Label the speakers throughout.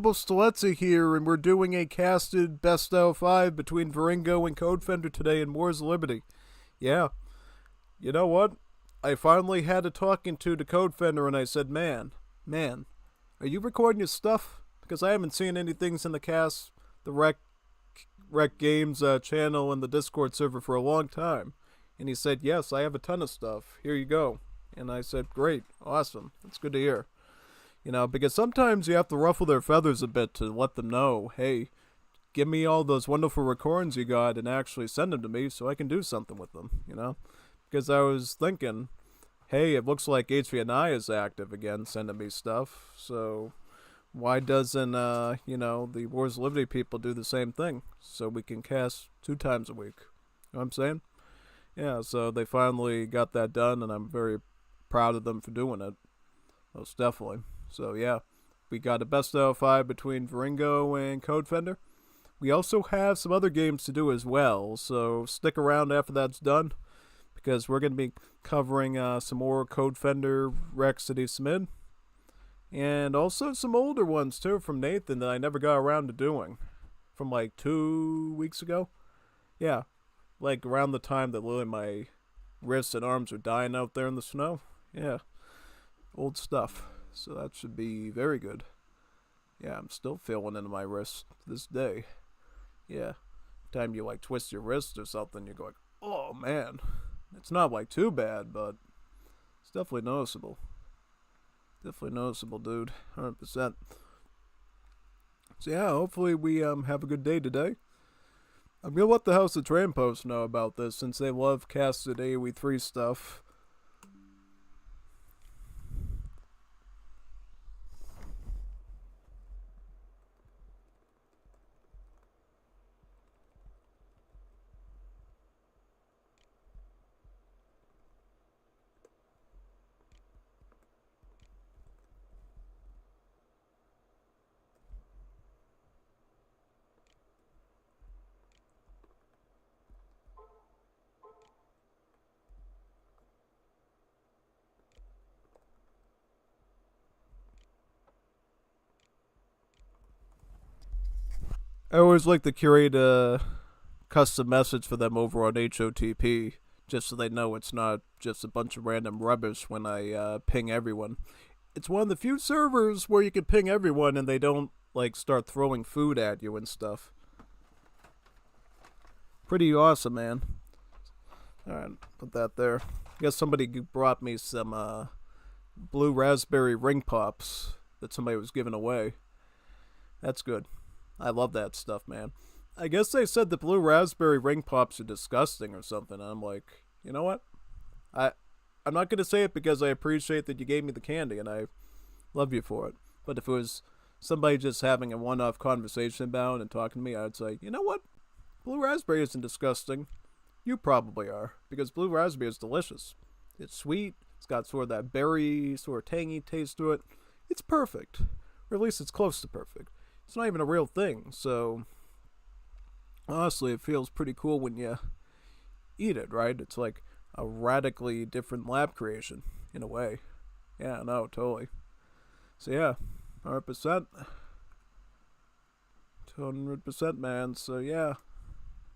Speaker 1: Rebel Stelezzi here, and we're doing a casted best out of 5 between Viringo and Codefender today in Wars of Liberty. Yeah, you know what? I finally had a talking to the Codefender, and I said, man, are you recording your stuff? Because I haven't seen any things in the cast, the Rec Games channel, and the Discord server for a long time. And he said, yes, I have a ton of stuff. Here you go. And I said, great, awesome, that's good to hear. You know, because sometimes you have to ruffle their feathers a bit to let them know, hey, give me all those wonderful recordings you got and actually send them to me so I can do something with them, you know? Because I was thinking, hey, it looks like HVNI is active again, sending me stuff, so why doesn't, the Wars of Liberty people do the same thing so we can cast 2 times a week? You know what I'm saying? Yeah, so they finally got that done, and I'm very proud of them for doing it. Most definitely. So yeah, we got a best out of 5 between Viringo and Codefender. We also have some other games to do as well, so stick around after that's done, because we're going to be covering some more Codefender Rex that he submitted, and also some older ones too from Nathan that I never got around to doing, from like 2 weeks ago. Yeah, like around the time that literally my wrists and arms are dying out there in the snow. Yeah, old stuff. So that should be very good. Yeah, I'm still feeling into my wrist to this day. Yeah. Time you like twist your wrist or something, you go like, oh man. It's not like too bad, but it's definitely noticeable. Definitely noticeable, dude. 100%. So yeah, hopefully we have a good day today. I'm gonna let the House of Train Post know about this since they love casted AoE3 stuff. I always like to curate a custom message for them over on HOTP, just so they know it's not just a bunch of random rubbish when I ping everyone. It's one of the few servers where you can ping everyone and they don't like start throwing food at you and stuff. Pretty awesome, man. Alright, put that there. I guess somebody brought me some blue raspberry ring pops that somebody was giving away. That's good. I love that stuff, man. I guess they said the blue raspberry ring pops are disgusting or something. And I'm like, you know what? I'm not going to say it because I appreciate that you gave me the candy and I love you for it. But if it was somebody just having a one-off conversation about it and talking to me, I'd say, you know what? Blue raspberry isn't disgusting. You probably are, because blue raspberry is delicious. It's sweet. It's got sort of that berry, sort of tangy taste to it. It's perfect. Or at least it's close to perfect. It's not even a real thing, so honestly, it feels pretty cool when you eat it, right? It's like a radically different lab creation, in a way. Yeah, no, totally. So yeah, 100%. 200%, man. So yeah,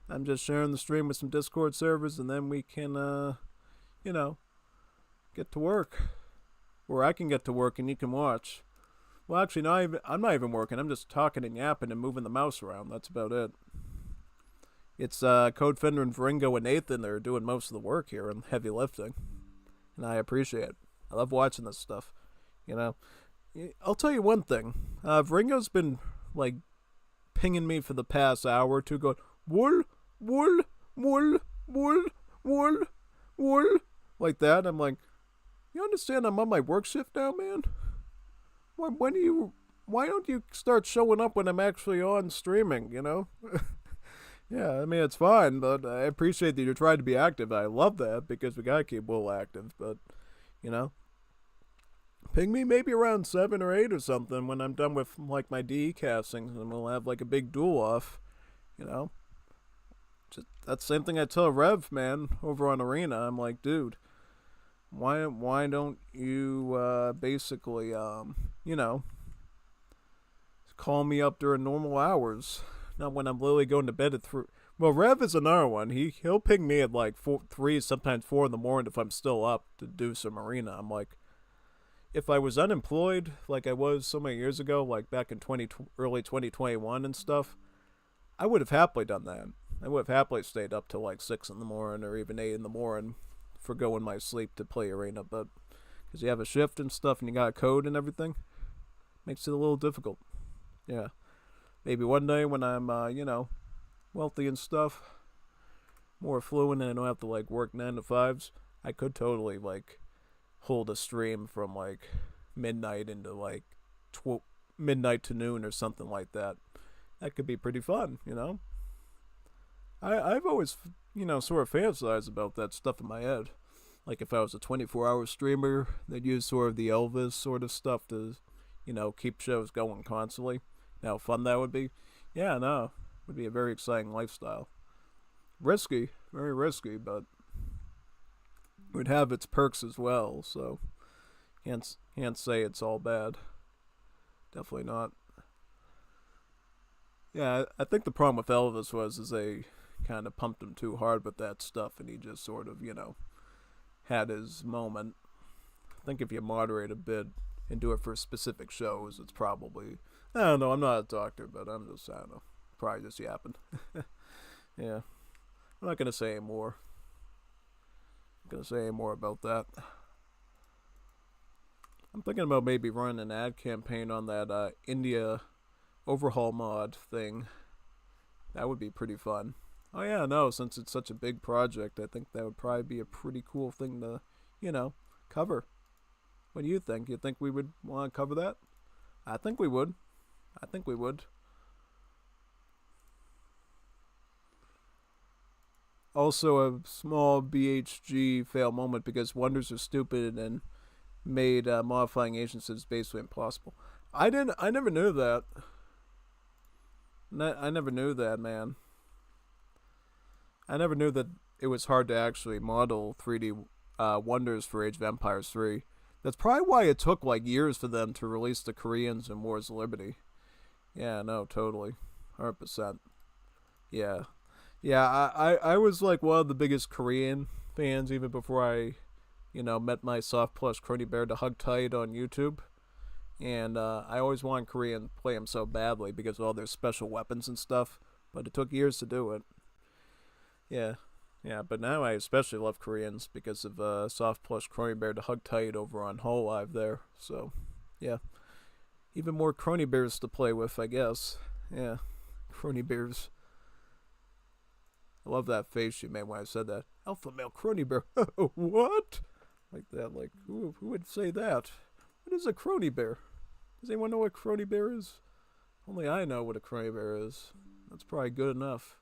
Speaker 1: I'm just sharing the stream with some Discord servers, and then we can, get to work. Or I can get to work and you can watch. Well, actually, I'm not even working. I'm just talking and yapping and moving the mouse around. That's about it. It's Codefender and Viringo and Nathan that are doing most of the work here and heavy lifting. And I appreciate it. I love watching this stuff. You know, I'll tell you one thing. Viringo's been, like, pinging me for the past hour or two going, wool, wool, wool, wool, wool, wool, like that. I'm like, you understand I'm on my work shift now, man? Why don't you start showing up when I'm actually on streaming, you know? Yeah, I mean, it's fine, but I appreciate that you're trying to be active. I love that, because we gotta keep Will active, but, you know, ping me maybe around 7 or 8 or something when I'm done with, like, my DE castings, and we'll have, like, a big duel off, you know? Just, that's the same thing I tell Rev, man, over on Arena. I'm like, dude, why don't you, basically, call me up during normal hours, not when I'm literally going to bed at 3. Well, Rev is another one. He'll ping me at like 3, sometimes 4 in the morning if I'm still up to do some arena. I'm like, if I was unemployed like I was so many years ago, like back in early 2021 and stuff, I would have happily done that. I would have happily stayed up till like 6 in the morning or even 8 in the morning, forgoing my sleep to play arena. But because you have a shift and stuff and you got a code and everything, makes it a little difficult. Yeah, maybe one day when I'm wealthy and stuff, more affluent, and I don't have to like work 9 to 5s, I could totally like hold a stream from like midnight into like midnight to noon or something like that. That could be pretty fun. I've always sort of fantasized about that stuff in my head. Like if I was a 24-hour streamer, they'd use sort of the Elvis sort of stuff to keep shows going constantly. How fun that would be. Yeah, no, it would be a very exciting lifestyle. Risky, very risky, but it would have its perks as well, so can't say it's all bad. Definitely not. Yeah, I think the problem with Elvis is they kind of pumped him too hard with that stuff, and he just sort of, had his moment. I think if you moderate a bit and do it for specific shows, it's probably, I don't know, I'm not a doctor, but I don't know, probably just yapping. Yeah, I'm not going to say any more. About that. I'm thinking about maybe running an ad campaign on that India overhaul mod thing. That would be pretty fun. Oh yeah, no, since it's such a big project, I think that would probably be a pretty cool thing to, cover. What do you think? You think we would want to cover that? I think we would. Also, a small BHG fail moment because wonders are stupid and made modifying agents basically impossible. I never knew that. I never knew that, man. I never knew that it was hard to actually model 3D wonders for Age of Empires 3. That's probably why it took like years for them to release the Koreans in Wars of Liberty. Yeah, no, totally. 100%. Yeah. Yeah, I was like one of the biggest Korean fans even before I, met my soft plush Crony Bear to hug tight on YouTube. And I always wanted Korean to play them so badly because of all their special weapons and stuff. But it took years to do it. Yeah. Yeah, but now I especially love Koreans because of soft plush Crony Bear to hug tight over on Hololive there. So, yeah. Even more Crony Bears to play with, I guess. Yeah. Crony Bears. I love that face you made when I said that. Alpha male Crony Bear. What? Like that, like, who would say that? What is a Crony Bear? Does anyone know what Crony Bear is? Only I know what a Crony Bear is. That's probably good enough.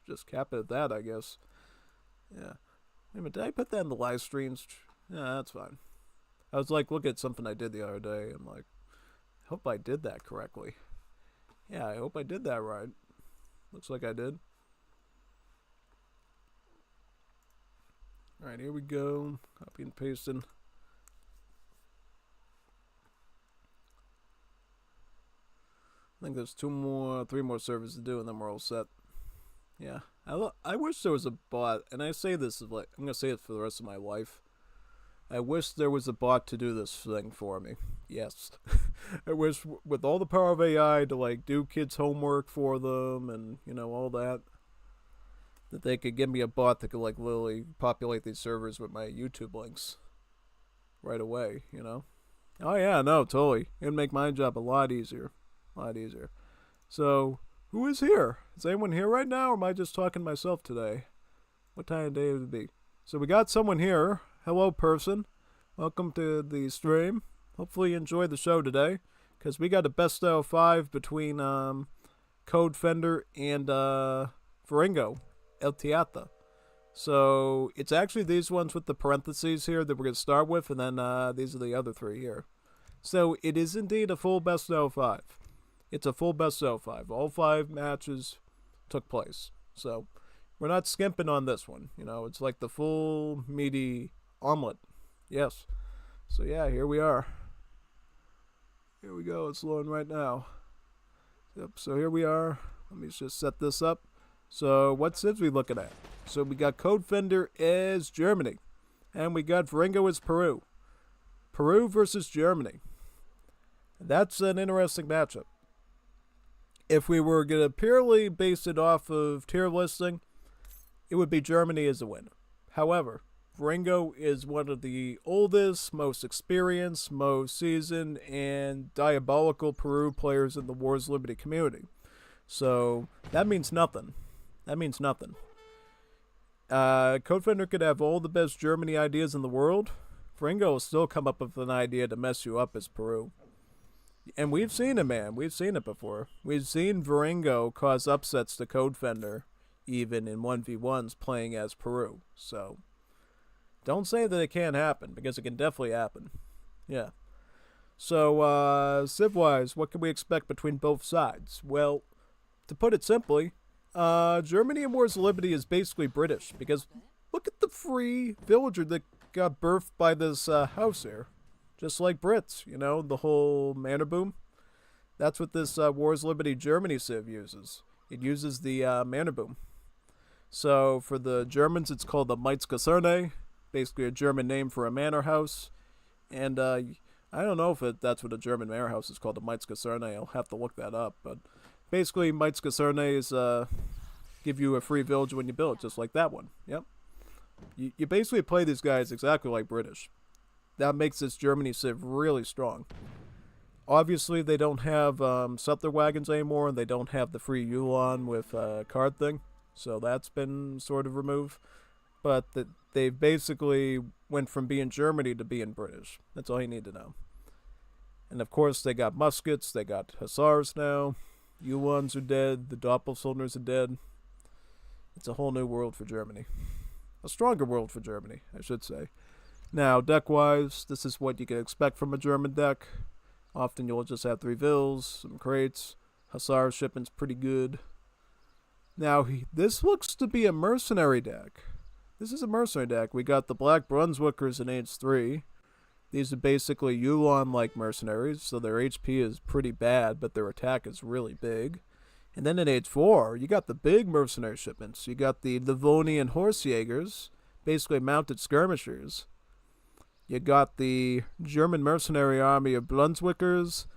Speaker 1: Just cap it at that, I guess. Yeah. Wait a minute, did I put that in the live streams? Yeah, that's fine. I was like, look at something I did the other day. I'm like, I hope I did that correctly. Yeah, I hope I did that right. Looks like I did. Alright, here we go. Copy and pasting. I think there's 3 more servers to do, and then we're all set. Yeah, I wish there was a bot, and I say this like I'm gonna say it for the rest of my life. I wish there was a bot to do this thing for me. Yes, I wish with all the power of AI to like do kids' homework for them and all that they could give me a bot that could like literally populate these servers with my YouTube links right away. Oh yeah, no, totally. It'd make my job a lot easier. So, who is here? Is anyone here right now, or am I just talking to myself today? What time of day would it be? So we got someone here. Hello, person. Welcome to the stream. Hopefully you enjoyed the show today, because we got a best of 5 between Codefender and Viringo, El Teata. So it's actually these ones with the parentheses here that we're going to start with, and then these are the other 3 here. So it is indeed a full best of 5. It's a full best of 5. All 5 matches took place. So we're not skimping on this one. It's like the full meaty omelet. Yes. So yeah, here we are. Here we go. It's loading right now. Yep, so here we are. Let me just set this up. So what civs we looking at? So we got Codefender as Germany. And we got Viringo as Peru. Peru versus Germany. That's an interesting matchup. If we were going to purely base it off of tier listing, it would be Germany as a winner. However, Viringo is one of the oldest, most experienced, most seasoned, and diabolical Peru players in the Wars Liberty community. So that means nothing. Codefender could have all the best Germany ideas in the world. Viringo will still come up with an idea to mess you up as Peru. And we've seen it, man. We've seen it before. We've seen Viringo cause upsets to Codefender, even in 1v1s playing as Peru. So don't say that it can't happen, because it can definitely happen. Yeah. So, civ-wise, what can we expect between both sides? Well, to put it simply, Germany in Wars of Liberty is basically British, because look at the free villager that got birthed by this house here. Just like Brits, you know, the whole manor boom. That's what this Wars of Liberty Germany civ uses. It uses the manor boom. So for the Germans, it's called the Meizkaserne, basically a German name for a manor house. And I don't know if that's what a German manor house is called, the Meizkaserne. I'll have to look that up. But basically, Meizkaserne is give you a free village when you build, just like that one. Yep. You basically play these guys exactly like British. That makes this Germany civ really strong. Obviously, they don't have settler wagons anymore, and they don't have the free Yulon with card thing. So that's been sort of removed. But they basically went from being Germany to being British. That's all you need to know. And of course, they got muskets, they got hussars now. Yulons are dead, the Doppelsoldiers are dead. It's a whole new world for Germany. A stronger world for Germany, I should say. Now, deck-wise, this is what you can expect from a German deck. Often you'll just have 3 vills, some crates. Hussar shipment's pretty good. Now, this looks to be a mercenary deck. This is a mercenary deck. We got the Black Brunswickers in age 3. These are basically Yulon-like mercenaries, so their HP is pretty bad, but their attack is really big. And then in age 4, you got the big mercenary shipments. You got the Livonian Horsejägers, basically mounted skirmishers. You got the German mercenary army of Brunswickers,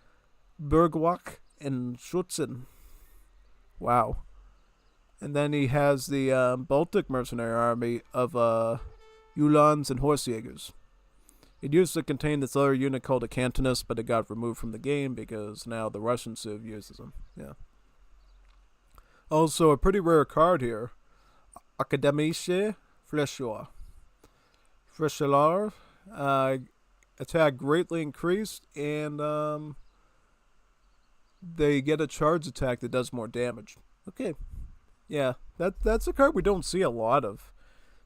Speaker 1: Bergwacht, and Schutzen. Wow. And then he has the Baltic mercenary army of Uhlans and Horsejägers. It used to contain this other unit called a Cantonist, but it got removed from the game because now the Russian civ uses them. Yeah. Also, a pretty rare card here. Akademische Fleschor. Fleschor. Attack greatly increased, and they get a charge attack that does more damage. Okay. Yeah, that's a card we don't see a lot of.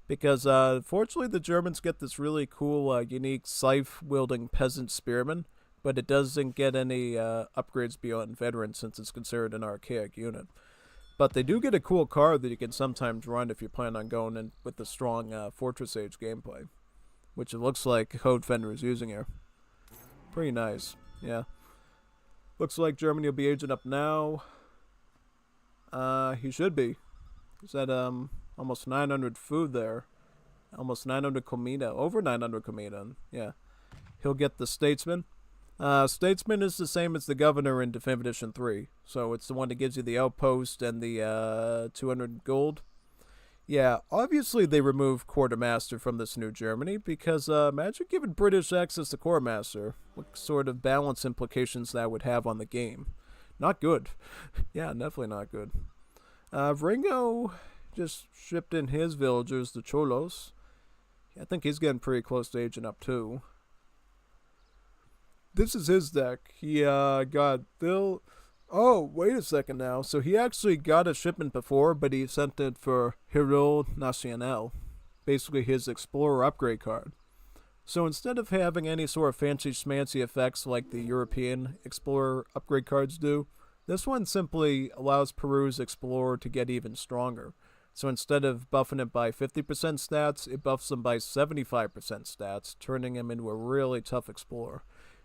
Speaker 1: Because, fortunately, the Germans get this really cool, unique scythe-wielding peasant spearman, but it doesn't get any upgrades beyond veteran since it's considered an archaic unit. But they do get a cool card that you can sometimes run if you plan on going in with the strong Fortress Age gameplay, which it looks like Codefender is using here. Pretty nice, yeah. Looks like Germany will be aging up now. He should be. He's at, almost 900 food there. Almost 900 comida. Over 900 comida. Yeah. He'll get the Statesman. Statesman is the same as the Governor in Definitive Edition 3. So it's the one that gives you the outpost and the 200 gold. Yeah, obviously they removed Quartermaster from this new Germany because imagine giving British access to Quartermaster. What sort of balance implications that would have on the game. Not good. Yeah, definitely not good. Viringo just shipped in his villagers, the Cholos. I think he's getting pretty close to aging up too. This is his deck. He got Bill. Oh, wait a second now. So he actually got a shipment before, but he sent it for Hero Nacional, basically his Explorer upgrade card. So instead of having any sort of fancy schmancy effects like the European Explorer upgrade cards do, this one simply allows Peru's Explorer to get even stronger. So instead of buffing it by 50% stats, it buffs him by 75% stats, turning him into a really tough Explorer.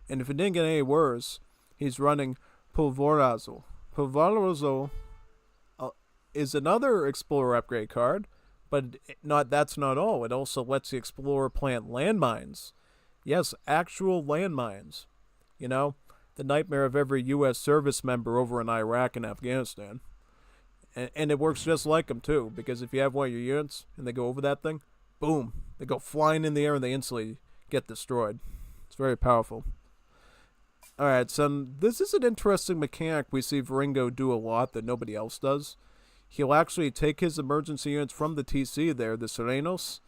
Speaker 1: And if it didn't get any worse, he's running Pulvorazo, Pulverizo is another Explorer upgrade card, but that's not all. It also lets the Explorer plant landmines. Yes, actual landmines. You know, the nightmare of every U.S. service member over in Iraq and Afghanistan. And it works just like them, too, because if you have one of your units and they go over that thing, boom, they go flying in the air and they instantly get destroyed. It's very powerful. Alright, so this is an interesting mechanic we see Viringo do a lot that nobody else does. He'll actually take his emergency units from the TC there, the Serenos,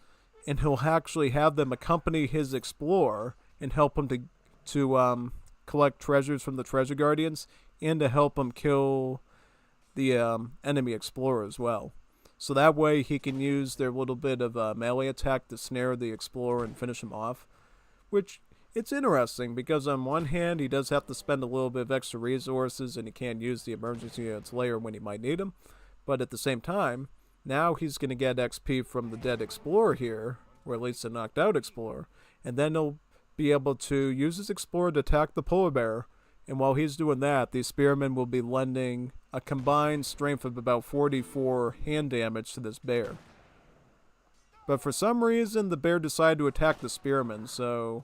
Speaker 1: and he'll actually have them accompany his Explorer and help him to collect treasures from the Treasure Guardians and to help him kill the enemy Explorer as well. So that way he can use their little bit of melee attack to snare the Explorer and finish him off. Which, it's interesting because on one hand he does have to spend a little bit of extra resources and he can't use the emergency units later when he might need them. But at the same time, now he's going to get XP from the dead Explorer here, or at least a knocked out Explorer. And then he'll be able to use his Explorer to attack the Polar Bear. And while he's doing that, the Spearmen will be lending a combined strength of about 44 hand damage to this bear. But for some reason, the bear decided to attack the Spearmen, so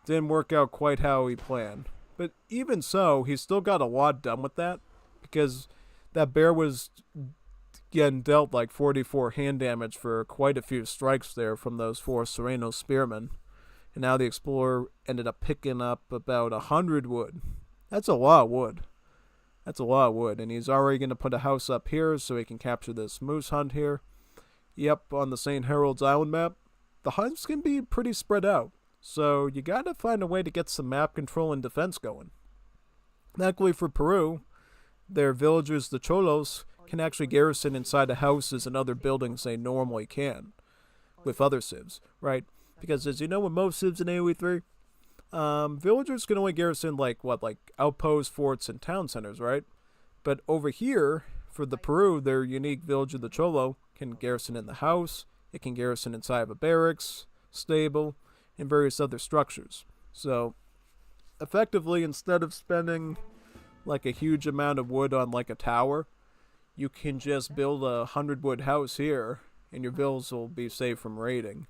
Speaker 1: didn't work out quite how he planned. But even so, he still got a lot done with that, because that bear was getting dealt like 44 hand damage for quite a few strikes there from those 4 Sereno Spearmen. And now the Explorer ended up picking up about 100 wood. That's a lot of wood. That's a lot of wood. And he's already going to put a house up here so he can capture this moose hunt here. Yep, on the St. Harold's Island map. The hunts can be pretty spread out. So you got to find a way to get some map control and defense going. Luckily for Peru, their villagers, the Cholos, can actually garrison inside the houses and other buildings they normally can with other civs, right? Because as you know, with most civs in AoE 3, villagers can only garrison like outposts, forts, and town centers, right? But over here, for the Peru, their unique village of the Cholo can garrison in the house, it can garrison inside of a barracks, stable, and various other structures. So, effectively, instead of spending like a huge amount of wood on like a tower, you can just build a 100 wood house here, and your villas will be safe from raiding.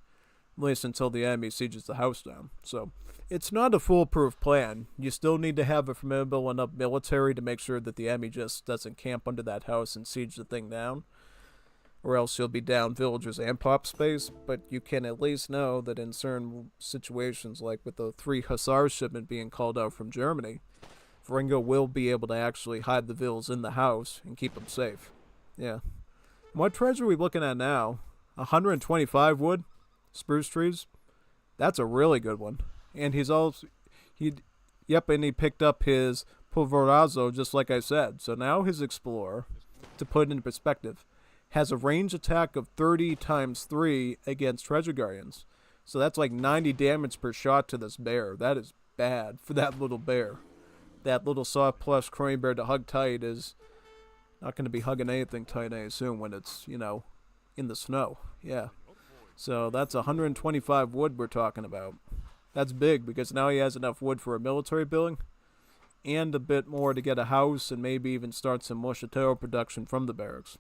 Speaker 1: At least until the enemy sieges the house down. So, it's not a foolproof plan. You still need to have a formidable enough military to make sure that the enemy just doesn't camp under that house and siege the thing down. Or else you'll be down villagers and pop space. But you can at least know that in certain situations, like with the 3 Hussars shipment being called out from Germany, Viringo will be able to actually hide the villas in the house and keep them safe. Yeah. And what treasure are we looking at now? 125 wood? Spruce trees. That's a really good one. And he's also and he picked up his Pulverazo just like I said. So now his Explorer, to put it in perspective, has a range attack of 30 times 3 against Treasure Guardians. So that's like 90 damage per shot to this bear. That is bad for that little bear. That little soft plush crane bear to hug tight is not going to be hugging anything tight, I assume, when it's, in the snow. Yeah. So that's 125 wood we're talking about. That's big because now he has enough wood for a military building and a bit more to get a house and maybe even start some Mosquitero production from the barracks.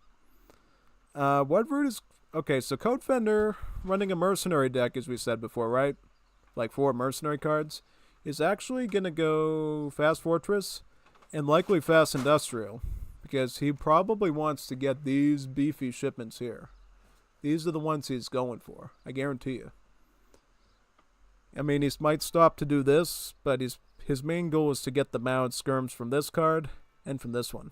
Speaker 1: What route is... Okay, so Codefender, running a mercenary deck, as we said before, right? Like 4 mercenary cards, is actually going to go Fast Fortress and likely Fast Industrial because he probably wants to get these beefy shipments here. These are the ones he's going for. I guarantee you. I mean, he might stop to do this, but his main goal is to get the mounted skirms from this card and from this one.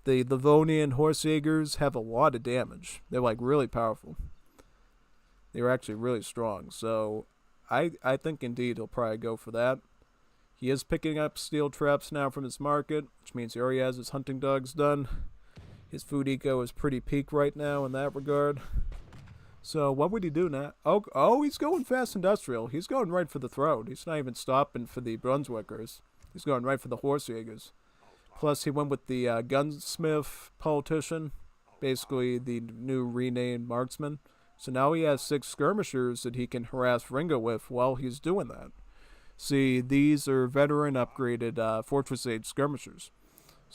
Speaker 1: The Livonian Horsejägers have a lot of damage. They're like really powerful. They're actually really strong. So I think indeed he'll probably go for that. He is picking up steel traps now from his market, which means he already has his hunting dogs done. His food eco is pretty peak right now in that regard. So what would he do now? Oh, he's going Fast Industrial. He's going right for the throat. He's not even stopping for the Brunswickers. He's going right for the Horsejägers. Plus he went with the gunsmith politician, basically the new renamed marksman. So now he has 6 skirmishers that he can harass Viringo with while he's doing that. See, these are veteran upgraded Fortress Age skirmishers.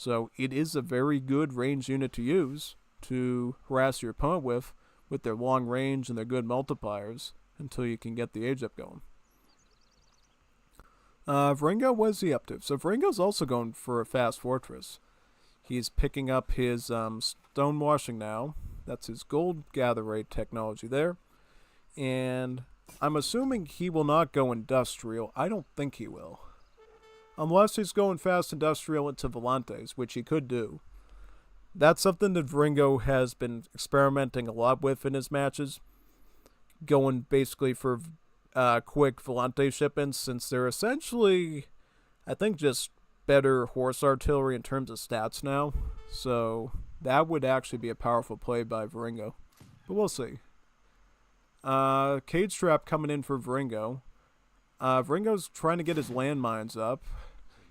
Speaker 1: So it is a very good range unit to use to harass your opponent with their long range and their good multipliers until you can get the age up going. Viringo, what is he up to? So Viringo's also going for a fast fortress. He's picking up his stonewashing now. That's his gold gather rate technology there. And I'm assuming he will not go industrial. I don't think he will. Unless he's going fast industrial into Volantes, which he could do. That's something that Viringo has been experimenting a lot with in his matches. Going basically for quick Volante shipments, since they're essentially, I think, just better horse artillery in terms of stats now. So that would actually be a powerful play by Viringo. But we'll see. Cage trap coming in for Viringo. Viringo's trying to get his landmines up.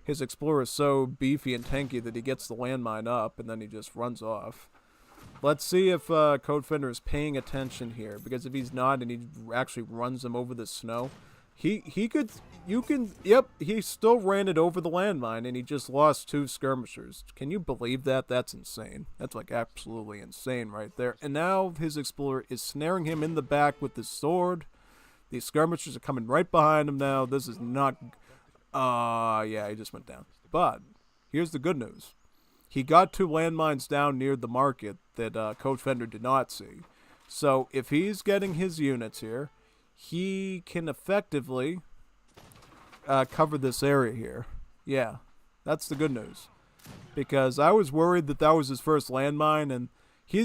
Speaker 1: His Explorer is so beefy and tanky that he gets the landmine up and then he just runs off. Let's see if Codefender is paying attention here, because if he's not and he actually runs him over the snow, he still ran it over the landmine and he just lost 2 skirmishers. Can you believe that? That's insane. That's like absolutely insane right there. And now his Explorer is snaring him in the back with his sword. These skirmishers are coming right behind him now. This is not... yeah, he just went down. But here's the good news. He got 2 landmines down near the market that Codefender did not see. So if he's getting his units here, he can effectively cover this area here. Yeah, that's the good news. Because I was worried that that was his first landmine, and he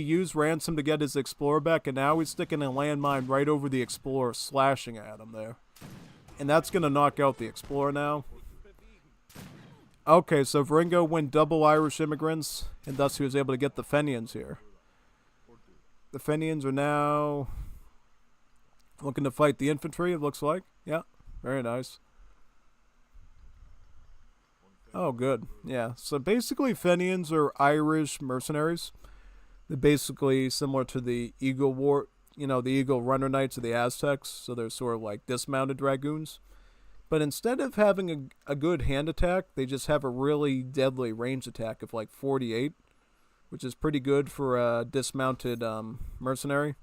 Speaker 1: used ransom to get his Explorer back, and now he's sticking a landmine right over the Explorer, slashing at him there. And that's going to knock out the Explorer now. Okay, so Viringo went double Irish immigrants, and thus he was able to get the Fenians here. The Fenians are now looking to fight the infantry, it looks like. Yeah, very nice. Oh, good. Yeah, so basically Fenians are Irish mercenaries. They're basically similar to the Eagle War, you know, the Eagle Runner Knights of the Aztecs, so they're sort of like dismounted dragoons. But instead of having a good hand attack, they just have a really deadly range attack of like 48, which is pretty good for a dismounted mercenary.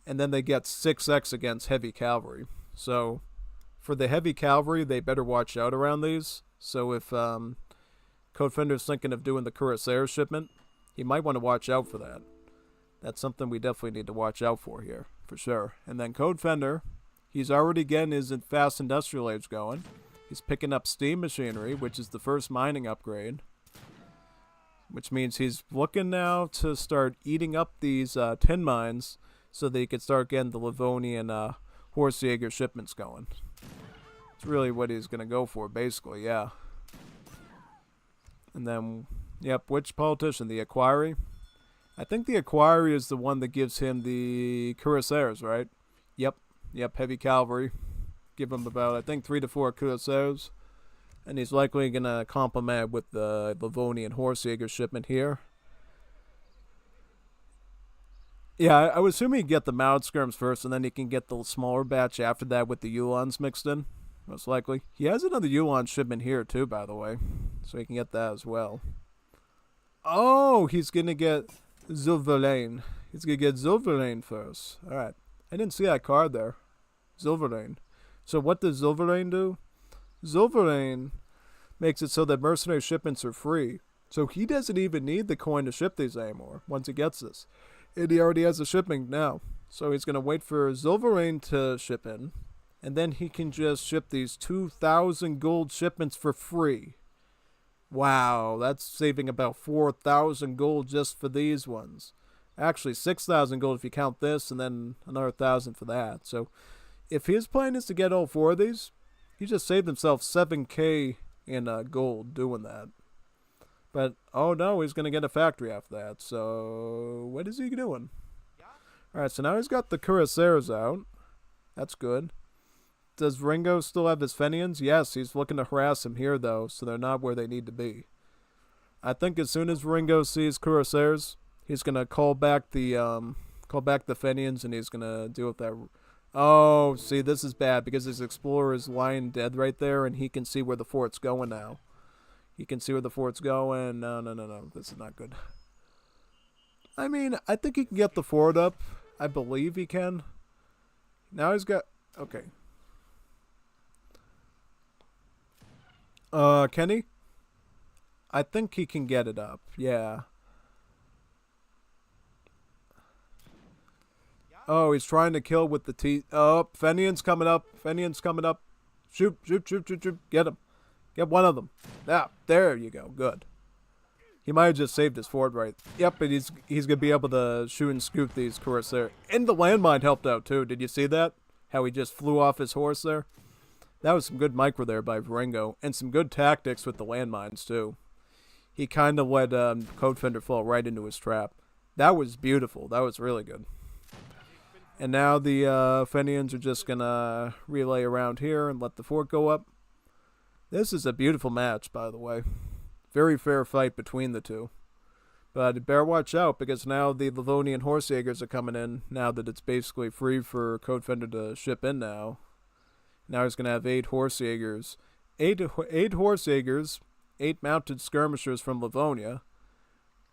Speaker 1: And then they get 6x against heavy cavalry. So for the heavy cavalry, they better watch out around these. So if Codefender's thinking of doing the Cuirassier shipment, he might want to watch out for that. That's something we definitely need to watch out for here, for sure. And then Codefender, he's already getting his fast industrial age going. He's picking up steam machinery, which is the first mining upgrade. Which means he's looking now to start eating up these tin mines so that he can start getting the Livonian Horse-Jaeger shipments going. It's really what he's going to go for, basically, yeah. And then, yep, which politician? The Equerry? I think the Equerry is the one that gives him the Cuirassiers, right? Yep, heavy cavalry. Give him about, I think, 3 to 4 Cuirassiers. And he's likely going to complement with the Livonian Horse-Jaeger shipment here. Yeah, I would assume he'd get the mounted skirms first, and then he can get the smaller batch after that with the Ulans mixed in. Most likely. He has another Ulan shipment here, too, by the way. So he can get that as well. Oh, he's going to get Zilverlane. He's going to get Zilverlane first. Alright. I didn't see that card there. Zilverlane. So what does Zilverlane do? Zilverlane makes it so that mercenary shipments are free. So he doesn't even need the coin to ship these anymore once he gets this. And he already has a shipping now. So he's going to wait for Zilverlane to ship in. And then he can just ship these 2,000 gold shipments for free. Wow, that's saving about 4,000 gold just for these ones. Actually, 6,000 gold if you count this, and then another 1,000 for that. So if his plan is to get all 4 of these, he just saved himself 7k in gold doing that. But, oh no, he's going to get a factory after that. So, what is he doing? Alright, so now he's got the Cuirassiers out. That's good. Does Viringo still have his Fenians? Yes, he's looking to harass him here, though, so they're not where they need to be. I think as soon as Viringo sees Cuirassiers, he's going to call back the Fenians, and he's going to deal with that. Oh, see, this is bad, because his Explorer is lying dead right there, and he can see where the fort's going now. He can see where the fort's going. No, no, no, no. This is not good. I mean, I think he can get the fort up. I believe he can. Now he's got... Okay. Kenny? I think he can get it up. Yeah. Oh, he's trying to kill with the teeth. Oh, Fenian's coming up. Fenian's coming up. Shoot, shoot, shoot, shoot, shoot. Get him. Get one of them. Yeah, there you go. Good. He might have just saved his fort right. Yep, but he's going to be able to shoot and scoop these Corsair. And the landmine helped out, too. Did you see that? How he just flew off his horse there? That was some good micro there by Viringo. And some good tactics with the landmines, too. He kind of let Codefender fall right into his trap. That was beautiful. That was really good. And now the Fenians are just going to relay around here and let the fort go up. This is a beautiful match, by the way. Very fair fight between the two. But better watch out, because now the Livonian Horsejägers are coming in, now that it's basically free for Codefender to ship in now. Now he's going to have 8 Horsejägers. 8 Horsejägers, 8 mounted skirmishers from Livonia,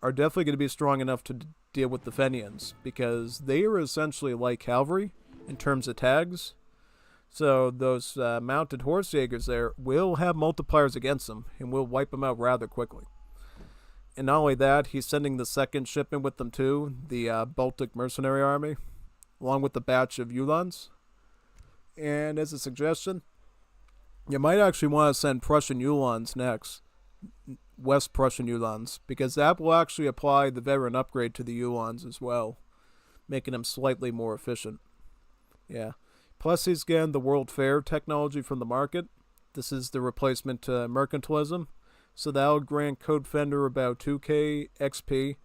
Speaker 1: are definitely going to be strong enough to deal with the Fenians, because they are essentially like cavalry in terms of tags. So those mounted Horsejägers there will have multipliers against them, and will wipe them out rather quickly. And not only that, he's sending the second shipment with them too, the Baltic Mercenary Army, along with the batch of Uhlans. And as a suggestion, you might actually want to send Prussian Uhlans next. West Prussian Uhlans, because that will actually apply the veteran upgrade to the Uhlans as well, making them slightly more efficient. Yeah. Plus he's getting the World Fair technology from the market. This is the replacement to mercantilism, so that'll grant Codefender about 2k XP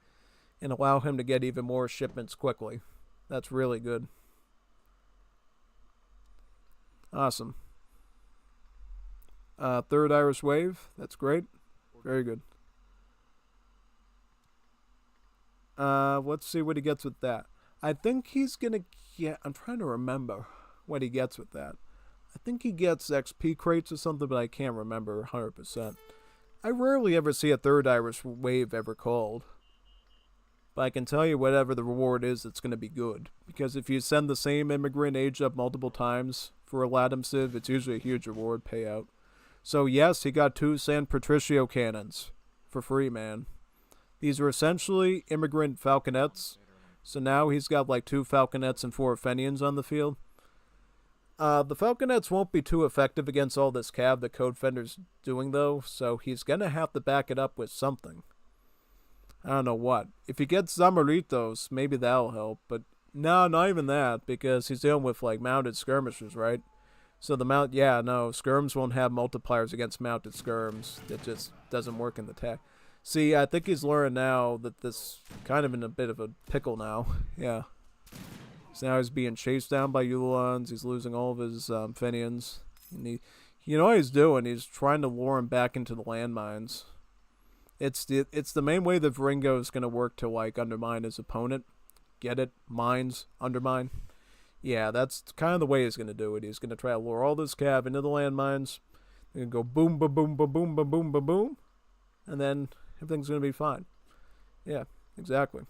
Speaker 1: and allow him to get even more shipments quickly. That's really good. Awesome. Third Irish Wave, that's great. Very good. Let's see what he gets with that. I think he's going to get... I'm trying to remember what he gets with that. I think he gets XP crates or something, but I can't remember 100%. I rarely ever see a third Irish Wave ever called. But I can tell you whatever the reward is, it's going to be good. Because if you send the same immigrant age up multiple times for a Latum Civ, it's usually a huge reward payout. So yes, he got 2 San Patricio cannons for free, man. These are essentially immigrant falconets. So now he's got like 2 falconets and 4 Fenians on the field. The falconets won't be too effective against all this cav that Codefender's doing though, so he's going to have to back it up with something. I don't know what. If he gets Zamoritos, maybe that'll help, but no, not even that, because he's dealing with like mounted skirmishers, right? So the skirms won't have multipliers against mounted skirms. It just doesn't work in the tech. See, I think he's learned now that this kind of in a bit of a pickle now. Yeah. So now he's being chased down by Uhlans. He's losing all of his Fenians. And you know what he's doing? He's trying to lure him back into the landmines. It's the main way that Viringo is going to work to like undermine his opponent. Get it? Mines, undermine. Yeah, that's kind of the way he's going to do it. He's going to try to lure all this cav into the landmines. They're going to go boom, boom, boom, boom, boom, boom, boom, boom, boom. And then everything's going to be fine. Yeah, exactly.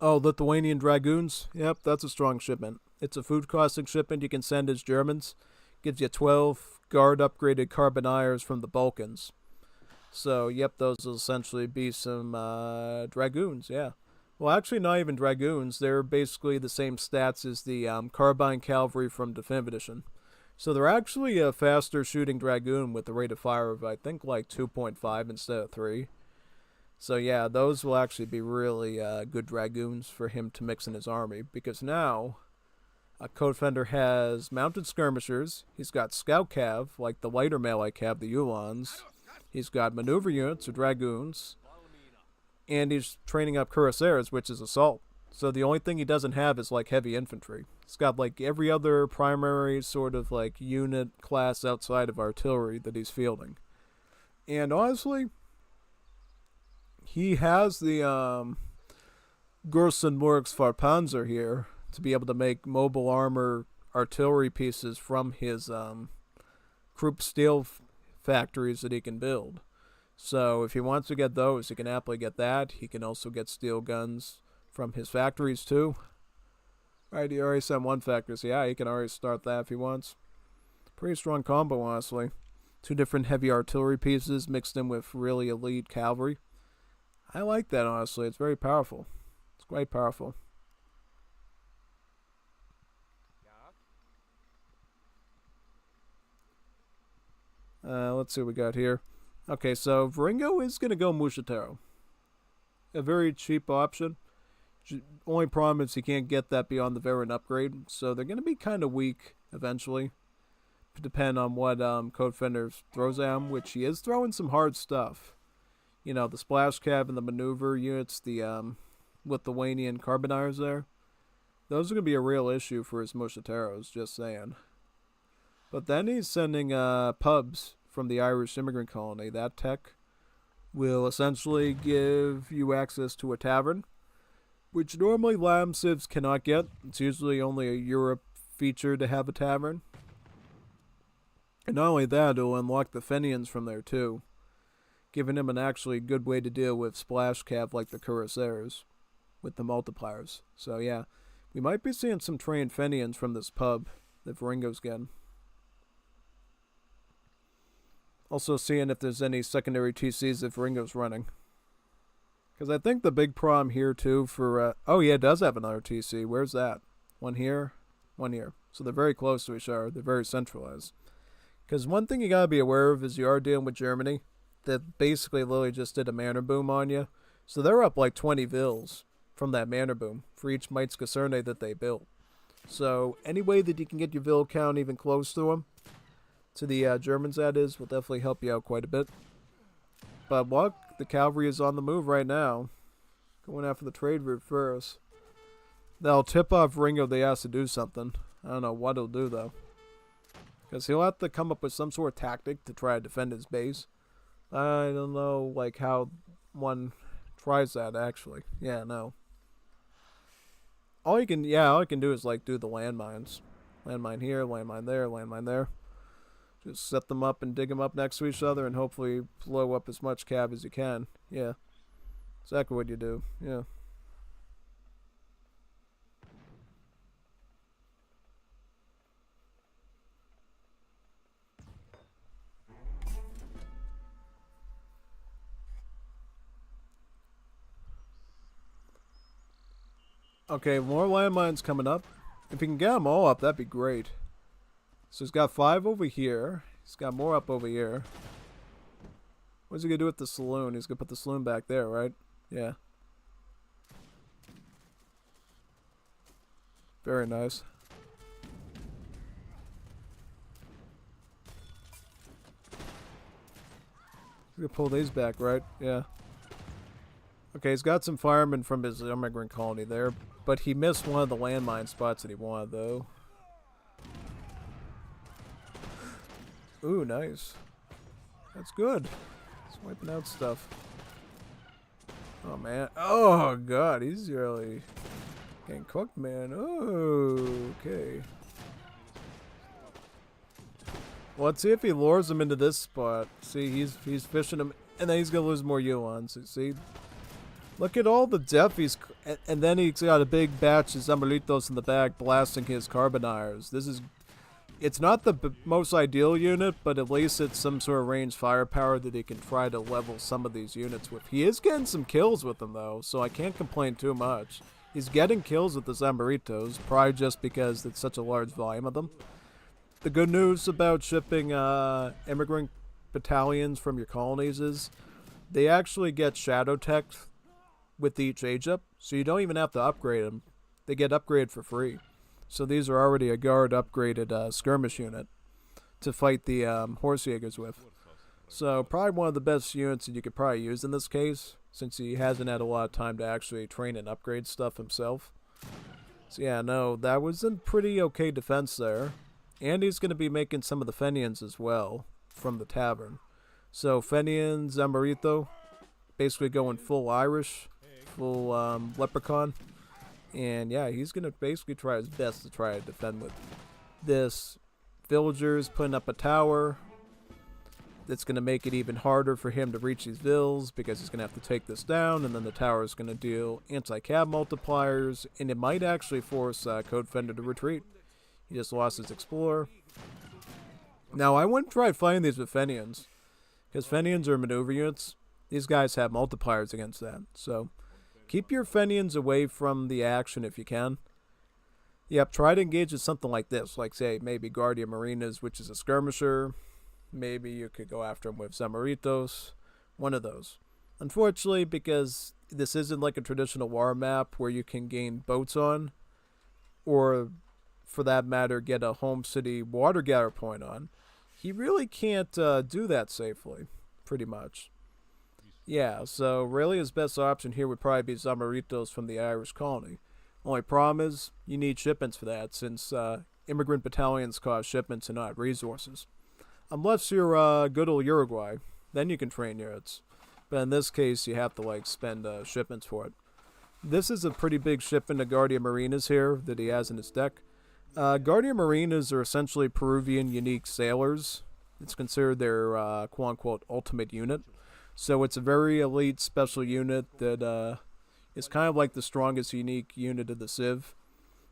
Speaker 1: Oh, Lithuanian Dragoons? Yep, that's a strong shipment. It's a food costing shipment you can send as Germans. Gives you 12 guard upgraded carboniers from the Balkans. So, yep, those will essentially be some Dragoons, yeah. Well, actually, not even Dragoons. They're basically the same stats as the Carbine Cavalry from Definitive Edition. So they're actually a faster shooting Dragoon with a rate of fire of, I think, like 2.5 instead of 3. So, yeah, those will actually be really good Dragoons for him to mix in his army. Because now, Codefender has mounted skirmishers. He's got scout cav, like the lighter melee cav, the Uhlans. He's got maneuver units, or Dragoons, and he's training up Cuirassiers, which is assault. So the only thing he doesn't have is like heavy infantry. He's got like every other primary sort of like unit class outside of artillery that he's fielding. And honestly, he has the Gerstenmorgs Farpanzer here to be able to make mobile armor artillery pieces from his Krupp steel factories that he can build. So if he wants to get those, he can happily get that. He can also get steel guns from his factories too. Right, he already sent one factory, so yeah, he can already start that if he wants. Pretty strong combo, honestly. 2 different heavy artillery pieces mixed in with really elite cavalry. I like that, honestly. It's very powerful. It's quite powerful. Let's see what we got here. Okay, so Viringo is going to go Mushatero. A very cheap option. Only problem is he can't get that beyond the Virin upgrade, so they're going to be kind of weak eventually. Depend on what Codefender throws at him, which he is throwing some hard stuff. You know, the splash cab and the maneuver units, the Lithuanian carbonizers there. Those are going to be a real issue for his Mushateros, just saying. But then he's sending pubs from the Irish immigrant colony. That tech will essentially give you access to a tavern, which normally Lam Civs cannot get. It's usually only a Europe feature to have a tavern. And not only that, it'll unlock the Fenians from there too, giving him an actually good way to deal with splash cav like the Cuirassiers with the multipliers. So yeah, we might be seeing some trained Fenians from this pub that Viringo's getting. Also seeing if there's any secondary TCs that Viringo's running. Because I think the big problem here too for... oh yeah, it does have another TC. Where's that? One here, one here. So they're very close to each other. They're very centralized. Because one thing you gotta be aware of is you are dealing with Germany. That basically literally just did a manor boom on you. So they're up like 20 vils from that manor boom for each Mites Kaserne that they built. So any way that you can get your vil count even close to them, to the Germans that is, will definitely help you out quite a bit. But look, the cavalry is on the move right now. Going after the trade route first. That'll tip off Viringo they has to do something. I don't know what he'll do though. Because he'll have to come up with some sort of tactic to try to defend his base. I don't know like how one tries that actually. Yeah, no. All you can do is like do the landmines. Landmine here, landmine there, landmine there. Just set them up and dig them up next to each other and hopefully blow up as much cav as you can. Yeah. Exactly what you do. Yeah. Okay, more landmines coming up. If you can get them all up, that'd be great. So he's got 5 over here. He's got more up over here. What's he gonna do with the saloon? He's gonna put the saloon back there, right? Yeah. Very nice. He's gonna pull these back, right? Yeah. Okay, he's got some firemen from his immigrant colony there, but he missed one of the landmine spots that he wanted, though. Ooh, nice. That's good. He's wiping out stuff. Oh, man. Oh, God. He's really getting cooked, man. Oh, okay. Well, let's see if he lures him into this spot. See, he's fishing him, and then he's going to lose more Yulons. See? Look at all the depth he's... And then he's got a big batch of Zambritos in the back blasting his carbonizers. This is... It's not the most ideal unit, but at least it's some sort of ranged firepower that he can try to level some of these units with. He is getting some kills with them, though, so I can't complain too much. He's getting kills with the Zambritos, probably just because it's such a large volume of them. The good news about shipping immigrant battalions from your colonies is they actually get shadow tech with each age up, so you don't even have to upgrade them. They get upgraded for free. So these are already a guard upgraded skirmish unit to fight the Horsejägers with. So probably one of the best units that you could probably use in this case, since he hasn't had a lot of time to actually train and upgrade stuff himself. So yeah, no, that was a pretty okay defense there. And he's going to be making some of the Fenians as well from the tavern. So Fenian, Zambrito, basically going full Irish, full Leprechaun. And yeah, he's going to basically try his best to try to defend with This villager is putting up a tower. That's going to make it even harder for him to reach these vills because he's going to have to take this down, and then the tower is going to deal anti-cab multipliers, and it might actually force Codefender to retreat. He just lost his Explorer. Now, I wouldn't try fighting these with Fenians, because Fenians are maneuver units. These guys have multipliers against that, so keep your Fenians away from the action if you can. Yep, try to engage with something like this, like, say, maybe Guardia Marinas, which is a skirmisher. Maybe you could go after him with Zamoritos. One of those. Unfortunately, because this isn't like a traditional war map where you can gain boats on, or, for that matter, get a home city water gather point on, he really can't do that safely, pretty much. Yeah, so really his best option here would probably be Zamoritos from the Irish colony. Only problem is, you need shipments for that, since immigrant battalions cost shipments and not resources. Unless you're good old Uruguay, then you can train units. But in this case, you have to like spend shipments for it. This is a pretty big shipment of Guardia Marinas here that he has in his deck. Guardia Marinas are essentially Peruvian unique sailors. It's considered their quote-unquote ultimate unit. So it's a very elite special unit that is kind of like the strongest unique unit of the Civ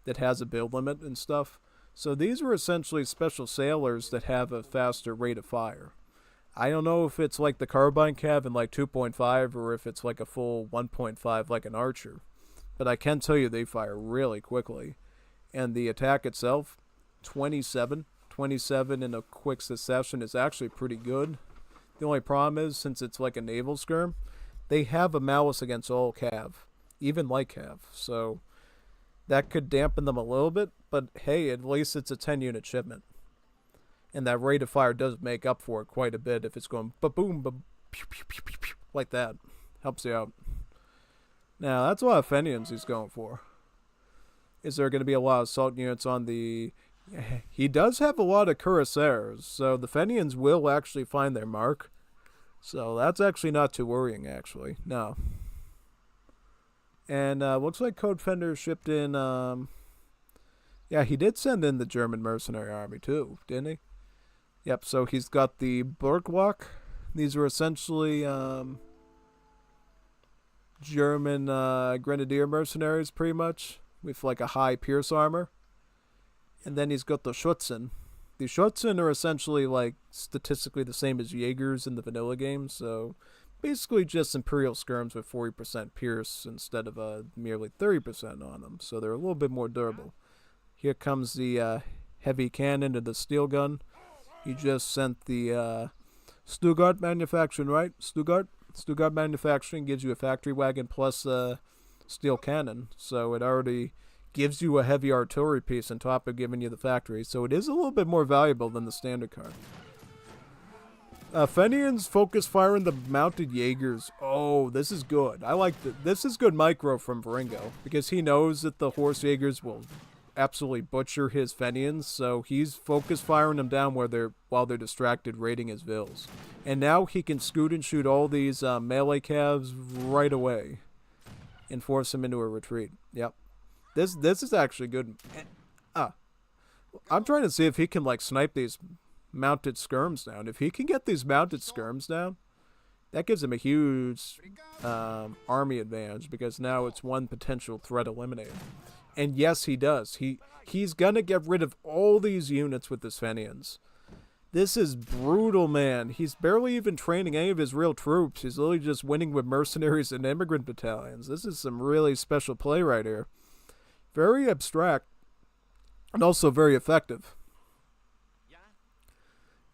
Speaker 1: that has a build limit and stuff. So these are essentially special sailors that have a faster rate of fire. I don't know if it's like the carbine cav in like 2.5 or if it's like a full 1.5 like an archer. But I can tell you they fire really quickly. And the attack itself, 27 in a quick succession is actually pretty good. The only problem is, since it's like a naval skirm, they have a malice against all cav, even light cav. So that could dampen them a little bit, but hey, at least it's a 10-unit shipment. And that rate of fire does make up for it quite a bit if it's going ba-boom, ba-pew, pew, pew, pew, pew, like that. Helps you out. Now, that's a lot of Fenians he's going for. Is there going to be a lot of assault units on the... He does have a lot of cuirassiers, so the Fenians will actually find their mark. So that's actually not too worrying, actually. No. And looks like Codefender shipped in... yeah, he did send in the German mercenary army too, didn't he? Yep, so he's got the Burgwalk. These are essentially German grenadier mercenaries, pretty much, with like a high pierce armor. And then he's got the Schutzen. The Schutzen are essentially like statistically the same as Jaegers in the vanilla game, so basically just Imperial skirms with 40% pierce instead of merely 30% on them, so they're a little bit more durable. Here comes the heavy cannon and the steel gun. He just sent the Stuttgart manufacturing, right? Stuttgart manufacturing gives you a factory wagon plus a steel cannon, so it already gives you a heavy artillery piece on top of giving you the factory, so it is a little bit more valuable than the standard card. Fenians focus firing the mounted Jaegers. Oh, this is good. I like this is good micro from Viringo, because he knows that the horse Jaegers will absolutely butcher his Fenians, so he's focus firing them down while they're distracted raiding his vills. And now he can scoot and shoot all these melee calves right away and force them into a retreat. Yep. This is actually good. I'm trying to see if he can like snipe these mounted skirms down. If he can get these mounted skirms down, that gives him a huge army advantage, because now it's one potential threat eliminated. And yes, he does. He's gonna get rid of all these units with his Fenians. This is brutal, man. He's barely even training any of his real troops. He's literally just winning with mercenaries and immigrant battalions. This is some really special play right here. Very abstract, and also very effective.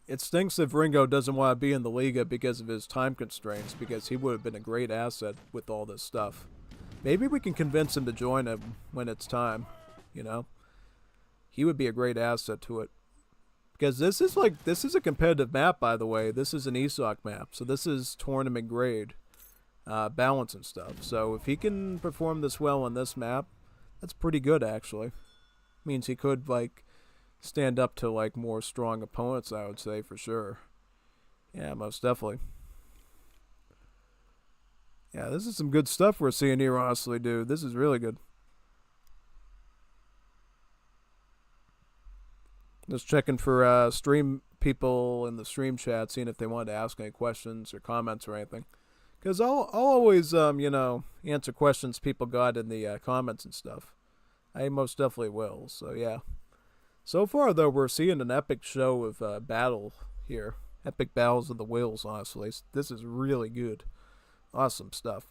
Speaker 1: It stinks that Viringo doesn't want to be in the Liga because of his time constraints, because he would have been a great asset with all this stuff. Maybe we can convince him to join him when it's time, you know? He would be a great asset to it. Because this is a competitive map, by the way. This is an ESOC map, so this is tournament grade balance and stuff. So if he can perform this well on this map, that's pretty good, actually. Means he could, like, stand up to, like, more strong opponents, I would say, for sure. Yeah, most definitely. Yeah, this is some good stuff we're seeing here, honestly, dude. This is really good. Just checking for stream people in the stream chat, seeing if they wanted to ask any questions or comments or anything. Because I'll always, answer questions people got in the comments and stuff. I most definitely will. So, yeah. So far, though, we're seeing an epic show of battle here. Epic battles of the whales, honestly. This is really good. Awesome stuff.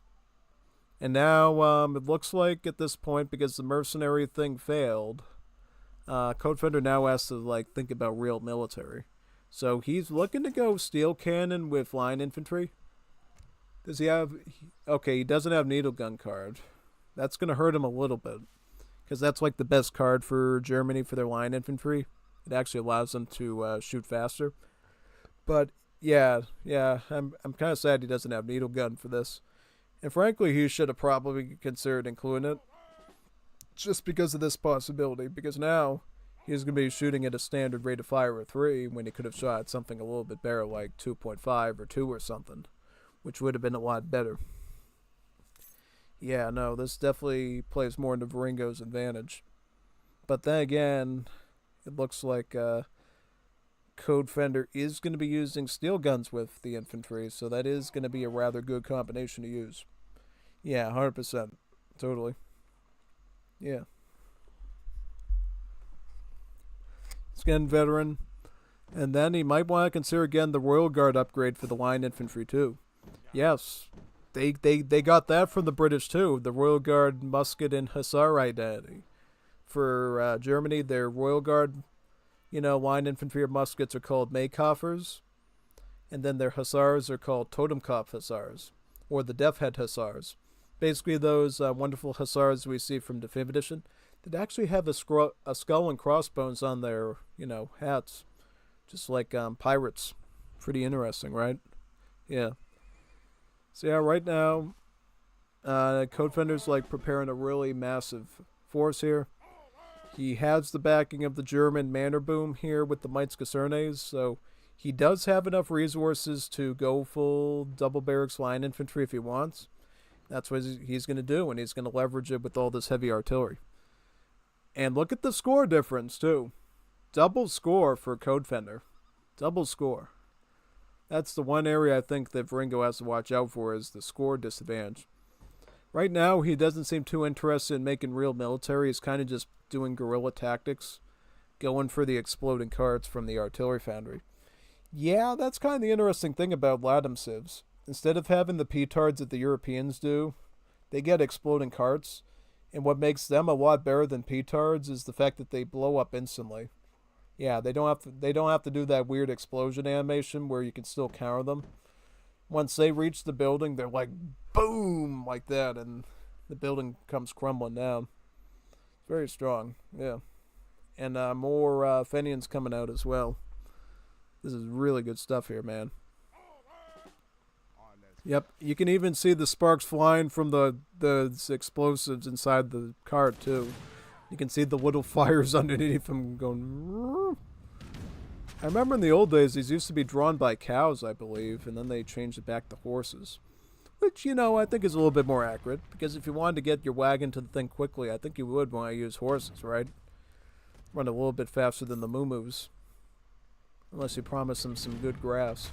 Speaker 1: And now, it looks like at this point, because the mercenary thing failed, Codefender now has to, think about real military. So he's looking to go steel cannon with line infantry. Does he have... Okay, he doesn't have needle gun card. That's going to hurt him a little bit. Because that's, the best card for Germany for their line infantry. It actually allows them to shoot faster. But, yeah, I'm kind of sad he doesn't have needle gun for this. And frankly, he should have probably considered including it. Just because of this possibility. Because now, he's going to be shooting at a standard rate of fire of 3 when he could have shot something a little bit better, like 2.5 or 2 or something. Which would have been a lot better. Yeah, no, this definitely plays more into Viringo's advantage. But then again, it looks like Codefender is going to be using steel guns with the infantry, so that is going to be a rather good combination to use. Yeah, 100%. Totally. Yeah. Skin veteran. And then he might want to consider again the Royal Guard upgrade for the line infantry too. Yes, they got that from the British too. The Royal Guard musket and hussar identity. For Germany, their Royal Guard, line infantry or muskets are called Maykoffers, and then their hussars are called Totemkopf hussars, or the Death Head hussars. Basically, those wonderful hussars we see from the 5th edition that actually have a skull and crossbones on their, hats, just like pirates. Pretty interesting, right? Yeah. So yeah, right now, Codefender's preparing a really massive force here. He has the backing of the German Mannerboom here with the Mainz-Casernes, so he does have enough resources to go full double barracks line infantry if he wants. That's what he's going to do, and he's going to leverage it with all this heavy artillery. And look at the score difference, too. Double score for Codefender. Double score. That's the one area I think that Viringo has to watch out for is the score disadvantage. Right now, he doesn't seem too interested in making real military. He's kind of just doing guerrilla tactics, going for the exploding carts from the artillery foundry. Yeah, that's kind of the interesting thing about Latam civs. Instead of having the petards that the Europeans do, they get exploding carts. And what makes them a lot better than petards is the fact that they blow up instantly. Yeah, they don't have to do that weird explosion animation where you can still counter them. Once they reach the building, they're like boom like that, and the building comes crumbling down. It's very strong, yeah. And more Fenians coming out as well. This is really good stuff here, man. Yep, you can even see the sparks flying from the explosives inside the cart too. You can see the little fires underneath them going. I remember in the old days, these used to be drawn by cows, I believe, and then they changed it back to horses. Which, I think is a little bit more accurate, because if you wanted to get your wagon to the thing quickly, I think you would want to use horses, right? Run a little bit faster than the moo-moos. Unless you promise them some good grass.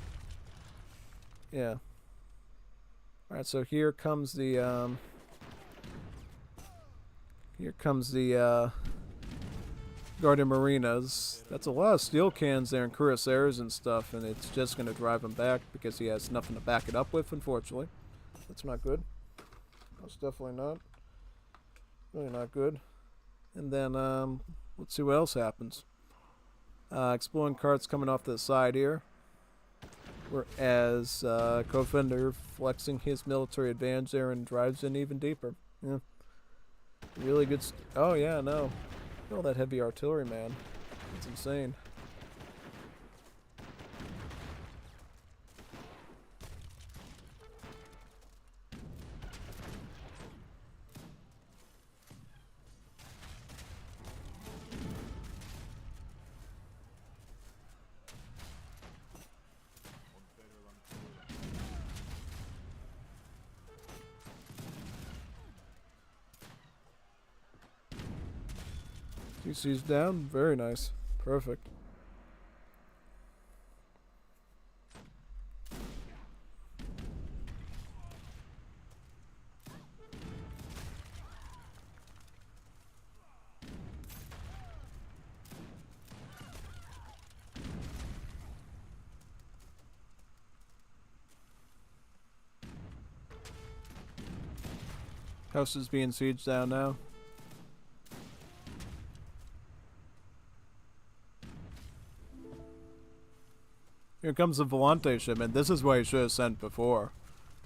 Speaker 1: Yeah. Alright, so here comes the, Guardia Marinas. That's a lot of steel cans there and cuirassiers and stuff, and it's just going to drive him back because he has nothing to back it up with, unfortunately. That's not good. That's definitely not. Really not good. And then, let's see what else happens. Exploring carts coming off to the side here. Whereas, Codefender flexing his military advantage there and drives in even deeper. Yeah. Really good. Oh, yeah, no. All that heavy artillery, man. It's insane. GC's down. Very nice. Perfect. House is being sieged down now. Here comes the Volante shipment. This is what I should have sent before.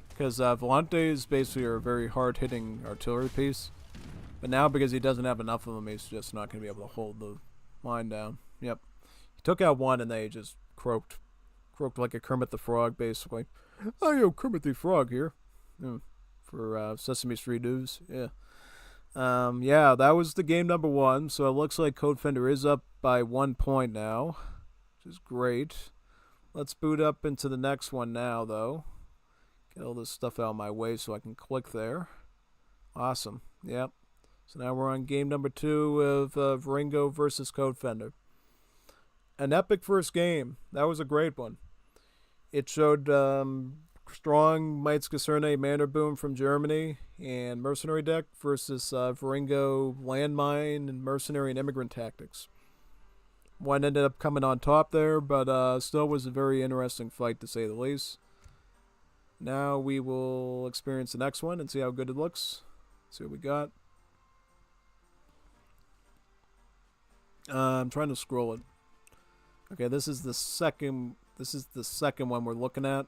Speaker 1: Because Volantes basically are a very hard-hitting artillery piece. But now, because he doesn't have enough of them, he's just not going to be able to hold the line down. Yep. He took out one and they just croaked. Croaked like a Kermit the Frog, basically. Oh, yo, Kermit the Frog here. For Sesame Street News. Yeah. Yeah, that was the game number 1. So it looks like Codefender is up by 1 point now. Which is great. Let's boot up into the next one now, though. Get all this stuff out of my way so I can click there. Awesome. Yep. So now we're on game number 2 of Viringo versus Codefender. An epic first game. That was a great one. It showed strong Meizgeserne Mannerboom from Germany and Mercenary deck versus Viringo Landmine and Mercenary and Immigrant Tactics. One ended up coming on top there, but still was a very interesting fight to say the least. Now we will experience the next one and see how good it looks. See what we got. I'm trying to scroll it. Okay, this is the second. This is the second one we're looking at,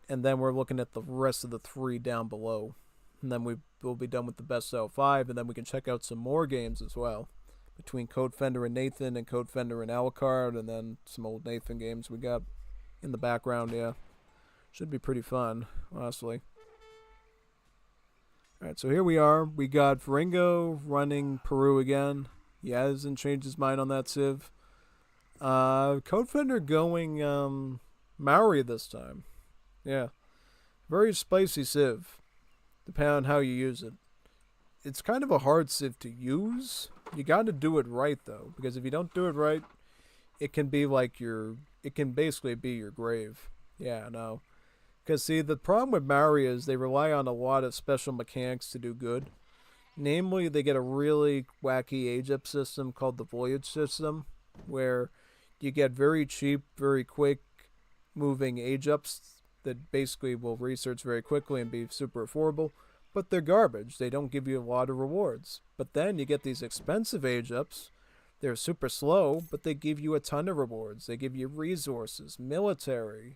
Speaker 1: and then we're looking at the rest of the 3 down below, and then we'll be done with the best out of 5, and then we can check out some more games as well, between Codefender and Nathan and Codefender and Alucard, and then some old Nathan games we got in the background. Yeah, should be pretty fun, honestly. All right, so here we are. We got Viringo running Peru again. He hasn't changed his mind on that civ. Codefender going Maori this time. Yeah. Very spicy civ, depending on how you use it. It's kind of a hard civ to use. You got to do it right, though, because if you don't do it right, it can be like it can basically be your grave. Yeah, no. Because, see, the problem with Maori is they rely on a lot of special mechanics to do good. Namely, they get a really wacky age-up system called the Voyage system, where you get very cheap, very quick moving age-ups that basically will research very quickly and be super affordable, but they're garbage. They don't give you a lot of rewards. But then you get these expensive age-ups. They're super slow, but they give you a ton of rewards. They give you resources, military,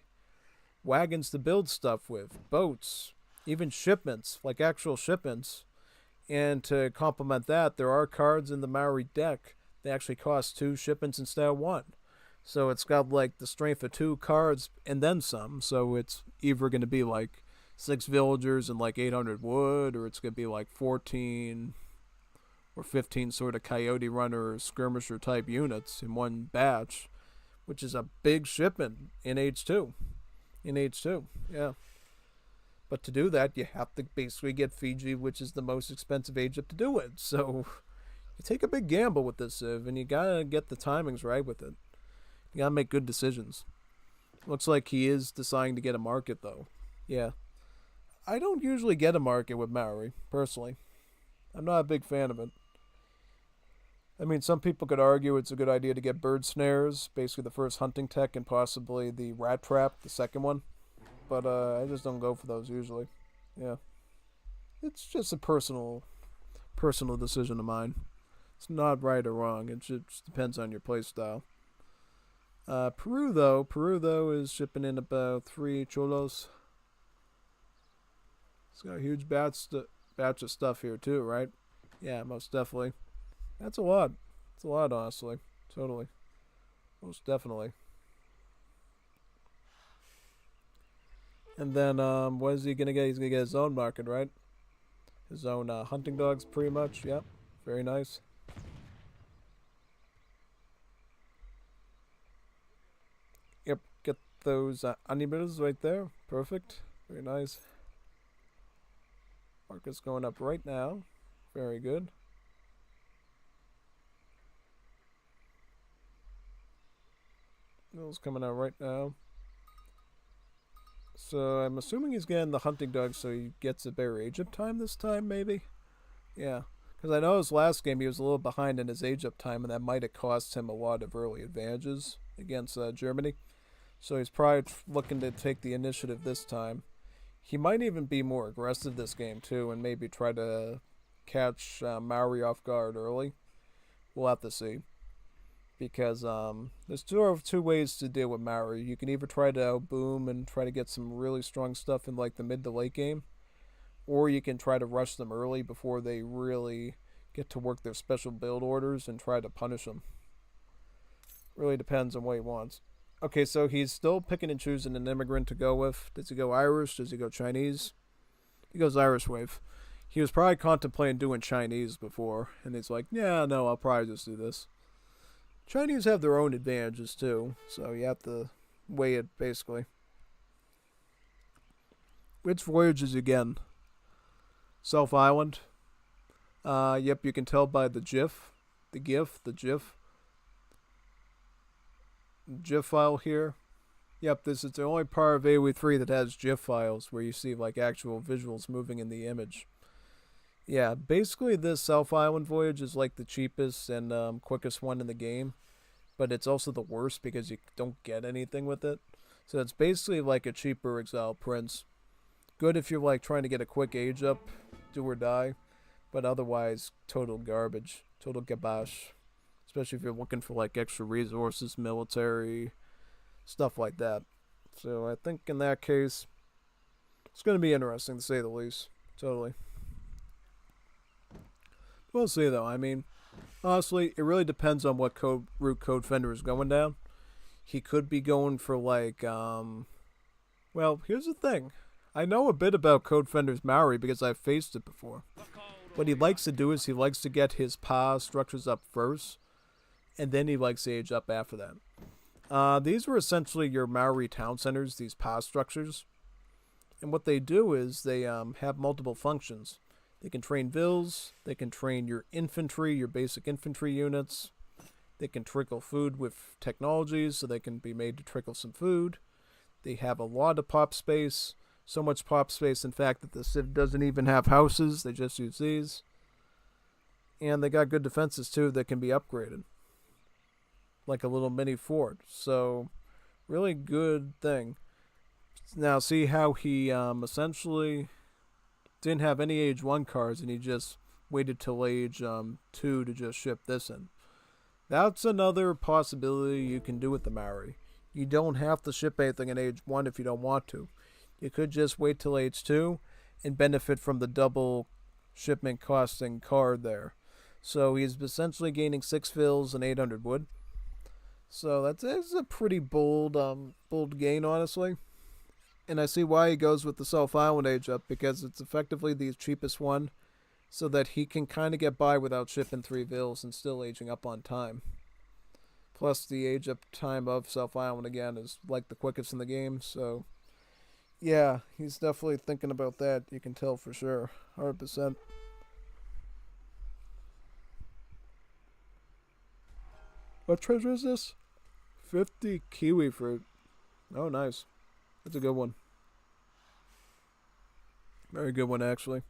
Speaker 1: wagons to build stuff with, boats, even shipments, like actual shipments. And to complement that, there are cards in the Maori deck that actually cost 2 shipments instead of 1. So it's got like the strength of 2 cards and then some. So it's either going to be like 6 villagers and like 800 wood, or it's going to be like 14 or 15 sort of coyote runner or skirmisher type units in one batch, which is a big shipment in H2. Yeah. But to do that, you have to basically get Fiji, which is the most expensive age up to do it. So you take a big gamble with this civ, and you gotta get the timings right with it. You gotta make good decisions. Looks like he is deciding to get a market, though. Yeah. I don't usually get a market with Maori, personally. I'm not a big fan of it. I mean, some people could argue it's a good idea to get bird snares, basically the first hunting tech, and possibly the rat trap, the second one. But I just don't go for those usually. Yeah. It's just a personal decision of mine. It's not right or wrong. It just depends on your playstyle. Peru though is shipping in about 3 cholos. It's got a huge batch of stuff here too, right? Yeah, most definitely. That's a lot. It's a lot, honestly. Totally. Most definitely. And then, what is he gonna get? He's gonna get his own market, right? His own hunting dogs, pretty much. Yep. Very nice. Yep. Get those animals right there. Perfect. Very nice. Market's going up right now. Very good. Bill's coming out right now. So I'm assuming he's getting the hunting dog so he gets a better age up time this time, maybe? Yeah. Because I know his last game he was a little behind in his age up time, and that might have cost him a lot of early advantages against Germany. So he's probably looking to take the initiative this time. He might even be more aggressive this game, too, and maybe try to catch Maori off guard early. We'll have to see. Because there's two ways to deal with Maori. You can either try to outboom and try to get some really strong stuff in like the mid to late game, or you can try to rush them early before they really get to work their special build orders and try to punish them. Really depends on what he wants. Okay, so he's still picking and choosing an immigrant to go with. Does he go Irish? Does he go Chinese? He goes Irish wave. He was probably contemplating doing Chinese before, and he's like, yeah, no, I'll probably just do this. Chinese have their own advantages too, so you have to weigh it basically. Which voyages again? South Island. Yep, you can tell by the GIF file here. Yep, this is the only part of AOE3 that has GIF files where you see like actual visuals moving in the image. Yeah, basically this South Island voyage is like the cheapest and quickest one in the game, but it's also the worst because you don't get anything with it. So it's basically like a cheaper Exile Prince. Good if you're like trying to get a quick age up, do or die, but otherwise total garbage, total gabash. Especially if you're looking for like extra resources, military, stuff like that. So I think in that case, it's going to be interesting to say the least. Totally. We'll see though. I mean, honestly, it really depends on what route Codefender is going down. He could be going for like, well, here's the thing. I know a bit about Codefender's Maori because I've faced it before. What he likes to do is he likes to get his PA structures up first, and then he likes to age up after that. These were essentially your Maori town centers, these PA structures. And what they do is they have multiple functions. They can train vills, they can train your infantry, your basic infantry units. They can trickle food with technologies, so they can be made to trickle some food. They have a lot of pop space. So much pop space, in fact, that the Civ doesn't even have houses. They just use these. And they got good defenses, too, that can be upgraded. Like a little mini fort. So, really good thing. Now, see how he essentially didn't have any age 1 cards, and he just waited till age 2 to just ship this in. That's another possibility you can do with the Maori. You don't have to ship anything in age 1 if you don't want to. You could just wait till age 2 and benefit from the double shipment costing card there. So he's essentially gaining 6 fills and 800 wood. So that's a pretty bold gain, honestly. And I see why he goes with the South Island age up, because it's effectively the cheapest one, so that he can kind of get by without shipping 3 vills and still aging up on time. Plus the age up time of South Island again is like the quickest in the game, so yeah, he's definitely thinking about that. You can tell for sure. 100%. What treasure is this? 50 kiwi fruit. Oh, nice. That's a good one. Very good one, actually.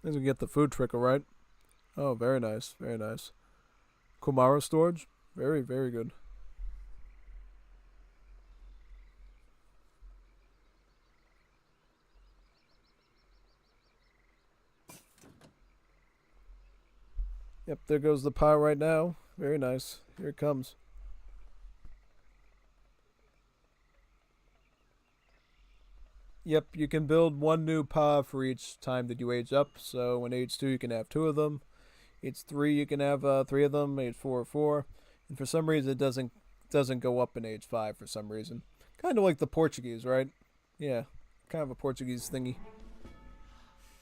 Speaker 1: As we get the food trickle, right? Oh, very nice. Very nice. Kumara storage. Very, very good. Yep, there goes the pie right now. Very nice. Here it comes. Yep, you can build 1 new PA for each time that you age up. So in age 2 you can have 2 of them. Age 3 you can have 3 of them. Age 4 4. And for some reason it doesn't go up in age 5 for some reason. Kind of like the Portuguese, right? Yeah, kind of a Portuguese thingy.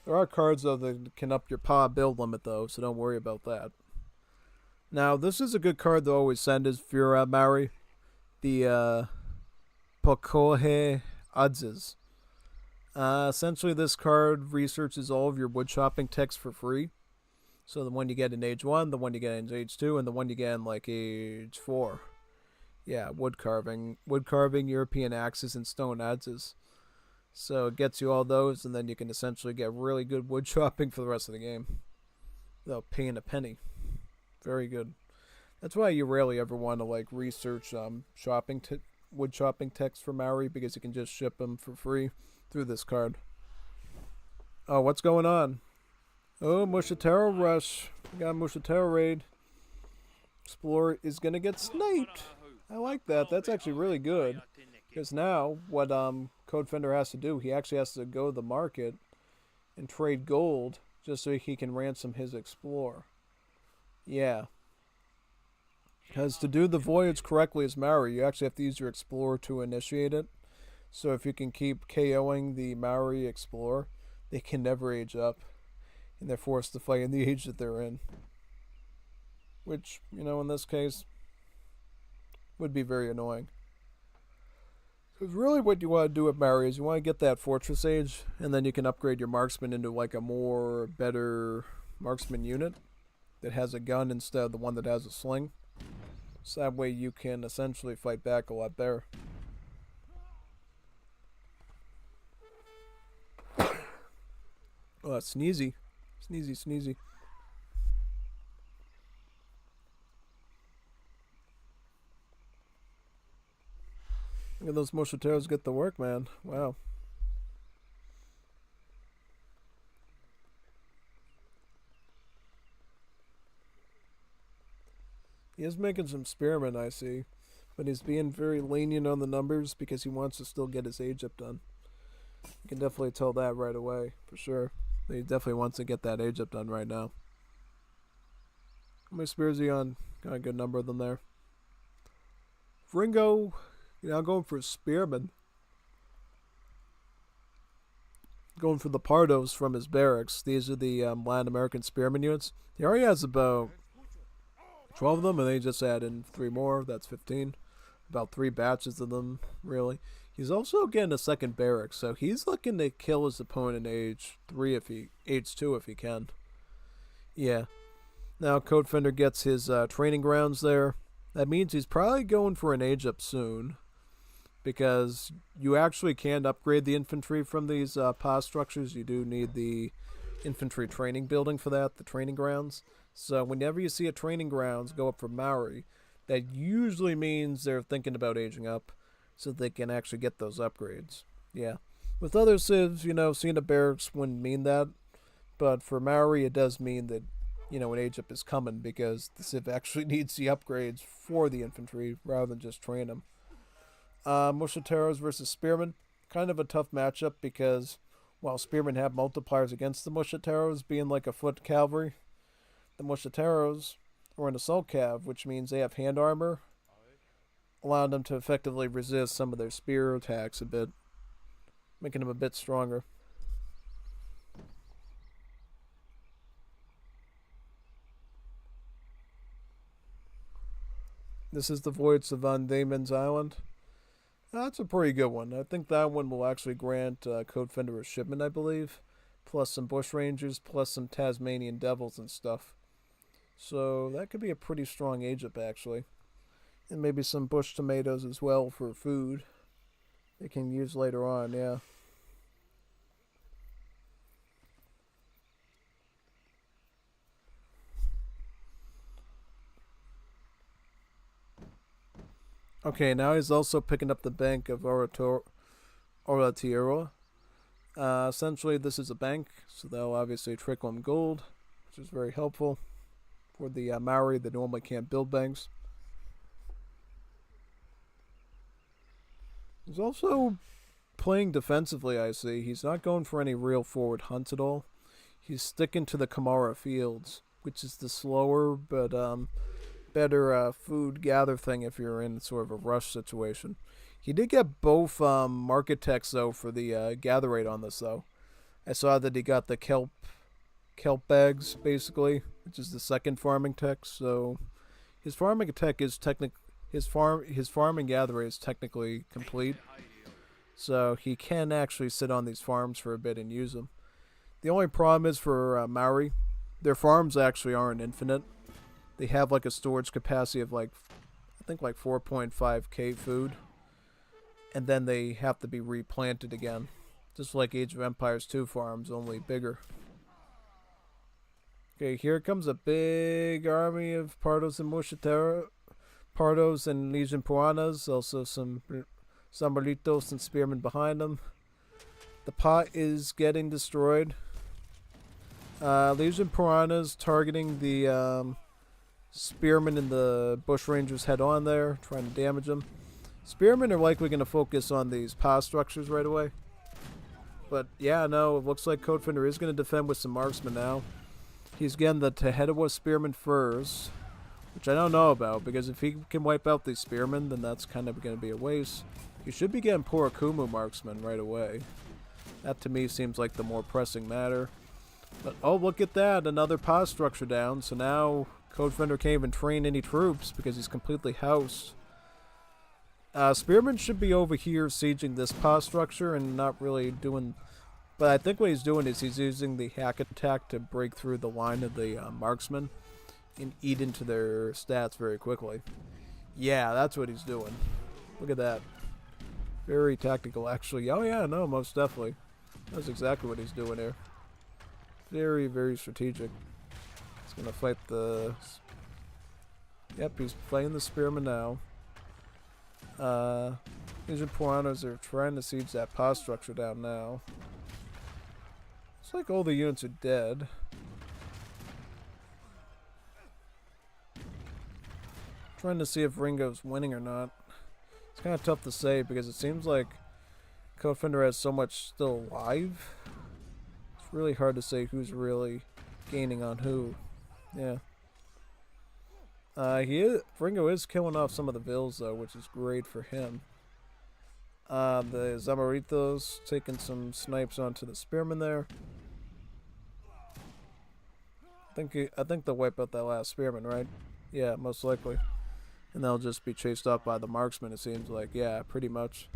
Speaker 1: There are cards though that can up your PA build limit though, so don't worry about that. Now this is a good card to always send as Vira Maori. The Pokohe Adzes. Essentially, this card researches all of your wood chopping techs for free. So the one you get in age 1, the one you get in age 2, and the one you get in like age 4. Yeah, wood carving. Wood carving, European axes, and stone adzes. So it gets you all those, and then you can essentially get really good wood chopping for the rest of the game without paying a penny. Very good. That's why you rarely ever want to like research wood chopping techs for Maori, because you can just ship them for free through this card. Oh, what's going on? Oh, Mushitaro rush. We got a Mushitaro raid. Explorer is gonna get sniped. I like that. That's actually really good. Because now, what Codefender has to do, he actually has to go to the market and trade gold just so he can ransom his Explorer. Yeah. Because to do the voyage correctly as Maori, you actually have to use your Explorer to initiate it. So if you can keep KOing the Maori Explorer, they can never age up. And they're forced to fight in the age that they're in. Which, you know, in this case, would be very annoying. Because really what you want to do with Maori is you want to get that Fortress Age, and then you can upgrade your marksman into like a better marksman unit that has a gun instead of the one that has a sling. So that way you can essentially fight back a lot better. Oh, sneezy. Sneezy, sneezy. Look at those Moshiteros get the work, man. Wow. He is making some spearmen, I see. But he's being very lenient on the numbers because he wants to still get his age up done. You can definitely tell that right away, for sure. He definitely wants to get that age up done right now. How many spears is he on? Got a good number of them there. Viringo, you know, going for a spearman. Going for the Pardos from his barracks. These are the Latin American spearman units. He already has about 12 of them, and they just add in 3 more. That's 15. About 3 batches of them, really. He's also getting a second barracks, so he's looking to kill his opponent age 2 if he can. Yeah. Now Codefender gets his training grounds there. That means he's probably going for an age up soon, because you actually can upgrade the infantry from these POS structures. You do need the infantry training building for that, the training grounds. So whenever you see a training grounds go up for Maori, that usually means they're thinking about aging up so they can actually get those upgrades. Yeah. With other civs, you know, seeing a barracks wouldn't mean that. But for Maori, it does mean that, you know, an age up is coming, because the civ actually needs the upgrades for the infantry rather than just train them. Moshiteros versus Spearmen. Kind of a tough matchup because while Spearmen have multipliers against the Moshiteros being like a foot cavalry, the Moshiteros are an assault cav, which means they have hand armor, allowing them to effectively resist some of their spear attacks a bit, making them a bit stronger. This is the Voyage of Van Diemen's Island. That's a pretty good one. I think that one will actually grant Codefender a shipment, I believe, plus some bush rangers, plus some Tasmanian devils and stuff. So that could be a pretty strong age up, actually. And maybe some bush tomatoes as well for food they can use later on, yeah. Okay, now he's also picking up the Bank of Oratiero. Essentially, this is a bank, so they'll obviously trickle him gold, which is very helpful for the Maori that normally can't build banks. He's also playing defensively, I see. He's not going for any real forward hunts at all. He's sticking to the Kamara Fields, which is the slower but better food gather thing if you're in sort of a rush situation. He did get both market techs, though, for the gather rate on this, though. I saw that he got the kelp bags, basically, which is the second farming tech, so his farming tech is his farming gather rate is technically complete. So he can actually sit on these farms for a bit and use them. The only problem is for Maori, their farms actually aren't infinite. They have like a storage capacity of like, I think like 4.5k food. And then they have to be replanted again. Just like Age of Empires 2 farms, only bigger. Okay, here comes a big army of Pardos and Mushitera. Pardos and Legion Piranhas. Also some Zamorlitos and Spearmen behind them. The pot is getting destroyed. Legion Piranhas targeting the Spearmen and the Bushrangers head on there, trying to damage them. Spearmen are likely going to focus on these power structures right away. But yeah, no, it looks like Codefender is going to defend with some marksmen now. He's getting the Tehedawa Spearmen first, which I don't know about, because if he can wipe out these Spearmen, then that's kind of going to be a waste. He should be getting Porokumu marksmen right away. That to me seems like the more pressing matter. But oh, look at that, another power structure down, so now Codefender can't even train any troops because he's completely housed. Spearman should be over here sieging this power structure and not really doing... But I think what he's doing is he's using the hack attack to break through the line of the marksmen and eat into their stats very quickly. Yeah, that's what he's doing. Look at that. Very tactical, actually. Oh yeah, no, most definitely. That's exactly what he's doing here. Very, very strategic. He's gonna fight the... Yep, he's fighting the Spearman now. Legion Piranhas are trying to siege that power structure down now. Looks like all the units are dead. Trying to see if Ringo's winning or not. It's kind of tough to say because it seems like Codefender has so much still alive. It's really hard to say who's really gaining on who. Yeah. Viringo is killing off some of the vills though, which is great for him. The Zamoritos taking some snipes onto the Spearmen there. I think they'll wipe out that last Spearman, right? Yeah, most likely. And they'll just be chased off by the marksmen, it seems like. Yeah, pretty much.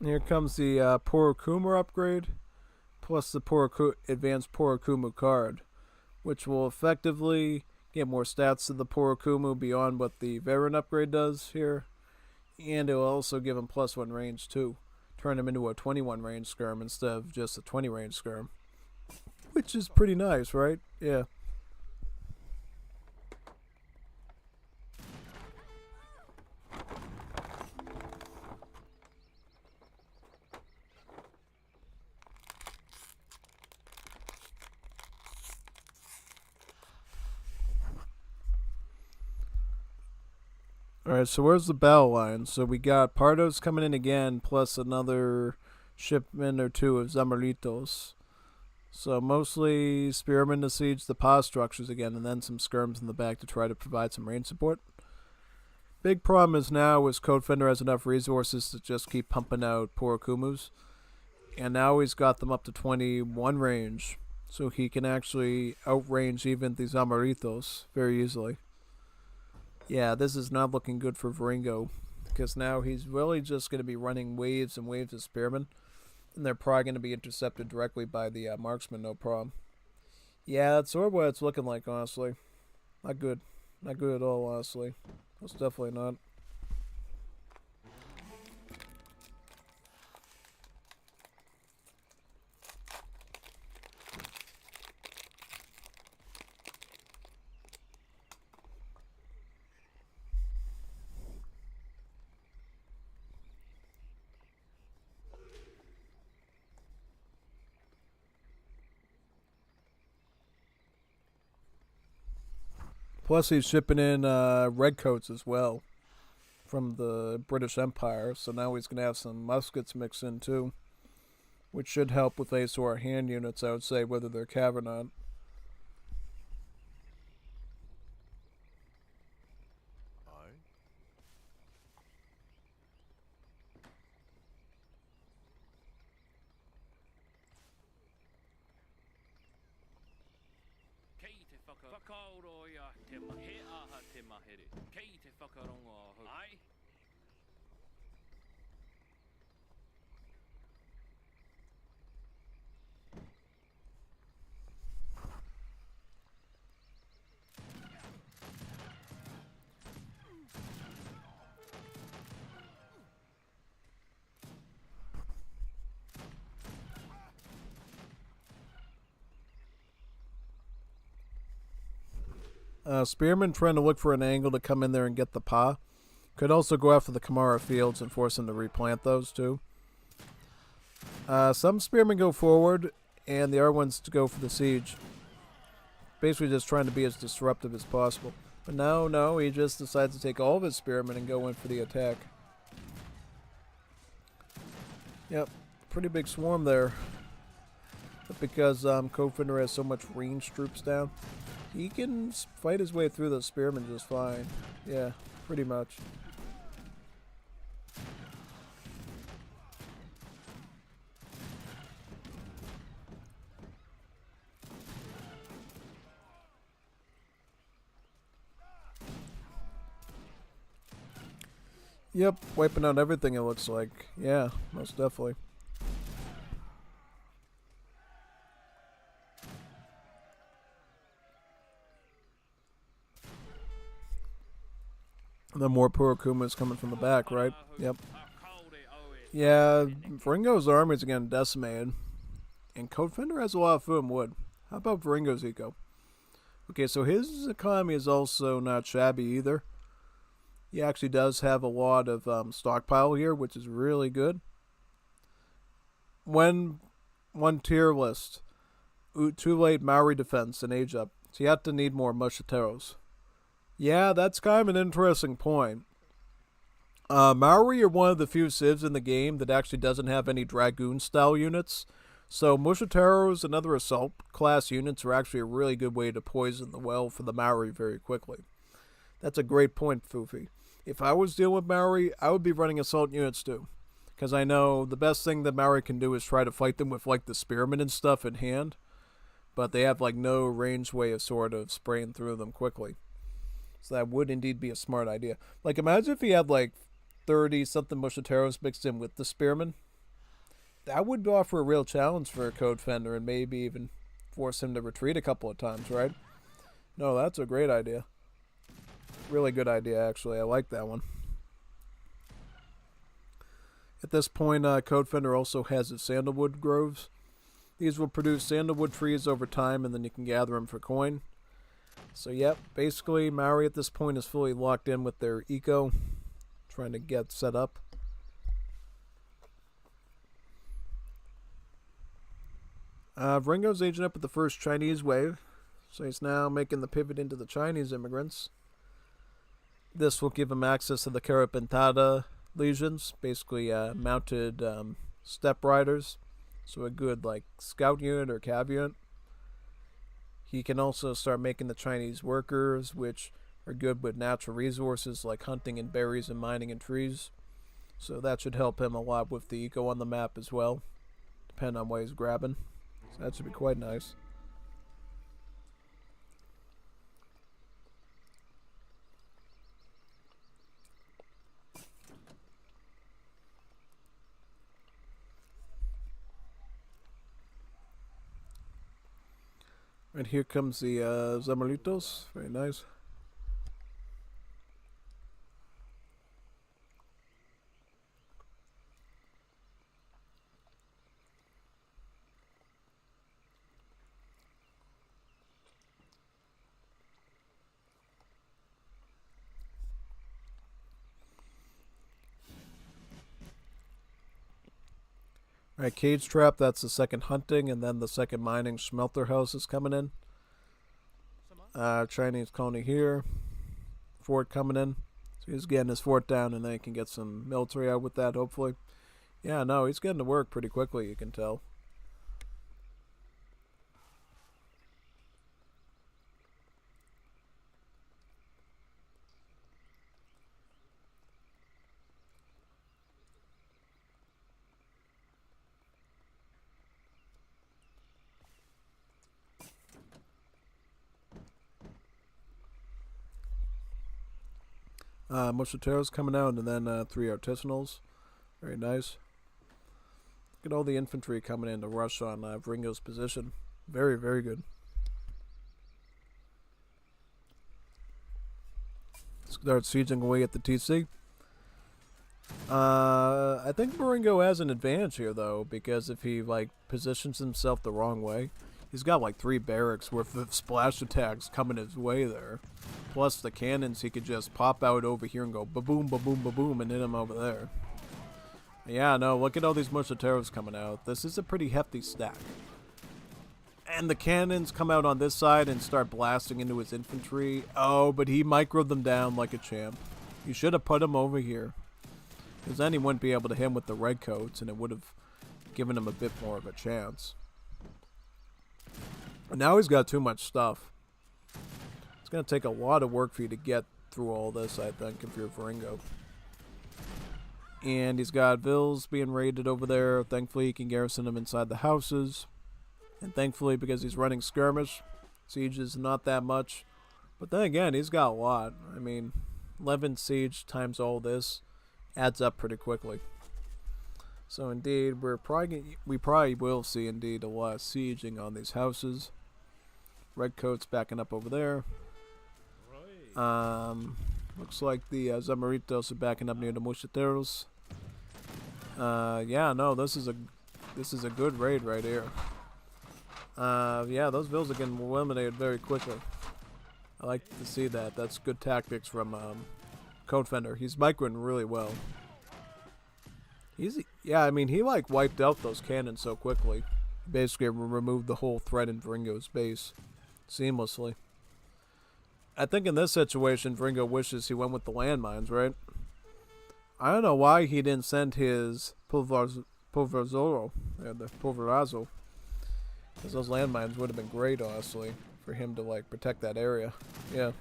Speaker 1: Here comes the Porokumu upgrade, plus the advanced Porokumu card, which will effectively get more stats to the Porokumu beyond what the Veteran upgrade does here, and it will also give him +1 range too, turn him into a 21 range skirm instead of just a 20 range skirm, which is pretty nice, right? Yeah. Alright, so where's the battle line? So we got Pardos coming in again, plus another shipment or two of Zamorlitos. So mostly Spearmen to siege the power structures again, and then some skirms in the back to try to provide some range support. Big problem is now is Codefender has enough resources to just keep pumping out Porokumus. And now he's got them up to 21 range. So he can actually outrange even the Zamoritos very easily. Yeah, this is not looking good for Viringo, because now he's really just going to be running waves and waves of Spearmen, and they're probably going to be intercepted directly by the marksman, no problem. Yeah, that's sort of what it's looking like, honestly. Not good. Not good at all, honestly. Most definitely not. Plus, he's shipping in redcoats as well from the British Empire, so now he's going to have some muskets mixed in too, which should help with ASOR hand units, I would say, whether they're cav or not. Spearman trying to look for an angle to come in there and get the Pa. Could also go after the Kamara fields and force him to replant those too. Some Spearmen go forward, and the other ones to go for the siege. Basically just trying to be as disruptive as possible. But no, he just decides to take all of his Spearmen and go in for the attack. Yep, pretty big swarm there. But because Codefender has so much range troops down, he can fight his way through those Spearmen just fine. Yeah, pretty much. Yep, wiping out everything it looks like. Yeah, most definitely. The more Purakumas coming from the back, right? Yep. Yeah, Viringo's army is again decimated. And Codefender has a lot of food and wood. How about Viringo's eco? Okay, so his economy is also not shabby either. He actually does have a lot of stockpile here, which is really good. One tier list. Too late Maori defense and age up. So you have to need more Musketeros. Yeah, that's kind of an interesting point. Maori are one of the few civs in the game that actually doesn't have any Dragoon-style units. So Musketeros and other assault class units are actually a really good way to poison the well for the Maori very quickly. That's a great point, Fufi. If I was dealing with Maori, I would be running assault units too. Because I know the best thing that Maori can do is try to fight them with like the spearmen and stuff in hand. But they have like no range way of sort of spraying through them quickly. So that would indeed be a smart idea. Like imagine if he had like 30 something Musketeros mixed in with the spearmen. That would offer a real challenge for a Codefender and maybe even force him to retreat a couple of times, right? No, that's a great idea. Really good idea, actually. I like that one. At this point, Codefender also has his sandalwood groves. These will produce sandalwood trees over time, and then you can gather them for coin. So, yep, basically, Maori at this point is fully locked in with their eco, trying to get set up. Viringo's aging up with the first Chinese wave, so he's now making the pivot into the Chinese immigrants. This will give him access to the Carapintada legions, basically mounted step riders, so a good like scout unit or cav unit. He can also start making the Chinese workers, which are good with natural resources like hunting and berries and mining and trees. So that should help him a lot with the eco on the map as well, depending on what he's grabbing. So that should be quite nice. And here comes the Zamalitos. Very nice. Alright, Cage Trap, that's the second hunting, and then the second mining smelter house is coming in. Chinese colony here. Fort coming in. So he's getting his fort down, and then he can get some military out with that, hopefully. Yeah, no, he's getting to work pretty quickly, you can tell. Musketeers coming out, and then 3 artisanals. Very nice. Look at all the infantry coming in to rush on Viringo's position. Very, very good. Start sieging away at the TC. I think Viringo has an advantage here, though, because if he, like, positions himself the wrong way, he's got, like, 3 barracks worth of splash attacks coming his way there. Plus the cannons, he could just pop out over here and go ba-boom, ba-boom, ba-boom, and hit him over there. Yeah, no, look at all these Musketeers coming out. This is a pretty hefty stack. And the cannons come out on this side and start blasting into his infantry. Oh, but he microed them down like a champ. You should have put him over here. Because then he wouldn't be able to hit him with the redcoats, and it would have given him a bit more of a chance. But now he's got too much stuff. It's going to take a lot of work for you to get through all this, I think, if you're Viringo. And he's got vills being raided over there. Thankfully, he can garrison them inside the houses. And thankfully, because he's running skirmish, siege is not that much. But then again, he's got a lot. I mean, 11 siege times all this adds up pretty quickly. So indeed, we probably will see indeed a lot of sieging on these houses. Redcoats backing up over there. Looks like the Zamoritos are backing up near the Musketeros. Yeah, no, this is a good raid right here. Yeah, those vills are getting eliminated very quickly. I like to see that. That's good tactics from Codefender. He's microing really well. Yeah, I mean, he like wiped out those cannons so quickly. Basically removed the whole threat in Viringo's base seamlessly. I think in this situation, Viringo wishes he went with the landmines, right? I don't know why he didn't send his Pulverazzo. Because those landmines would have been great, honestly, for him to, like, protect that area. Yeah.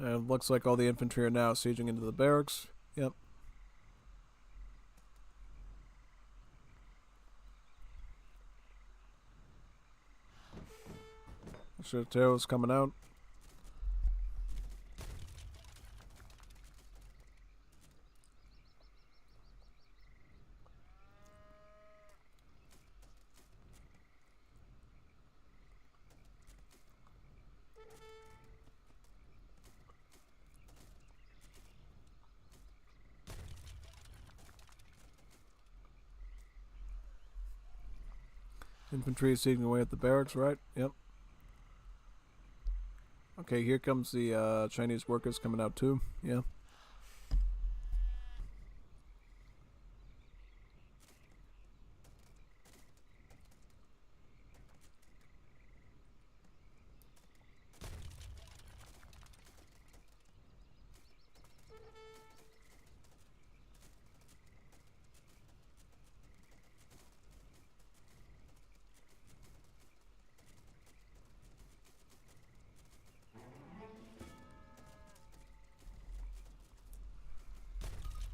Speaker 1: And it looks like all the infantry are now sieging into the barracks. Yep. Musketeers coming out. Infantry is sieging away at the barracks, right? Yep. Okay, here comes the Chinese workers coming out too. Yeah.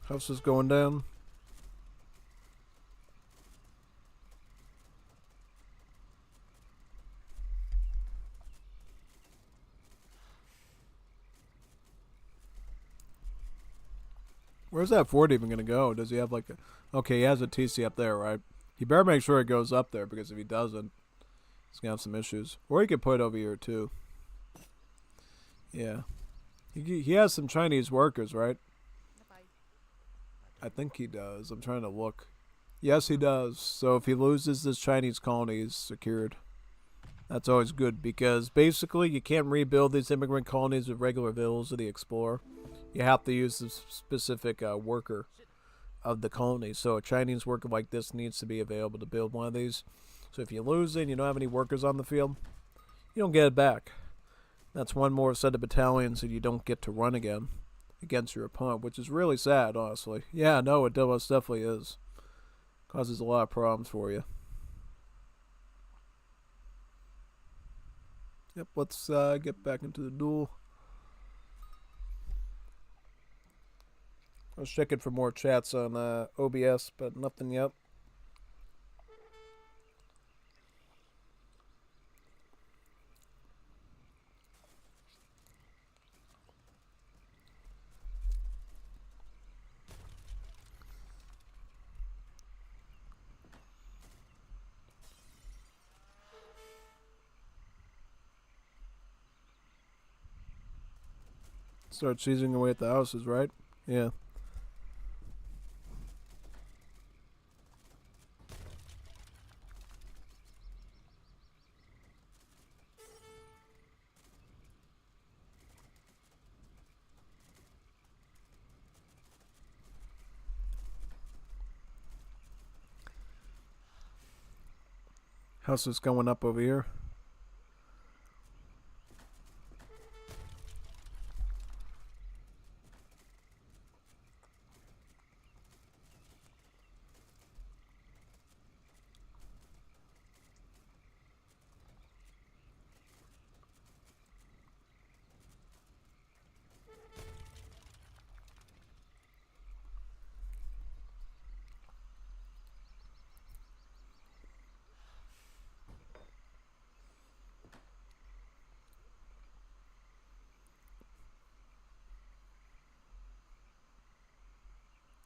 Speaker 1: House is going down. Where's that fort even going to go? Does he have like a... Okay, he has a TC up there, right? He better make sure it goes up there, because if he doesn't, he's going to have some issues. Or he could put it over here too. Yeah. He has some Chinese workers, right? I think he does. I'm trying to look. Yes, he does. So if he loses this Chinese colony, he's secured. That's always good, because basically you can't rebuild these immigrant colonies with regular villas of the Explorer. you have to use the specific worker of the colony. So a Chinese worker like this needs to be available to build one of these. So if you lose it and you don't have any workers on the field, you don't get it back. That's one more set of battalions that you don't get to run again against your opponent, which is really sad, honestly. Yeah, no, it definitely is. Causes a lot of problems for you. Yep, let's get back into the duel. I was checking for more chats on OBS, but nothing yet. Start seizing away at the houses, right? Yeah. House is going up over here.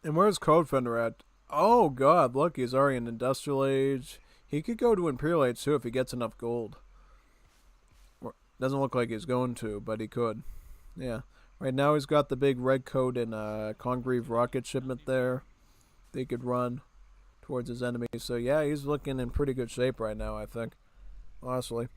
Speaker 1: And where's Codefender at? Oh god, look, he's already in Industrial Age. He could go to Imperial Age too if he gets enough gold. Doesn't look like he's going to, but he could. Yeah. Right now he's got the big red coat and Congreve rocket shipment there. They could run towards his enemies. So yeah, he's looking in pretty good shape right now, I think. Honestly.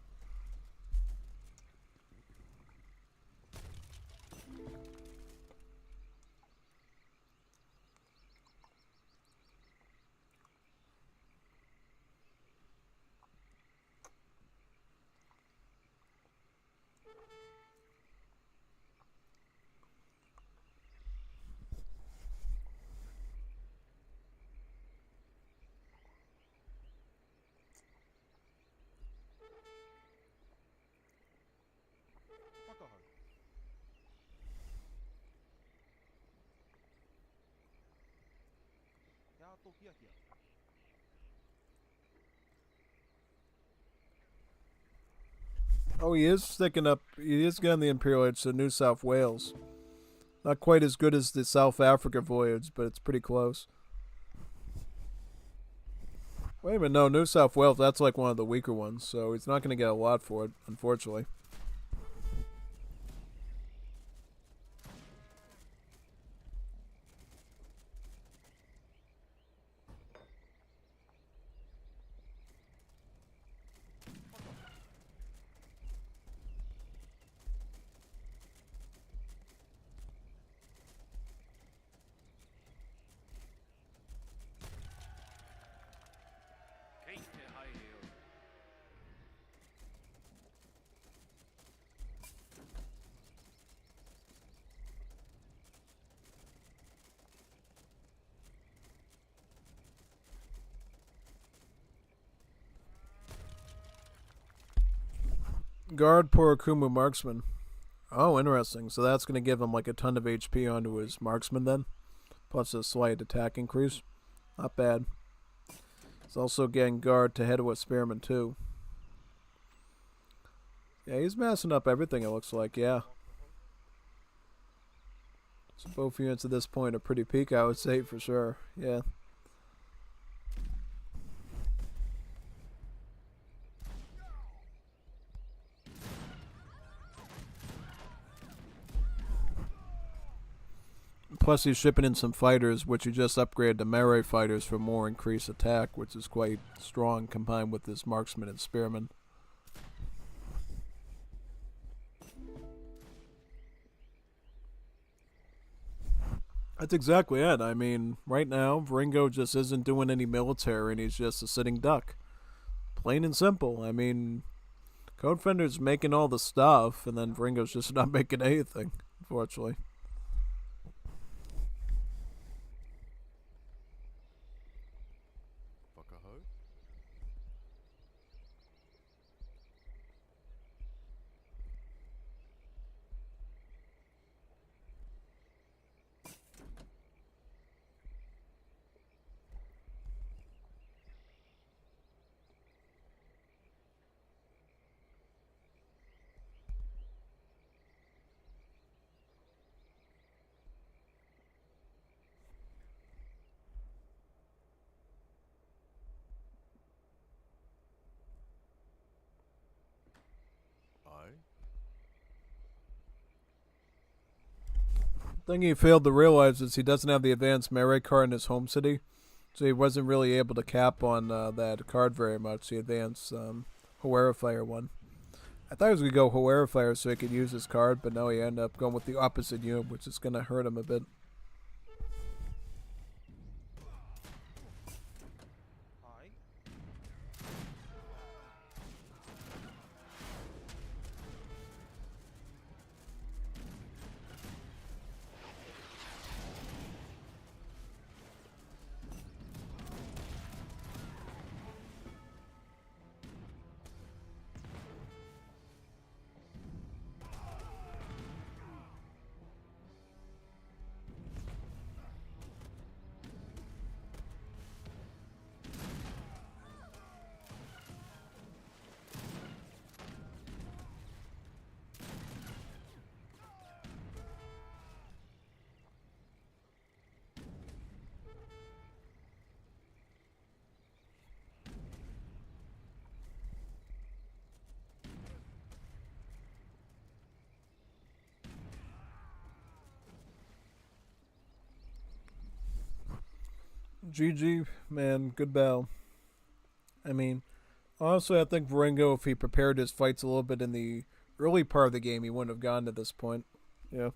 Speaker 1: Oh, he is sticking up. He is getting the Imperial Age to New South Wales. Not quite as good as the South Africa voyage, but it's pretty close. Wait a minute, no, New South Wales, that's like one of the weaker ones, so he's not going to get a lot for it, unfortunately. Guard Porokumu Marksman. Oh, interesting. So that's going to give him like a ton of HP onto his Marksman then. Plus a slight attack increase. Not bad. He's also getting Guard to head with Spearman too. Yeah, he's massing up everything it looks like, yeah. So both units at this point are pretty peak, I would say, for sure. Yeah. Plus he's shipping in some fighters, which he just upgraded to melee fighters for more increased attack, which is quite strong combined with this Marksman and Spearman. That's exactly it. I mean, right now, Viringo just isn't doing any military and he's just a sitting duck. Plain and simple. I mean, Codefender's making all the stuff and then Viringo's just not making anything, unfortunately. The thing he failed to realize is he doesn't have the advanced melee card in his home city, so he wasn't really able to cap on that card very much, the advanced Fire one. I thought he was going to go Fire so he could use his card, but no, he ended up going with the opposite unit, which is going to hurt him a bit. GG, man, good battle. I mean, honestly, I think Viringo, if he prepared his fights a little bit in the early part of the game, he wouldn't have gotten to this point. Yeah.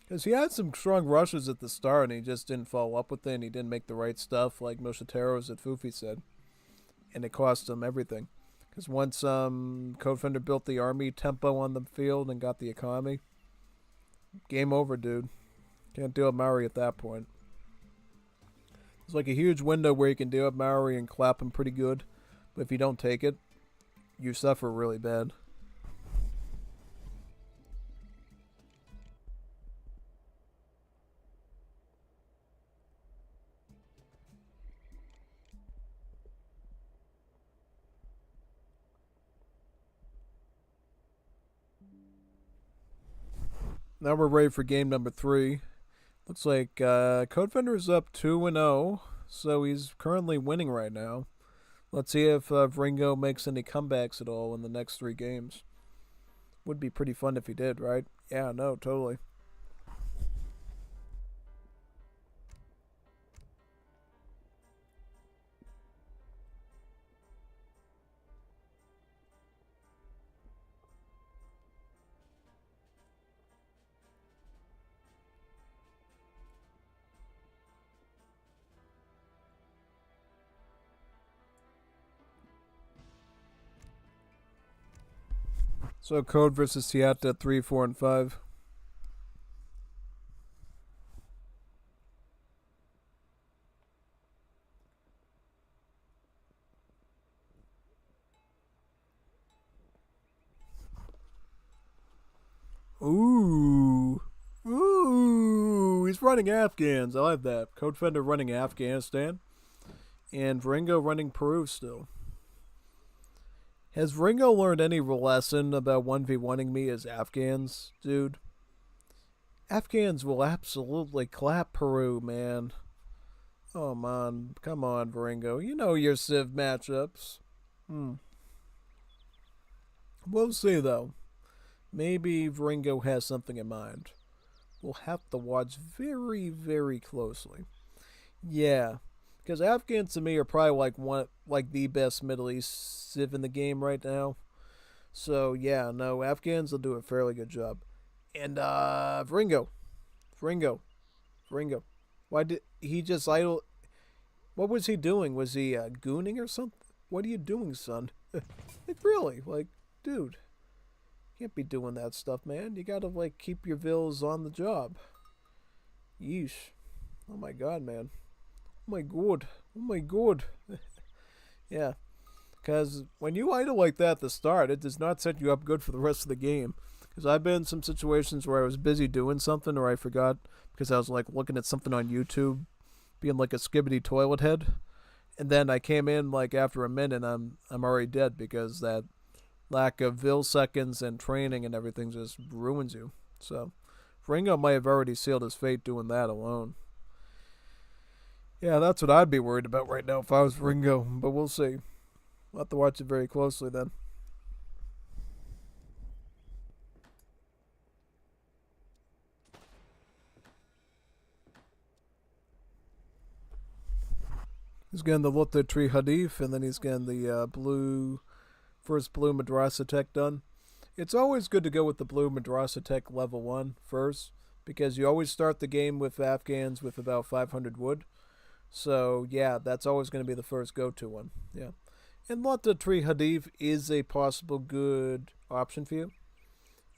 Speaker 1: Because he had some strong rushes at the start, and he just didn't follow up with it, and he didn't make the right stuff, like Moshitero's that Fufi said. And it cost him everything. Because once Codefender built the army tempo on the field and got the economy, game over, dude. Can't deal with Maori at that point. It's like a huge window where you can deal with Maori and clap him pretty good. But if you don't take it, you suffer really bad. Now we're ready for game number 3. Looks like Codefender is up 2-0, so he's currently winning right now. Let's see if Viringo makes any comebacks at all in the next 3 games. Would be pretty fun if he did, right? Yeah, no, totally. So Code versus Seattle 3, 4, and 5. Ooh. Ooh. He's running Afghans. I like that. Codefender running Afghanistan. And Viringo running Peru still. Has Viringo learned any lesson about 1v1ing me as Afghans, dude? Afghans will absolutely clap Peru, man. Oh, man. Come on, Viringo. You know your Civ matchups. We'll see, though. Maybe Viringo has something in mind. We'll have to watch very, very closely. Yeah, because Afghans to me are probably like the best Middle East Civ in the game right now. So yeah, no, Afghans will do a fairly good job. And Viringo, Viringo. Why did he just idle? What was he doing? Was he gooning or something? What are you doing, son? Like, really? Like, dude, you can't be doing that stuff, man. You gotta, like, keep your vills on the job. Yeesh. Oh my god, man. Oh my god. Oh my god. Yeah. Because when you idle like that at the start, it does not set you up good for the rest of the game. Because I've been in some situations where I was busy doing something or I forgot because I was, like, looking at something on YouTube, being like a skibbity toilet head. And then I came in, like, after a minute, I'm already dead because that lack of vil seconds and training and everything just ruins you. So, Ringo might have already sealed his fate doing that alone. Yeah, that's what I'd be worried about right now if I was Ringo, but we'll see. We'll have to watch it very closely then. He's getting the Lotte Tree Hadif, and then he's getting the first blue Madrasa Tech done. It's always good to go with the blue Madrasa Tech level 1 first, because you always start the game with Afghans with about 500 wood. So, yeah, that's always going to be the first go-to one. Yeah. And Lotte Tree Hadif is a possible good option for you.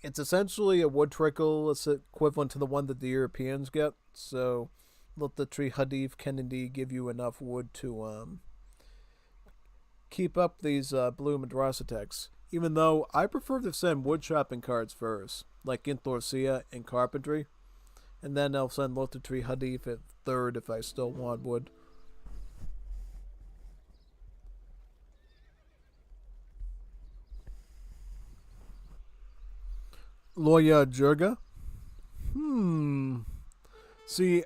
Speaker 1: It's essentially a wood trickle. It's equivalent to the one that the Europeans get. So, Lotte Tree Hadif can indeed give you enough wood to keep up these blue Madrasa Techs. Even though I prefer to send wood shopping cards first, like Inthorsia and Carpentry. And then I'll send Lotte Tree Hadif at third if I still want wood. Loya Jurga? See,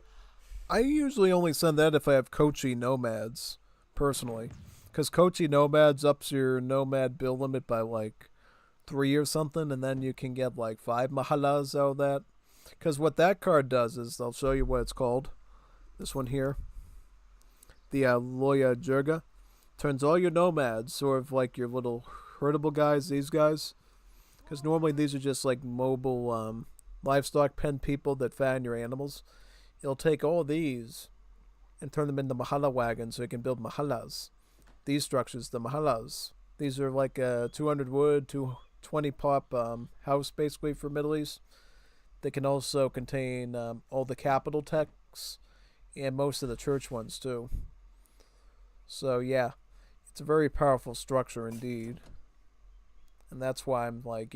Speaker 1: I usually only send that if I have Kochi Nomads, personally. Because Kochi Nomads ups your Nomad bill limit by like 3 or something, and then you can get like 5 Mahalas out of that. Because what that card does is, I'll show you what it's called. This one here. The Loya Jurga. Turns all your Nomads, sort of like your little herdable guys, these guys. Because normally these are just like mobile livestock pen people that fatten your animals. It'll take all these and turn them into Mahala wagons so you can build Mahalas. These structures, the Mahalas. These are like 200 wood, 220 pop house basically for Middle East. They can also contain all the capital texts and most of the church ones too. So yeah, it's a very powerful structure indeed. And that's why I'm like,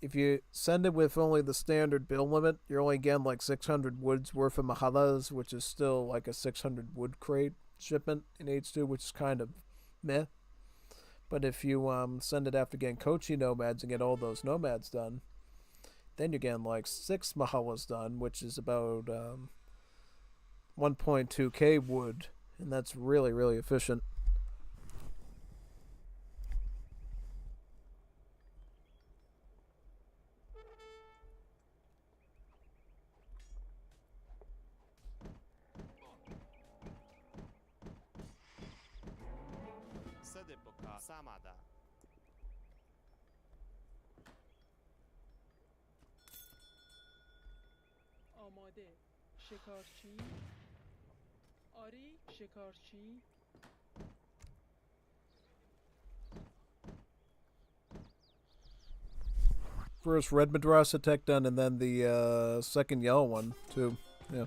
Speaker 1: if you send it with only the standard bill limit, you're only getting like 600 woods worth of Mahalas, which is still like a 600 wood crate shipment in H2, which is kind of meh. But if you send it after getting Kochi Nomads and get all those Nomads done, then you're getting like 6 Mahalas done, which is about 1.2k wood, and that's really, really efficient.
Speaker 2: Samada.
Speaker 3: آماده شکارچی آری شکارچی
Speaker 1: First red Madrasa Tech done, and then the second yellow one too. Yeah,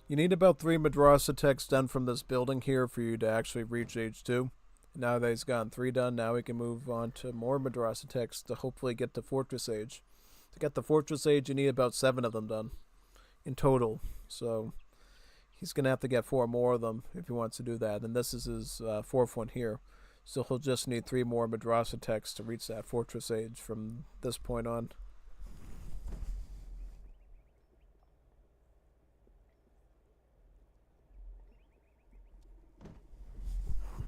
Speaker 1: you need about 3 Madrasa Techs done from this building here for you to actually reach H2. Now that he's gotten 3 done, now we can move on to more Madrasa Techs to hopefully get to Fortress Age. To get the Fortress Age, you need about 7 of them done in total. So he's going to have to get 4 more of them if he wants to do that. And this is his 4th one here. So he'll just need 3 more Madrasa Techs to reach that Fortress Age from this point on.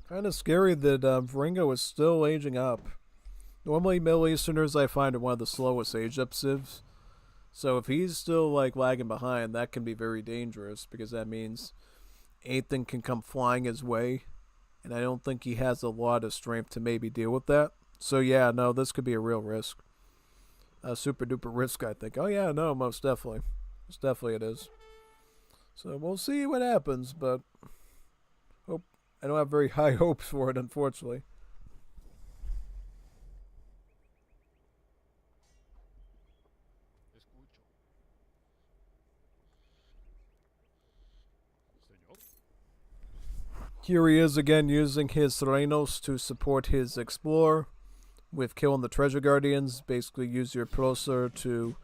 Speaker 1: Kind of scary that Viringo is still aging up. Normally, Middle Easterners I find are one of the slowest age up civs. So if he's still like lagging behind, that can be very dangerous because that means anything can come flying his way. And I don't think he has a lot of strength to maybe deal with that. So yeah, no, this could be a real risk. A super duper risk, I think. Oh yeah, no, most definitely. Most definitely it is. So we'll see what happens, but hope I don't have very high hopes for it, unfortunately.
Speaker 4: Escucho. Señor.
Speaker 1: Here he is again using his Serenos to support his Explorer with killing the Treasure Guardians. Basically use your Procer to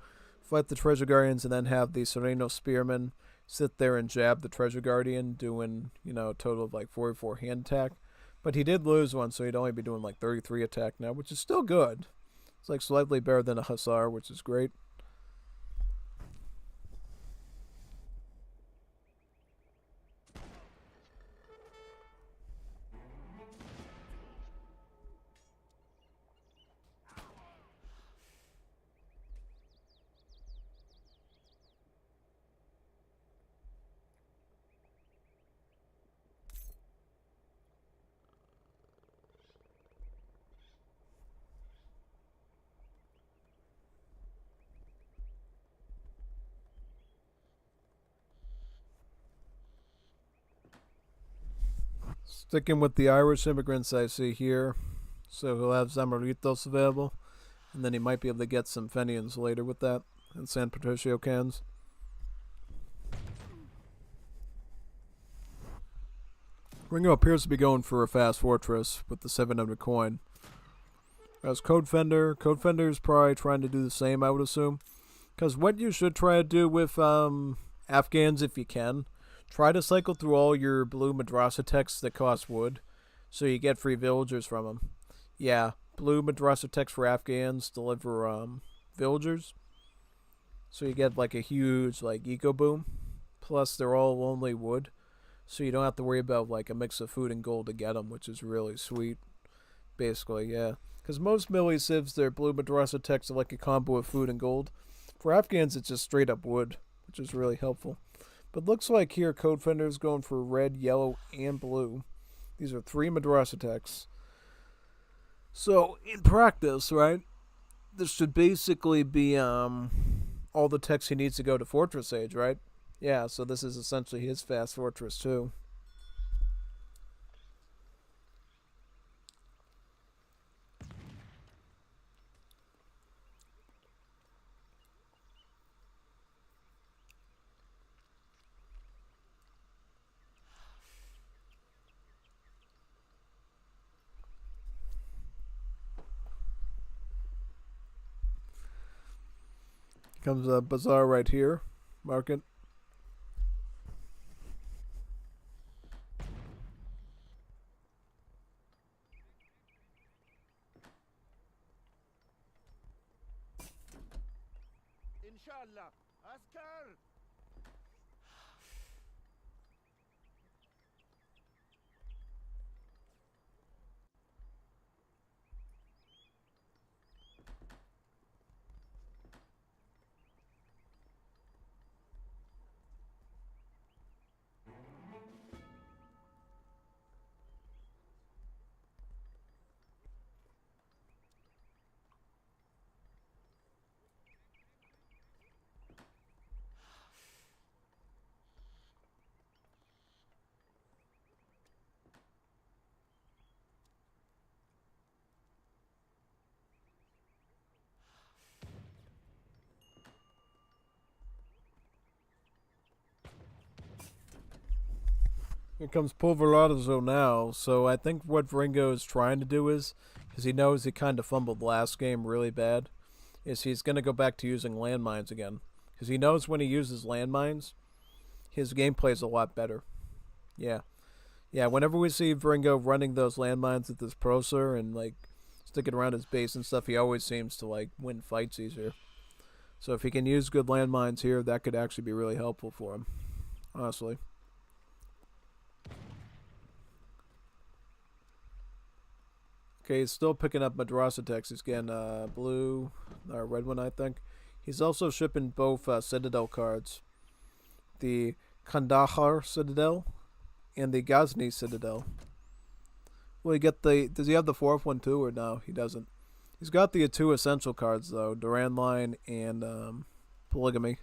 Speaker 1: fight the Treasure Guardians and then have the Sereno Spearmen sit there and jab the Treasure Guardian, doing, a total of like 44 hand attack. But he did lose one, so he'd only be doing like 33 attack now, which is still good. It's like slightly better than a Hussar, which is great. Sticking with the Irish immigrants I see here. So he'll have Zamoritos available. And then he might be able to get some Fenians later with that. And San Patricio cans. Ringo appears to be going for a fast fortress with the 700 coin. As Codefender is probably trying to do the same, I would assume. Because what you should try to do with Afghans, if you can, try to cycle through all your blue Madrasa texts that cost wood, so you get free villagers from them. Yeah, blue Madrasa texts for Afghans deliver villagers, so you get like a huge eco boom. Plus, they're all only wood, so you don't have to worry about like a mix of food and gold to get them, which is really sweet. Basically, yeah. Because most melee civs, their blue Madrasa texts are like a combo of food and gold. For Afghans, it's just straight up wood, which is really helpful. But looks like here Codefender is going for red, yellow, and blue. These are 3 Madrasa texts. So, in practice, right, this should basically be all the texts he needs to go to Fortress Age, right? Yeah, so this is essentially his fast fortress, too. Comes a bazaar right here. Market.
Speaker 4: Inshallah. Askar.
Speaker 1: Here comes Pulverazo now, so I think what Viringo is trying to do is, because he knows he kind of fumbled last game really bad, is he's going to go back to using landmines again. Because he knows when he uses landmines, his gameplay is a lot better. Yeah. Yeah, whenever we see Viringo running those landmines with his Procer and, sticking around his base and stuff, he always seems to, win fights easier. So if he can use good landmines here, that could actually be really helpful for him. Honestly. Okay, he's still picking up Madrasa text. He's getting blue, or red one, I think. He's also shipping both Citadel cards. The Kandahar Citadel and the Ghazni Citadel. Will he get does he have the 4th one too, or no? He doesn't. He's got the 2 essential cards, though. Duran Line and Polygamy.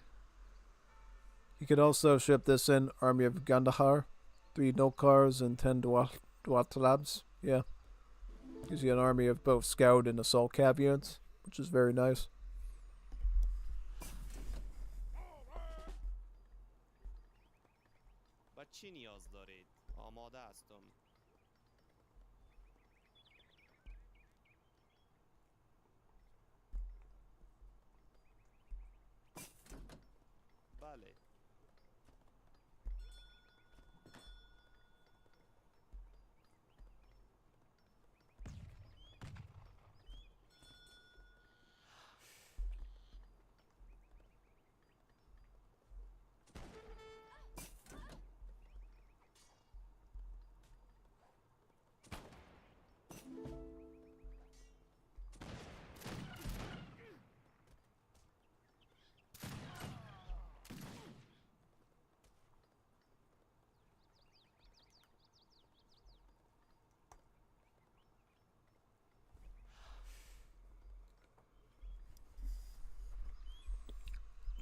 Speaker 1: You could also ship this in Army of Gandahar, 3 Nokars and 10 Dwatlabs. Yeah. Gives you an army of both scout and assault cav units, which is very nice.
Speaker 2: و چی نیاز دارید؟ آماده هستم. بله.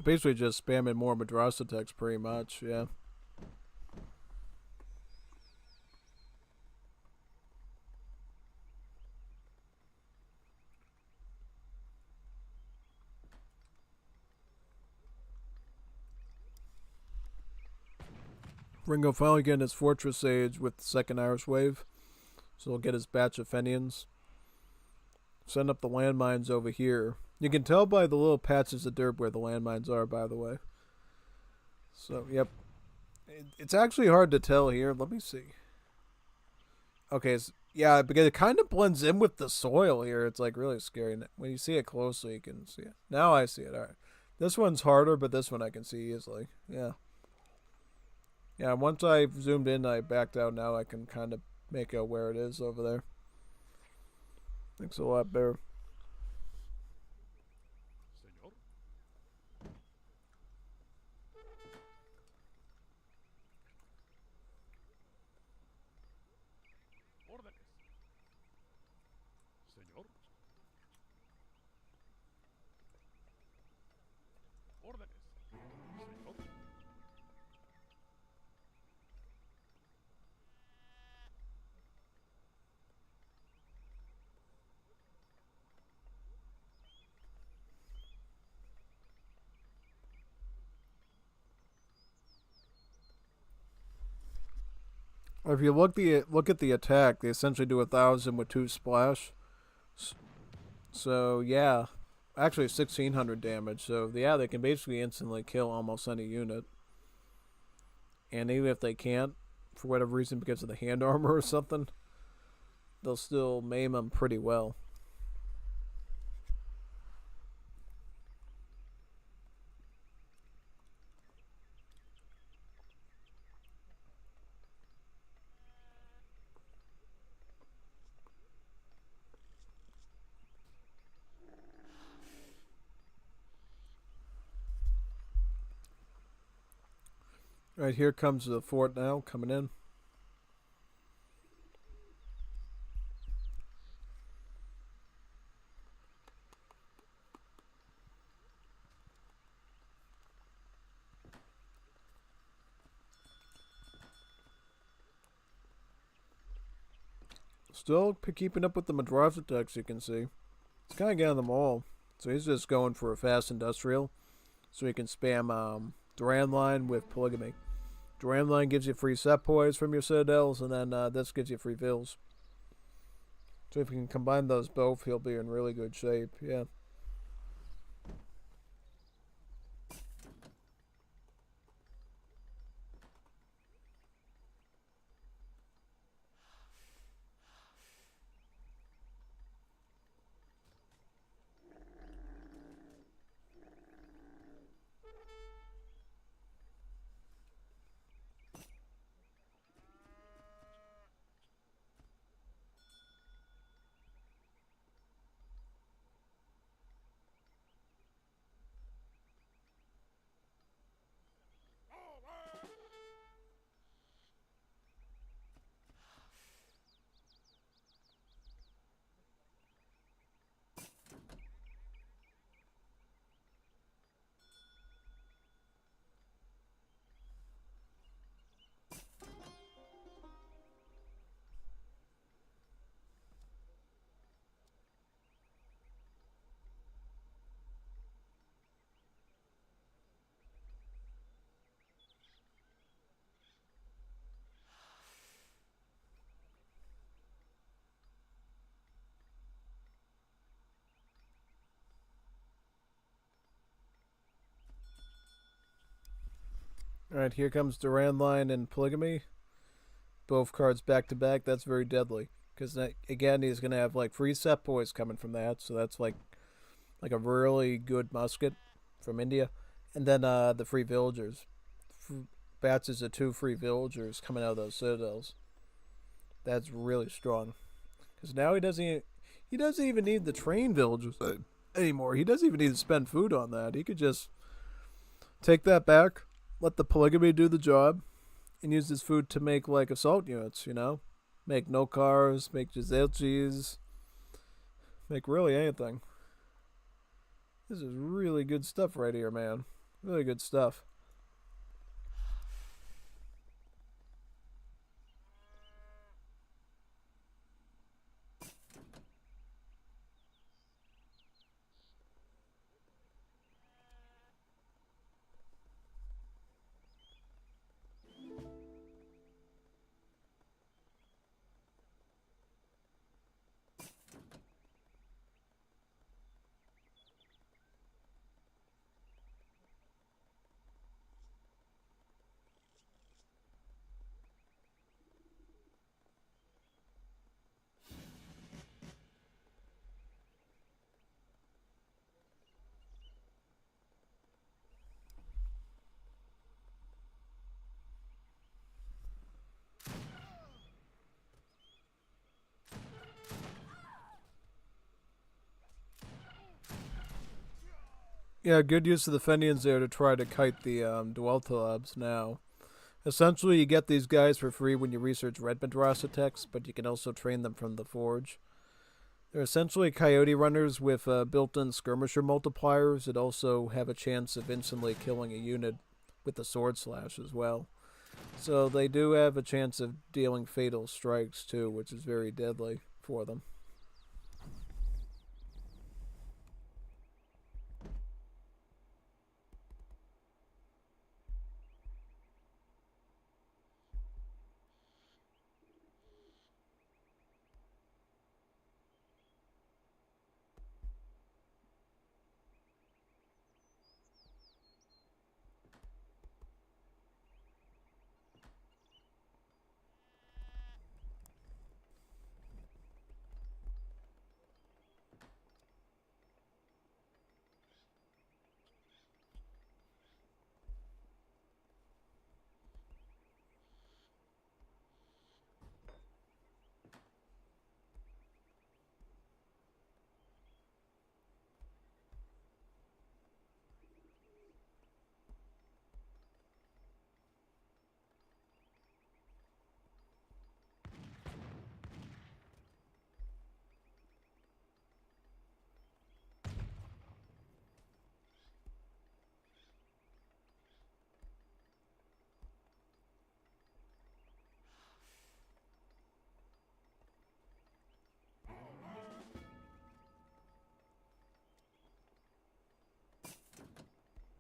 Speaker 1: Basically just spamming more madrasa text pretty much, yeah. Ringo finally getting his fortress age with the second Irish wave. So he'll get his batch of Fenians. Send up the landmines over here. You can tell by the little patches of dirt where the landmines are, by the way. So, yep. It's actually hard to tell here. Let me see. Okay, yeah, because it kind of blends in with the soil here. It's like really scary. When you see it closely, you can see it. Now I see it. All right. This one's harder, but this one I can see easily. Yeah. Yeah, once I zoomed in, I backed out. Now I can kind of make out where it is over there. Looks a lot better.
Speaker 4: Señor. Órdenes. Señor. Órdenes. Señor.
Speaker 1: If you look at the attack, they essentially do 1,000 with 2 splash. So yeah, actually 1,600 damage. So yeah, they can basically instantly kill almost any unit. And even if they can't, for whatever reason, because of the hand armor or something, they'll still maim them pretty well. Right, here comes the fort now, coming in. Still keeping up with the Madrasa attacks, you can see. He's kind of getting them all. So he's just going for a fast industrial. So he can spam Duran line with polygamy. Duran line gives you free set poise from your citadels, and then this gives you free vills. So if you can combine those both, he'll be in really good shape, yeah. Alright, here comes Duran Line and Polygamy. Both cards back to back. That's very deadly. Because, again, he's going to have, like, free set boys coming from that. So that's, like a really good musket from India. And then the free villagers. Batches of 2 free villagers coming out of those citadels. That's really strong. Because now he doesn't even need the train villagers anymore. He doesn't even need to spend food on that. He could just take that back, let the polygamy do the job, and use his food to make like assault units, you know? Make no cars, make Gizelchis, make really anything. This is really good stuff right here, man. Really good stuff. Yeah, good use of the Fenians there to try to kite the Dweltalabs now. Essentially, you get these guys for free when you research Red Madrasa texts, but you can also train them from the Forge. They're essentially coyote runners with built-in skirmisher multipliers that also have a chance of instantly killing a unit with the sword slash as well. So they do have a chance of dealing fatal strikes too, which is very deadly for them.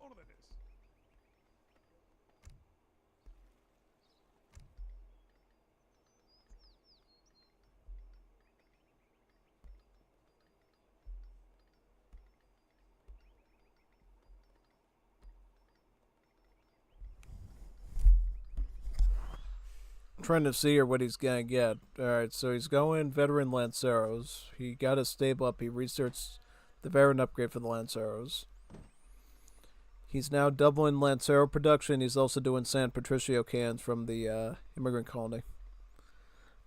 Speaker 4: órdenes.
Speaker 1: I'm trying to see here what he's gonna get. Alright, so he's going veteran Lanceros. He got a stable up. He researched the veteran upgrade for the Lanceros. He's now doubling Lancero production. He's also doing San Patricio cans from the immigrant colony.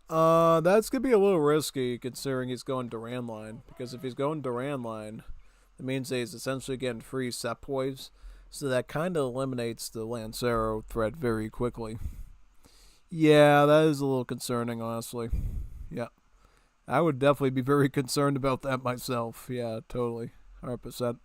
Speaker 1: That's gonna be a little risky considering he's going Duran line. Because if he's going Duran line, that means that he's essentially getting free sepoys. So that kind of eliminates the Lancero threat very quickly. Yeah, that is a little concerning, honestly. Yeah. I would definitely be very concerned about that myself. Yeah, totally. 100%.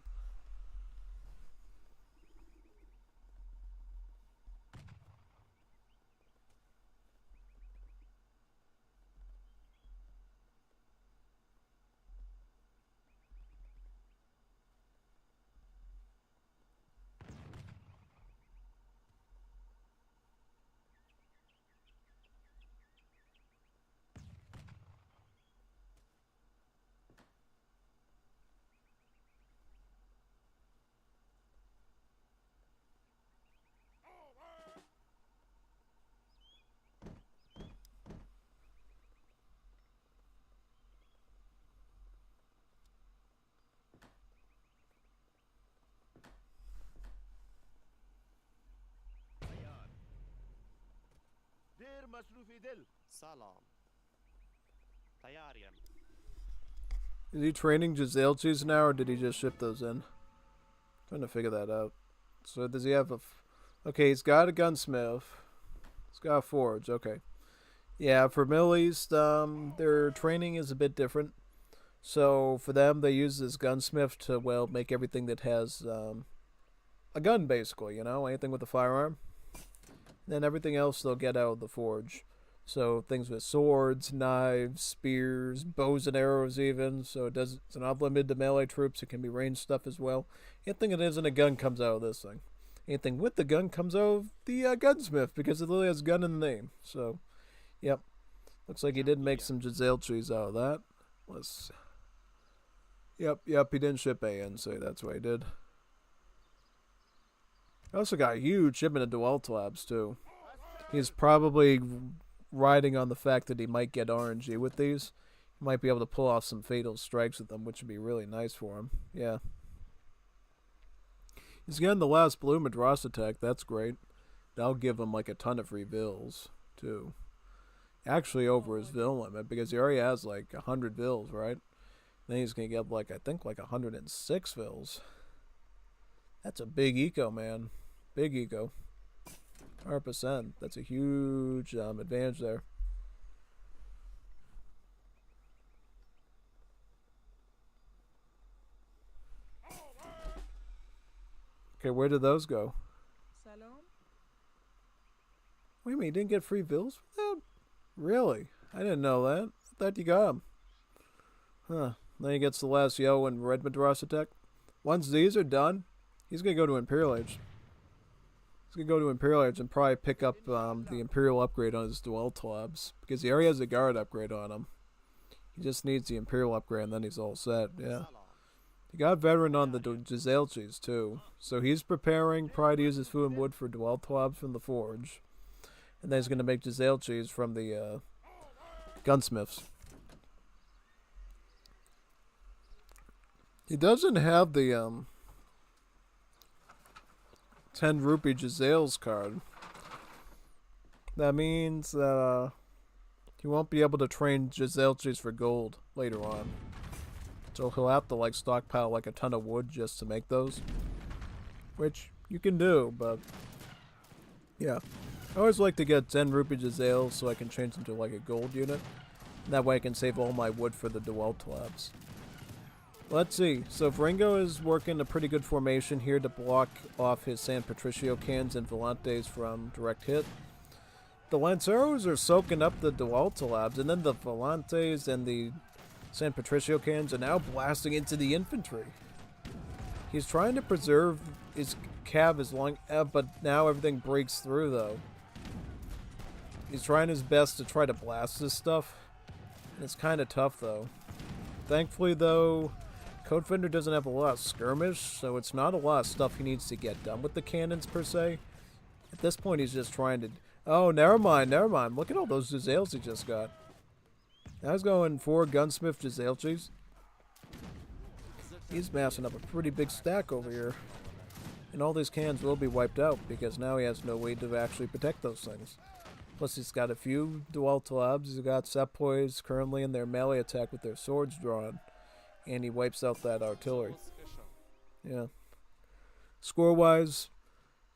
Speaker 2: سلام تیاریم
Speaker 1: Is he training Giselches now, or did he just ship those in? Trying to figure that out. So does he have a... Okay, he's got a gunsmith. He's got a forge, okay. Yeah, for Middle East, their training is a bit different. So for them, they use this gunsmith to, well, make everything that has a gun, basically, you know? Anything with a firearm. And then everything else they'll get out of the forge. So things with swords, knives, spears, bows and arrows even. So it's not limited to melee troops. It can be ranged stuff as well. Anything that isn't a gun comes out of this thing. Anything with the gun comes out of the gunsmith because it literally has gun in the name. So, yep. Looks like he did make some Giselches out of that. Let's... Yep, he didn't ship A in, so that's what he did. I also got a huge shipment of Dual Labs too. He's probably riding on the fact that he might get RNG with these. He might be able to pull off some fatal strikes with them, which would be really nice for him. Yeah. He's getting the last blue Madras attack. That's great. That'll give him like a ton of free vills, too. Actually over his vill limit, because he already has like 100 vills, right? Then he's going to get like, I think like 106 vills. That's a big eco, man. Big eco. 100%. That's a huge advantage there. Okay, where did those go?
Speaker 3: سلام.
Speaker 1: Wait a minute, you didn't get free bills for that? Really? I didn't know that. I thought you got them. Huh. Then he gets the last yellow and red Madras attack. Once these are done, he's going to go to Imperial Age. He's going to go to Imperial Age and probably pick up the Imperial upgrade on his Dual Labs. Because he already has a Guard upgrade on him. He just needs the Imperial upgrade and then he's all set. Yeah. He got Veteran on the Giselches too. So he's preparing probably to use his food and wood for Dual Labs from the Forge. And then he's going to make Giselches from the Gunsmiths. He doesn't have the 10 rupee Gisele's card. That means he won't be able to train Giselches for gold later on. So he'll have to like stockpile like a ton of wood just to make those. Which you can do, but yeah. I always like to get 10 rupee Giselles so I can change them to like a gold unit. And that way I can save all my wood for the Dual Labs. Let's see. So Viringo is working a pretty good formation here to block off his San Patricio cans and Volantes from direct hit. The Lanceros are soaking up the Dual Labs, and then the Volantes and the San Patricio cans are now blasting into the infantry. He's trying to preserve his cav as long, but now everything breaks through though. He's trying his best to try to blast this stuff, and it's kind of tough though. Thankfully though, Codefender doesn't have a lot of skirmish, so it's not a lot of stuff he needs to get done with the cannons per se. At this point he's just trying to... Oh, never mind. Look at all those Giselles he just got. Now he's going 4 Gunsmith Giselches. He's massing up a pretty big stack over here. And all these cans will be wiped out, because now he has no way to actually protect those things. Plus he's got a few Dual Labs. He's got Sepoys currently in their melee attack with their swords drawn. And he wipes out that artillery. Yeah. Score-wise,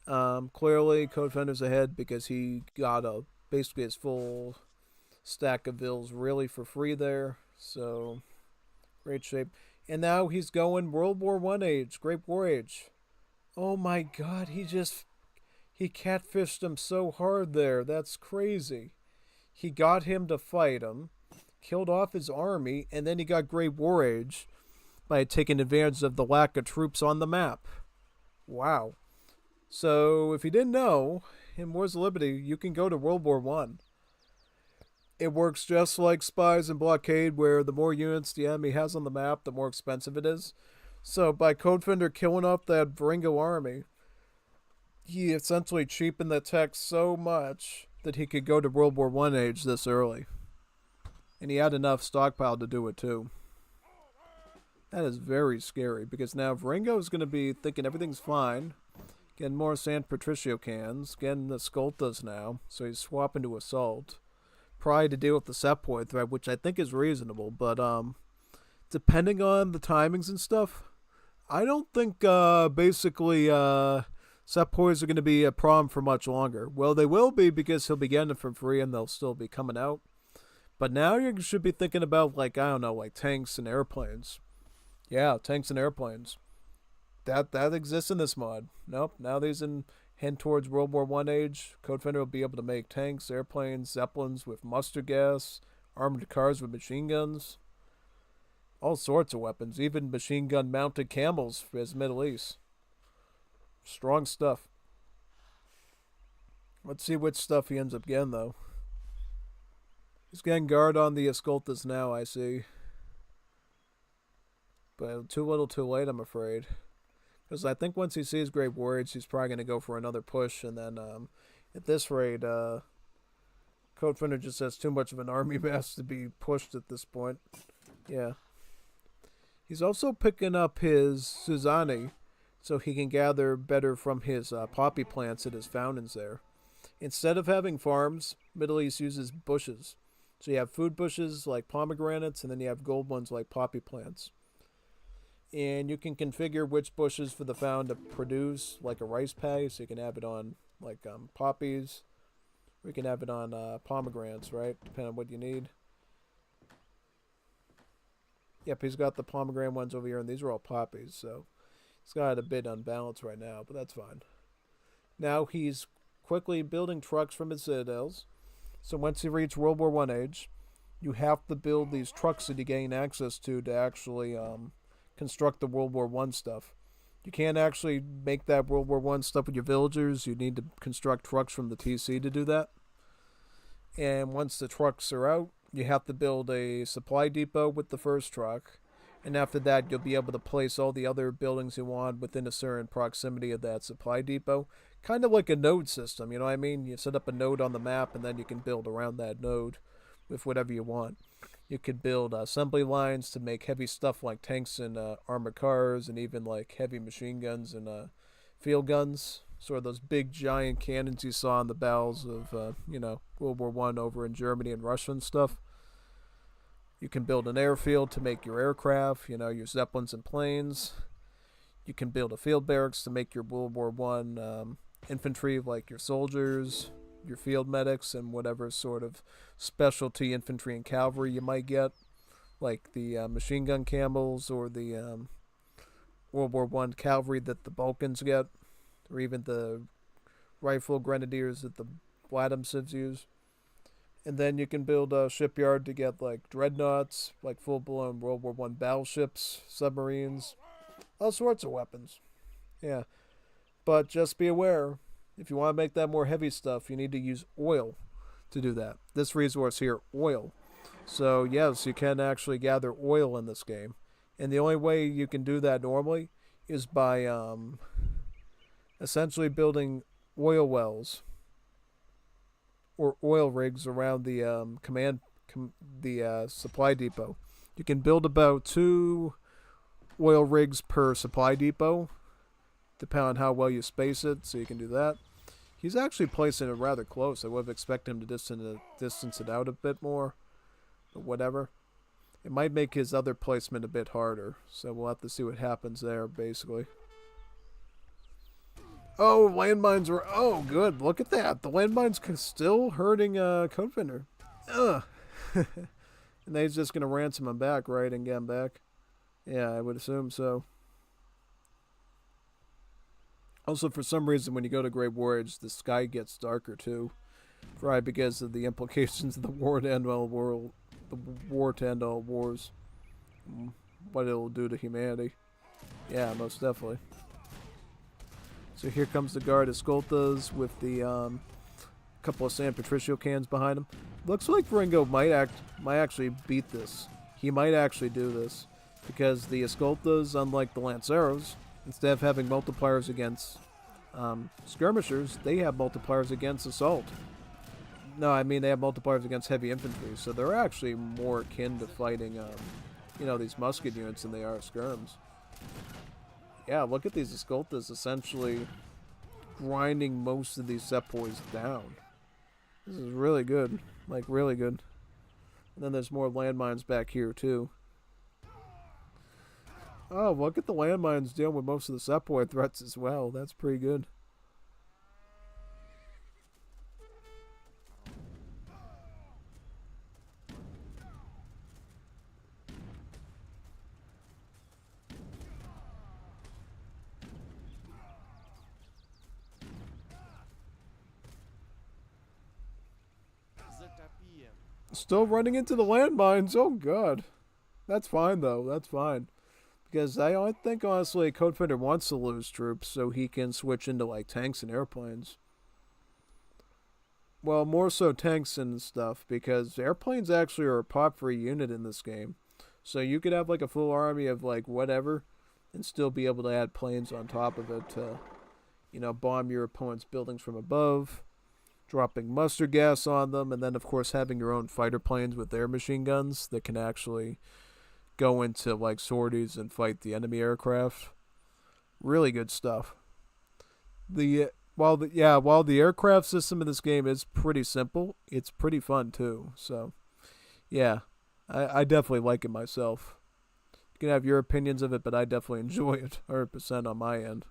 Speaker 1: clearly Codefender's ahead because he got basically his full stack of vills really for free there. So, great shape. And now he's going World War I age, Great War age. Oh my god, he catfished him so hard there. That's crazy. He got him to fight him, killed off his army, and then he got Great War age by taking advantage of the lack of troops on the map. Wow. So, if you didn't know, in Wars of Liberty, you can go to World War I. It works just like Spies and Blockade, where the more units the enemy has on the map, the more expensive it is. So, by Codefender killing off that Viringo army, he essentially cheapened the tech so much that he could go to World War I age this early. And he had enough stockpile to do it too. That is very scary, because now Viringo is going to be thinking everything's fine. Getting more San Patricio cans. Getting the Scoltas now. So he's swapping to Assault. Probably to deal with the set point threat, which I think is reasonable. But depending on the timings and stuff, I don't think basically set points are going to be a problem for much longer. Well, they will be because he'll be getting it for free and they'll still be coming out. But now you should be thinking about, like, I don't know, like tanks and airplanes. Yeah, tanks and airplanes. That exists in this mod. Nope, now these head towards World War I age. Codefender will be able to make tanks, airplanes, zeppelins with mustard gas, armored cars with machine guns. All sorts of weapons, even machine gun mounted camels for his Middle East. Strong stuff. Let's see which stuff he ends up getting, though. He's getting guard on the Escoltas now, I see. But too little too late, I'm afraid. Because I think once he sees Great Warriors, he's probably going to go for another push. And then at this rate, Codefender just has too much of an army mass to be pushed at this point. Yeah. He's also picking up his Suzani so he can gather better from his poppy plants at his fountains there. Instead of having farms, Middle East uses bushes. So you have food bushes like pomegranates, and then you have gold ones like poppy plants. And you can configure which bushes for the found to produce like a rice paddy, so you can have it on like poppies, or you can have it on pomegranates, right? Depending on what you need. Yep, he's got the pomegranate ones over here, and these are all poppies, so he's got it a bit unbalanced right now, but that's fine. Now he's quickly building trucks from his citadels. So once you reach World War I age, you have to build these trucks that you gain access to actually construct the World War I stuff. You can't actually make that World War I stuff with your villagers. You need to construct trucks from the TC to do that. And once the trucks are out, you have to build a supply depot with the first truck. And after that, you'll be able to place all the other buildings you want within a certain proximity of that supply depot. Kind of like a node system, you know what I mean? You set up a node on the map, and then you can build around that node with whatever you want. You could build assembly lines to make heavy stuff like tanks and armored cars, and even like heavy machine guns and field guns. Sort of those big giant cannons you saw in the battles of, World War I over in Germany and Russia and stuff. You can build an airfield to make your aircraft, your zeppelins and planes. You can build a field barracks to make your World War I infantry, like your soldiers, your field medics, and whatever sort of specialty infantry and cavalry you might get, like the machine gun camels or the World War I cavalry that the Balkans get, or even the rifle grenadiers that the Vladimir use. And then you can build a shipyard to get like dreadnoughts, like full-blown World War I battleships, submarines, all sorts of weapons. Yeah. But just be aware, if you want to make that more heavy stuff, you need to use oil to do that. This resource here, oil. So yes, you can actually gather oil in this game. And the only way you can do that normally is by essentially building oil wells or oil rigs around the supply depot. You can build about 2 oil rigs per supply depot, depending on how well you space it, so you can do that. He's actually placing it rather close. I would have expected him to distance it out a bit more, but whatever. It might make his other placement a bit harder, so we'll have to see what happens there, basically. Oh, landmines are... Oh, good. Look at that. The landmines still hurting Codefender. Ugh. And then he's just going to ransom him back, right, and get him back? Yeah, I would assume so. Also, for some reason, when you go to Great Warriors, the sky gets darker, too. Probably because of the implications of the war to end all world... The war to end all wars. What it'll do to humanity. Yeah, most definitely. So here comes the guard Escoltas with the couple of San Patricio cans behind him. Looks like Viringo might actually beat this. He might actually do this. Because the Escoltas, unlike the Lanceros, instead of having multipliers against skirmishers, they have multipliers against assault. No, I mean they have multipliers against heavy infantry, so they're actually more akin to fighting, these musket units than they are skirms. Yeah, look at these Escoltas essentially grinding most of these set points down. This is really good. Like, really good. And then there's more landmines back here, too. Oh, look at the landmines dealing with most of the set point threats as well. That's pretty good.
Speaker 2: Zetapijem.
Speaker 1: Still running into the landmines. Oh, God. That's fine, though. That's fine. Because I think, honestly, Codefender wants to lose troops so he can switch into, like, tanks and airplanes. Well, more so tanks and stuff, because airplanes actually are a pop-free unit in this game. So you could have, like, a full army of, like, whatever, and still be able to add planes on top of it to, you know, bomb your opponent's buildings from above, dropping mustard gas on them, and then, of course, having your own fighter planes with their machine guns that can actually go into, like, sorties and fight the enemy aircraft. Really good stuff. While the aircraft system in this game is pretty simple, it's pretty fun too. So, yeah, I definitely like it myself. You can have your opinions of it, but I definitely enjoy it 100% on my end.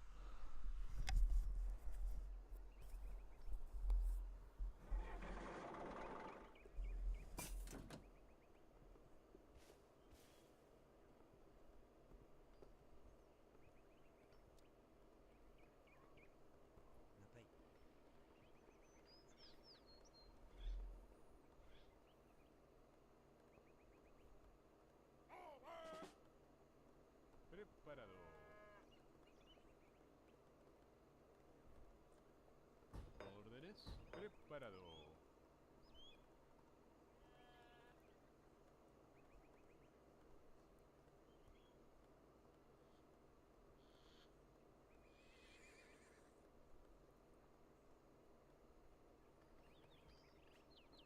Speaker 4: Preparado. Órdenes. Preparado.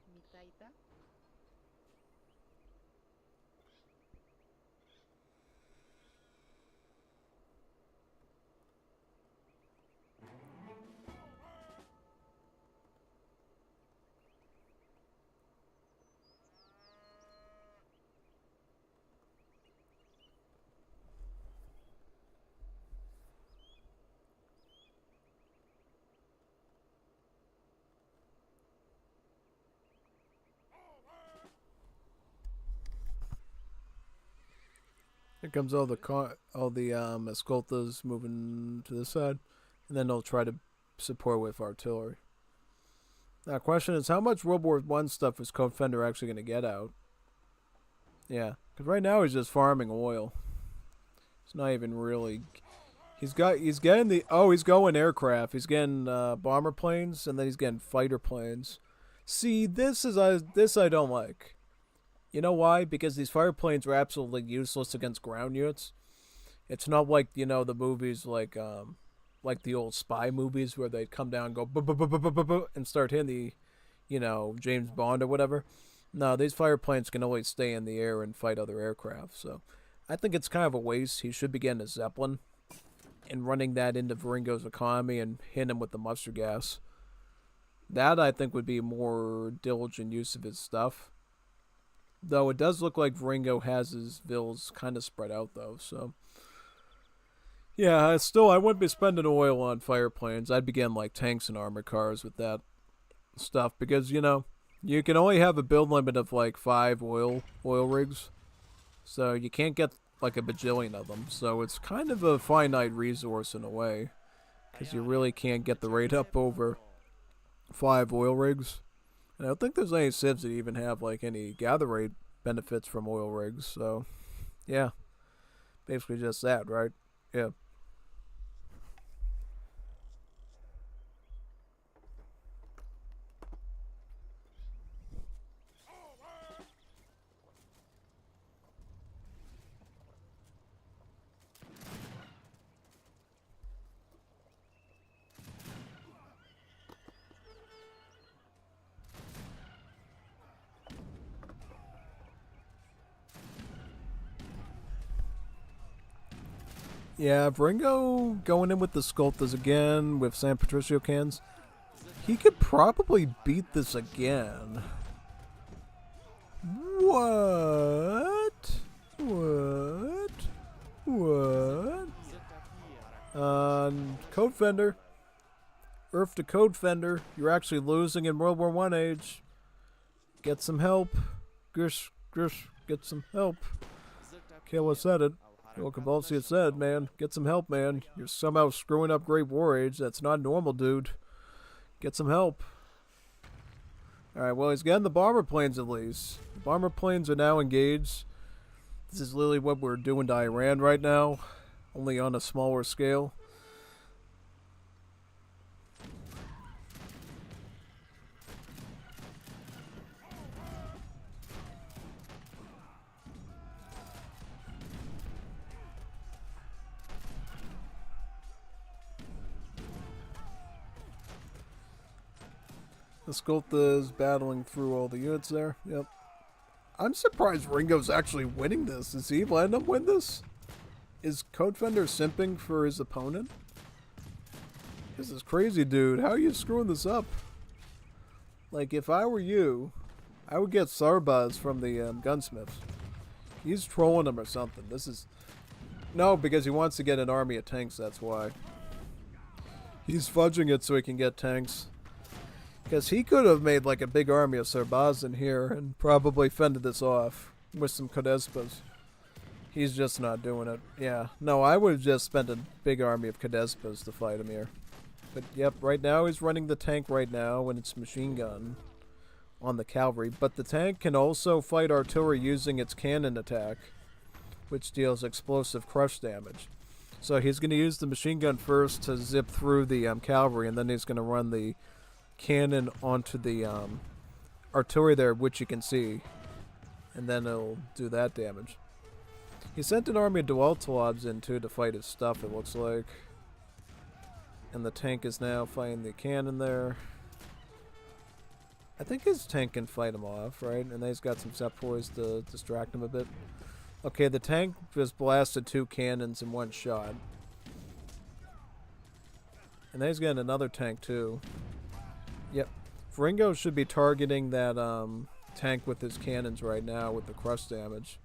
Speaker 5: Mitaita.
Speaker 1: Here comes all the escoltas moving to this side, and then they'll try to support with artillery. Now, question is, how much World War I stuff is Codefender actually going to get out? Yeah, because right now he's just farming oil. It's not even really. He's going aircraft. He's getting bomber planes, and then he's getting fighter planes. See, this I don't like. You know why? Because these fighter planes are absolutely useless against ground units. It's not like, you know, the movies like the old spy movies where they'd come down and go and start hitting the, you know, James Bond or whatever. No, these fire planes can always stay in the air and fight other aircraft. So I think it's kind of a waste. He should be getting a Zeppelin and running that into Viringo's economy and hitting him with the mustard gas. That, I think, would be a more diligent use of his stuff. Though it does look like Viringo has his vills kind of spread out, though, so. Yeah, I wouldn't be spending oil on fire planes. I'd be getting, like, tanks and armored cars with that stuff. Because, you know, you can only have a build limit of, like, 5 oil rigs. So you can't get, like, a bajillion of them. So it's kind of a finite resource in a way. Because you really can't get the rate up over 5 oil rigs. And I don't think there's any civs that even have, like, any gather rate benefits from oil rigs. So, yeah. Basically just that, right? Yeah. Yeah, Viringo going in with the Sculptors again with San Patricio cans. He could probably beat this again. What? What? What? Codefender. Earth to Codefender. You're actually losing in World War I age. Get some help. Grish, get some help. Kayla said it. Well, Convulsia said, man, get some help, man. You're somehow screwing up Great War Age. That's not normal, dude. Get some help. Alright, well, he's getting the bomber planes at least. The bomber planes are now engaged. This is literally what we're doing to Iran right now, only on a smaller scale. The Sculpta is battling through all the units there. Yep. I'm surprised Ringo's actually winning this. Is he letting him win this? Is Codefender simping for his opponent? This is crazy, dude. How are you screwing this up? Like, if I were you, I would get Sarbaz from the gunsmiths. He's trolling him or something. This is... No, because he wants to get an army of tanks, that's why. He's fudging it so he can get tanks. Because he could have made like a big army of Sarbaz in here and probably fended this off with some Codespas. He's just not doing it. Yeah, no, I would have just spent a big army of Codespas to fight him here. But yep, right now he's running the tank right now and it's machine gun on the cavalry. But the tank can also fight artillery using its cannon attack, which deals explosive crush damage. So he's going to use the machine gun first to zip through the cavalry, and then he's going to run the cannon onto the artillery there, which you can see, and then it'll do that damage. He sent an army of Dualtalabs in too to fight his stuff, it looks like. And the tank is now fighting the cannon there. I think his tank can fight him off, right? And then he's got some sepoys to distract him a bit. Okay, the tank just blasted 2 cannons in one shot. And then he's getting another tank too. Yep. Viringo should be targeting that tank with his cannons right now with the crush damage.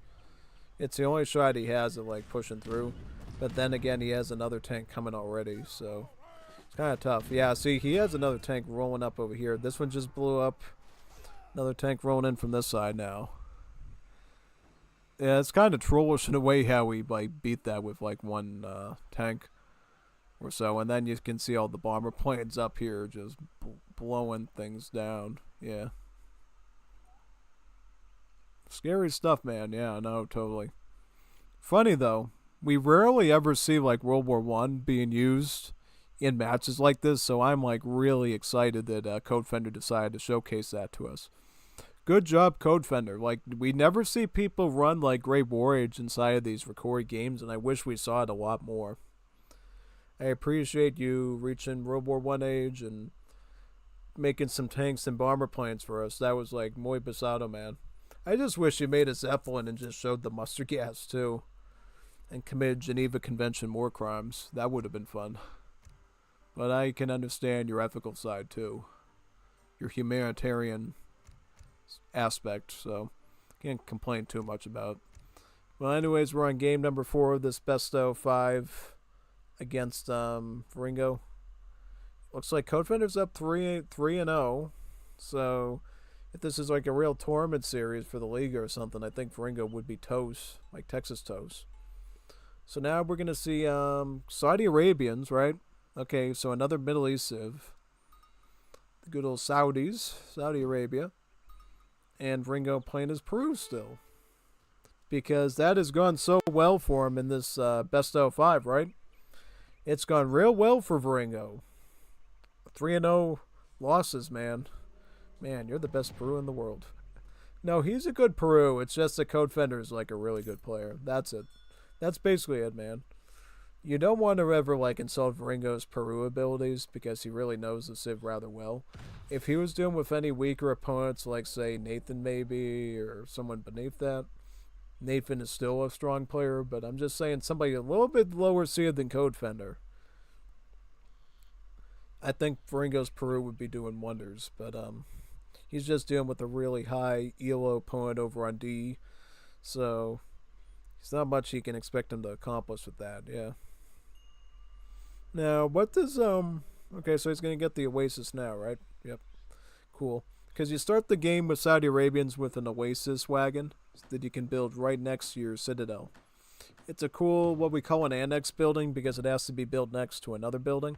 Speaker 1: It's the only shot he has of like pushing through. But then again, he has another tank coming already, so it's kind of tough. Yeah, see, he has another tank rolling up over here. This one just blew up. Another tank rolling in from this side now. Yeah, it's kind of trollish in a way how we like beat that with like one tank or so, and then you can see all the bomber planes up here just blowing things down. Yeah. Scary stuff, man. Yeah, no, totally. Funny, though. We rarely ever see, like, World War I being used in matches like this, so I'm, like, really excited that Codefender decided to showcase that to us. Good job, Codefender. Like, we never see people run, like, Great War Age inside of these recorded games, and I wish we saw it a lot more. I appreciate you reaching World War I age and making some tanks and bomber planes for us. That was like muy pesado, man. I just wish you made a Zeppelin and just showed the mustard gas too, and committed Geneva Convention war crimes. That would have been fun. But I can understand your ethical side too, your humanitarian aspect. So can't complain too much about. Well, anyways, we're on game number 4 of this best of 5 against Viringo. Looks like Codefender's up 3-0. So if this is like a real tournament series for the league or something, I think Viringo would be toast, like Texas toast. So now we're gonna see Saudi Arabians, right? Okay, so another Middle East civ. The good old Saudis, Saudi Arabia, and Viringo playing as Peru still, because that has gone so well for him in this best of 5, right? It's gone real well for Viringo. 3-0 losses, man. Man, you're the best Peru in the world. No, he's a good Peru. It's just that Codefender is like a really good player. That's it. That's basically it, man. You don't want to ever like insult Viringo's Peru abilities because he really knows the Civ rather well. If he was dealing with any weaker opponents, like say Nathan maybe, or someone beneath that, Nathan is still a strong player, but I'm just saying somebody a little bit lower seed than Codefender. I think Viringo's Peru would be doing wonders, but he's just dealing with a really high ELO opponent over on D, so there's not much you can expect him to accomplish with that. Yeah. Now, what does Okay, so he's gonna get the Oasis now, right? Yep. Cool. Because you start the game with Saudi Arabians with an Oasis wagon that you can build right next to your citadel. It's a cool, what we call an annex building, because it has to be built next to another building.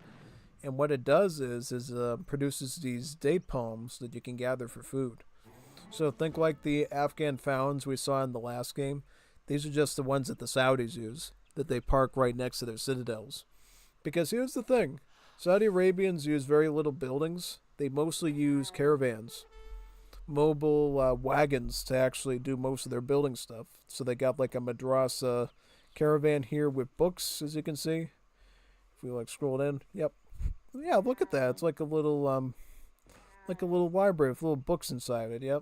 Speaker 1: And what it does is produces these date palms that you can gather for food. So think like the Afghan founds we saw in the last game. These are just the ones that the Saudis use, that they park right next to their citadels. Because here's the thing. Saudi Arabians use very little buildings. They mostly use caravans, mobile wagons to actually do most of their building stuff. So they got like a madrasa caravan here with books, as you can see. If we like scroll in, yep, yeah, look at that. It's like a little library with little books inside it. Yep.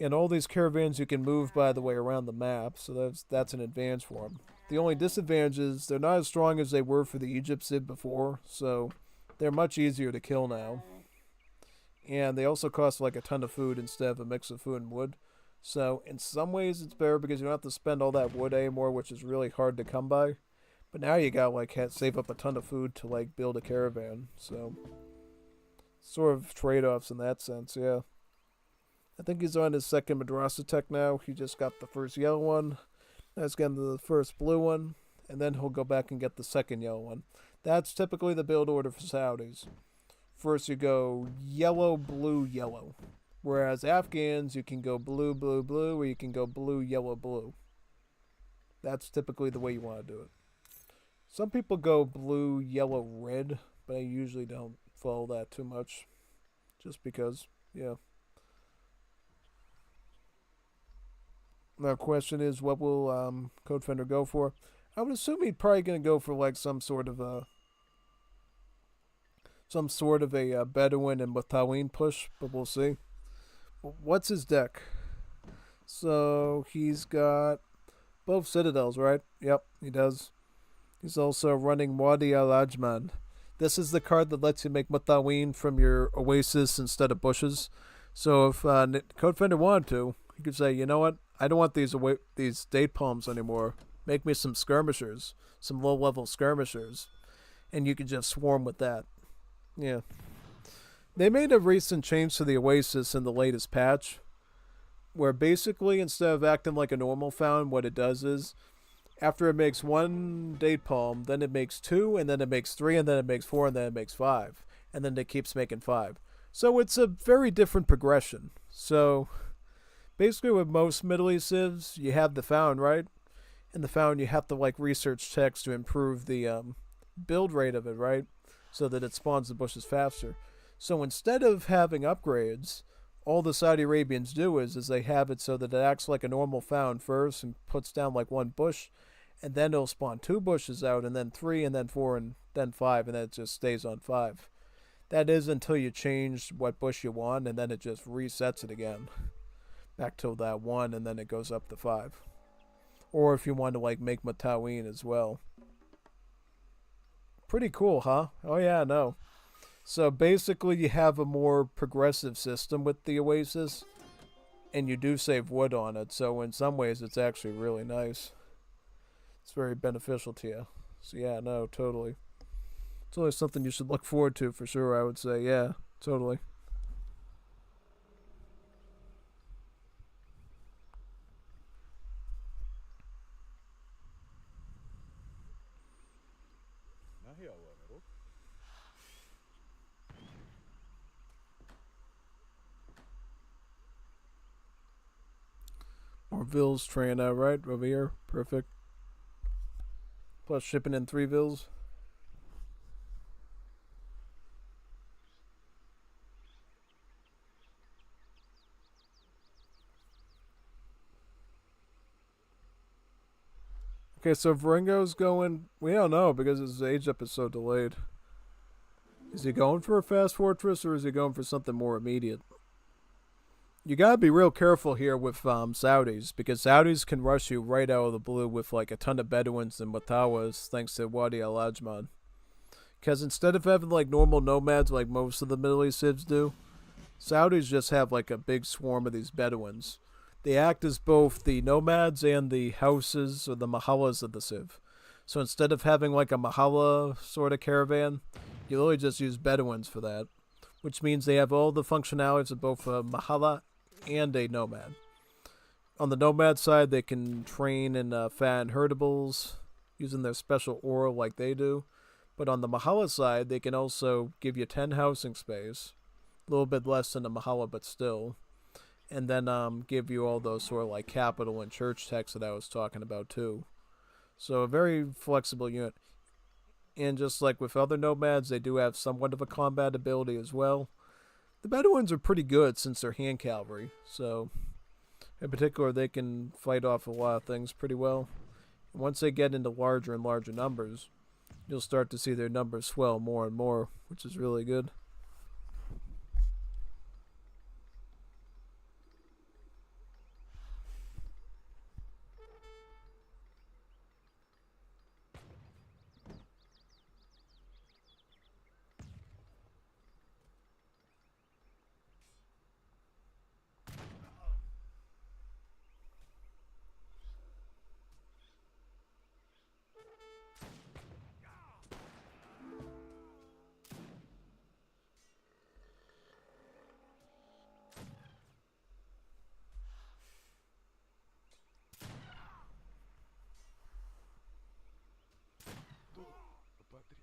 Speaker 1: And all these caravans you can move, by the way, around the map. So that's an advantage for them. The only disadvantage is they're not as strong as they were for the Egypt Civ before, so they're much easier to kill now. And they also cost like a ton of food instead of a mix of food and wood. So in some ways it's better because you don't have to spend all that wood anymore, which is really hard to come by. But now you gotta like save up a ton of food to like build a caravan. So sort of trade-offs in that sense, yeah. I think he's on his second Madrasa tech now. He just got the first yellow one. Now he's getting the first blue one. And then he'll go back and get the second yellow one. That's typically the build order for Saudis. First you go yellow, blue, yellow. Whereas Afghans, you can go blue, blue, blue, or you can go blue, yellow, blue. That's typically the way you want to do it. Some people go blue, yellow, red, but I usually don't follow that too much. Just because, yeah. Now, question is, what will Codefender go for? I would assume he's probably going to go for like some sort of a Bedouin and Mutaween push, but we'll see. What's his deck? So he's got both citadels, right? Yep, he does. He's also running Wadi al-Ajman. This is the card that lets you make Mutaween from your Oasis instead of bushes. So if Codefender wanted to, he could say, you know what? I don't want these date palms anymore. Make me some skirmishers, some low-level skirmishers, and you could just swarm with that. Yeah. They made a recent change to the Oasis in the latest patch, where basically instead of acting like a normal found, what it does is, after it makes one date palm, then it makes two, and then it makes three, and then it makes four, and then it makes five, and then it keeps making five. So it's a very different progression. So basically with most Middle East civs, you have the found, right? And the found, you have to like research text to improve the build rate of it, right? So that it spawns the bushes faster. So instead of having upgrades, all the Saudi Arabians do is they have it so that it acts like a normal found first and puts down like one bush, and then it'll spawn two bushes out, and then three, and then four, and then five, and then it just stays on five. That is until you change what bush you want, and then it just resets it again. Back to that one, and then it goes up to five. Or if you want to like make Mutaween as well. Pretty cool, huh? Oh yeah, no. So basically you have a more progressive system with the Oasis, and you do save wood on it, so in some ways it's actually really nice. It's very beneficial to you. So yeah, no, totally. It's always something you should look forward to for sure, I would say. Yeah, totally. More Vills trying out, right? Over here. Perfect. Plus shipping in 3 Vills. Okay, so Viringo's going... We don't know because his age up is so delayed. Is he going for a fast fortress or is he going for something more immediate? you gotta be real careful here with Saudis, because Saudis can rush you right out of the blue with like a ton of Bedouins and Matawas thanks to Wadi Al Ajman. Because instead of having like normal nomads like most of the Middle East civs do, Saudis just have like a big swarm of these Bedouins. They act as both the nomads and the houses or the mahallas of the civ. So instead of having like a mahalla sort of caravan, you really just use Bedouins for that, which means they have all the functionalities of both a mahalla and a nomad. On the nomad side, they can train and fatten herdables using their special aura like they do. But on the mahalla side, they can also give you 10 housing space, a little bit less than a mahalla, but still, and then give you all those sort of like capital and church tax that I was talking about too. So a very flexible unit. And just like with other nomads, they do have somewhat of a combat ability as well. The Bedouins are pretty good since they're hand cavalry, so in particular they can fight off a lot of things pretty well. And once they get into larger and larger numbers, you'll start to see their numbers swell more and more, which is really good.
Speaker 4: La patria.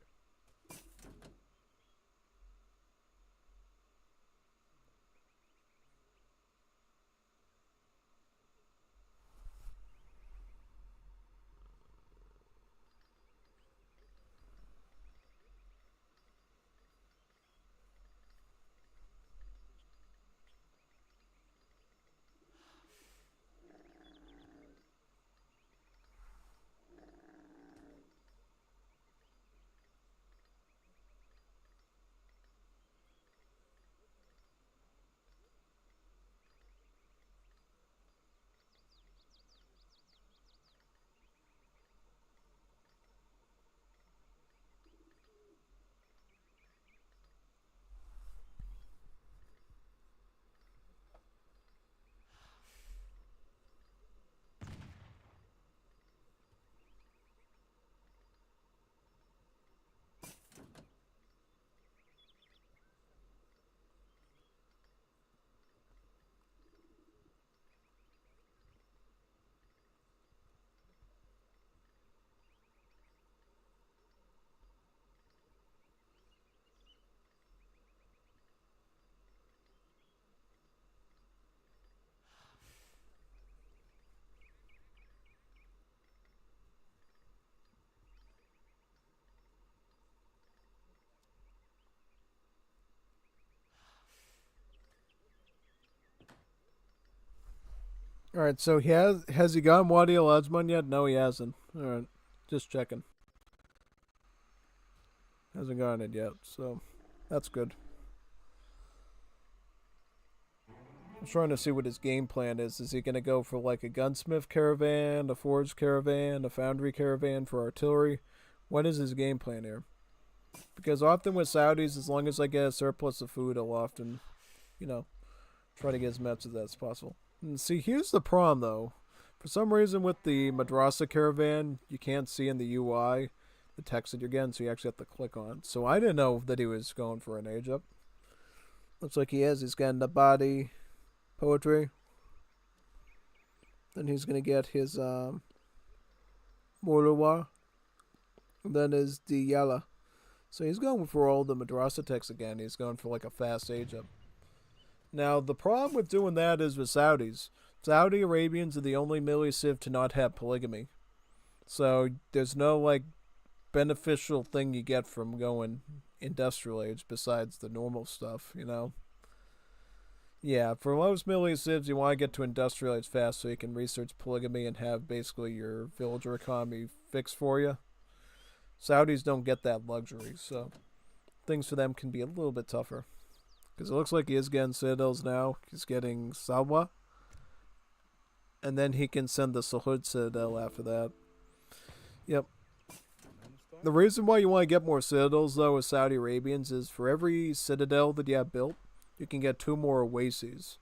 Speaker 1: Alright, so has he gotten Wadi Al Ajman yet? No, he hasn't. Alright, just checking. Hasn't gotten it yet, so that's good. I'm trying to see what his game plan is. Is he going to go for like a gunsmith caravan, a forge caravan, a foundry caravan for artillery? What is his game plan here? Because often with Saudis, as long as I get a surplus of food, I'll often, you know, try to get as much of that as possible. And see, here's the problem though. For some reason with the Madrasa caravan, you can't see in the UI the text that you're getting, so you actually have to click on it. So I didn't know that he was going for an age up. Looks like he is. He's getting the body poetry. Then he's going to get his Molawa. And then his Diyala. So he's going for all the Madrasa text again. He's going for like a fast age up. Now, the problem with doing that is with Saudis. Saudi Arabians are the only Middle East civ to not have polygamy. So there's no like beneficial thing you get from going industrial age besides the normal stuff, you know? Yeah, for most Middle East civs, you want to get to industrial age fast so you can research polygamy and have basically your villager economy fixed for you. Saudis don't get that luxury, so things for them can be a little bit tougher. Because it looks like he is getting citadels now. He's getting Salwa. And then he can send the Sahud citadel after that. Yep. The reason why you want to get more citadels, though, as Saudi Arabians is for every citadel that you have built, you can get 2 more oases.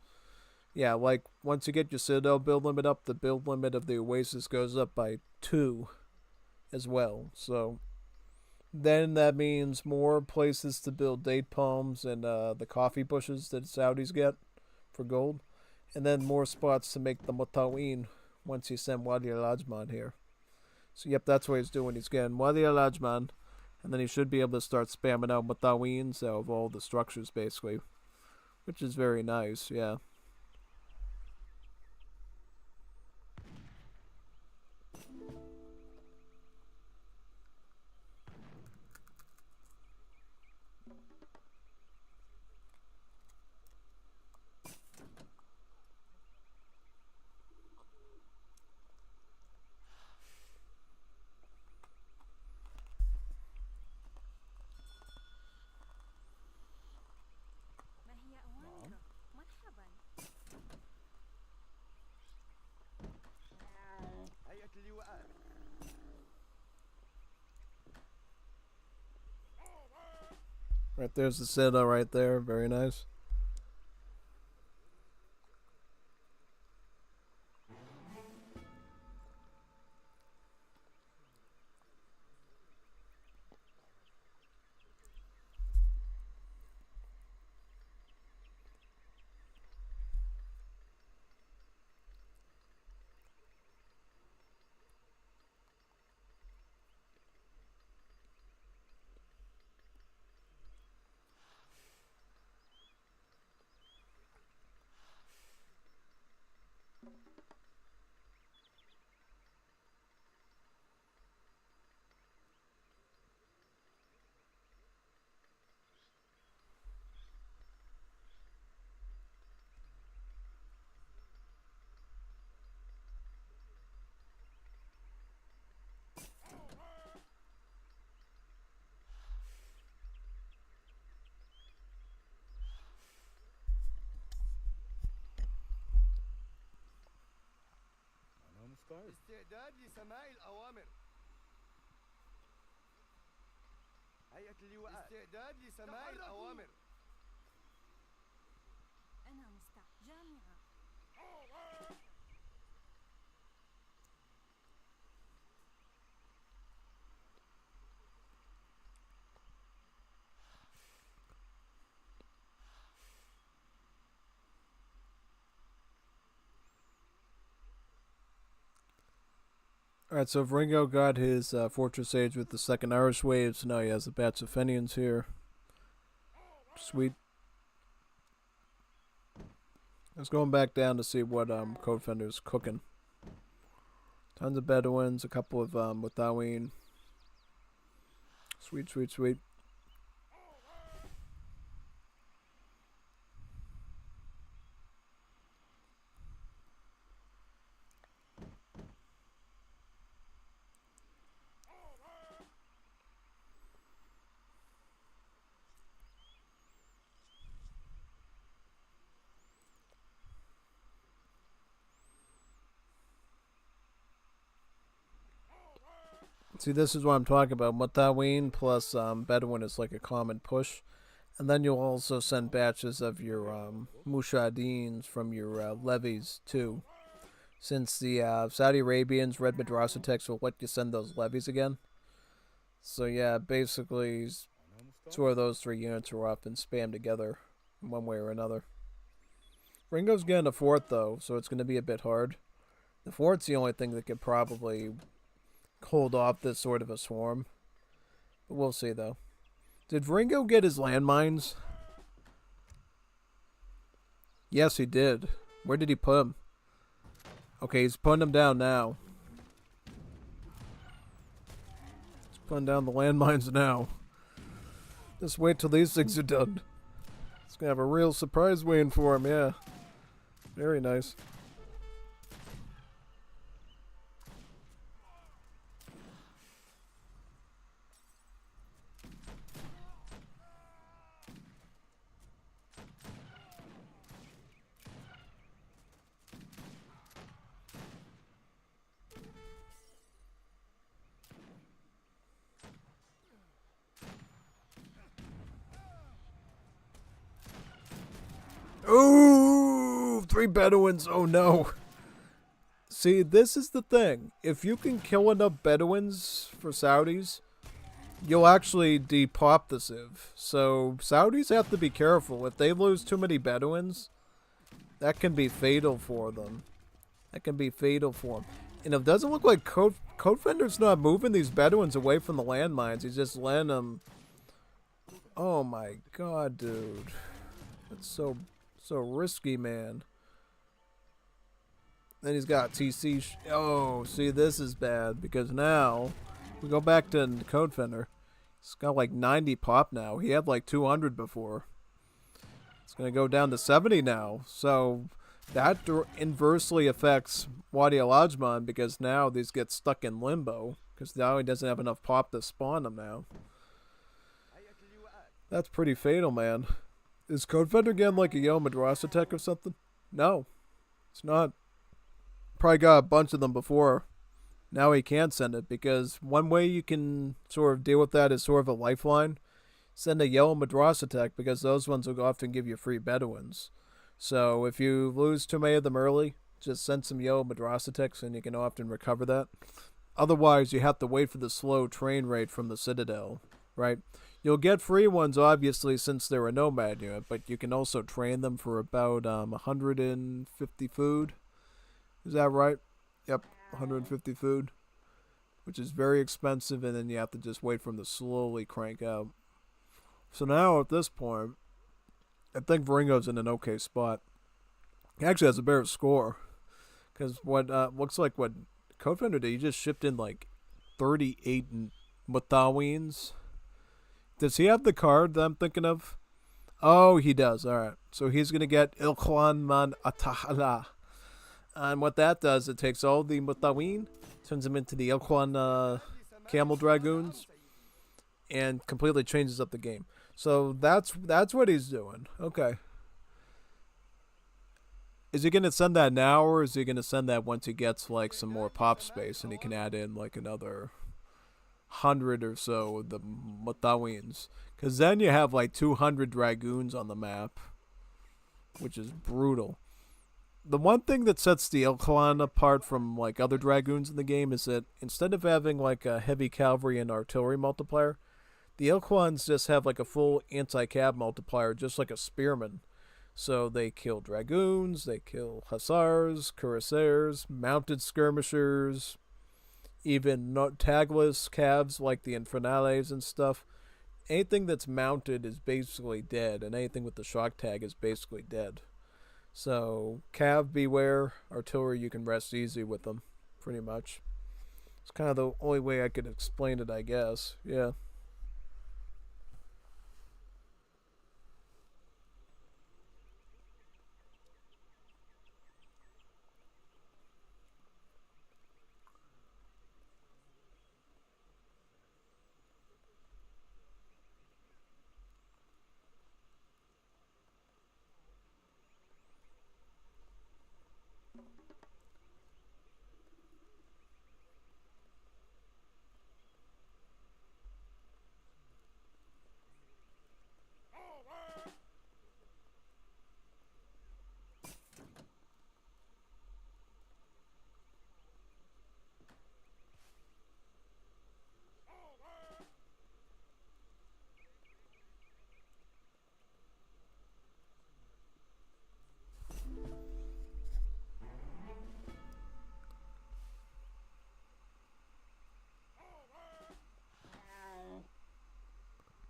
Speaker 1: Yeah, like, once you get your citadel build limit up, the build limit of the oasis goes up by 2 as well. So then that means more places to build date palms and the coffee bushes that Saudis get for gold. And then more spots to make the Mutaween once you send Wadi al-Ajman here. So yep, that's what he's doing. He's getting Wadi al-Ajman, and then he should be able to start spamming out Mutaweens out of all the structures, basically. Which is very nice, yeah. Right there's the citadel right there. Very nice.
Speaker 5: استعداد لسماع الأوامر. هيئة اللواءات. استعداد لسماع الأوامر.
Speaker 6: أنا جامعة.
Speaker 1: Alright, so Viringo got his Fortress Age with the second Irish wave, so now he has the batch of Fenians here. Sweet. Let's going back down to see what Codefender's cooking. Tons of Bedouins, a couple of Mutaween. Sweet, sweet, sweet. See, this is what I'm talking about. Mutaween plus Bedouin is like a common push. And then you'll also send batches of your Mushadins from your levies, too. Since the Saudi Arabians, Red Madrasa text will let you send those levies again. So yeah, basically, 2 of those 3 units are up and spam together in one way or another. Ringo's getting a fort, though, so it's going to be a bit hard. The fort's the only thing that could probably hold off this sort of a swarm. But we'll see, though. Did Viringo get his landmines? Yes, he did. Where did he put them? Okay, he's putting them down now. He's putting down the landmines now. Just wait till these things are done. He's gonna have a real surprise waiting for him, yeah. Very nice. Ooh, 3 Bedouins. Oh no. See, this is the thing. If you can kill enough Bedouins for Saudis, you'll actually depop the Civ. So Saudis have to be careful. If they lose too many Bedouins, that can be fatal for them. That can be fatal for them. And it doesn't look like Codefender's not moving these Bedouins away from the landmines. He's just letting them. Oh my god, dude. That's so risky, man. Then he's got TC. Oh, see, this is bad because now we go back to Codefender. He's got like 90 pop now. He had like 200 before. It's going to go down to 70 now. So that inversely affects Wadi Al-Ajman because now these get stuck in limbo because now he doesn't have enough pop to spawn them now. That's pretty fatal, man. Is Codefender getting like a Yellow Madrasa tech or something? No, it's not. Probably got a bunch of them before. Now he can't send it because one way you can sort of deal with that is sort of a lifeline. Send a Yellow Madrasa tech because those ones will often give you free Bedouins. So if you lose too many of them early, just send some Yellow Madrasa techs and you can often recover that. Otherwise, you have to wait for the slow train rate from the Citadel, right? You'll get free ones, obviously, since they're a nomad unit, but you can also train them for about 150 food. Is that right? Yep, 150 food, which is very expensive, and then you have to just wait for them to slowly crank out. So now, at this point, I think Viringo's in an okay spot. He actually has a better score, because what looks like what Codefender did, he just shipped in like 38 Mutawins. Does he have the card that I'm thinking of? Oh, he does. All right. So he's going to get Ilkwan Man Atahala. And what that does, it takes all the Mutawin, turns them into the Ilkwan Camel Dragoons, and completely changes up the game. So that's what he's doing. Okay. Is he going to send that now, or is he going to send that once he gets like some more pop space and he can add in like another 100 or so of the Mutawins? Because then you have like 200 Dragoons on the map, which is brutal. The one thing that sets the Ilkwan apart from like other Dragoons in the game is that instead of having like a heavy cavalry and artillery multiplier, the Ilkwans just have like a full anti-cab multiplier, just like a spearman. So they kill Dragoons, they kill Hussars, Cuirassiers, mounted skirmishers, even tagless cabs like the Infernales and stuff. Anything that's mounted is basically dead, and anything with the shock tag is basically dead. So, cav beware, artillery you can rest easy with them, pretty much. It's kind of the only way I could explain it, I guess. Yeah.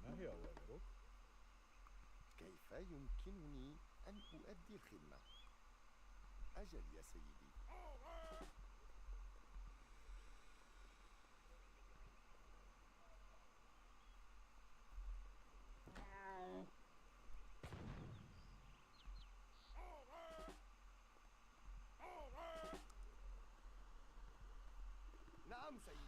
Speaker 4: ما هي أوامرك؟
Speaker 5: كيف يمكنني أن أؤدي الخدمة؟ أجل يا سيدي. نعم سيدي.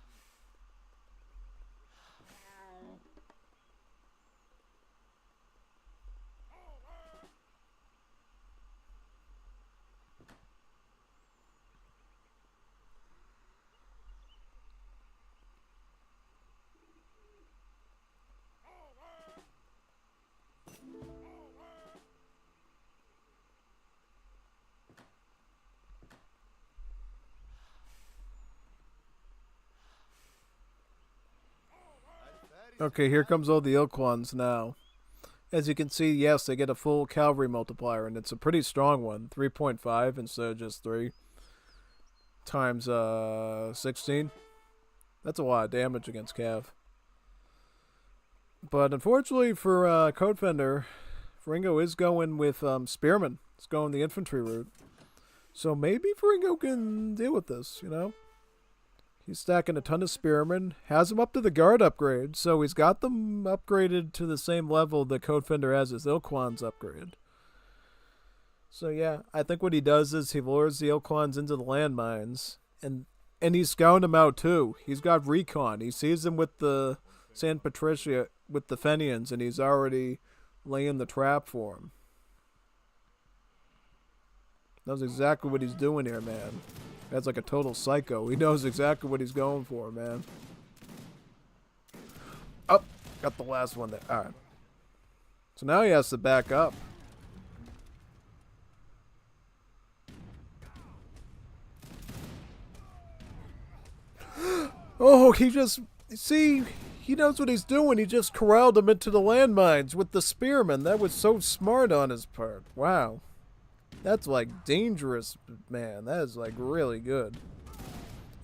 Speaker 1: Okay, here comes all the Ilkwans now. As you can see, yes, they get a full cavalry multiplier, and it's a pretty strong one. 3.5 instead of just 3 times 16. That's a lot of damage against Cav. But unfortunately for Codefender, Viringo is going with Spearman. He's going the infantry route. So maybe Viringo can deal with this, you know? He's stacking a ton of Spearmen, has them up to the guard upgrade, so he's got them upgraded to the same level that Codefender has his Ilkwans upgraded. So yeah, I think what he does is he lures the Ilkwans into the landmines, and he's scouting them out too. He's got recon. He sees them with the San Patricia, with the Fenians, and he's already laying the trap for him. Knows exactly what he's doing here, man. That's like a total psycho. He knows exactly what he's going for, man. Oh, got the last one there. Alright. So now he has to back up. Oh, he just... See, he knows what he's doing. He just corralled him into the landmines with the spearmen. That was so smart on his part. Wow. That's like dangerous, man. That is like really good.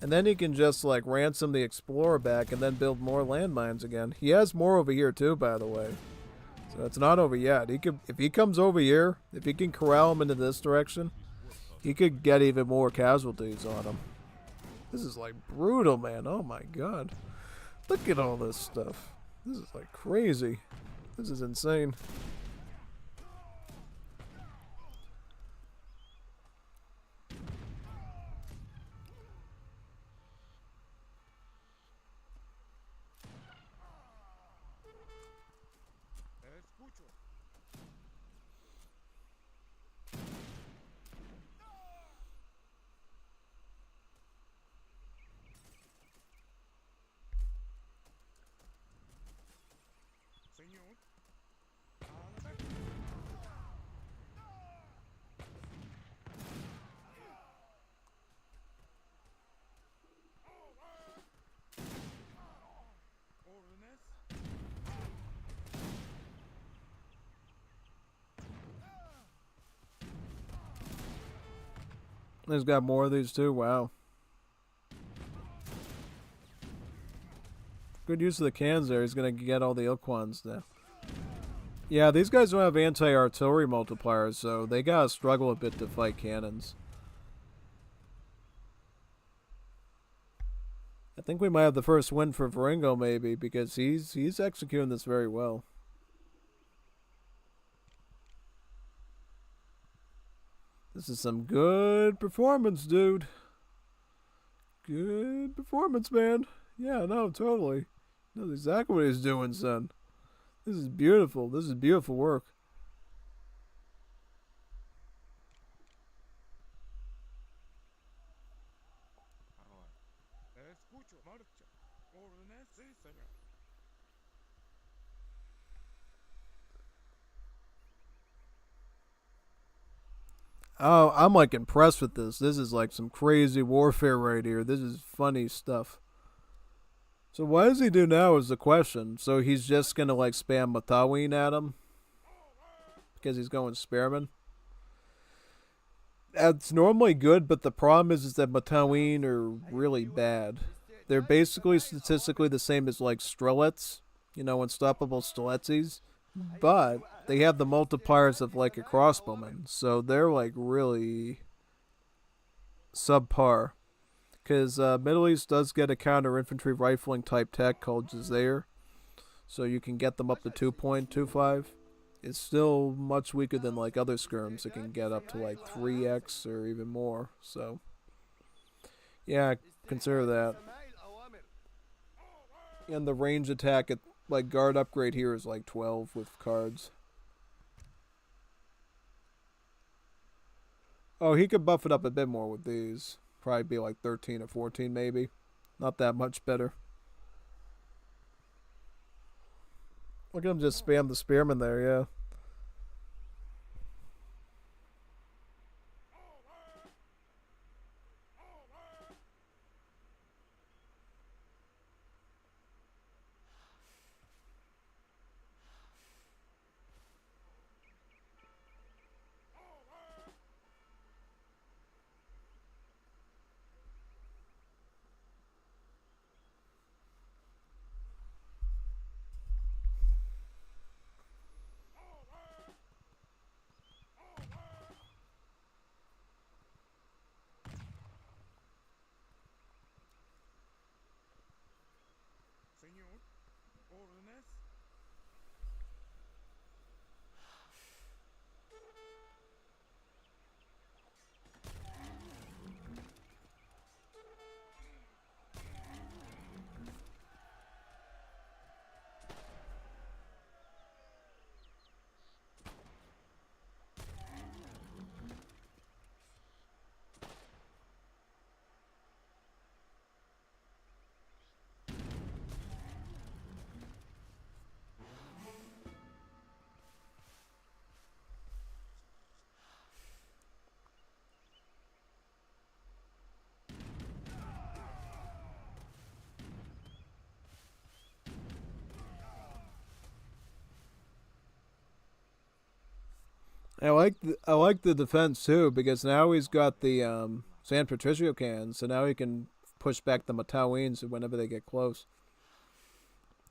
Speaker 1: And then he can just like ransom the explorer back and then build more landmines again. He has more over here too, by the way. So it's not over yet. He could, if he comes over here, if he can corral him into this direction, he could get even more casualties on him. This is like brutal, man. Oh my god. Look at all this stuff. This is like crazy. This is insane. He's got more of these too. Wow. Good use of the cans there. He's going to get all the Ilkwans now. Yeah, these guys don't have anti-artillery multipliers, so they got to struggle a bit to fight cannons. I think we might have the first win for Viringo, maybe, because he's executing this very well. This is some good performance, dude. Good performance, man. Yeah, no, totally. Knows exactly what he's doing, son. This is beautiful. This is beautiful work. Oh, I'm like impressed with this. This is like some crazy warfare right here. This is funny stuff. So what does he do now is the question. So he's just going to like spam Mataween at him? Because he's going Spearman? That's normally good, but the problem is that Mataween are really bad. They're basically statistically the same as like Strelets. You know, unstoppable Streletsies. But they have the multipliers of like a crossbowman. So they're like really subpar. Because Middle East does get a counter infantry rifling type tech called Jazair. So you can get them up to 2.25. It's still much weaker than like other skirms that can get up to like 3x or even more. So yeah, consider that. And the range attack at like guard upgrade here is like 12 with cards. Oh, he could buff it up a bit more with these. Probably be like 13 or 14 maybe. Not that much better. Look at him just spam the spearman there, yeah. I like the defense too because now he's got the San Patricio cans, so now he can push back the Matawins whenever they get close.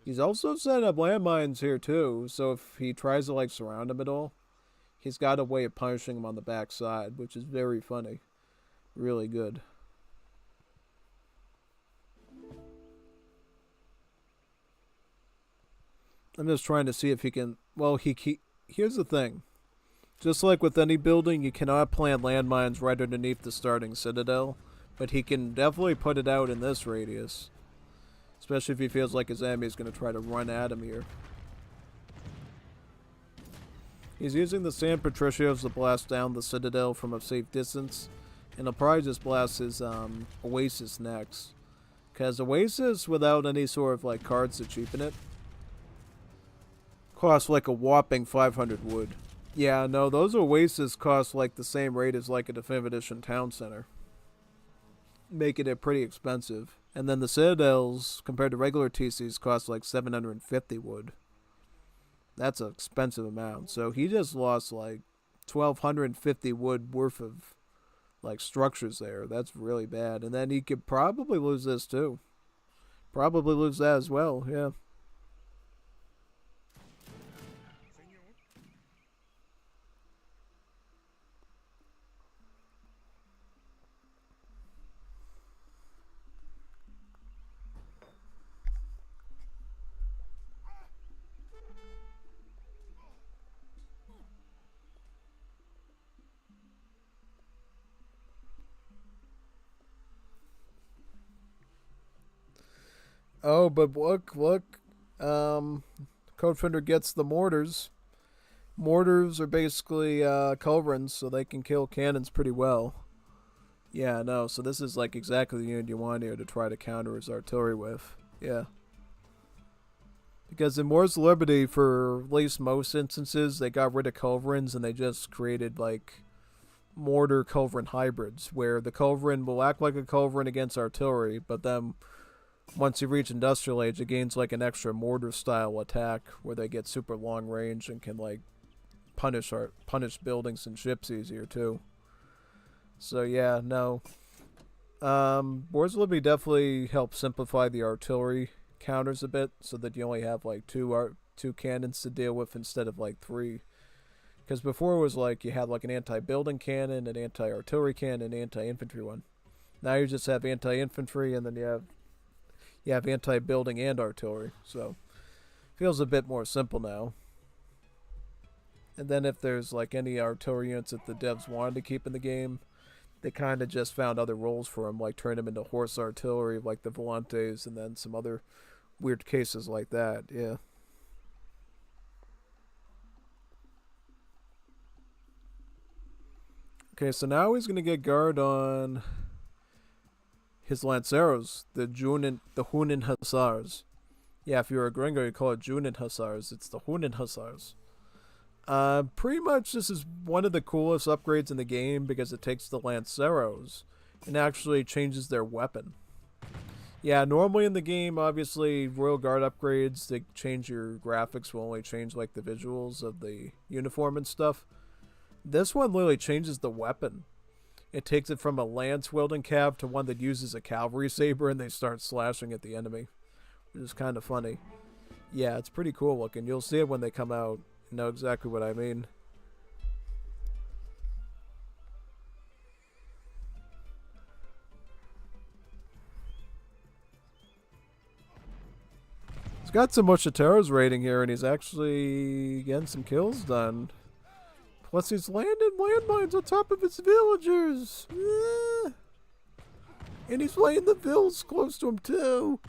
Speaker 1: He's also set up landmines here too, so if he tries to like surround him at all, he's got a way of punishing him on the backside, which is very funny, really good. I'm just trying to see if he can. Well, here's the thing. Just like with any building, you cannot plant landmines right underneath the starting citadel, but he can definitely put it out in this radius. Especially if he feels like his enemy is going to try to run at him here. He's using the San Patricios to blast down the citadel from a safe distance, and he'll probably just blast his Oasis next. Because Oasis, without any sort of like cards to cheapen it, costs like a whopping 500 wood. Yeah, no, those Oasis cost like the same rate as like a Definitive Edition Town Center, making it pretty expensive. And then the Citadels, compared to regular TCs, cost like 750 wood. That's an expensive amount. So he just lost like 1,250 wood worth of like structures there. That's really bad. And then he could probably lose this too. Probably lose that as well, yeah. Oh, but look. Codefender gets the mortars. Mortars are basically culverins, so they can kill cannons pretty well. Yeah, no, so this is like exactly the unit you want here to try to counter his artillery with. Yeah. Because in Wars of Liberty, for at least most instances, they got rid of culverins and they just created like mortar culverin hybrids, where the culverin will act like a culverin against artillery, but then once you reach Industrial Age, it gains like an extra mortar style attack where they get super long range and can like punish buildings and ships easier too. So yeah, no. Wars of Liberty definitely helps simplify the artillery counters a bit, so that you only have like two cannons to deal with instead of like three. Because before it was like you had like an anti-building cannon, an anti-artillery cannon, an anti-infantry one. Now you just have anti-infantry, and then you have anti-building and artillery. So feels a bit more simple now. And then if there's like any artillery units that the devs wanted to keep in the game, they kind of just found other roles for them, like turn them into horse artillery, like the Volantes, and then some other weird cases like that. Yeah. Okay, so now he's gonna get guard on his Lanceros, the Hunin Hussars. Yeah, if you're a gringo, you call it Junin Hussars. It's the Hunin Hussars. Pretty much this is one of the coolest upgrades in the game because it takes the Lanceros and actually changes their weapon. Yeah, normally in the game, obviously, Royal Guard upgrades, they change your graphics, will only change like the visuals of the uniform and stuff. This one literally changes the weapon. It takes it from a lance-wielding cav to one that uses a cavalry saber, and they start slashing at the enemy, which is kind of funny. Yeah, it's pretty cool looking. You'll see it when they come out. You know exactly what I mean. got some Mushatero's rating here, and he's actually getting some kills done. Plus, he's landed landmines on top of his villagers. And he's laying the vills close to him, too.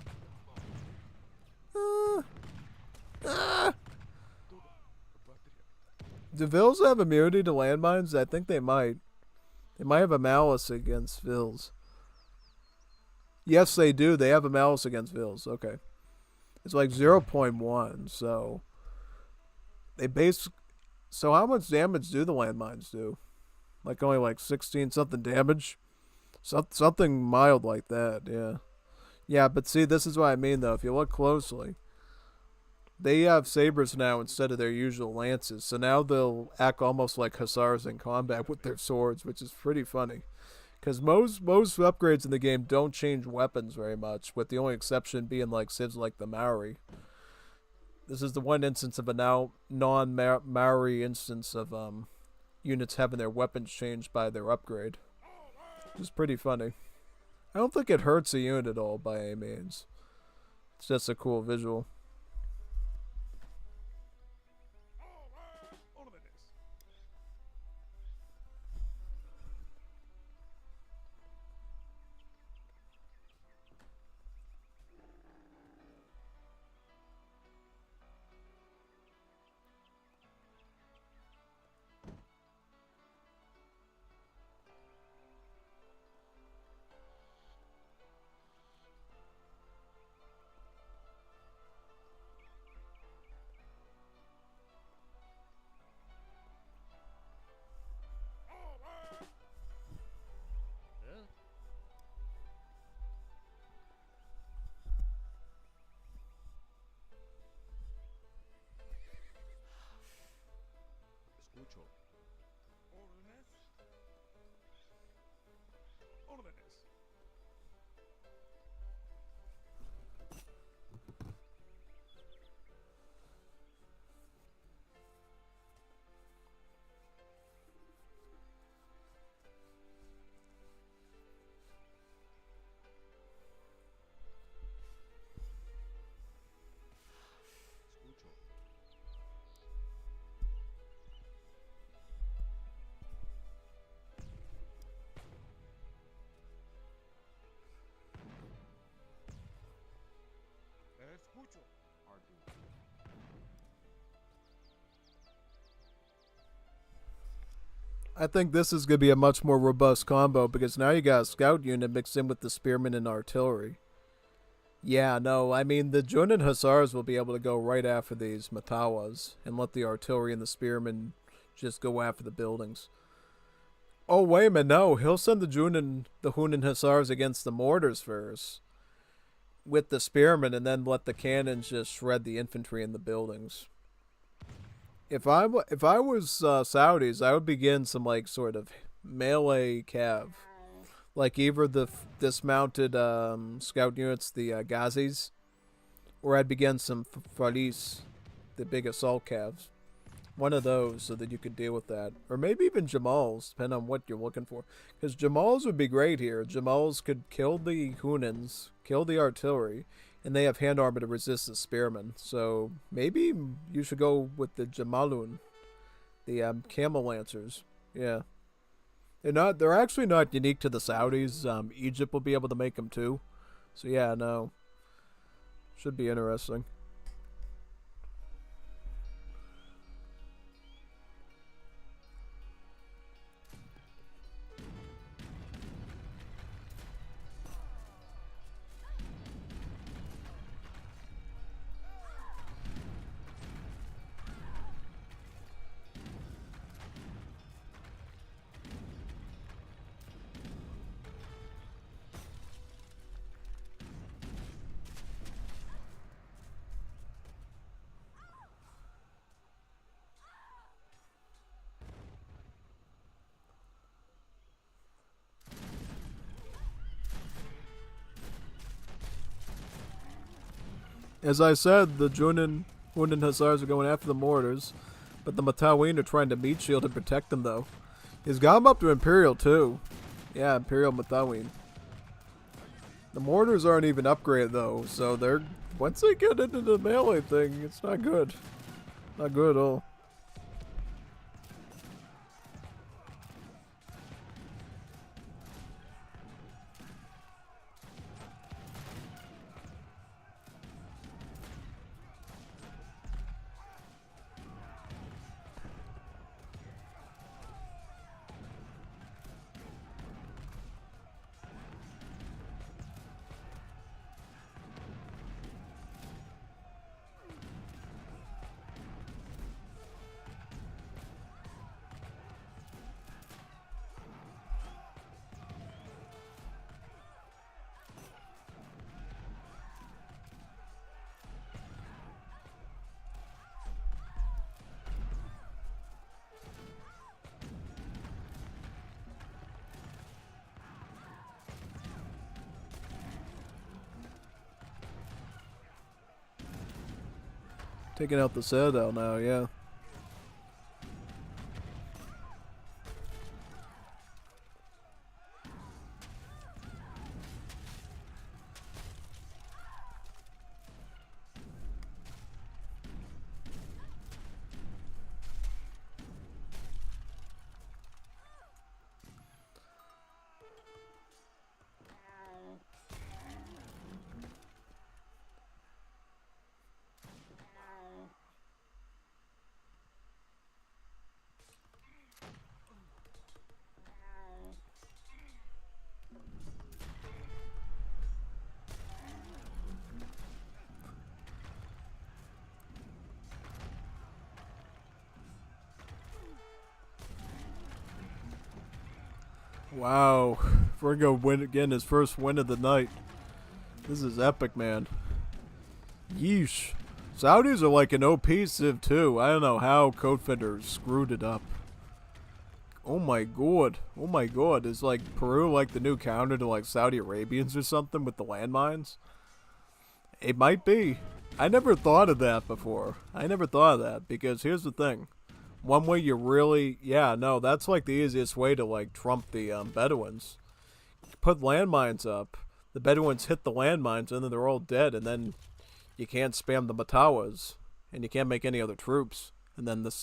Speaker 1: Do vills have immunity to landmines? I think they might. They might have a malice against vills. Yes, they do. They have a malice against vills. Okay. It's like 0.1, so... So how much damage do the landmines do? Like only like 16 something damage? Something mild like that, yeah. Yeah, but see, this is what I mean though. If you look closely, they have sabers now instead of their usual lances. So now they'll act almost like hussars in combat with their swords, which is pretty funny. Because most upgrades in the game don't change weapons very much, with the only exception being like civs like the Maori. This is the one instance of a now non-Maori instance of units having their weapons changed by their upgrade. Which is pretty funny. I don't think it hurts a unit at all by any means. It's just a cool visual.
Speaker 4: Escucho. Órdenes. Escucho. Escucho. RD.
Speaker 1: I think this is going to be a much more robust combo because now you got a scout unit mixed in with the spearmen and artillery. Yeah, no, I mean the Junin Hussars will be able to go right after these Matawas and let the artillery and the spearmen just go after the buildings. Oh, wait a minute, no, he'll send the Hunin Hussars against the mortars first with the spearmen and then let the cannons just shred the infantry in the buildings. If I was Saudis, I would begin some like sort of melee cav, like either the dismounted scout units, the Ghazis, or I'd begin some Falis, the big assault cavs. One of those, so that you could deal with that, or maybe even Jamals, depending on what you're looking for. Because Jamals would be great here. Jamals could kill the Hunans, kill the artillery, and they have hand armor to resist the spearmen. So maybe you should go with the Jamalun, the camel lancers. Yeah, they're actually not unique to the Saudis. Egypt will be able to make them too. So yeah, no, should be interesting. As I said, the Hunin Hussars are going after the mortars, but the Matawin are trying to meat shield and protect them, though. He's got them up to Imperial, too. Yeah, Imperial Matawin. The mortars aren't even upgraded, though, so Once they get into the melee thing, it's not good. Not good at all. Taking out the Citadel now, yeah. Wow. Viringo win again, his first win of the night. This is epic, man. Yeesh. Saudis are like an OP Civ too. I don't know how Codefender screwed it up. Oh my god. Oh my god. Is like Peru like the new counter to like Saudi Arabians or something with the landmines? It might be. I never thought of that before. I never thought of that because here's the thing. One way you really, yeah, no, that's like the easiest way to like trump the Bedouins. Put landmines up. The Bedouins hit the landmines and then they're all dead, and then you can't spam the Matawas and you can't make any other troops. And then the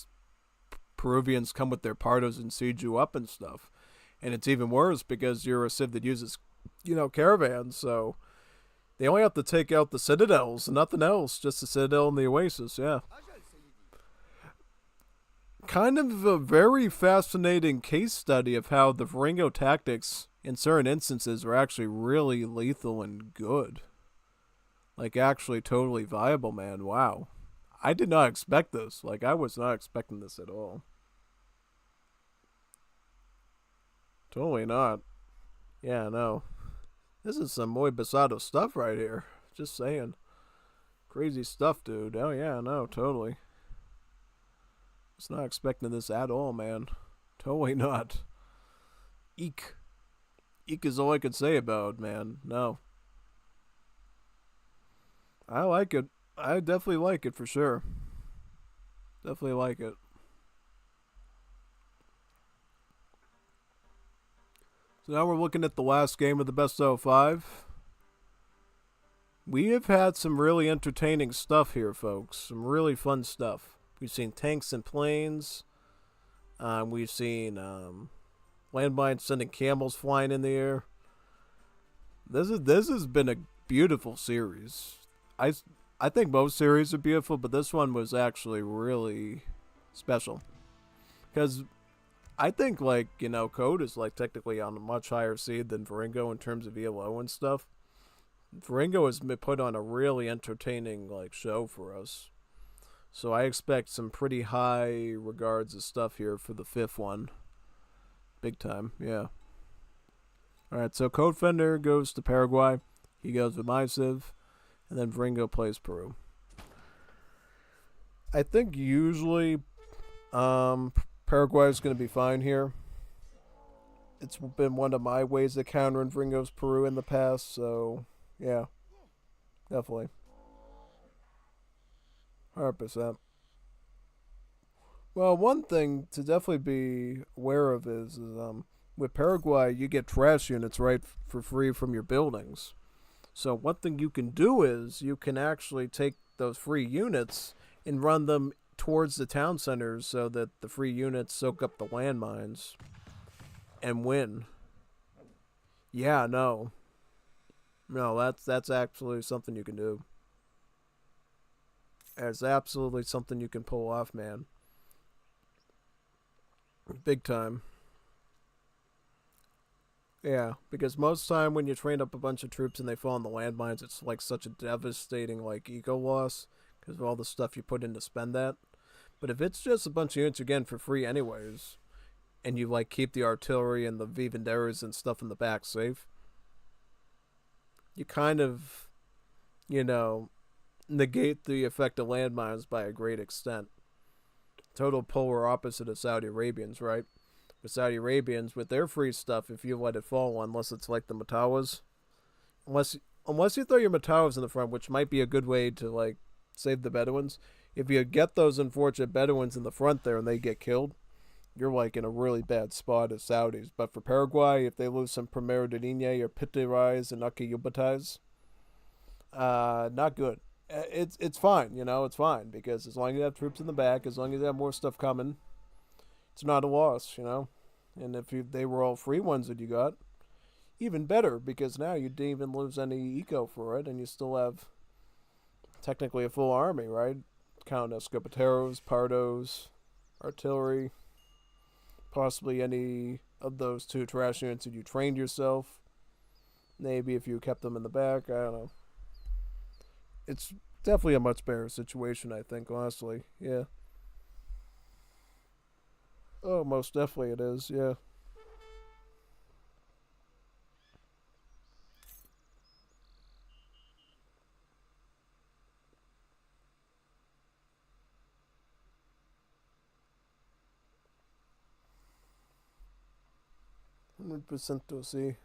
Speaker 1: Peruvians come with their pardos and siege you up and stuff. And it's even worse because you're a civ that uses, caravans, so they only have to take out the citadels and nothing else, just the citadel and the oasis, yeah. Kind of a very fascinating case study of how the Viringo tactics in certain instances are actually really lethal and good. Like actually totally viable, man. Wow. I did not expect this. Like I was not expecting this at all. Totally not. Yeah, no. This is some muy pesado stuff right here. Just saying. Crazy stuff, dude. Oh yeah, no, totally. Was not expecting this at all, man. Totally not. Eek. Eek is all I could say about it, man. No. I like it. I definitely like it for sure. Definitely like it. So now we're looking at the last game of the best out of 5. We have had some really entertaining stuff here, folks. Some really fun stuff. We've seen tanks and planes. We've seen landmines sending camels flying in the air. This has been a beautiful series. I think most series are beautiful, but this one was actually really special. Because I think, Code is, technically on a much higher seed than Viringo in terms of ELO and stuff. Viringo has been put on a really entertaining, show for us. So I expect some pretty high regards of stuff here for the 5th one. Big time, yeah. Alright, so Codefender goes to Paraguay. He goes with my Civ. And then Viringo plays Peru. I think usually Paraguay is going to be fine here. It's been one of my ways of countering Viringo's Peru in the past, so yeah. Definitely. 100%. Well, one thing to definitely be aware of is with Paraguay, you get trash units right for free from your buildings. So one thing you can do is you can actually take those free units and run them towards the town centers so that the free units soak up the landmines and win. Yeah, no. No, that's actually something you can do. It's absolutely something you can pull off, man. Big time. Yeah, because most time when you train up a bunch of troops and they fall on the landmines, it's like such a devastating like eco loss because of all the stuff you put in to spend that. But if it's just a bunch of units you're getting for free anyways, and you like keep the artillery and the vivenderas and stuff in the back safe, you kind of, you know, negate the effect of landmines by a great extent. Total polar opposite of Saudi Arabians, right? With Saudi Arabians, with their free stuff, if you let it fall, unless it's like the Matawas, unless you throw your Matawas in the front, which might be a good way to like save the Bedouins. If you get those unfortunate Bedouins in the front there and they get killed, you're like in a really bad spot as Saudis. But for Paraguay, if they lose some Primero de Línea or Piterais and Akiyubatais, not good. It's fine, you know, it's fine because as long as you have troops in the back, as long as you have more stuff coming, it's not a loss, you know. And if they were all free ones that you got, even better because now you didn't even lose any eco for it, and you still have technically a full army, right? Count escopeteros, pardos, artillery, possibly any of those two trash units that you trained yourself. Maybe if you kept them in the back, I don't know. It's definitely a much better situation, I think, honestly. Yeah. Oh, most definitely it is, yeah. %, to see.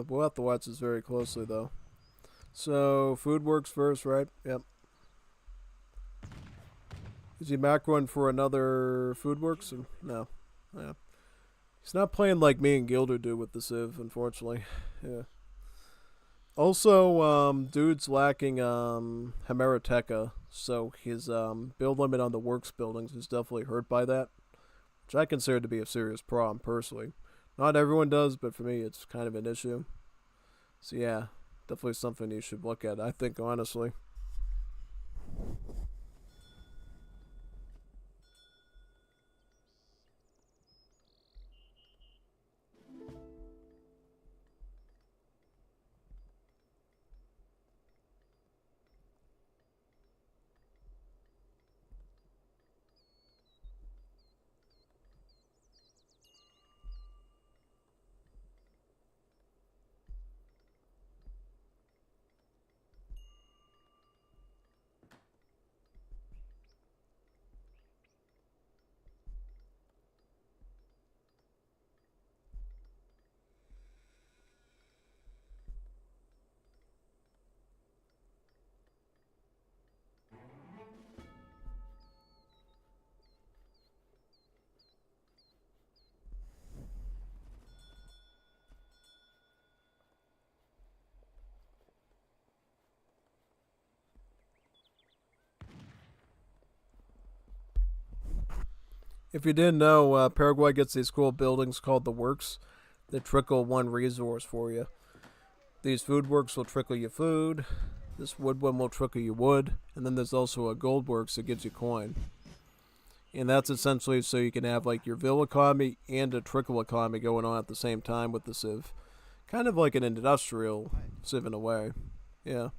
Speaker 1: We'll have to watch this very closely, though. So, food works first, right? Yep. Is he macroing for another food works? No. Yeah. He's not playing like me and Gilder do with the Civ, unfortunately. Yeah. Also, dude's lacking Hemeroteca, so his build limit on the works buildings is definitely hurt by that, which I consider to be a serious problem personally. Not everyone does, but for me, it's kind of an issue. So yeah, definitely something you should look at, I think, honestly. If you didn't know, Paraguay gets these cool buildings called the Works that trickle one resource for you. These food works will trickle you food. This wood one will trickle you wood. And then there's also a gold works that gives you coin. And that's essentially so you can have like your villa economy and a trickle economy going on at the same time with the Civ. Kind of like an industrial Civ in a way. Yeah.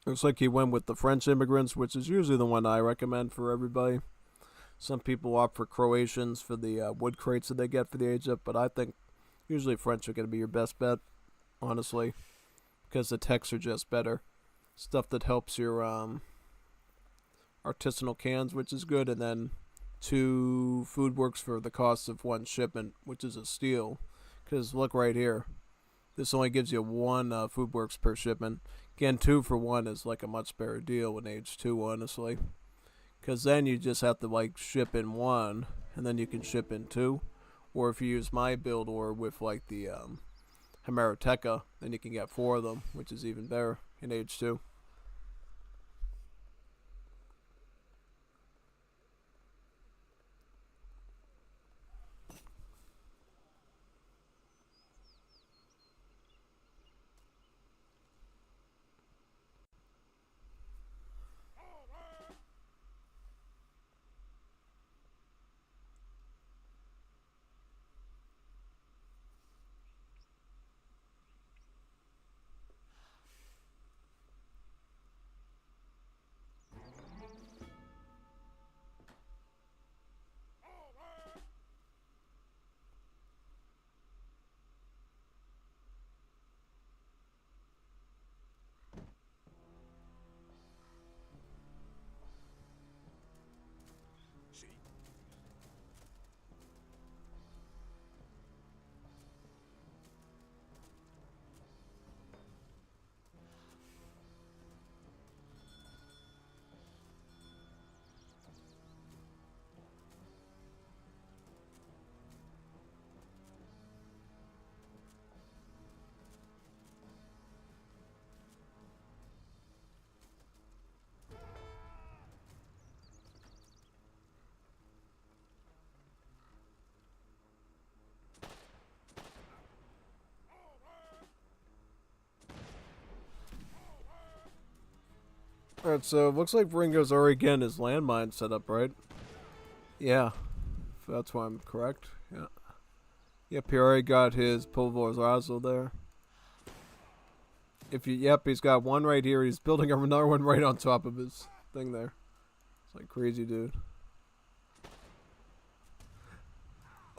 Speaker 1: Looks like he went with the French immigrants, which is usually the one I recommend for everybody. Some people opt for Croatians for the wood crates that they get for the age up, but I think usually French are going to be your best bet, honestly, because the techs are just better. Stuff that helps your artisanal cans, which is good, and then 2 food works for the cost of 1 shipment, which is a steal. Because look right here, this only gives you 1 food works per shipment. Again, 2 for 1 is like a much better deal in Age 2, honestly. Because then you just have to like ship in 1, and then you can ship in 2. Or if you use my build or with like the Hemeroteca, then you can get 4 of them, which is even better in Age 2.
Speaker 4: Sí.
Speaker 1: Alright, so it looks like Viringo's already getting his landmine set up, right? Yeah, if that's why I'm correct. Yeah. Yep, he already got his pulverizado there. Yep, he's got 1 right here. He's building another one right on top of his thing there. It's like crazy, dude.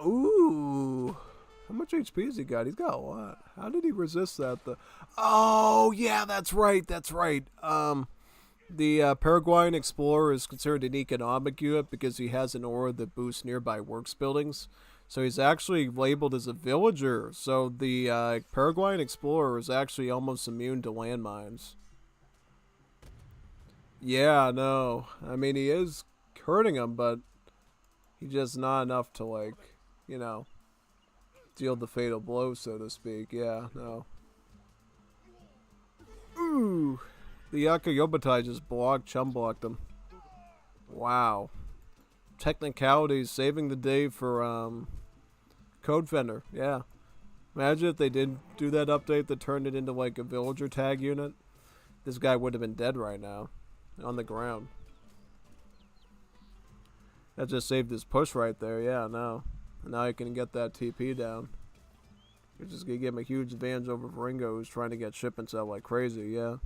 Speaker 1: Ooh. How much HP has he got? He's got a lot. How did he resist that? Oh, yeah, that's right. That's right. The Paraguayan Explorer is considered an economic unit because he has an aura that boosts nearby works buildings. So he's actually labeled as a villager. So the Paraguayan Explorer is actually almost immune to landmines. Yeah, no. I mean, he is hurting him, but he's just not enough to, like, you know, deal the fatal blow, so to speak. Yeah, no. Ooh. The Yakayobatai just chum blocked him. Wow. Technicalities saving the day for Codefender. Yeah. Imagine if they did do that update that turned it into like a villager tag unit. This guy would have been dead right now. On the ground. That just saved his push right there. Yeah, no. And now he can get that TP down. Which is going to give him a huge advantage over Viringo, who's trying to get shipments out like crazy. Yeah.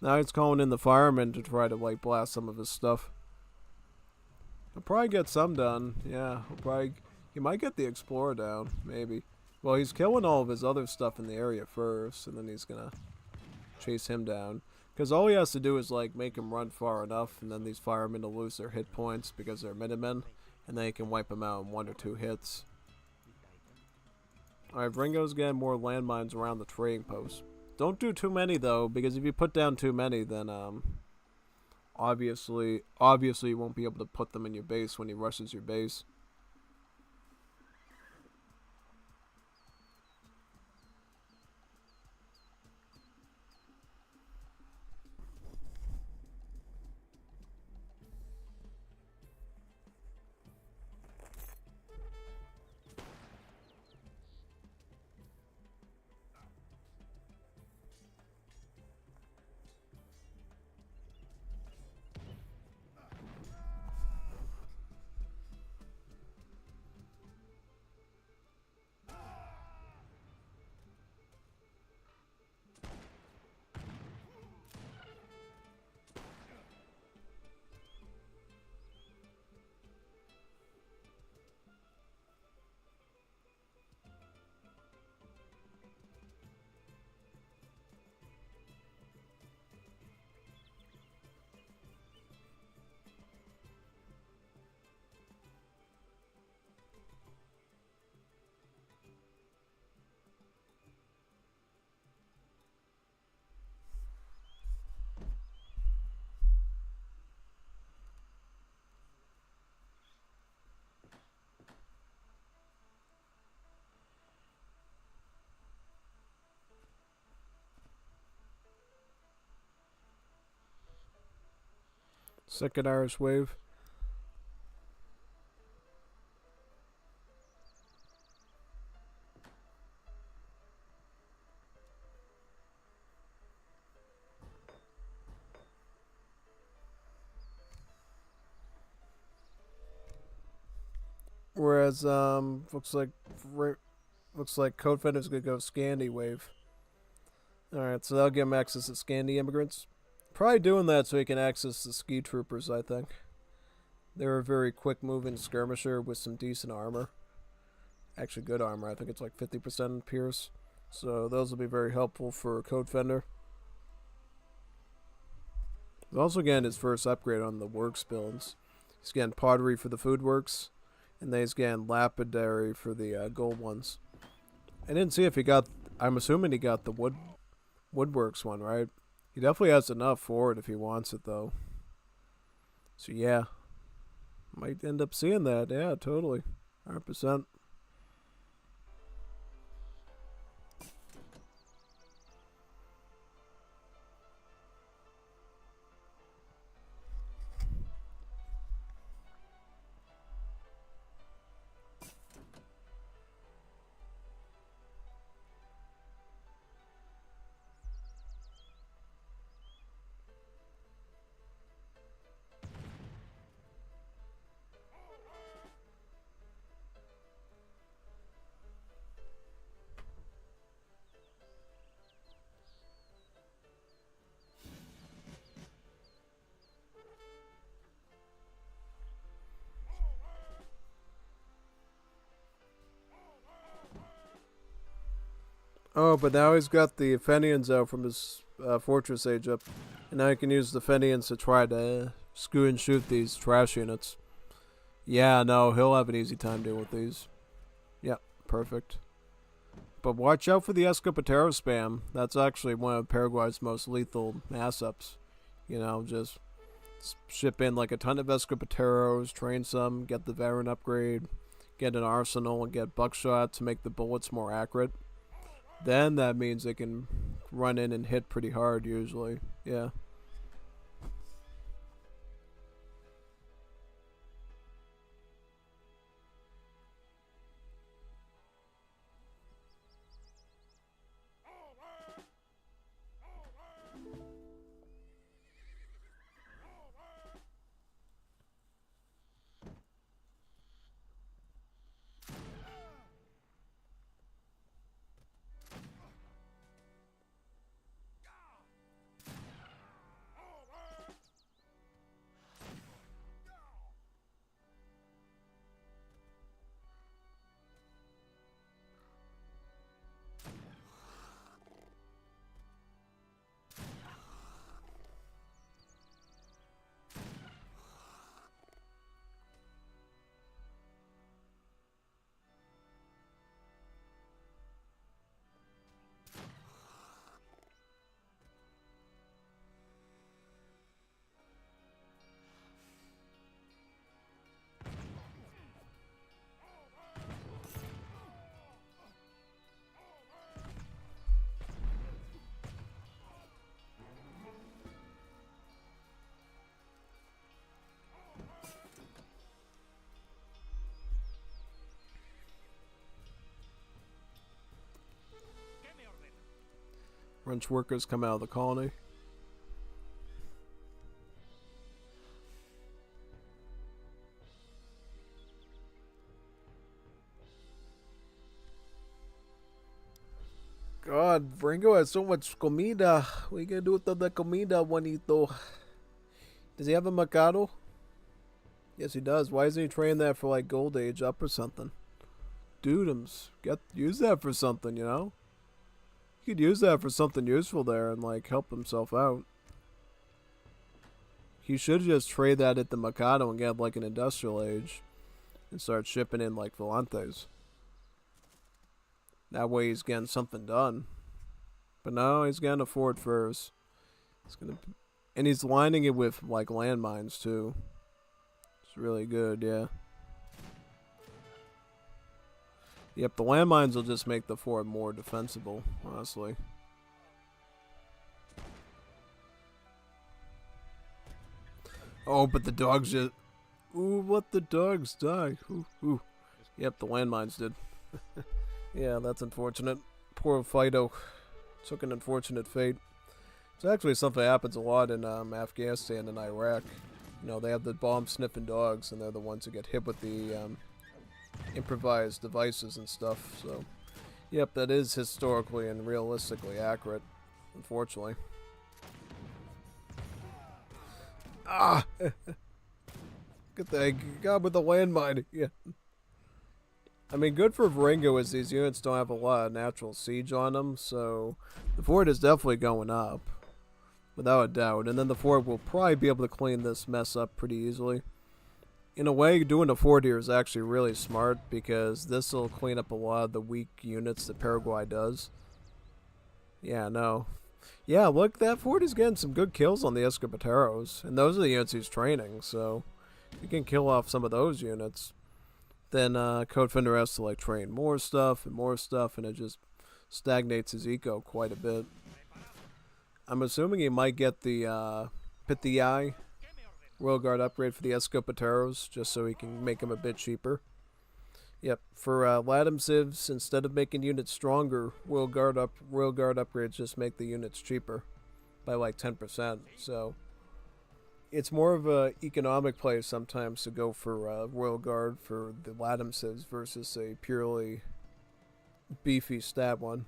Speaker 1: Now he's calling in the firemen to try to like blast some of his stuff. He'll probably get some done. Yeah, he might get the Explorer down, maybe. Well, he's killing all of his other stuff in the area first, and then he's gonna chase him down. Because all he has to do is like make him run far enough, and then these firemen will lose their hit points because they're Minutemen, and then he can wipe them out in 1 or 2 hits. Alright, Ringo's getting more landmines around the trading post. Don't do too many though, because if you put down too many, then obviously you won't be able to put them in your base when he rushes your base. Second Irish wave. Whereas looks like Codefender's gonna go Scandi wave. All right, so that'll give him access to Scandi immigrants. Probably doing that so he can access the ski troopers. I think they're a very quick moving skirmisher with some decent armor. Actually, good armor. I think it's like 50% pierce. So those will be very helpful for Codefender. He's also getting his first upgrade on the works builds. He's getting pottery for the food works. And then he's getting lapidary for the gold ones. I didn't see if he got... I'm assuming he got the woodworks one, right? He definitely has enough for it if he wants it, though. So, yeah. Might end up seeing that. Yeah, totally. 100%. Oh, but now he's got the Fenians out from his fortress age up. And now he can use the Fenians to try to skew and shoot these trash units. Yeah, no, he'll have an easy time dealing with these. Yep, perfect. But watch out for the Escopetero spam. That's actually one of Paraguay's most lethal mass ups. You know, just ship in like a ton of Escopeteros, train some, get the veteran upgrade, get an arsenal, and get buckshot to make the bullets more accurate. Then that means they can run in and hit pretty hard usually. Yeah. French workers come out of the colony. God, Viringo has so much comida. What are you gonna do with all the comida, Juanito? Does he have a Mercado? Yes, he does. Why isn't he trading that for like gold age up or something? Dudeums, use that for something, you know? He could use that for something useful there and like help himself out. He should just trade that at the Mercado and get like an industrial age and start shipping in like volantes. That way he's getting something done. But no, he's getting a Ford first. And he's lining it with like landmines too. It's really good, yeah. Yep, the landmines will just make the fort more defensible, honestly. Oh, but the dogs just... Ooh, what the dogs die. Ooh, ooh. Yep, the landmines did. Yeah, that's unfortunate. Poor Fido. Took an unfortunate fate. It's actually something that happens a lot in Afghanistan and Iraq. You know, they have the bomb-sniffing dogs, and they're the ones who get hit with the improvised devices and stuff. So, yep, that is historically and realistically accurate, unfortunately. Ah! Good thing. God, with the landmine. Yeah. I mean, good for Viringo is these units don't have a lot of natural siege on them, so the fort is definitely going up. Without a doubt. And then the fort will probably be able to clean this mess up pretty easily. In a way, doing the fort here is actually really smart, because this will clean up a lot of the weak units that Paraguay does. Yeah, no. Yeah, look, that fort is getting some good kills on the Escopeteros, and those are the units he's training, so you can kill off some of those units. Then Codefender has to like train more stuff, and it just stagnates his eco quite a bit. I'm assuming he might get the Pithiai Royal Guard upgrade for the Escopeteros, just so he can make them a bit cheaper. Yep, for Latim Civs, instead of making units stronger, Royal Guard upgrades just make the units cheaper by like 10%. So it's more of a economic play sometimes to go for Royal Guard for the Latim Civs versus a purely beefy stat one.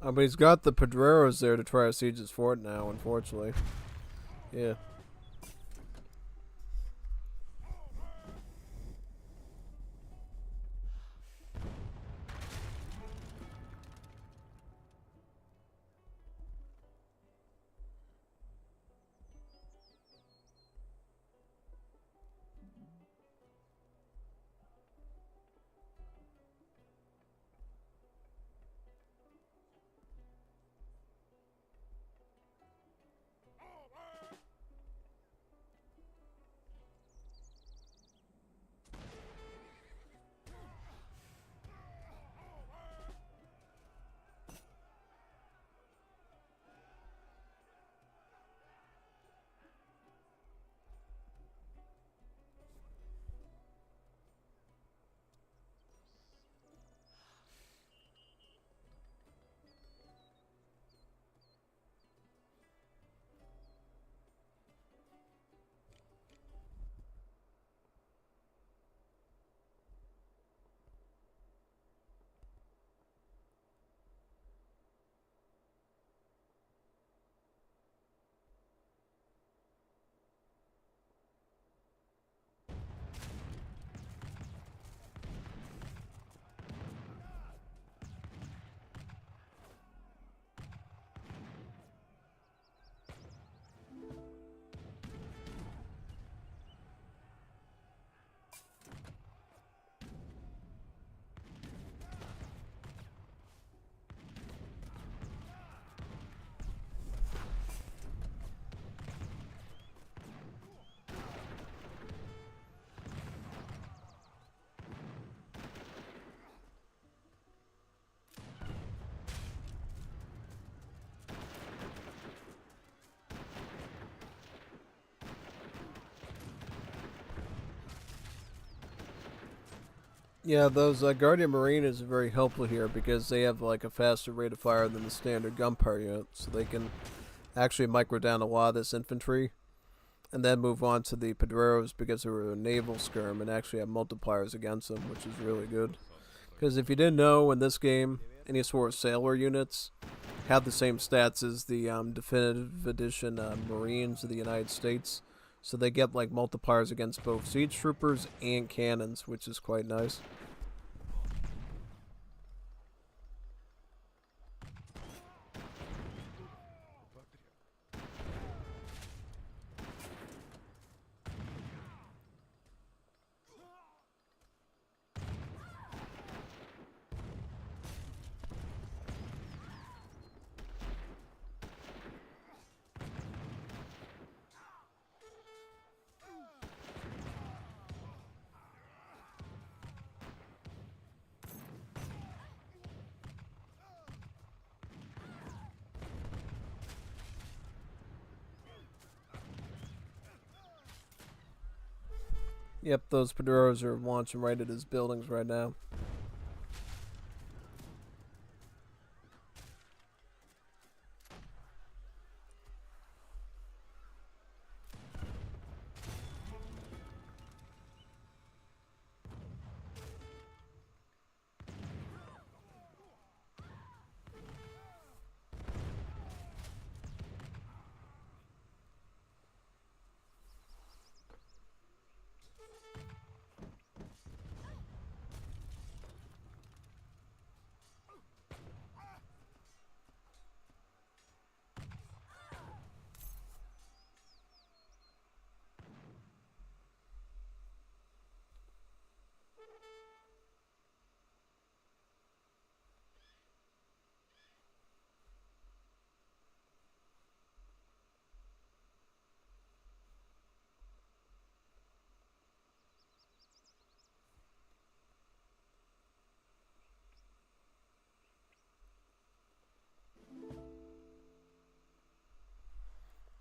Speaker 1: But he's got the Pedreros there to try to siege his fort now, unfortunately. Yeah. Yeah, those Guardian Marines are very helpful here because they have like a faster rate of fire than the standard gunpowder unit, so they can actually micro down a lot of this infantry, and then move on to the Padreros because they're a naval skirm and actually have multipliers against them, which is really good. Because if you didn't know, in this game, any sort of sailor units have the same stats as the definitive edition Marines of the United States, so they get like multipliers against both siege troopers and cannons, which is quite nice. Yep, those Padreros are launching right at his buildings right now.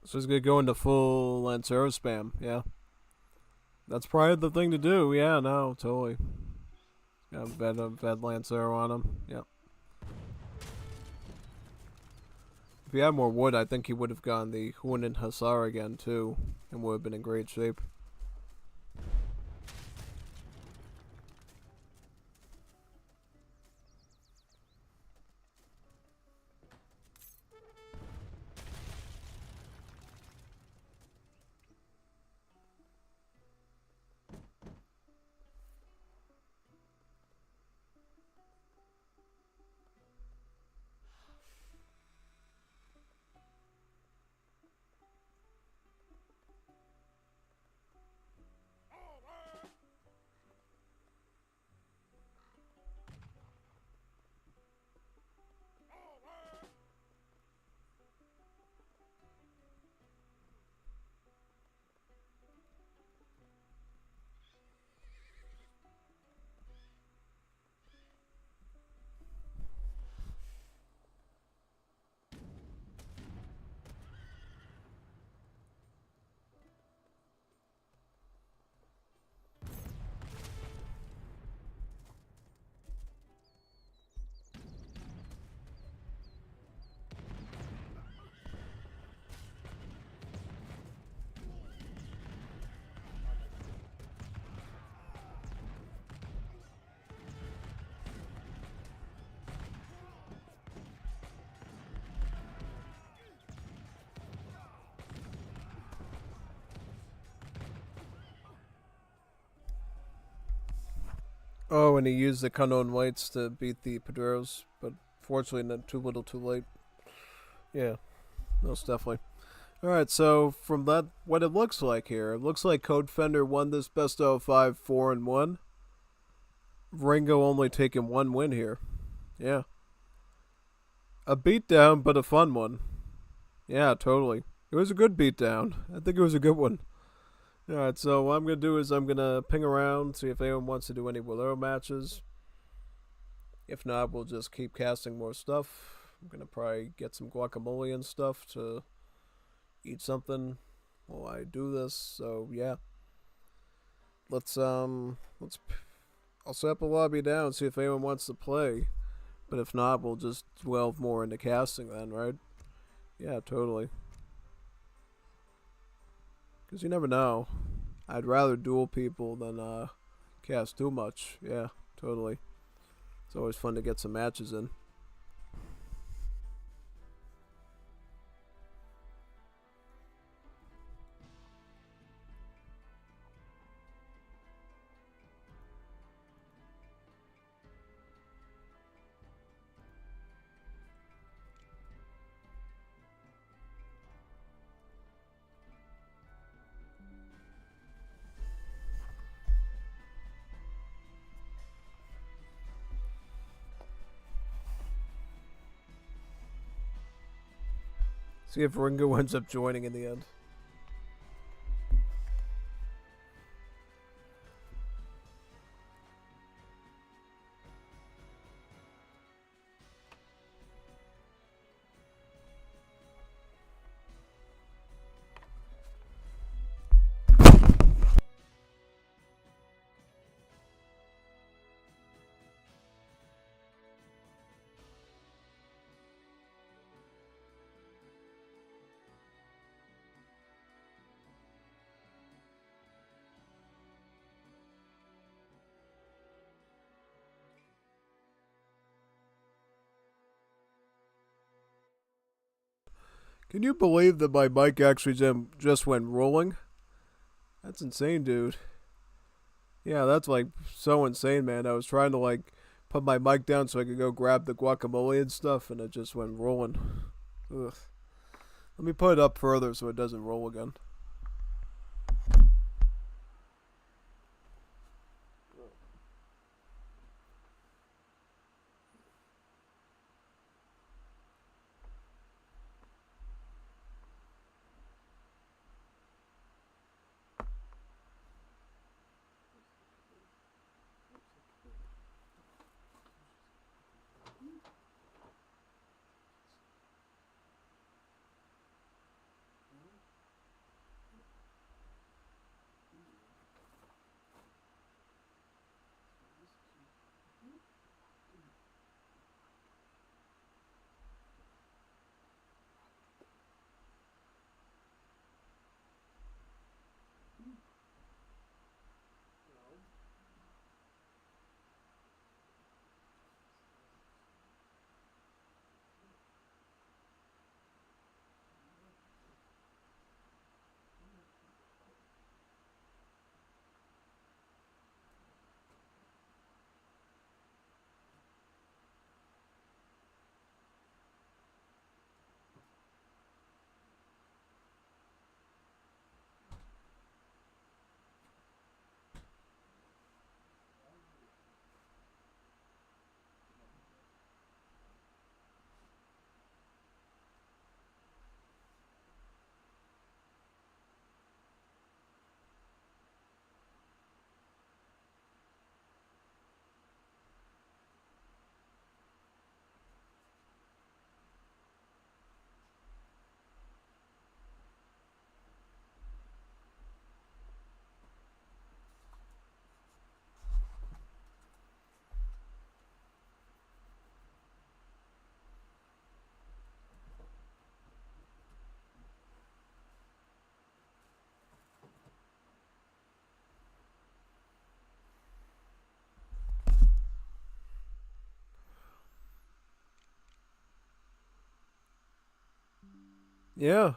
Speaker 1: So he's gonna go into full Lancero spam, yeah. That's probably the thing to do, yeah, no, totally. Got a bad Lancero on him, yep. If he had more wood, I think he would have gone the Hunan Hussar again, too, and would have been in great shape. Oh, and he used the Unknown Whites to beat the Padreros, but fortunately not too little too late. Yeah, most definitely. Alright, so from that, what it looks like here, it looks like Codefender won this best out of 5, 4-1. Viringo only taking one win here. Yeah. A beatdown, but a fun one. Yeah, totally. It was a good beatdown. I think it was a good one. Alright, so what I'm going to do is I'm going to ping around, see if anyone wants to do any Bolero matches. If not, we'll just keep casting more stuff. I'm going to probably get some guacamole and stuff to eat something while I do this. So, yeah. Let's I'll set the lobby down and see if anyone wants to play. But if not, we'll just delve more into casting then, right? Yeah, totally. Because you never know. I'd rather duel people than cast too much. Yeah, totally. It's always fun to get some matches in. See if Ringo ends up joining in the end. Can you believe that my mic actually just went rolling? That's insane, dude. Yeah, that's like so insane, man. I was trying to like put my mic down so I could go grab the guacamole and stuff, and it just went rolling. Ugh. Let me put it up further so it doesn't roll again. Yeah.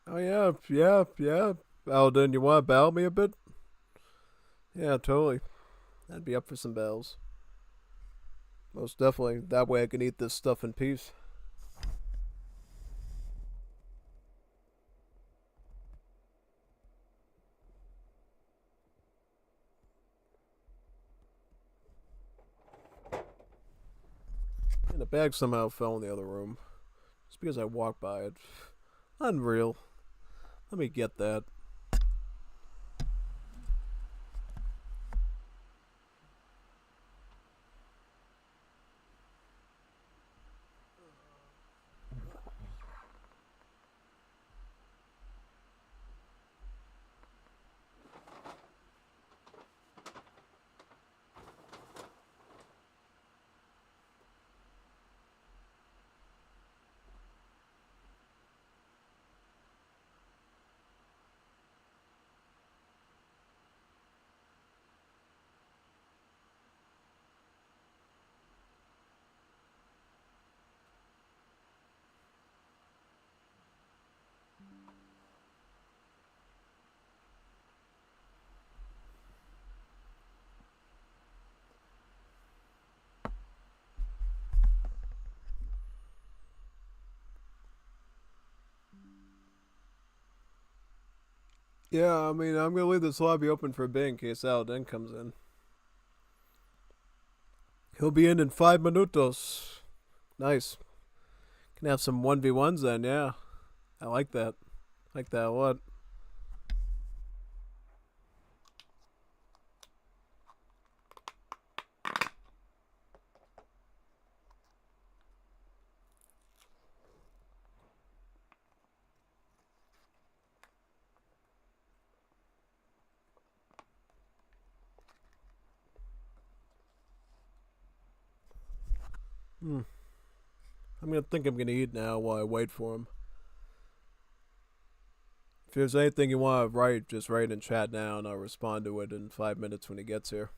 Speaker 1: Oh yeah, yeah. Alden, you want to battle me a bit? Yeah, totally. I'd be up for some battles. Most definitely. That way I can eat this stuff in peace. And the bag somehow fell in the other room. Just because I walked by it. Unreal. Let me get that. Yeah, I mean, I'm gonna leave this lobby open for a bit in case Aladdin comes in. He'll be in 5 minutos. Nice. Can have some 1v1s then, yeah. I like that. Like that a lot. Hmm. I'm gonna eat now while I wait for him. If there's anything you want to write, just write in chat now and I'll respond to it in 5 minutes when he gets here.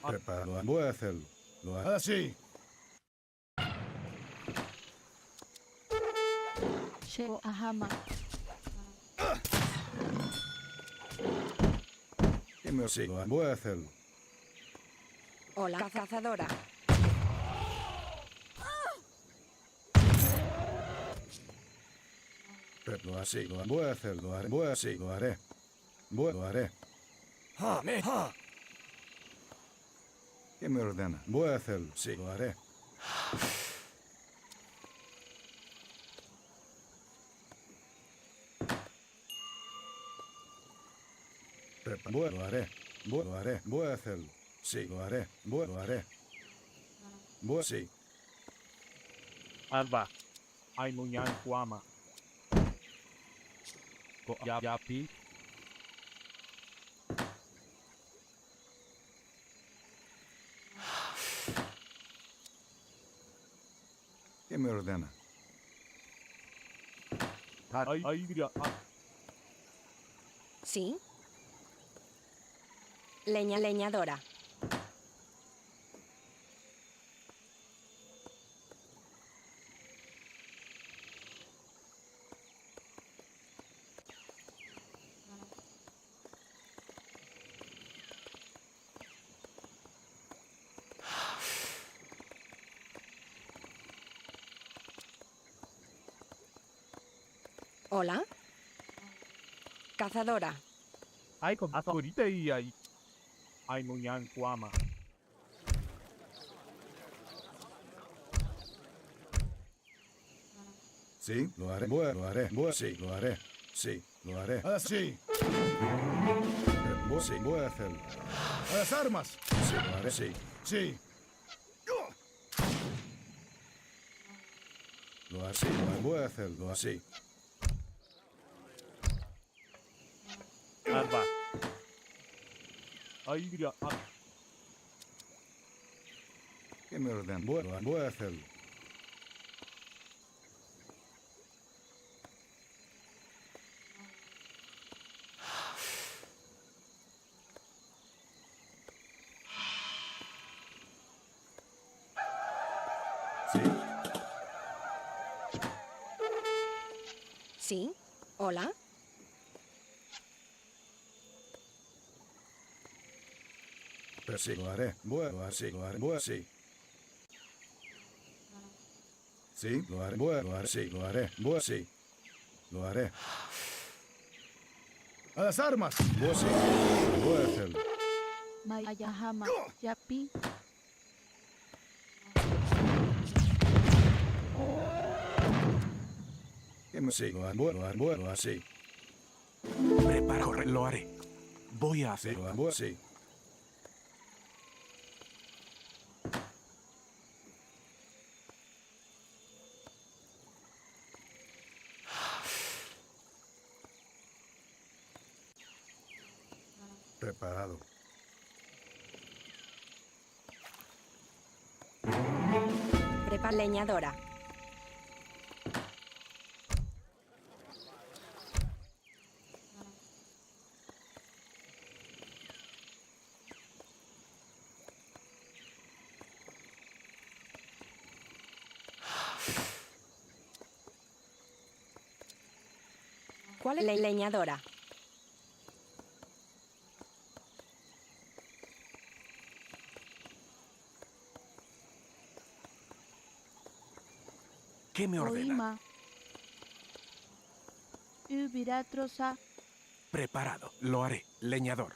Speaker 7: Preparado. Voy a hacerlo. Lo haré. Así.
Speaker 6: Llego a Hama.
Speaker 7: Sí, voy a hacerlo.
Speaker 8: Hola, cazadora.
Speaker 7: Lo así, voy a hacerlo. Lo haré. Voy así, lo haré. Lo haré. ¿Qué me ordena? Voy a hacerlo. Sí, lo haré. Lo haré. Lo haré. Voy a hacerlo. Sí, lo haré. Lo haré. Sí.
Speaker 9: Alba. Ay munyan kuama. Ko yapi.
Speaker 7: ¿Qué me ordena?
Speaker 8: ¿Sí? Leñadora. Hola. Cazadora.
Speaker 9: Ay ko asorite ay. Ay munyan kuama.
Speaker 7: Sí, lo haré. Lo haré. Sí, lo haré. Sí, lo haré. Así. Sí, voy a hacerlo. ¡A las armas! Sí, lo haré. Sí. Sí. Lo haré. Sí, voy a hacerlo así.
Speaker 9: Alba. Ay
Speaker 7: ¿Qué me ordenan? Voy a hacerlo. Sí.
Speaker 8: ¿Sí? Hola.
Speaker 7: Pero sí, lo haré. Voy a así, lo haré. Voy así. Sí, lo haré. Lo haré. Sí, lo haré. Voy así. Lo haré. ¡A las armas! Voy así. Voy a hacerlo.
Speaker 6: Mayahama. Yapi.
Speaker 7: ¿Qué me sí, lo haré. Lo así.
Speaker 10: Prepara, corre, lo haré. Voy a
Speaker 7: Sí,
Speaker 10: hacerlo.
Speaker 7: lo haré. Voy así. Preparado.
Speaker 8: Prepara leñadora. ¿Cuál es la leñadora?
Speaker 10: ¿Qué me ordena?
Speaker 6: Oima. Ubiratrosa.
Speaker 10: Preparado. Lo haré. Leñador.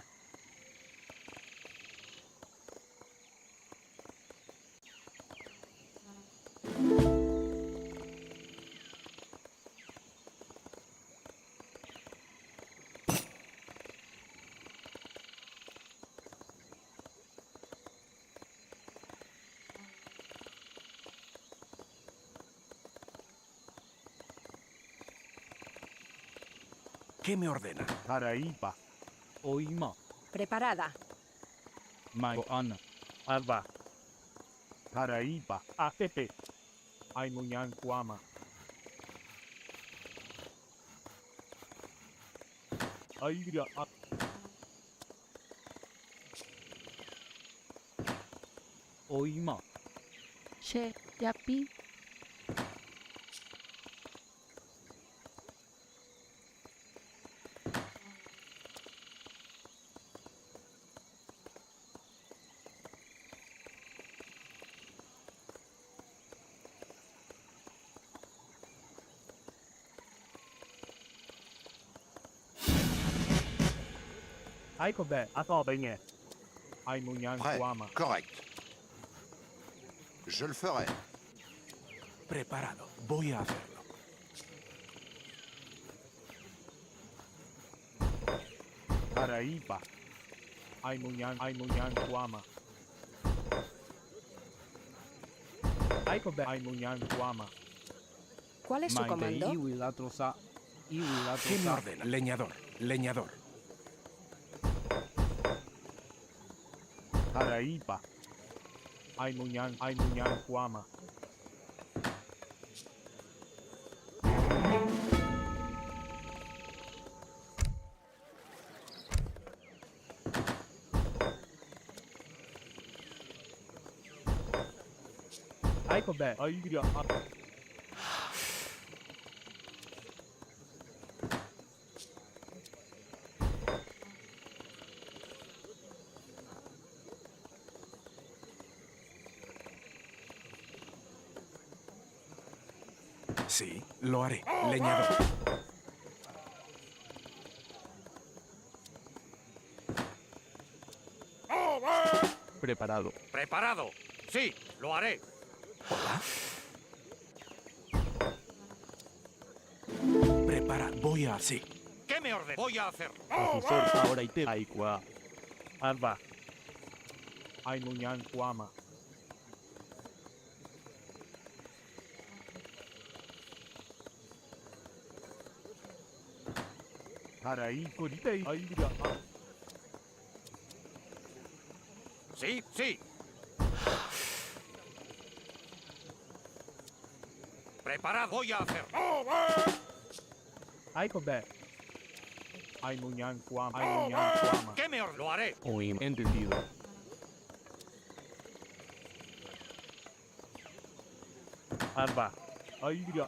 Speaker 10: ¿Qué me ordena?
Speaker 9: Taraipa. Oima.
Speaker 8: Preparada.
Speaker 9: Mai ana. Alba. Taraipa. ATP. Ay munyan kuama. Ay Oima.
Speaker 6: She. Yapi.
Speaker 9: Aiko be. Ato benye. Ai munyan
Speaker 10: Prêt.
Speaker 9: kuama.
Speaker 10: Correct. Je le ferai. Preparado. Voy a hacerlo.
Speaker 9: Paraipa. Ai munyan kuama. Aiko be. Ai munyan kuama.
Speaker 8: ¿Cuál es su comando?
Speaker 9: Iwi la troza. Iwi la
Speaker 10: ¿Qué me
Speaker 9: troza.
Speaker 10: ordena? Leñador. Leñador.
Speaker 9: Paraipa. Ai munyan kuama. Aiko be. Ai gira.
Speaker 10: Sí, lo haré. Leñador.
Speaker 9: Preparado.
Speaker 2: Preparado. Sí, lo haré.
Speaker 10: Hola. Prepara. Voy a... Sí.
Speaker 2: ¿Qué me ordena? Voy a hacerlo.
Speaker 9: Profesor, ahora ite. Aikua. Alba. Ai munyan kuama. Paraiko ite. Ai gira.
Speaker 2: Sí, sí. Preparado. Voy a hacerlo.
Speaker 9: Aiko be. Ai munyan kuama. Ai munyan kuama.
Speaker 2: ¿Qué me ordena? Lo haré.
Speaker 9: Oim. Entendido. Alba. Ai gira.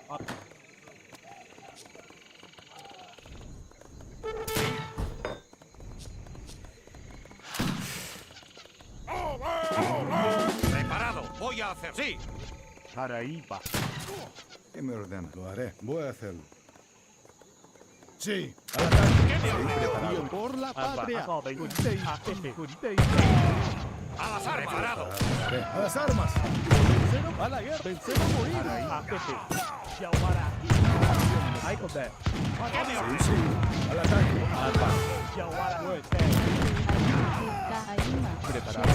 Speaker 2: Preparado. Voy a hacer. Sí.
Speaker 9: Paraipa.
Speaker 7: ¿Qué me ordena? Lo haré. Voy a hacerlo. Sí.
Speaker 2: ¿Qué me ordena?
Speaker 7: Por la
Speaker 9: Alba. Ato be. Kurite. Akete. Kurite.
Speaker 2: A las armas. Preparado.
Speaker 7: haré. ¡A las armas!
Speaker 9: A la guerra. Vencer o morir. Akete. Yawara. Aiko be.
Speaker 2: ¿Qué me ordena?
Speaker 7: Sí. Al ataque.
Speaker 9: Alba. Yawara.
Speaker 6: Kaima.
Speaker 9: Preparado.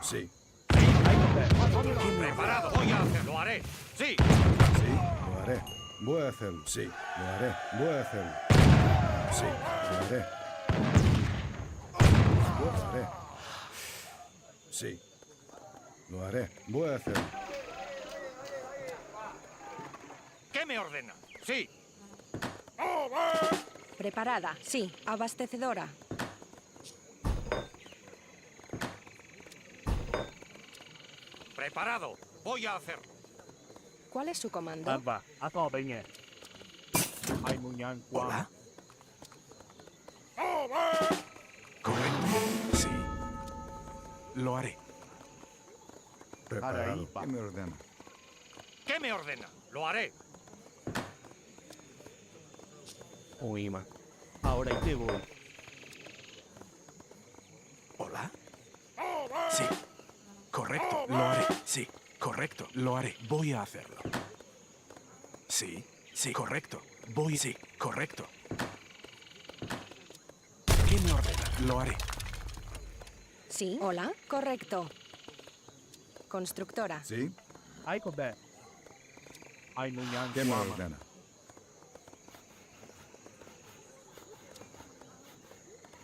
Speaker 7: Sí.
Speaker 9: Aiko be.
Speaker 2: Preparado. Voy a hacerlo. Lo haré. Sí.
Speaker 7: Sí. Lo haré. Voy a hacerlo. Sí. Lo haré. Voy a hacerlo. Sí. Lo haré. Lo haré. Sí. Lo haré. Voy a hacerlo.
Speaker 2: ¿Qué me ordena? Sí.
Speaker 8: Preparada. Sí. Abastecedora.
Speaker 2: Preparado. Voy a hacerlo.
Speaker 8: ¿Cuál es su comando?
Speaker 9: Alba. Ato benye. Ai munyan kuama.
Speaker 10: Hola. Correcto. Sí. Lo haré.
Speaker 7: Preparado.
Speaker 9: Paraíba.
Speaker 7: ¿Qué me ordena?
Speaker 2: ¿Qué me ordena? Lo haré.
Speaker 9: Oima. Ahora ite voy.
Speaker 10: Hola. Sí. Correcto. Lo haré. Sí. Correcto. Lo haré. Voy a hacerlo. Sí. Sí. Correcto. Voy. Sí. Correcto. ¿Qué me ordena? Lo haré.
Speaker 8: Sí. Hola. Correcto. Constructora.
Speaker 7: ¿Sí?
Speaker 9: Aiko be. Ai munyan
Speaker 7: ¿Qué me
Speaker 9: kuama.
Speaker 7: ordena?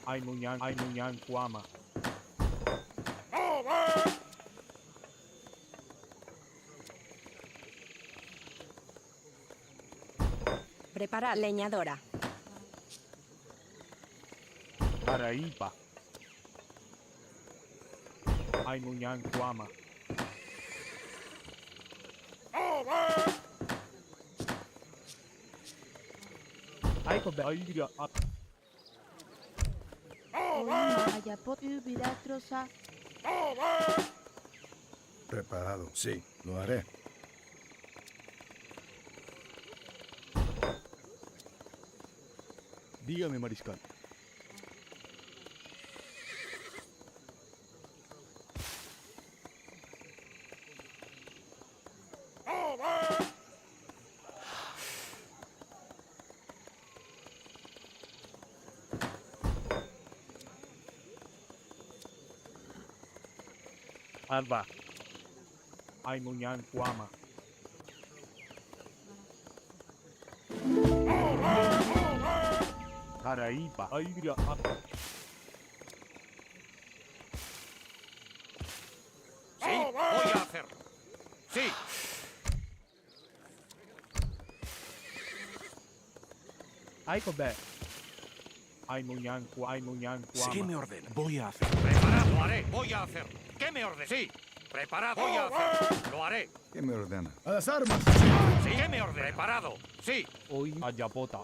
Speaker 9: Ai munyan kuama.
Speaker 8: Prepara leñadora.
Speaker 9: Paraíba. Aimuñan Guama. Aikobe Aiga.
Speaker 6: Ayapot Ubiratrosa.
Speaker 7: Preparado. Sí, lo haré.
Speaker 9: Dígame, mariscal. Alba. Aimuñan Guama. Paraíba. Aiga.
Speaker 2: Sí, voy a hacerlo. Sí.
Speaker 9: Aikobe. Aimuñan Guama.
Speaker 10: ¿Qué me ordena? Voy a hacer.
Speaker 2: Preparado, lo haré. Voy a hacerlo. ¿Qué me ordena? Sí. Preparado, voy a hacerlo. Lo haré.
Speaker 7: ¿Qué me ordena? ¡A las armas!
Speaker 2: Sí. ¿Qué me ordena? Preparado. Sí.
Speaker 9: Hoy Ayapota.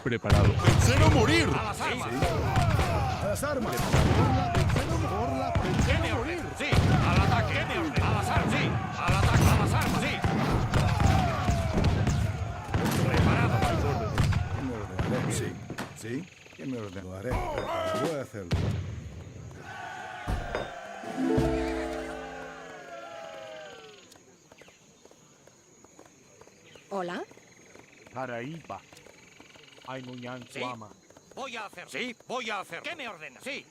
Speaker 10: Preparado.
Speaker 7: ¡Vencer o morir!
Speaker 2: A las armas.
Speaker 7: ¡A las armas!
Speaker 2: ¿Qué me ordena? Sí. Al ataque. ¿Qué me ordena? A las armas. Sí. Al ataque. A las armas. Sí. Preparado.
Speaker 7: ¿Qué me ordena? Sí. ¿Sí? ¿Qué me ordena? Lo haré. Preparado. Voy a hacerlo.
Speaker 8: Hola.
Speaker 9: Paraíba. Aimuñan
Speaker 2: Sí.
Speaker 9: Guama.
Speaker 2: Voy a hacerlo. Sí. Voy a hacerlo. ¿Qué me ordena? Sí.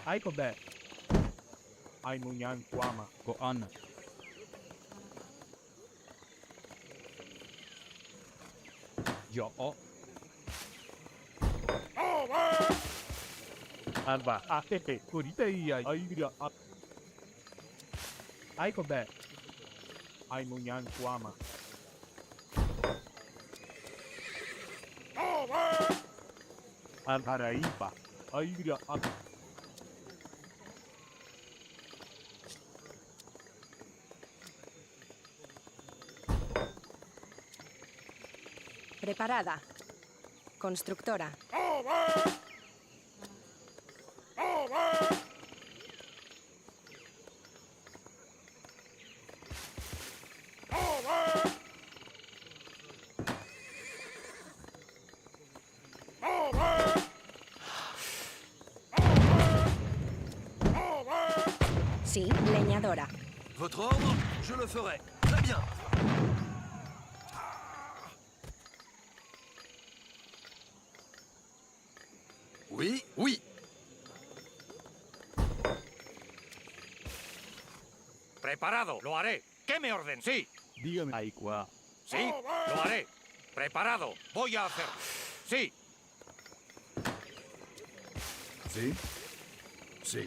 Speaker 9: Aikobe. Aimuñan Guama. Goan. Yo. Alba. Atepe. Kurite iya. Aiga. Aikobe. Aimuñan Guama. Paraíba. Aiga.
Speaker 8: Preparada. Constructora. Sí, leñadora.
Speaker 2: Votre ordre, je le ferai. Très bien.
Speaker 5: Oui, oui.
Speaker 2: Preparado. Lo haré. ¿Qué me ordena? Sí.
Speaker 9: Dígame. Aikua.
Speaker 2: Sí. Lo haré. Preparado. Voy a hacerlo. Sí.
Speaker 7: ¿Sí? Sí.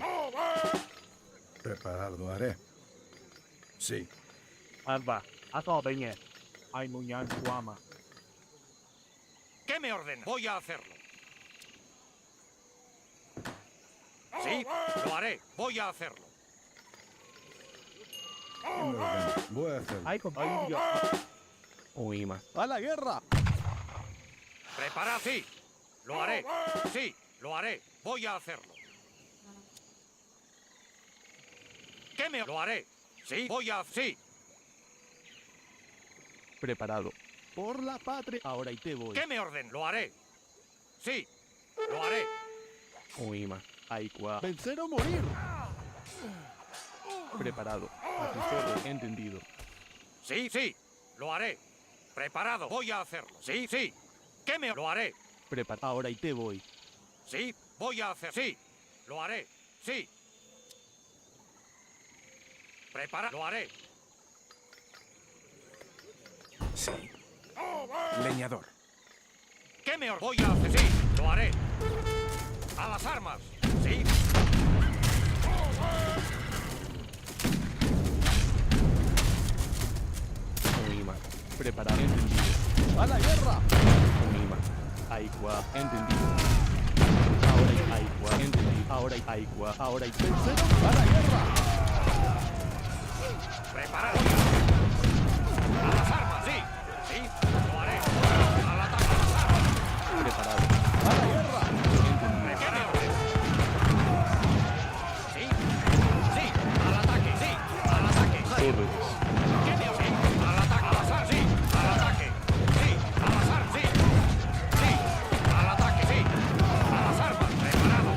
Speaker 7: Preparado. Lo haré. Sí.
Speaker 9: Alba. Akobeñe. Aimuñan Guama.
Speaker 2: ¿Qué me ordena? Voy a hacerlo. Sí. Lo haré. Voy a hacerlo.
Speaker 7: ¿Qué me ordena? Voy a hacerlo.
Speaker 9: Aikobe. Aiga. Oima.
Speaker 11: ¡A la guerra!
Speaker 2: Preparado. Sí. Lo haré. Sí. Lo haré. Voy a hacerlo. ¿Qué me... Lo haré. Sí. Voy a... Sí.
Speaker 9: Preparado.
Speaker 11: ¡Por la patria!
Speaker 9: Ahora y te voy.
Speaker 2: ¿Qué me ordena? Lo haré. Sí. Lo haré.
Speaker 9: Oima. Aikua.
Speaker 11: ¡Vencer o morir!
Speaker 9: Preparado. A tus órdenes. Entendido.
Speaker 2: Sí, sí. Lo haré. Preparado. Voy a hacerlo. Sí, sí. ¿Qué me... Lo haré.
Speaker 9: Prepara. Ahora y te voy.
Speaker 2: Sí. Voy a hacer... Sí. Lo haré. Sí. Prepara. Lo haré.
Speaker 10: Sí. Leñador.
Speaker 2: ¿Qué me voy a hacer? Sí, lo haré. A las armas. Sí.
Speaker 9: Unima. Preparar. Entendido. ¡A la guerra! Unima. Aigua. Entendido. Ahora hay aigua. Entendido. Ahora hay aigua. Ahora hay vencedor. ¡A la guerra!
Speaker 2: Preparado. A las armas. Sí. Sí, lo haré. Al ataque a las armas.
Speaker 9: Preparado. ¡A la guerra! Entendido.
Speaker 2: Preparado. Sí. Sí. Al ataque. Sí. Al ataque.
Speaker 9: Órdenes.
Speaker 2: ¿Qué me hace? Al ataque. Al azar. Sí. Al ataque. Sí. Al azar. Sí. Sí. Al ataque. Sí. A las armas. Preparado.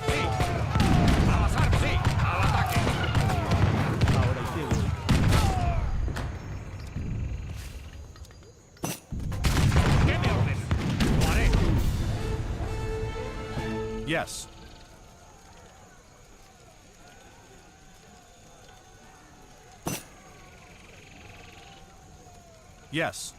Speaker 2: Sí. A las armas. Sí. Al ataque.
Speaker 9: Ahora hay que voy.
Speaker 2: ¿Qué me ordena? Lo haré.
Speaker 1: Yes. Yes.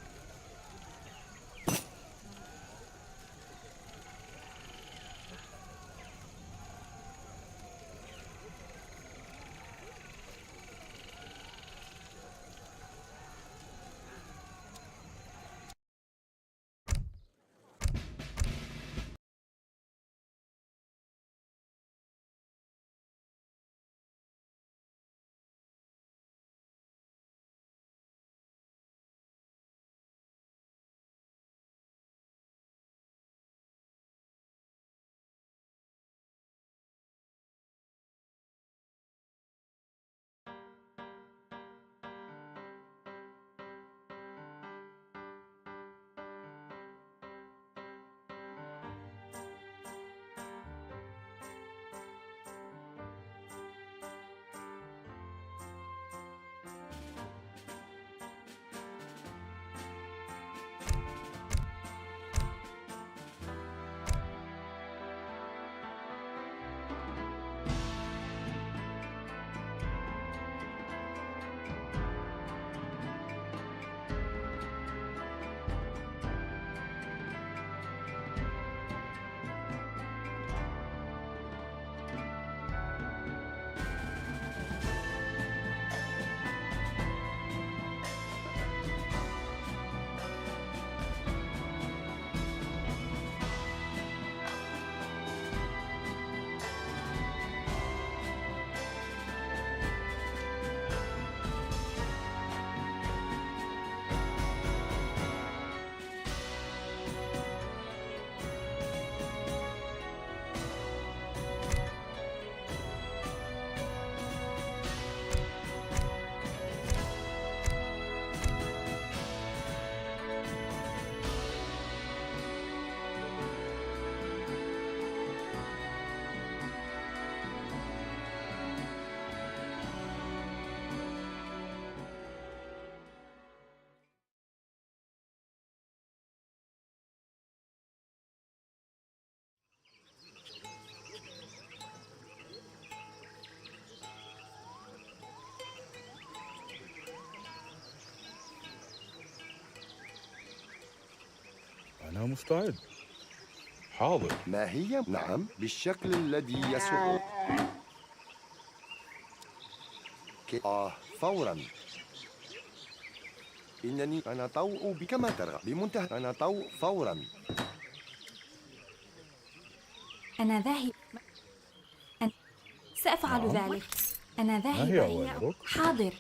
Speaker 7: أنا مستعد. حاضر.
Speaker 5: ما هي؟ نعم، بالشكل الذي يسر. فورا. إنني أنا طوء كما ترغب. بمنتهى أنا طوء فورا.
Speaker 6: أنا ذاهب. سأفعل ذلك. أنا ذاهب. حاضر.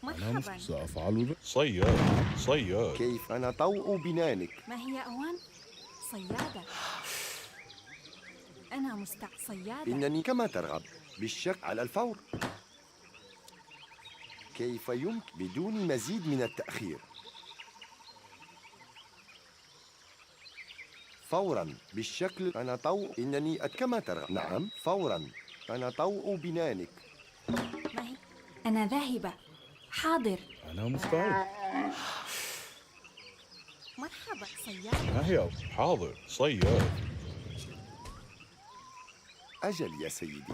Speaker 6: مرحبا.
Speaker 7: سأفعل ذلك. صياد.
Speaker 5: كيف؟ أنا طوء بنانك.
Speaker 6: ما هي أوان؟ صيادة. أنا صيادة.
Speaker 5: إنني كما ترغب. بالشك على الفور. كيف يمكن بدون مزيد من التأخير؟ فورا بالشكل أنا طوء. إنني كما ترغب. نعم فورا أنا طوء بنانك.
Speaker 6: ما هي؟ أنا ذاهبة. حاضر.
Speaker 7: أنا مستعد.
Speaker 6: مرحبا صياد.
Speaker 7: ما هي؟ حاضر. صياد.
Speaker 5: أجل يا سيدي.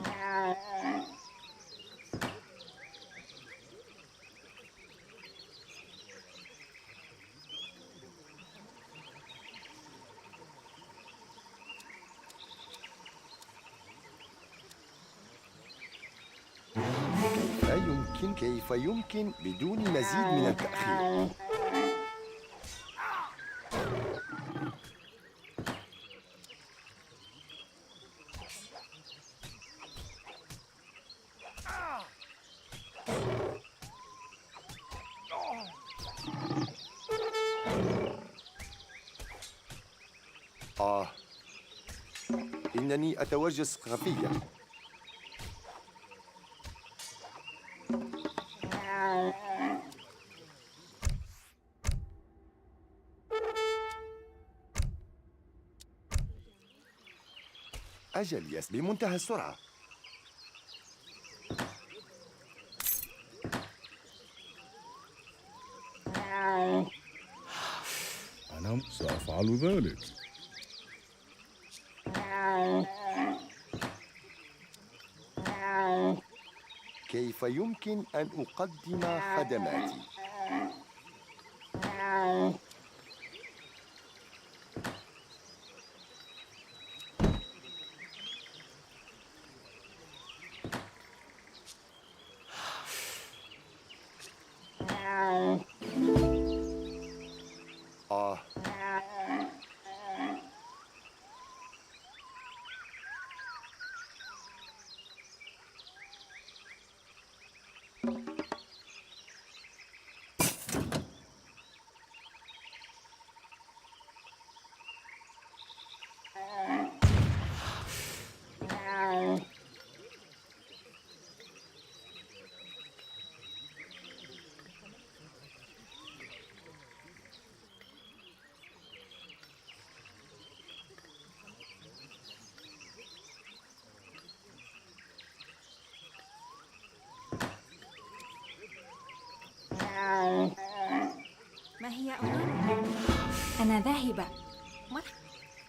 Speaker 5: كيف يمكن بدون مزيد من التأخير؟ إنني أتوجس خفيا. أجل يس بمنتهى السرعة.
Speaker 7: أنا سأفعل ذلك.
Speaker 5: كيف يمكن أن أقدم خدماتي؟
Speaker 6: ما هي أنا ذاهبة.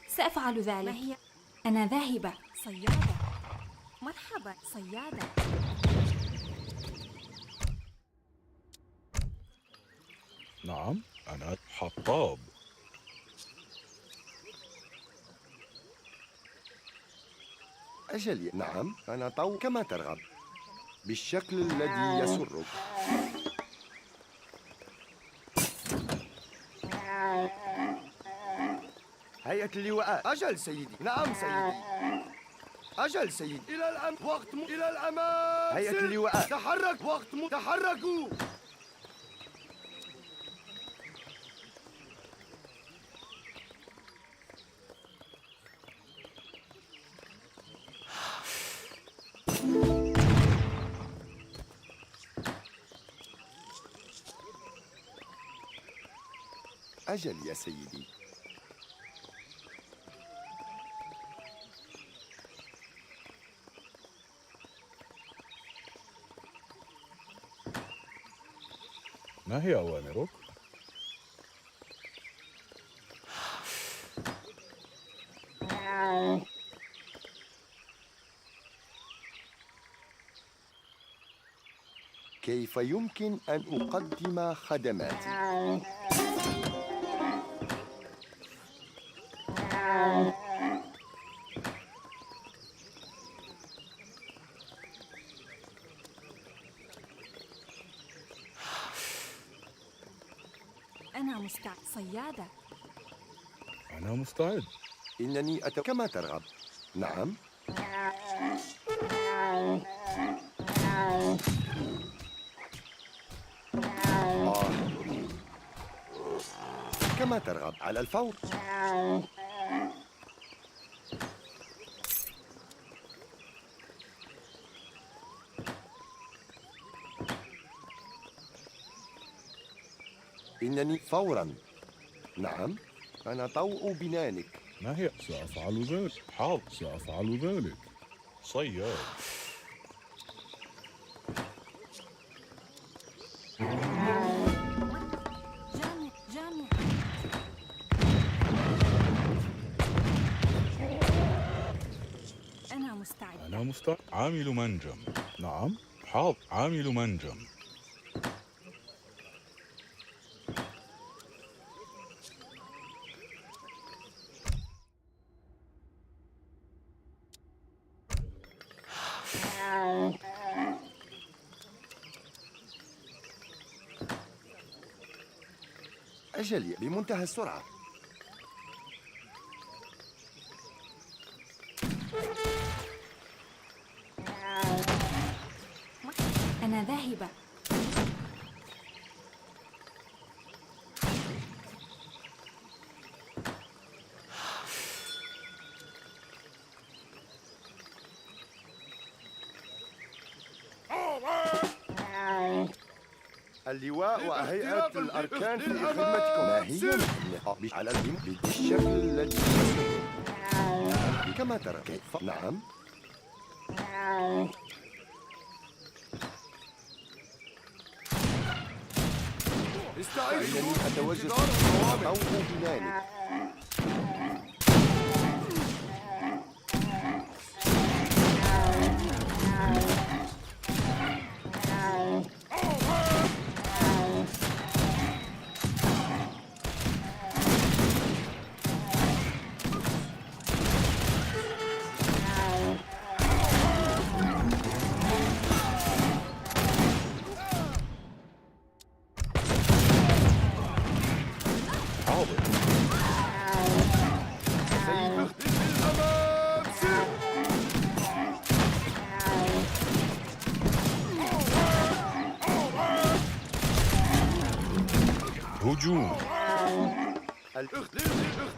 Speaker 6: سأفعل ذلك. ما هي أنا ذاهبة. صيادة. مرحبا صيادة.
Speaker 7: نعم أنا حطاب.
Speaker 5: أجل نعم أنا طو كما ترغب بالشكل الذي يسرك. هيئة اللواء. أجل سيدي. نعم سيدي. أجل سيدي. إلى الأمام. إلى الأمام. هيئة اللواء. تحرك. تحركوا. أجل يا سيدي.
Speaker 7: ما هي أوامرك؟
Speaker 5: كيف يمكن أن أقدم خدماتي؟
Speaker 6: أنا مستعد. صيادة.
Speaker 7: أنا مستعد.
Speaker 5: إنني كما ترغب. نعم. كما ترغب على الفور. إنني فوراً. نعم أنا طوء بنانك.
Speaker 7: ما هي؟ سأفعل ذلك. حاضر سأفعل ذلك. صياد.
Speaker 6: جامع. أنا مستعد.
Speaker 7: أنا مستعد. عامل منجم. نعم حاضر. عامل منجم.
Speaker 5: أجل بمنتهى السرعة.
Speaker 6: أنا ذاهبة.
Speaker 5: اللواء وهيئة الأركان في خدمتكم. ما هي على بالشكل الذي كما ترى. كيف؟ نعم. استعدوا أتوجه أو بذلك.
Speaker 7: هجوم.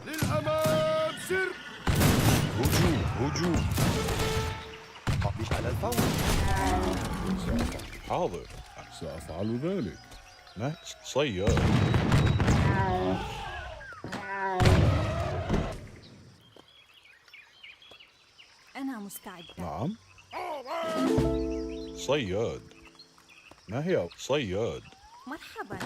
Speaker 5: للأمام سر.
Speaker 7: هجوم.
Speaker 5: مش على الفور.
Speaker 7: حاضر. سأفعل ذلك. صياد.
Speaker 6: أنا مستعدة.
Speaker 7: نعم. صياد. ما هي صياد؟
Speaker 6: مرحبا.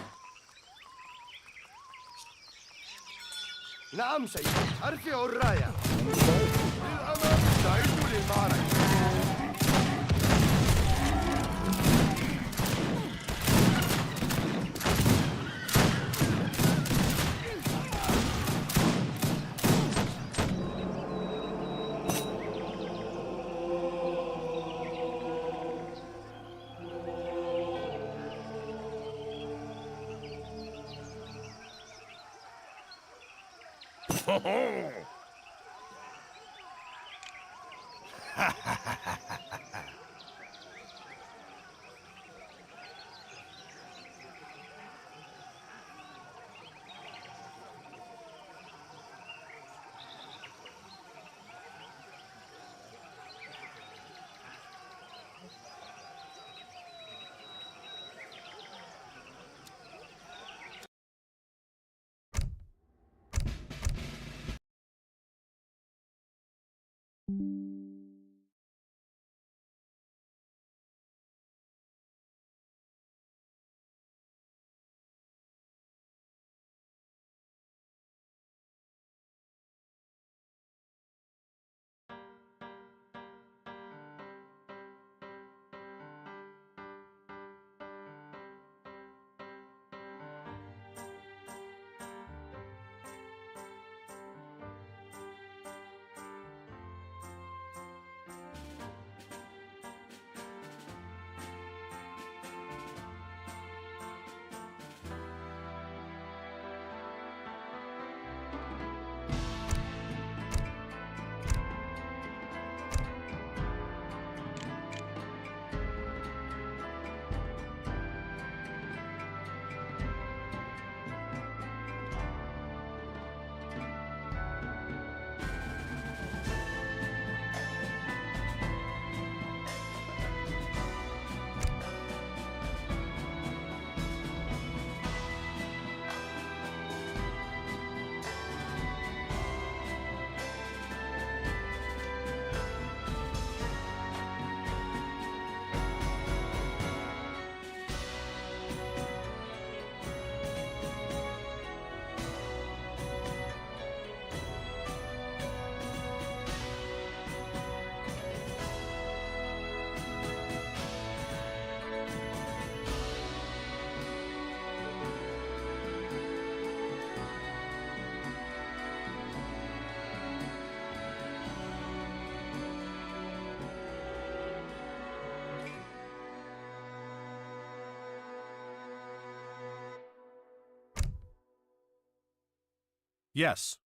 Speaker 5: نعم سيدي، أرفعوا الراية. للأمام، استعدوا للمعركة.
Speaker 12: Yes.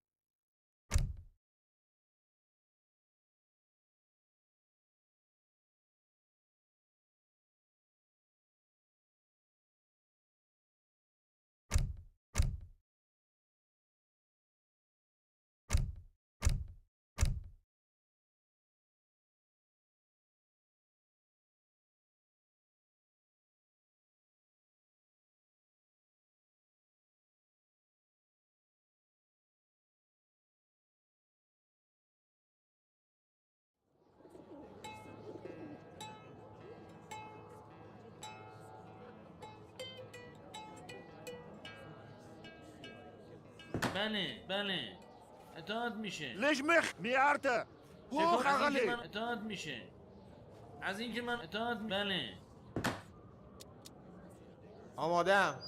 Speaker 13: بله بله اطاعت میشه.
Speaker 5: لجمخ میارته هو
Speaker 13: شکار از اینکه
Speaker 5: خغلی
Speaker 13: من اطاعت میشه. از اینکه من اطاعت بله.
Speaker 14: آمادم.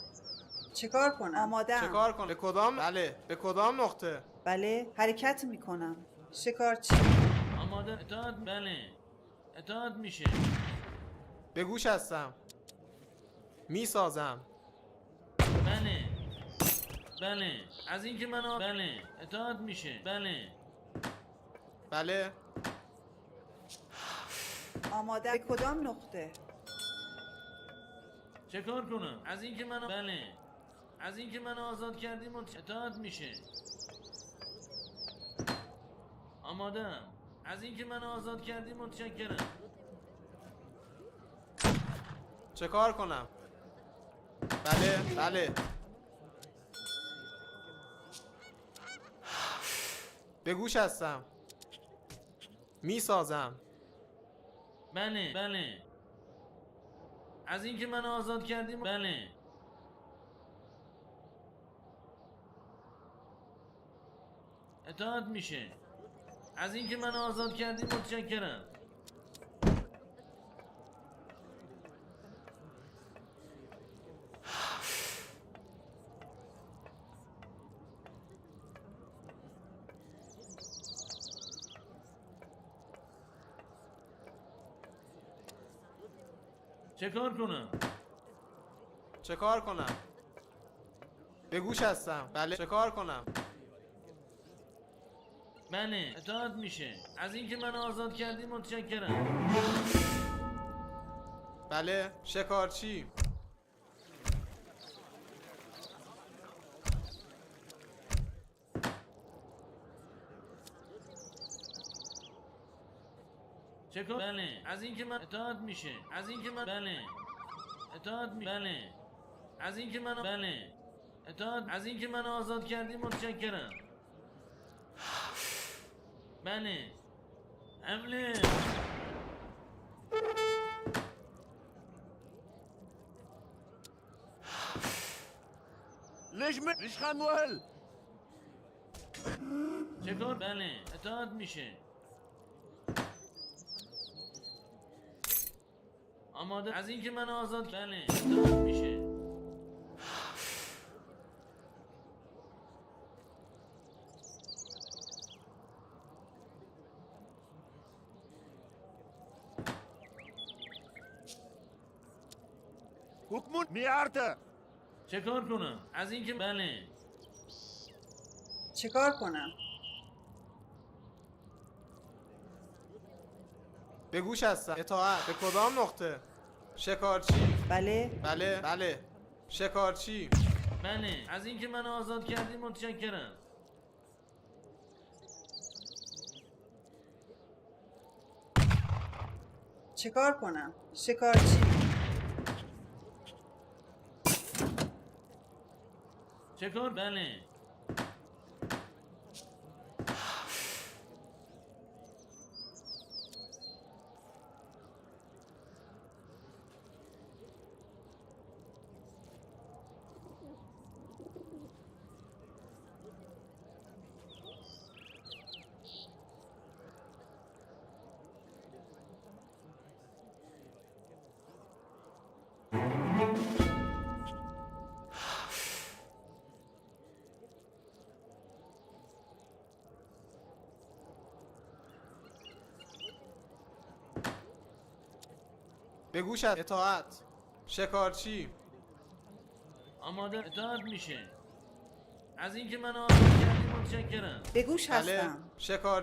Speaker 15: چیکار کنم؟ آمادم.
Speaker 14: چیکار کنم؟ به کدام؟ بله. به کدام نقطه؟
Speaker 15: بله، حرکت میکنم. شکارچی.
Speaker 13: آماده اطاعت بله. اطاعت میشه.
Speaker 14: به گوش هستم. میسازم.
Speaker 13: بله. بله. از اینکه من بله. اطاعت میشه. بله.
Speaker 14: بله.
Speaker 15: آماده. به کدام نقطه؟
Speaker 13: چه کار کنم؟ از اینکه من بله. از اینکه من آزاد کردیم اطاعت میشه. آمادم. از اینکه من آزاد کردیم متشکرم.
Speaker 14: چه کار کنم؟ بله بله. به گوش هستم. میسازم.
Speaker 13: بله بله. از اینکه من آزاد کردیم بله. اطاعت میشه. از اینکه من آزاد کردیم متشکرم. چه کار کنم؟
Speaker 14: چه کار کنم؟ به گوش هستم. بله. چه کار کنم؟
Speaker 13: بله اطاعت میشه. از اینکه من آزاد کردیم متشکرم.
Speaker 14: بله. شکارچی.
Speaker 13: چه کار؟ بله. از اینکه من اطاعت میشه. از اینکه من بله. اطاعت بله. از اینکه من بله. اطاعت از اینکه من آزاد کردیم متشکرم. بله. حمله.
Speaker 5: ليش خانوهل
Speaker 13: چه کار؟ بله اطاعت میشه. آماده. از اینکه من آزاد بله اطاعت میشه.
Speaker 5: حکمون میارته.
Speaker 13: چه کار کنم؟ از اینکه بله.
Speaker 15: چه کار کنم؟
Speaker 14: به گوش هستم. اطاعت. به کدام نقطه؟ شکارچی.
Speaker 15: بله.
Speaker 14: بله بله. شکارچی.
Speaker 13: بله. از اینکه من آزاد کردیم متشکرم.
Speaker 15: چه کار کنم؟ شکارچی.
Speaker 13: چه کار؟ بله.
Speaker 14: به گوش هست. اطاعت. شکارچی.
Speaker 13: آماده. اطاعت میشه. از اینکه من آزاد کردیم متشکرم.
Speaker 15: بگوش
Speaker 14: بله
Speaker 15: هستم.
Speaker 14: شکار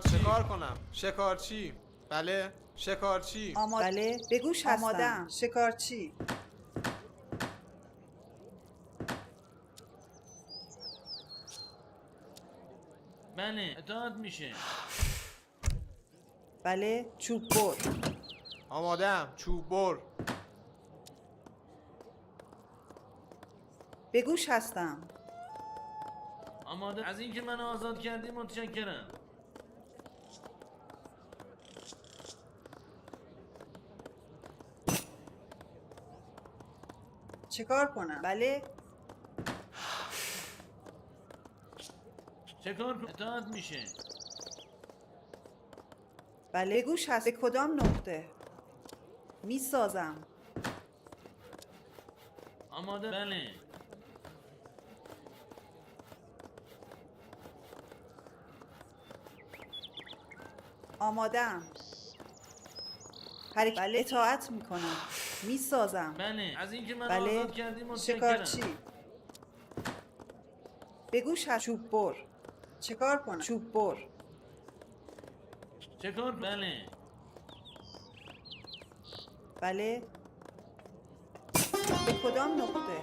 Speaker 14: کنم. شکارچی. بله شکارچی.
Speaker 15: بله بگوش هستم. آمادم. شکارچی.
Speaker 13: بله اطاعت میشه.
Speaker 15: بله چوب بر.
Speaker 14: آمادم. چوب بر.
Speaker 15: بگوش هستم.
Speaker 13: آماده. از اینکه منو آزاد کردی متشکرم.
Speaker 15: چیکار کنم؟ بله
Speaker 13: چکار کنم؟ اطاعت میشه.
Speaker 15: بله بگوش هست. به کدام نقطه؟ می سازم.
Speaker 13: آماده. بله.
Speaker 15: آمادم. بله اطاعت می کنم. می سازم.
Speaker 13: بله از اینکه منو
Speaker 15: بله
Speaker 13: آزاد کردی متشکرم.
Speaker 15: شکارچی. بگوش هست. چوب بر. چیکار کنم؟ چوب بر.
Speaker 13: چکار؟ بله.
Speaker 15: بله به کدام نقطه؟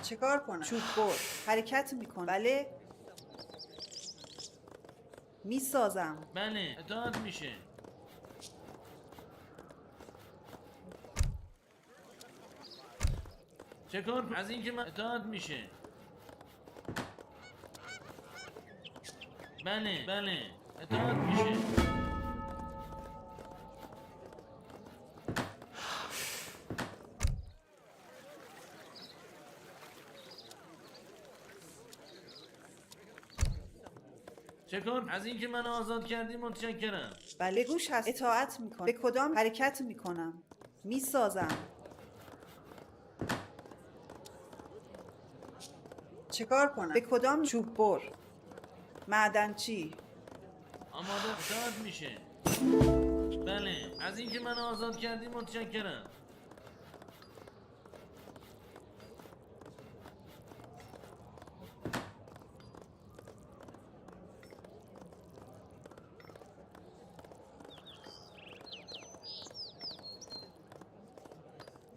Speaker 15: چیکار کنم؟ چوب بر. حرکت میکنم. بله میسازم.
Speaker 13: بله اطاعت میشه. چکار؟ از اینکه من اطاعت میشه. بله بله اطاعت میشه. چکار؟ از اینکه منو آزاد کردی متشکرم.
Speaker 15: بله گوش هست. اطاعت میکنم. به کدام حرکت میکنم؟ میسازم. چیکار کنم؟ به کدام چوب بر؟ معدنچی.
Speaker 13: آماده اطاعت میشه. بله از اینکه منو آزاد کردی متشکرم.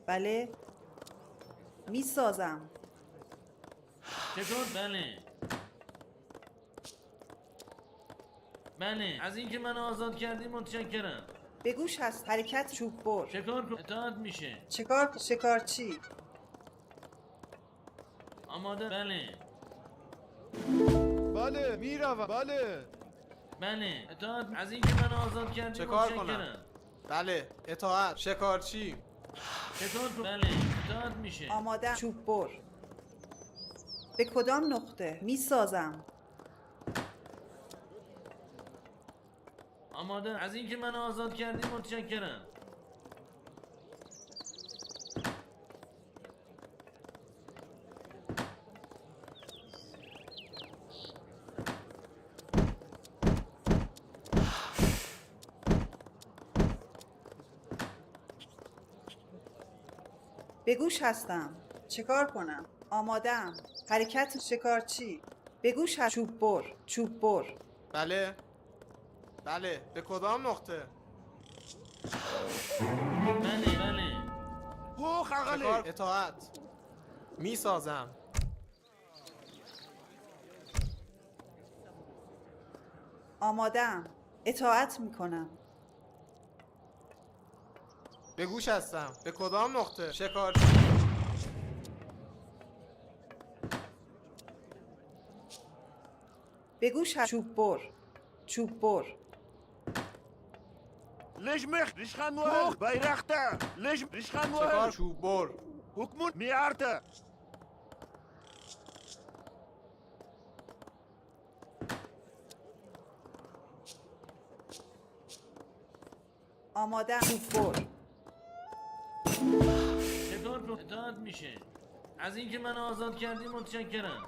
Speaker 15: بله میسازم.
Speaker 13: چطور؟ بله بله از اینکه منو آزاد کردی متشکرم.
Speaker 15: به گوش هست. حرکت چوب بر.
Speaker 13: چکار کن؟ اطاعت میشه.
Speaker 15: چیکار؟ شکارچی.
Speaker 13: آماده؟ بله
Speaker 11: بله میروم. بله
Speaker 13: بله اطاعت. از اینکه منو آزاد کردی
Speaker 14: چکار
Speaker 13: متشکرم.
Speaker 14: کنم؟ بله اطاعت. شکارچی.
Speaker 13: چکار کن؟ بله اطاعت میشه.
Speaker 15: آماده. چوب بر. به کدام نقطه؟ میسازم.
Speaker 13: آماده. از اینکه منو آزاد کردی متشکرم.
Speaker 15: به گوش هستم. چیکار کنم؟ آمادم. حرکت شکارچی. به گوش هست. چوب بر. چوب بر.
Speaker 14: بله بله به کدام نقطه؟
Speaker 13: بله بله
Speaker 14: چکار؟ اطاعت. میسازم.
Speaker 15: آمادم. اطاعت میکنم.
Speaker 14: به گوش هستم. به کدام نقطه؟ شکارچی.
Speaker 15: به گوش هست. چوب بر. چوب بر.
Speaker 2: لجمخ لشخانوال بایرخته لشخانوال
Speaker 14: چکار؟ چوب بر.
Speaker 2: حکمون میارته.
Speaker 15: آمادم. چوب بر.
Speaker 13: چکار کن؟ اطاعت میشه. از اینکه منو آزاد کردی متشکرم.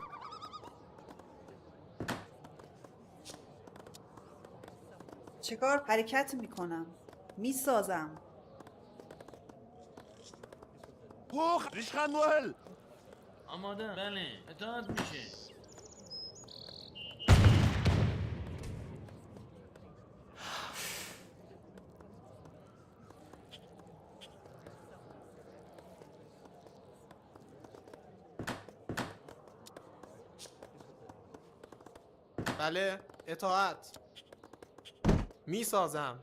Speaker 15: چیکار؟ حرکت میکنم. میسازم.
Speaker 2: پخ ریشخندوهل.
Speaker 13: آماده. بله. اطاعت میشه.
Speaker 14: بله اطاعت. میسازم.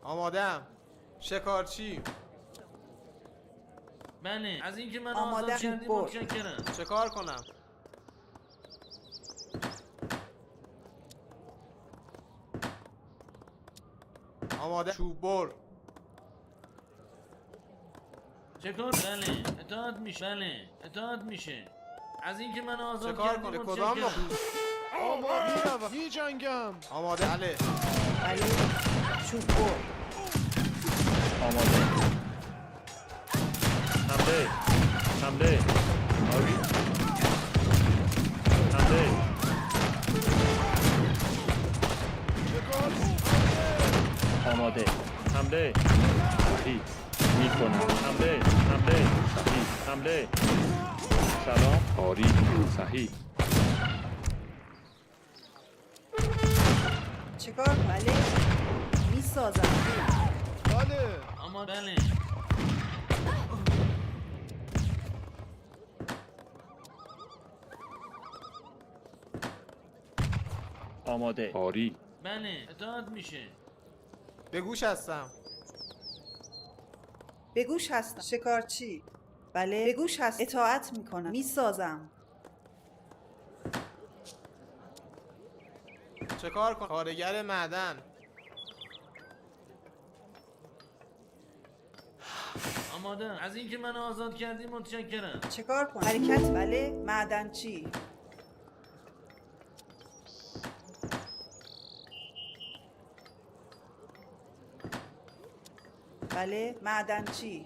Speaker 14: آمادم. شکارچی.
Speaker 13: بله. از اینکه من
Speaker 15: آماده.
Speaker 13: آزاد کردی
Speaker 15: برو.
Speaker 13: متشکرم.
Speaker 14: چه کار کنم؟ آماده. چوب بر.
Speaker 13: چه کار؟ بله. اطاعت میشه. بله. اطاعت میشه. از اینکه من
Speaker 14: چه
Speaker 13: آزاد
Speaker 14: کار
Speaker 13: کردی
Speaker 14: کنم؟ کدام
Speaker 13: متشکرم.
Speaker 14: نقطه؟
Speaker 11: آما میروم میجنگم.
Speaker 14: آماده. بله.
Speaker 15: بله چوب بر.
Speaker 9: آماده. حمله. حمله. آری. حمله. آماده. حمله. صحیح. میکنم. حمله. حمله. صحیح. حمله. سلام. آری. صحیح.
Speaker 15: چیکار؟ بله میسازم.
Speaker 11: بله.
Speaker 13: اما بله.
Speaker 9: آماده. آری.
Speaker 13: بله. اطاعت میشه.
Speaker 14: به گوش هستم.
Speaker 15: به گوش هستم. شکارچی. بله به گوش هست. اطاعت میکنم. میسازم.
Speaker 14: چه کار کنم؟ کارگر معدن.
Speaker 13: آماده. از اینکه من آزاد کردی متشکرم.
Speaker 15: چه کار کنم؟ حرکت. بله معدنچی. بله معدنچی.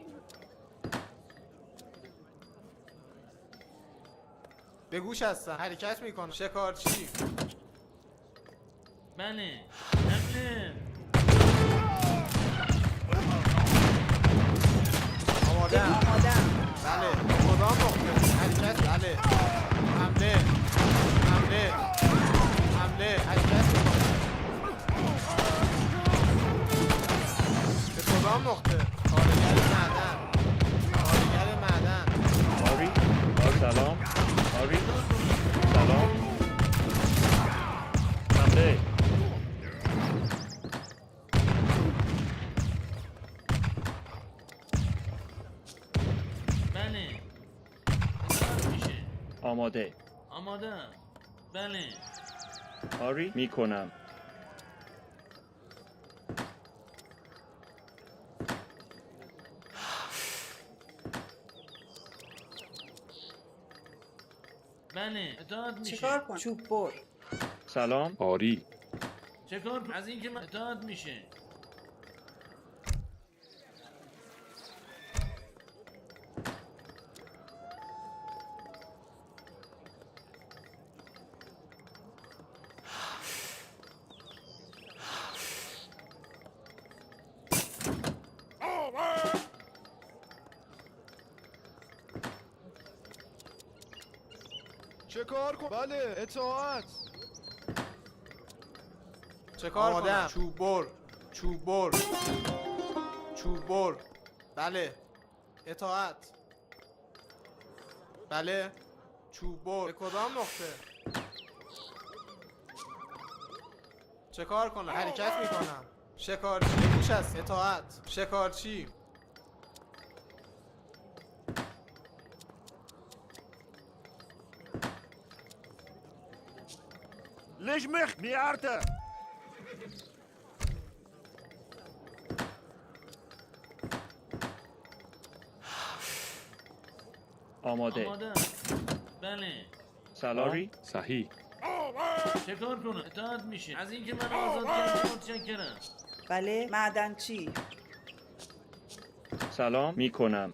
Speaker 14: به گوش هستم. حرکت میکنم. شکارچی.
Speaker 13: بله. حمله.
Speaker 14: آماده.
Speaker 15: آمادم.
Speaker 14: بله. کدام نقطه؟ حرکت. بله. حمله. حمله. حمله. حرکت میکنم. به کدام نقطه؟ کارگر معدن. کارگر معدن.
Speaker 9: آری. آری. سلام. آری. سلام. حمله.
Speaker 13: بله. اطاعت میشه.
Speaker 9: آماده.
Speaker 13: آماده. بله.
Speaker 9: آری. میکنم.
Speaker 13: بله. اطاعت میشه.
Speaker 15: چیکار کنم؟ چوب بر.
Speaker 9: سلام. آری.
Speaker 13: چه کار؟ از اینکه من اطاعت میشه.
Speaker 11: چه کار کن؟ بله اطاعت.
Speaker 14: چه کار کنم؟ چوب بر. چوب بر. چوب بر. بله. اطاعت. بله. چوب بر. به کدام نقطه؟ چه کار کنم؟ حرکت میکنم. شکارچی. به گوش هست. اطاعت. شکارچی.
Speaker 2: Leg mich, miarte.
Speaker 9: آماده.
Speaker 13: آماده. بله.
Speaker 9: سلام. آری. صحیح.
Speaker 13: چه کار کنم؟ اطاعت میشه. از اینکه من آزاد کردی متشکرم.
Speaker 15: بله معدنچی.
Speaker 9: سلام. میکنم.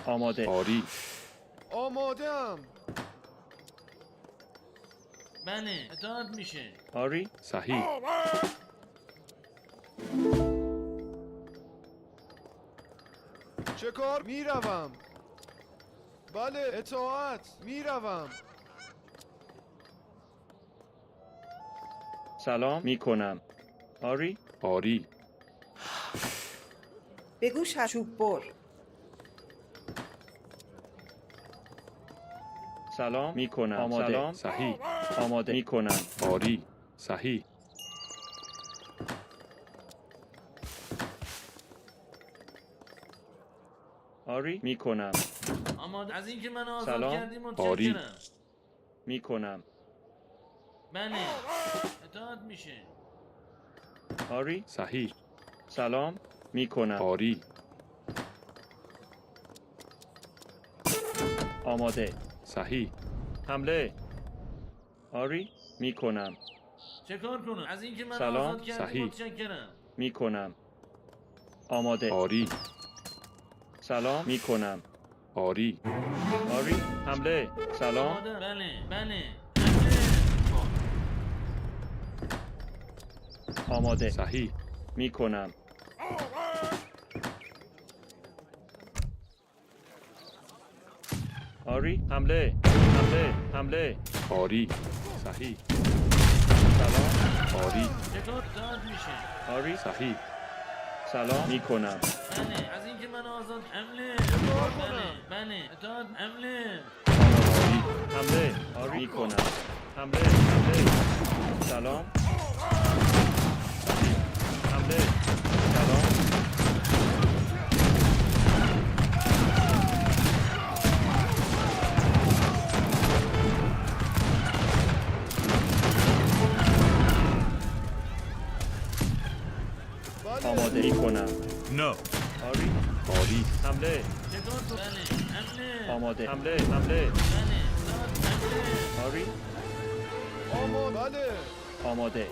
Speaker 9: آماده. آری.
Speaker 11: آمادم.
Speaker 13: بله اطاعت میشه.
Speaker 9: آری. صحیح.
Speaker 11: چه کار؟ میروم. بله اطاعت. میروم.
Speaker 9: سلام میکنم. آری. آری.
Speaker 15: بگو چوب بر.
Speaker 9: سلام میکنم. آماده. سلام. صحیح. آماده میکنم. آری. صحیح. آری میکنم.
Speaker 13: آماده. از اینکه من آزاد
Speaker 9: سلام.
Speaker 13: کردی متشکرم.
Speaker 9: میکنم.
Speaker 13: بله اطاعت میشه.
Speaker 9: آری. صحیح. سلام میکنم. آری. آماده. صحیح. حمله. آری میکنم.
Speaker 13: چه کار کنم؟ از اینکه من
Speaker 9: سلام.
Speaker 13: آزاد کردی
Speaker 9: صحیح.
Speaker 13: متشکرم.
Speaker 9: میکنم. آماده. آری. سلام میکنم. آری. آری. حمله. سلام.
Speaker 13: آماده. بله بله.
Speaker 9: آماده. صحیح. میکنم. آری. حمله. حمله. حمله. آری. صحیح. سلام. آری.
Speaker 13: چه کار؟ اطاعت میشه.
Speaker 9: آری. صحیح. سلام میکنم.
Speaker 13: بله از اینکه من آزاد حمله. بله بله اطاعت حمله.
Speaker 9: آری. حمله. آری میکنم. حمله. حمله. سلام. صحیح. حمله. سلام. آماده ای کنم.
Speaker 2: No.
Speaker 9: آری. آری. حمله.
Speaker 13: چه کار کنم؟ بله حمله.
Speaker 9: آماده. حمله. حمله.
Speaker 13: بله اطاعت حمله.
Speaker 9: آری.
Speaker 11: بله.
Speaker 9: آماده.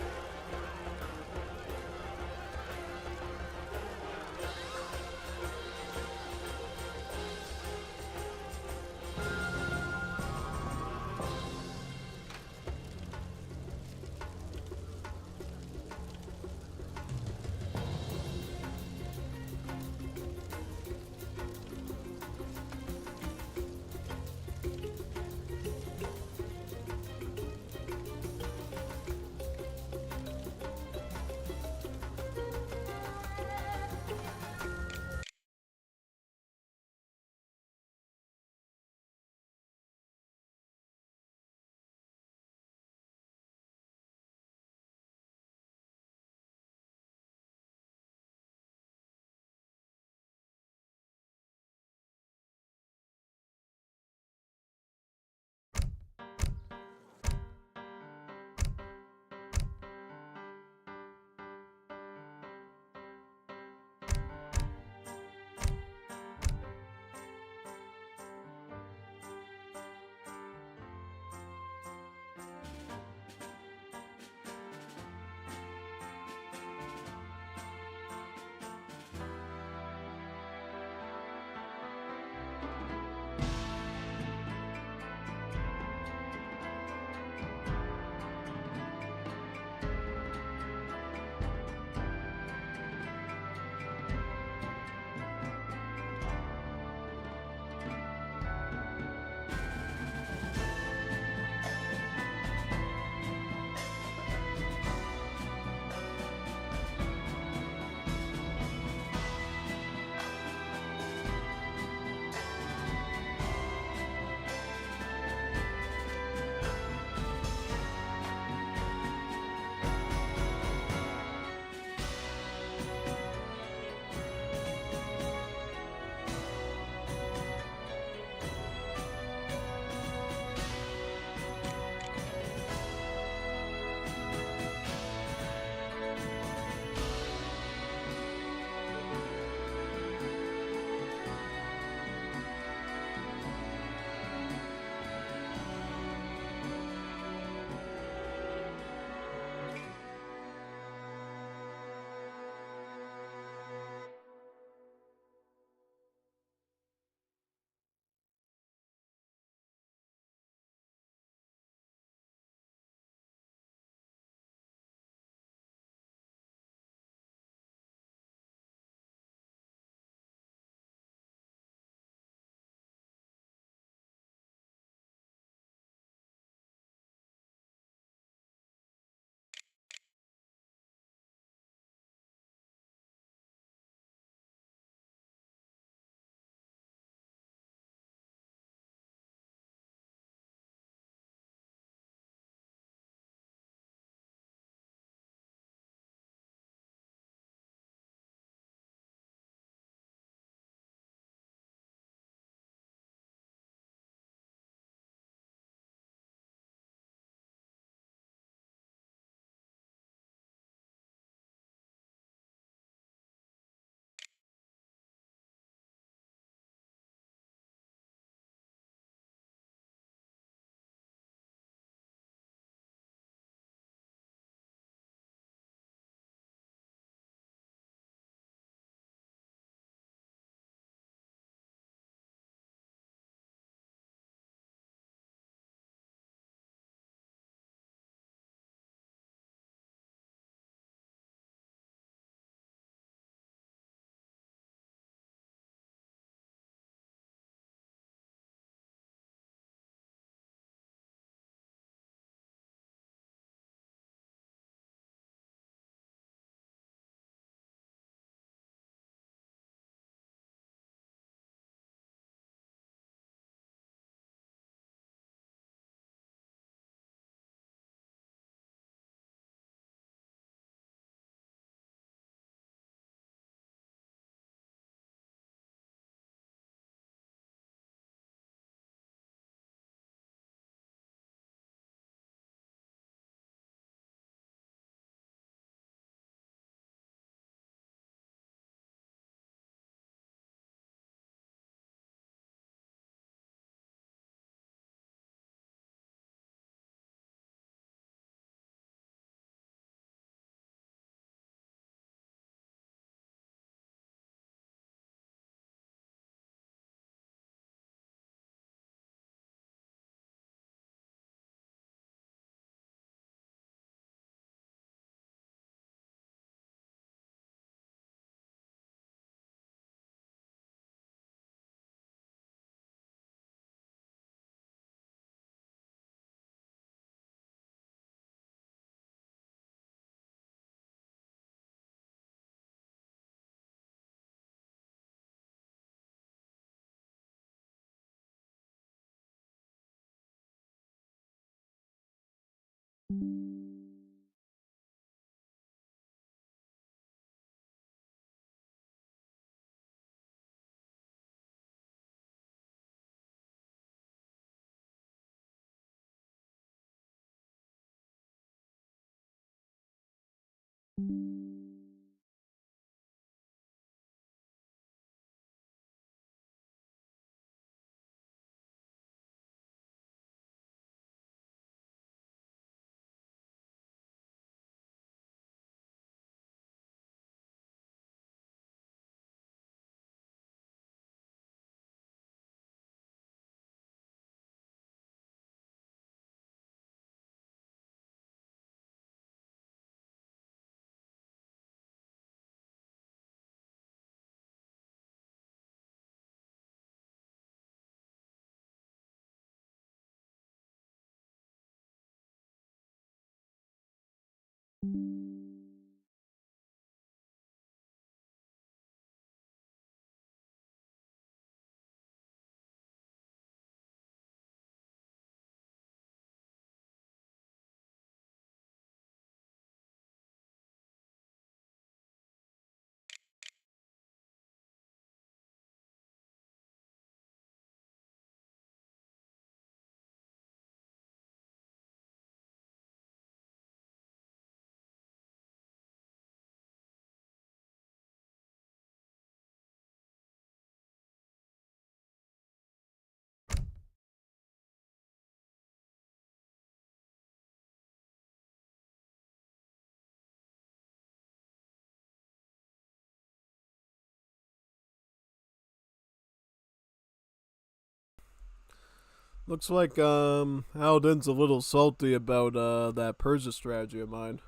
Speaker 1: Looks like Alden's a little salty about that Persia strategy of mine.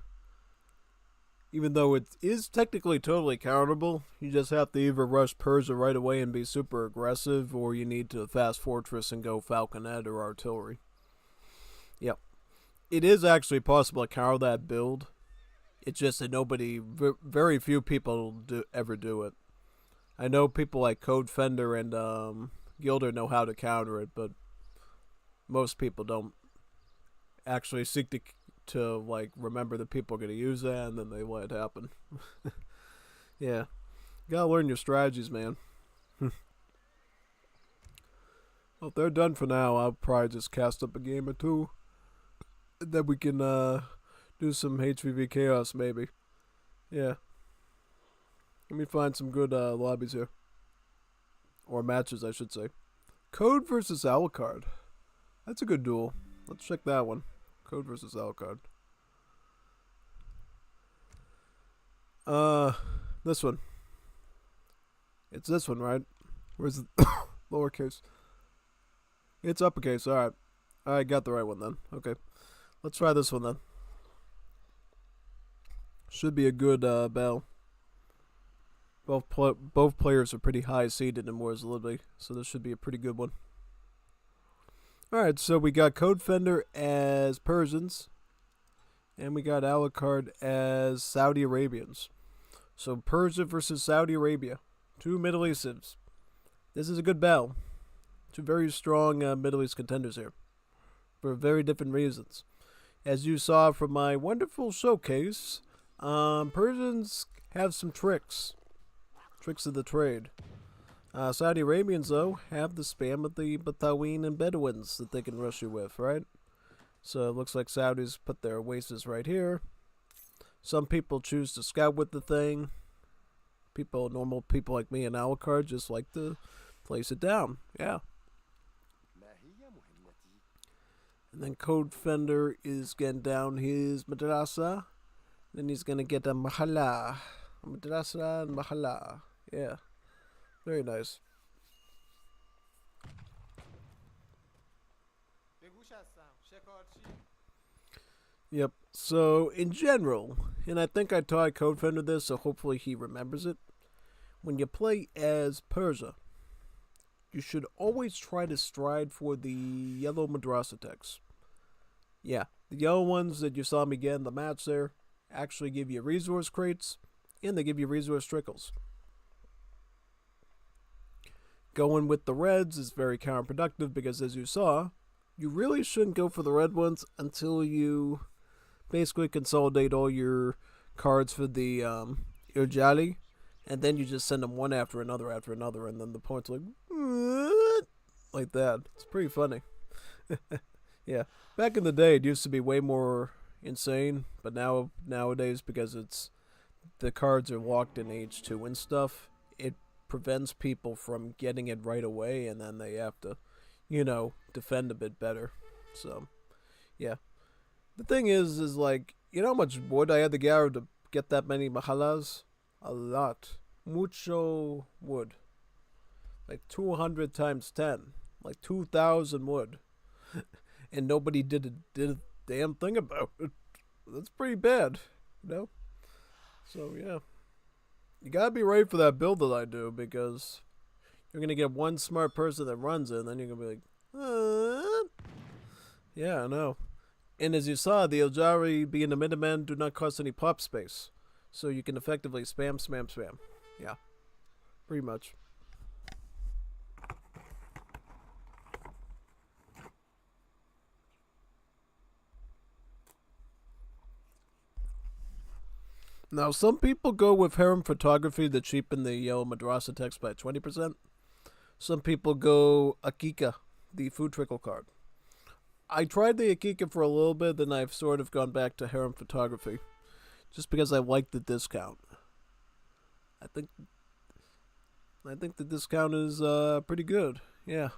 Speaker 1: Even though it is technically totally counterable, you just have to either rush Persia right away and be super aggressive, or you need to fast fortress and go falconet or artillery. Yep. It is actually possible to counter that build. It's just that very few people ever do it. I know people like Codefender and Gilder know how to counter it, but most people don't actually seek to like remember that people are going to use that, and then they let it happen. Yeah, you gotta learn your strategies, man. Well, if they're done for now, I'll probably just cast up a game or two, and then we can do some HVV chaos maybe. Yeah, let me find some good lobbies here, or matches I should say. Code versus Alucard. That's a good duel. Let's check that one. Code versus Alucard. This one. It's this one, right? Where's the lowercase? It's uppercase. Alright. I got the right one then. Okay. Let's try this one then. Should be a good battle. Both players are pretty high seeded in Wars of Liberty, so this should be a pretty good one. Alright, so we got Codefender as Persians, and we got Alucard as Saudi Arabians. So Persia versus Saudi Arabia. Two Middle Easterns. This is a good battle. Two very strong Middle East contenders here, for very different reasons. As you saw from my wonderful showcase, Persians have some tricks. Tricks of the trade. Saudi Arabians, though, have the spam of the Bataween and Bedouins that they can rush you with, right? So it looks like Saudis put their oasis right here. Some people choose to scout with the thing. Normal people like me and Alucard just like to place it down. Yeah. And then Codefender is getting down his madrasa. Then he's going to get a mahala. Madrasa and mahala. Yeah. Very nice. Yep. So, in general, and I think I taught Codefender this, so hopefully he remembers it. When you play as Persia, you should always try to stride for the yellow madrasa text. Yeah, the yellow ones that you saw me get in the match there actually give you resource crates, and they give you resource trickles. Going with the reds is very counterproductive because, as you saw, you really shouldn't go for the red ones until you basically consolidate all your cards for the Ujali, and then you just send them one after another, and then the points are like that. It's pretty funny. Yeah, back in the day, it used to be way more insane, but nowadays, because the cards are locked in H2 and stuff, it prevents people from getting it right away, and then they have to, defend a bit better. So, yeah. The thing is like, you know how much wood I had to gather to get that many mahalas? A lot. Mucho wood. Like 200 times 10. Like 2,000 wood. And nobody did a damn thing about it. That's pretty bad, So, yeah. You gotta be ready for that build that I do, because you're gonna get one smart person that runs it, and then you're gonna be like, Yeah, I know. And as you saw, the Eljari being the Minutemen do not cost any pop space. So you can effectively spam. Yeah. Pretty much. Now, some people go with harem photography to cheapen the yellow madrasa text by 20%. Some people go Akika, the food trickle card. I tried the Akika for a little bit, then I've sort of gone back to harem photography. Just because I like the discount. I think the discount is pretty good. Yeah.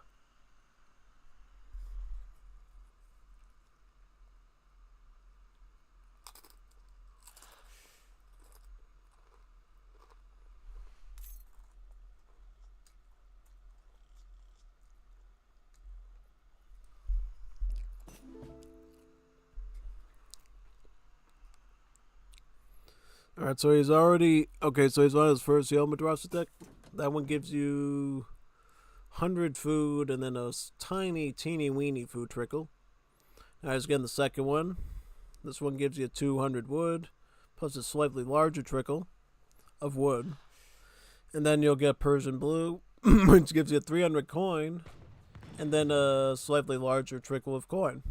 Speaker 1: Alright, so he's on his first yellow madrasa deck. That one gives you 100 food and then a tiny, teeny weeny food trickle. Alright, he's getting the second one. This one gives you 200 wood, plus a slightly larger trickle of wood. And then you'll get Persian blue, which gives you 300 coin, and then a slightly larger trickle of coin.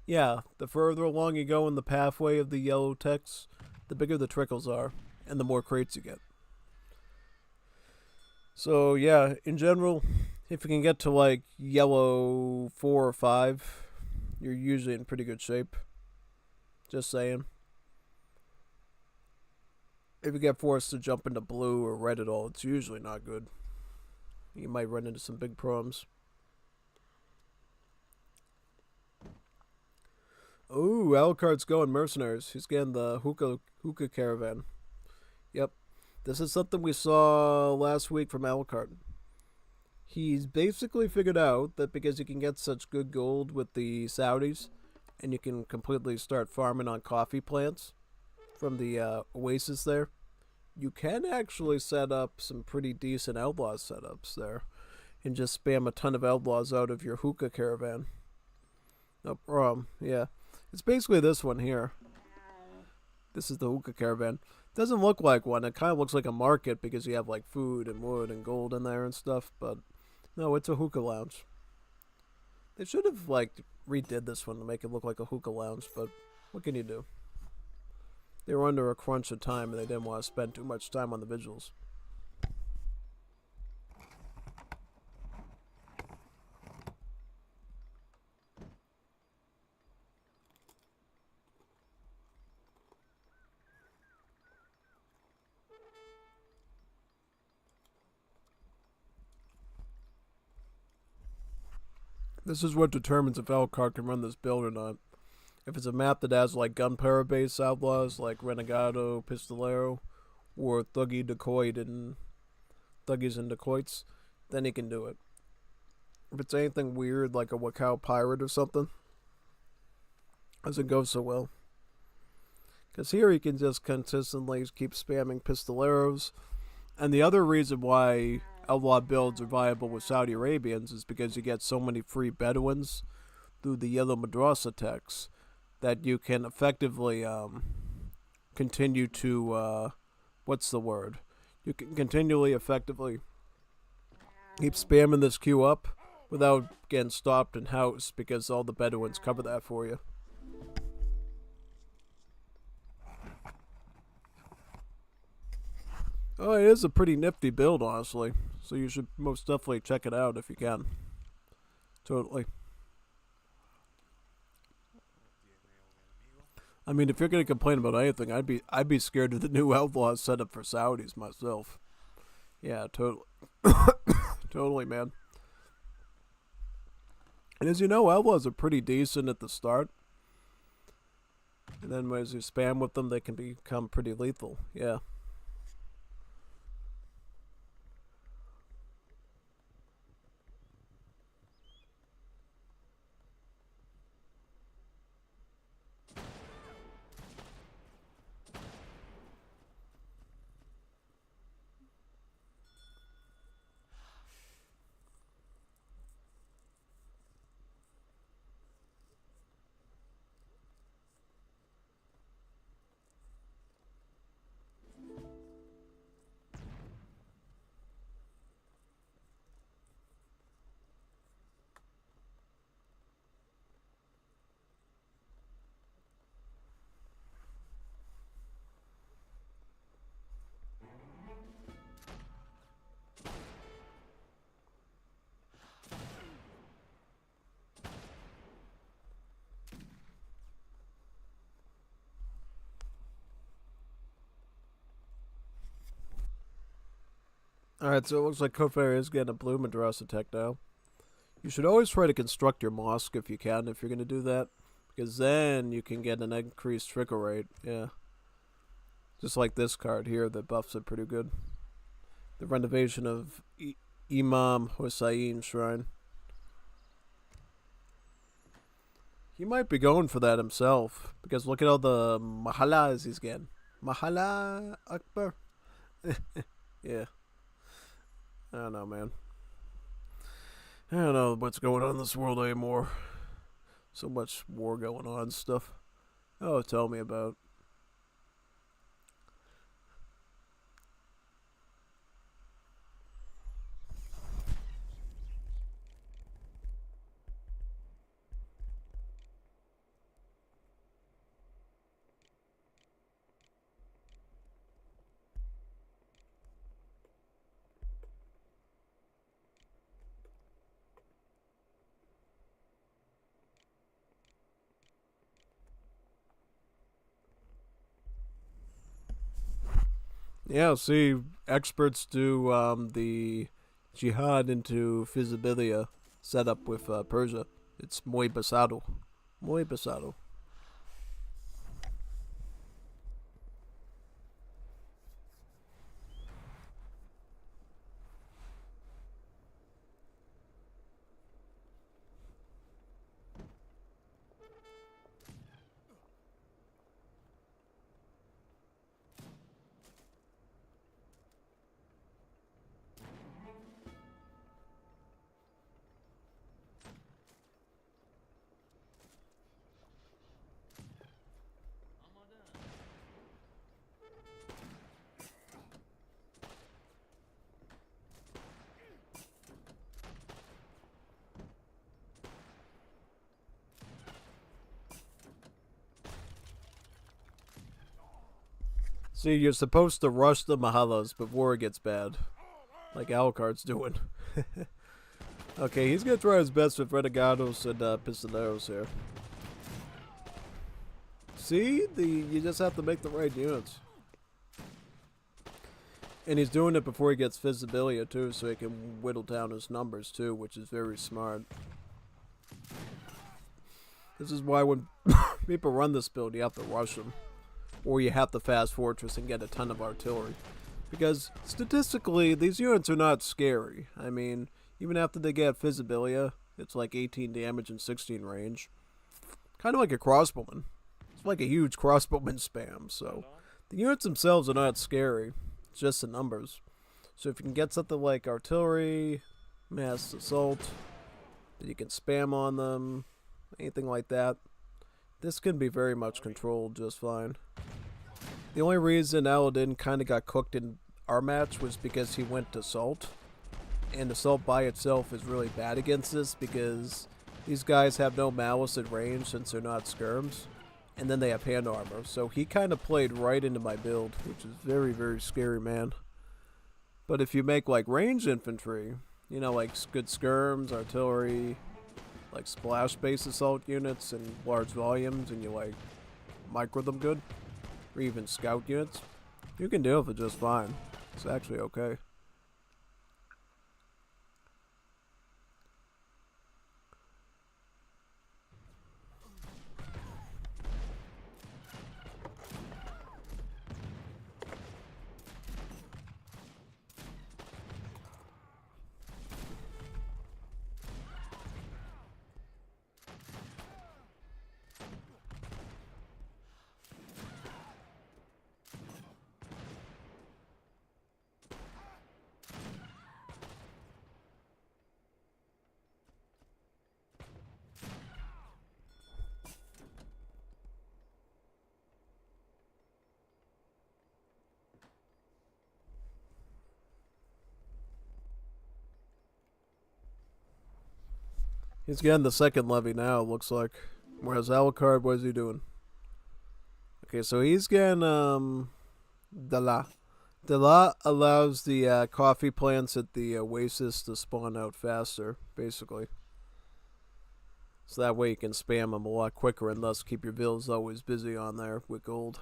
Speaker 1: Yeah, the further along you go in the pathway of the yellow text, the bigger the trickles are, and the more crates you get. So yeah, in general, if you can get to like yellow 4 or 5, you're usually in pretty good shape. Just saying. If you get forced to jump into blue or red at all, it's usually not good. You might run into some big problems. Ooh, Alucard's going mercenaries. He's getting the hookah caravan. Yep. This is something we saw last week from Alucard. He's basically figured out that because you can get such good gold with the Saudis, and you can completely start farming on coffee plants from the oasis there, you can actually set up some pretty decent outlaw setups there and just spam a ton of outlaws out of your hookah caravan. No problem, yeah. It's basically this one here. This is the hookah caravan. Doesn't look like one. It kind of looks like a market because you have like food and wood and gold in there and stuff. But no, it's a hookah lounge. They should have like redid this one to make it look like a hookah lounge. But what can you do? They were under a crunch of time and they didn't want to spend too much time on the visuals. This is what determines if Alucard can run this build or not. If it's a map that has like gunpowder based outlaws like Renegado, Pistolero, or Thuggy Dacoit and Thuggies and Dacoits, then he can do it. If it's anything weird like a Wakao pirate or something, doesn't go so well. Because here he can just consistently keep spamming Pistoleros. And the other reason why outlaw builds are viable with Saudi Arabians is because you get so many free Bedouins through the yellow madrasa texts that you can effectively continue to you can continually effectively keep spamming this queue up without getting stopped and housed because all the Bedouins cover that for you. Oh, it is a pretty nifty build, honestly. So you should most definitely check it out if you can. Totally. I mean, if you're gonna complain about anything, I'd be scared of the new outlaws set up for Saudis myself. Yeah, totally. Totally, man. And as you know, outlaws are pretty decent at the start. And then as you spam with them, they can become pretty lethal. Yeah. Alright, so it looks like Codefender is getting a blue Madrasa tech now. You should always try to construct your mosque if you can, if you're going to do that. Because then you can get an increased trickle rate, yeah. Just like this card here that buffs it pretty good. The renovation of Imam Hussein Shrine. He might be going for that himself. Because look at all the mahalas he's getting. Mahala Akbar. Yeah. I don't know, man. I don't know what's going on in this world anymore. So much war going on and stuff. Oh, tell me about. Yeah, see, experts do the jihad into Fizibilia setup with Persia. It's muy pesado. Muy pesado. See, you're supposed to rush the Mahalas before it gets bad. Like Alucard's doing. Okay, he's gonna try his best with Renegados and Pistoleros here. See? You just have to make the right units. And he's doing it before he gets Visibilia too, so he can whittle down his numbers too, which is very smart. This is why when people run this build, you have to rush them. Or you have to fast fortress and get a ton of artillery. Because statistically, these units are not scary. I mean, even after they get Visibilia, it's like 18 damage and 16 range. Kind of like a crossbowman. It's like a huge crossbowman spam, so the units themselves are not scary. It's just the numbers. So if you can get something like artillery, mass assault, that you can spam on them, anything like that, this can be very much controlled just fine. The only reason Aladdin kind of got cooked in our match was because he went to Assault. And Assault by itself is really bad against this because these guys have no malice at range since they're not skirms. And then they have hand armor. So he kind of played right into my build, which is very, very scary, man. But if you make like range infantry, you know, like good skirms, artillery, like splash base assault units in large volumes, and you like micro them good, or even scout units, you can do it just fine. It's actually okay. He's getting the second levy now, it looks like. Whereas Alucard, what is he doing? Okay, so he's getting, Dala. Dala allows the coffee plants at the oasis to spawn out faster, basically. So that way you can spam them a lot quicker and thus keep your villas always busy on there with gold.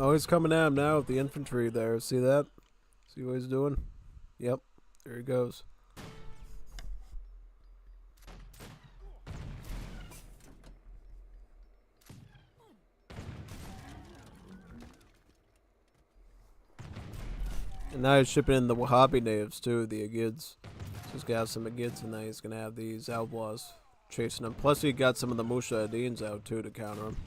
Speaker 1: Oh, he's coming at him now with the infantry there. See that? See what he's doing? Yep. There he goes. And now he's shipping in the Wahhabi natives too, the Agids. So he's got some Agids, and now he's gonna have these outlaws chasing him. Plus he got some of the Mujahideen out too to counter him.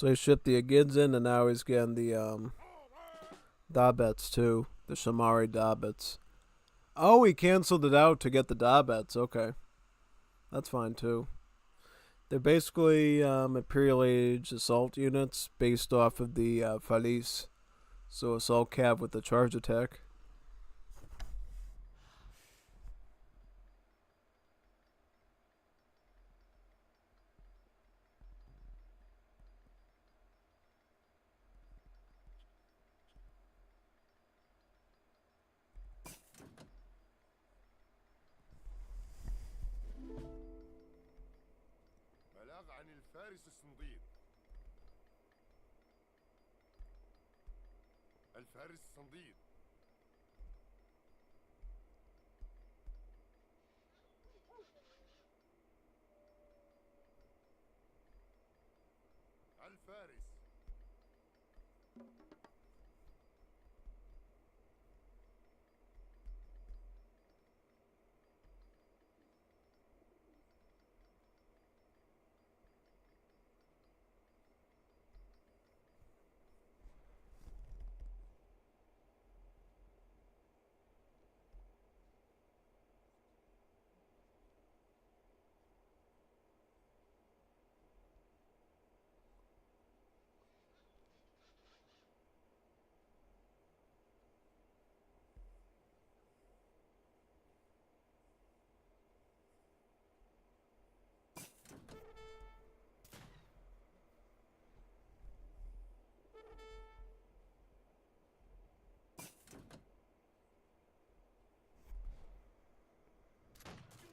Speaker 1: So he shipped the Agids in, and now he's getting the Dabets too. The Shamari Dabets. Oh, he canceled it out to get the Dabets. Okay. That's fine too. They're basically Imperial Age assault units based off of the Falis. So assault cav with the charge attack.
Speaker 5: بلاغ عن الفارس الصنديد. الفارس الصنديد. الفارس.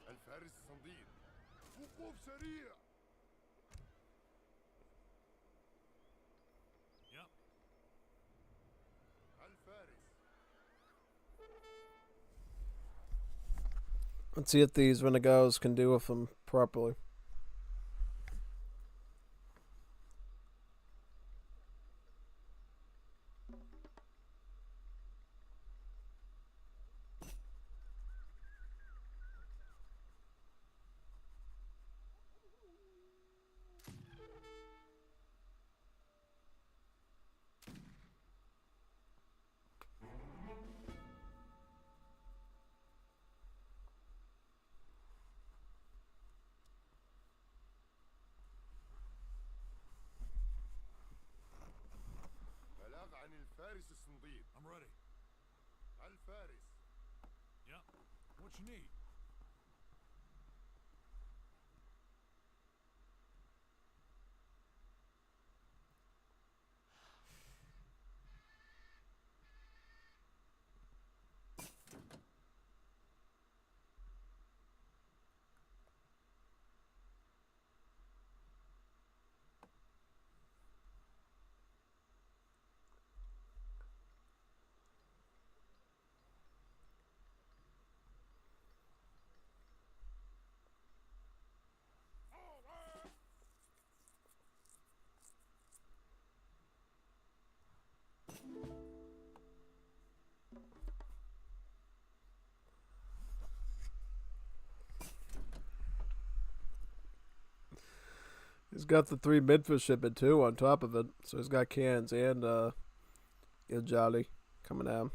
Speaker 5: الفارس الصنديد. وقوف سريع. الفارس.
Speaker 1: Let's see if these Renegades can do with them properly.
Speaker 5: بلاغ عن الفارس الصنديد. I'm ready. الفارس. Yeah. What you need?
Speaker 1: He's got the 3 midfield shipment too on top of it. So he's got cans and Jolly coming at him.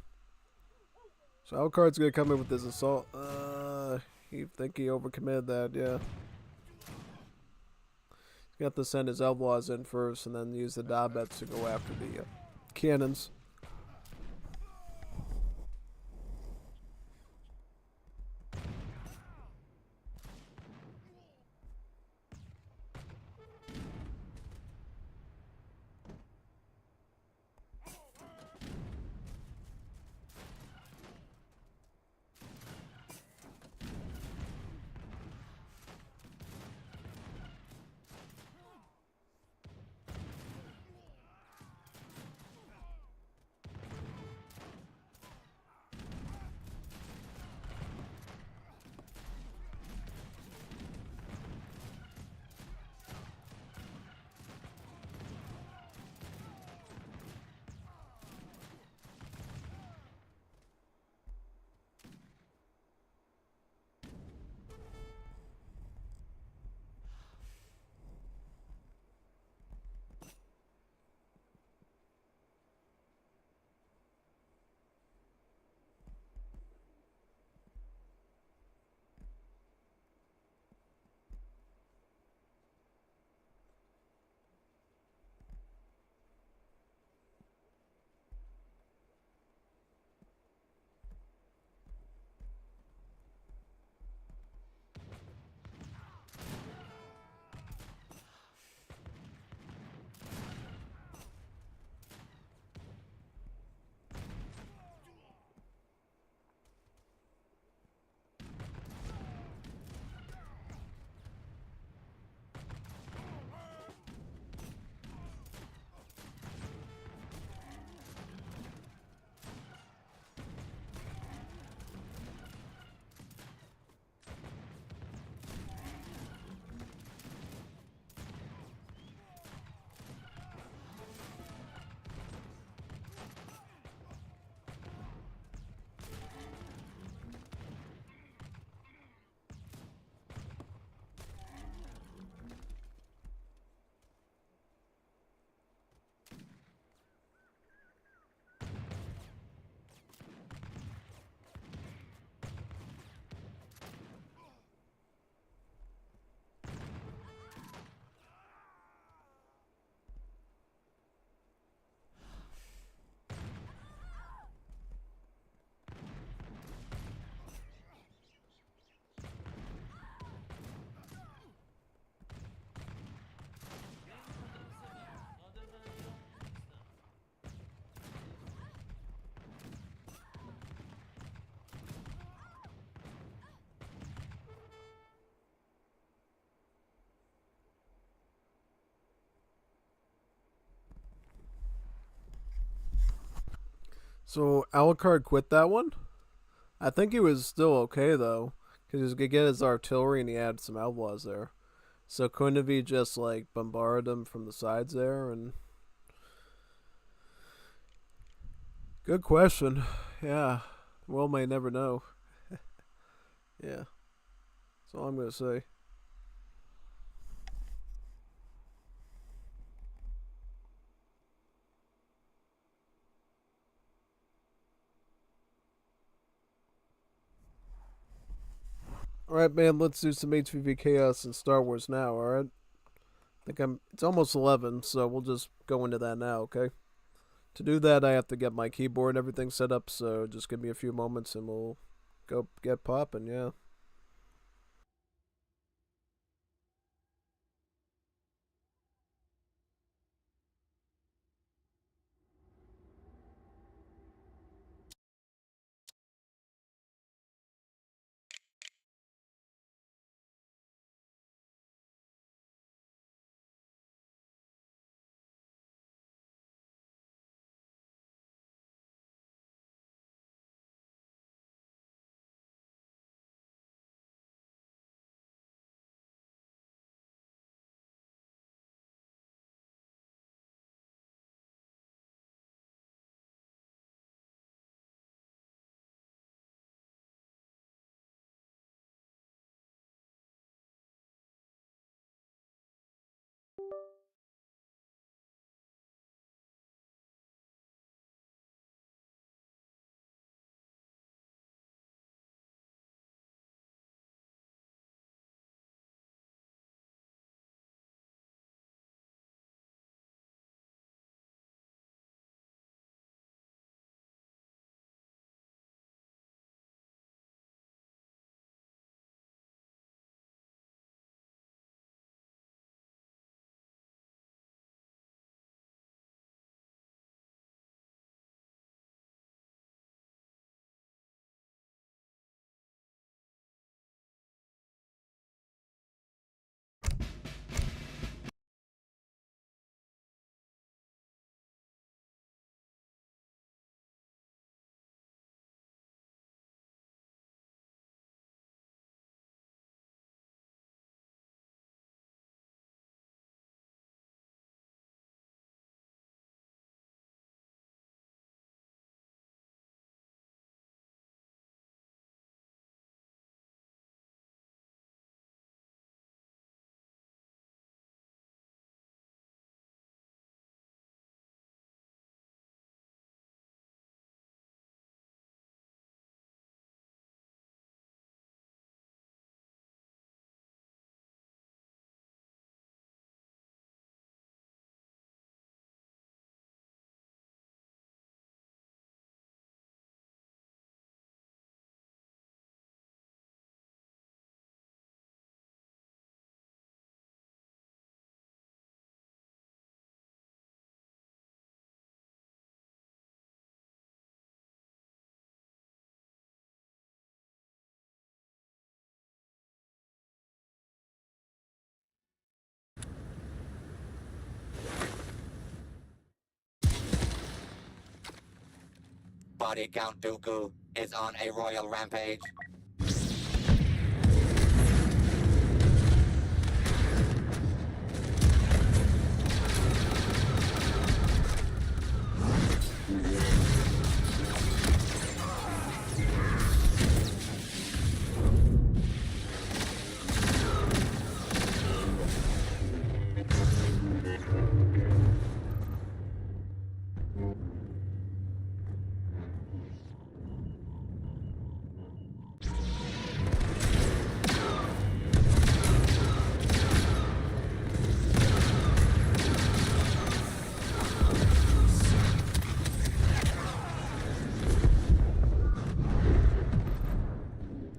Speaker 1: So Alucard's gonna come in with this assault. He think he overcommitted that, yeah. He's got to send his outlaws in first and then use the Dabets to go after the cannons. So Alucard quit that one? I think he was still okay though, because he was gonna get his artillery and he had some outlaws there. So couldn't he just like bombard them from the sides there? And good question. Yeah, the world may never know. Yeah, that's all I'm gonna say. Alright, man, let's do some HVV Chaos and Star Wars now, alright? It's almost 11, so we'll just go into that now, okay? To do that, I have to get my keyboard and everything set up, so just give me a few moments and we'll go get popping, yeah.
Speaker 12: Body Count Dooku is on a royal rampage.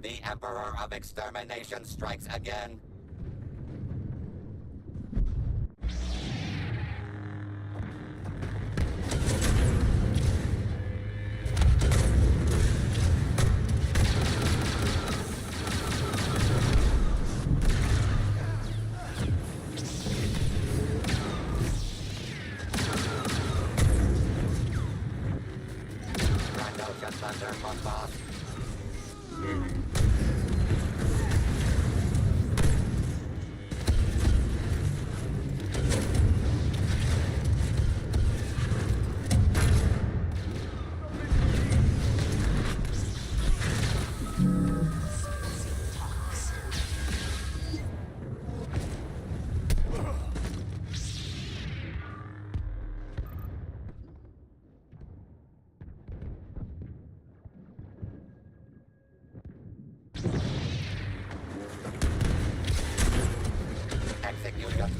Speaker 12: The Emperor of Extermination strikes again.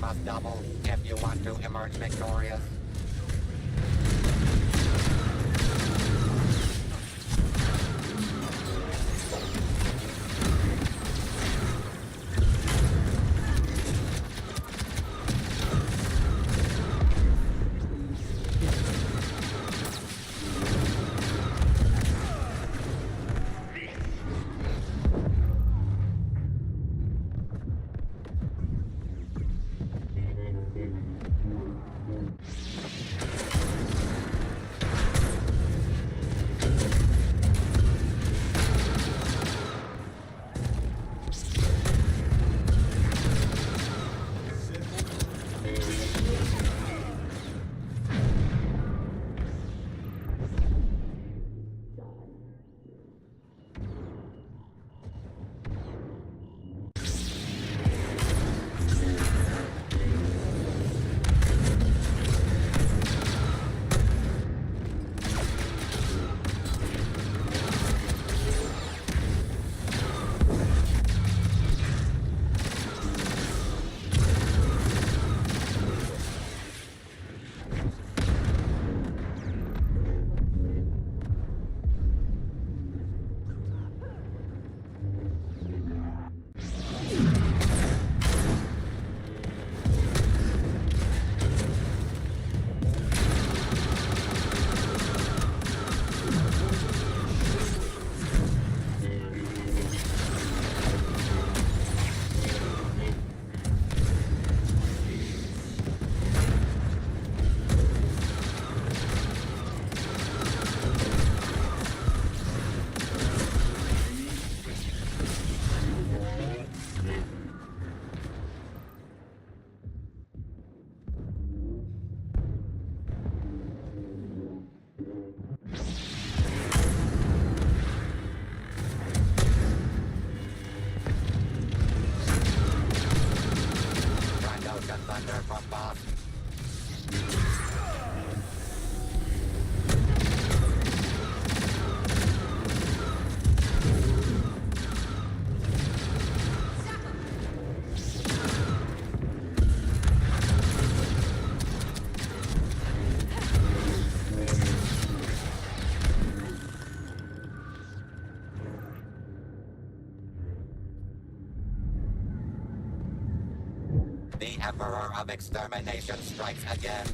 Speaker 12: must double if you want to emerge victorious. Codefender from boss. The Emperor of Extermination strikes again.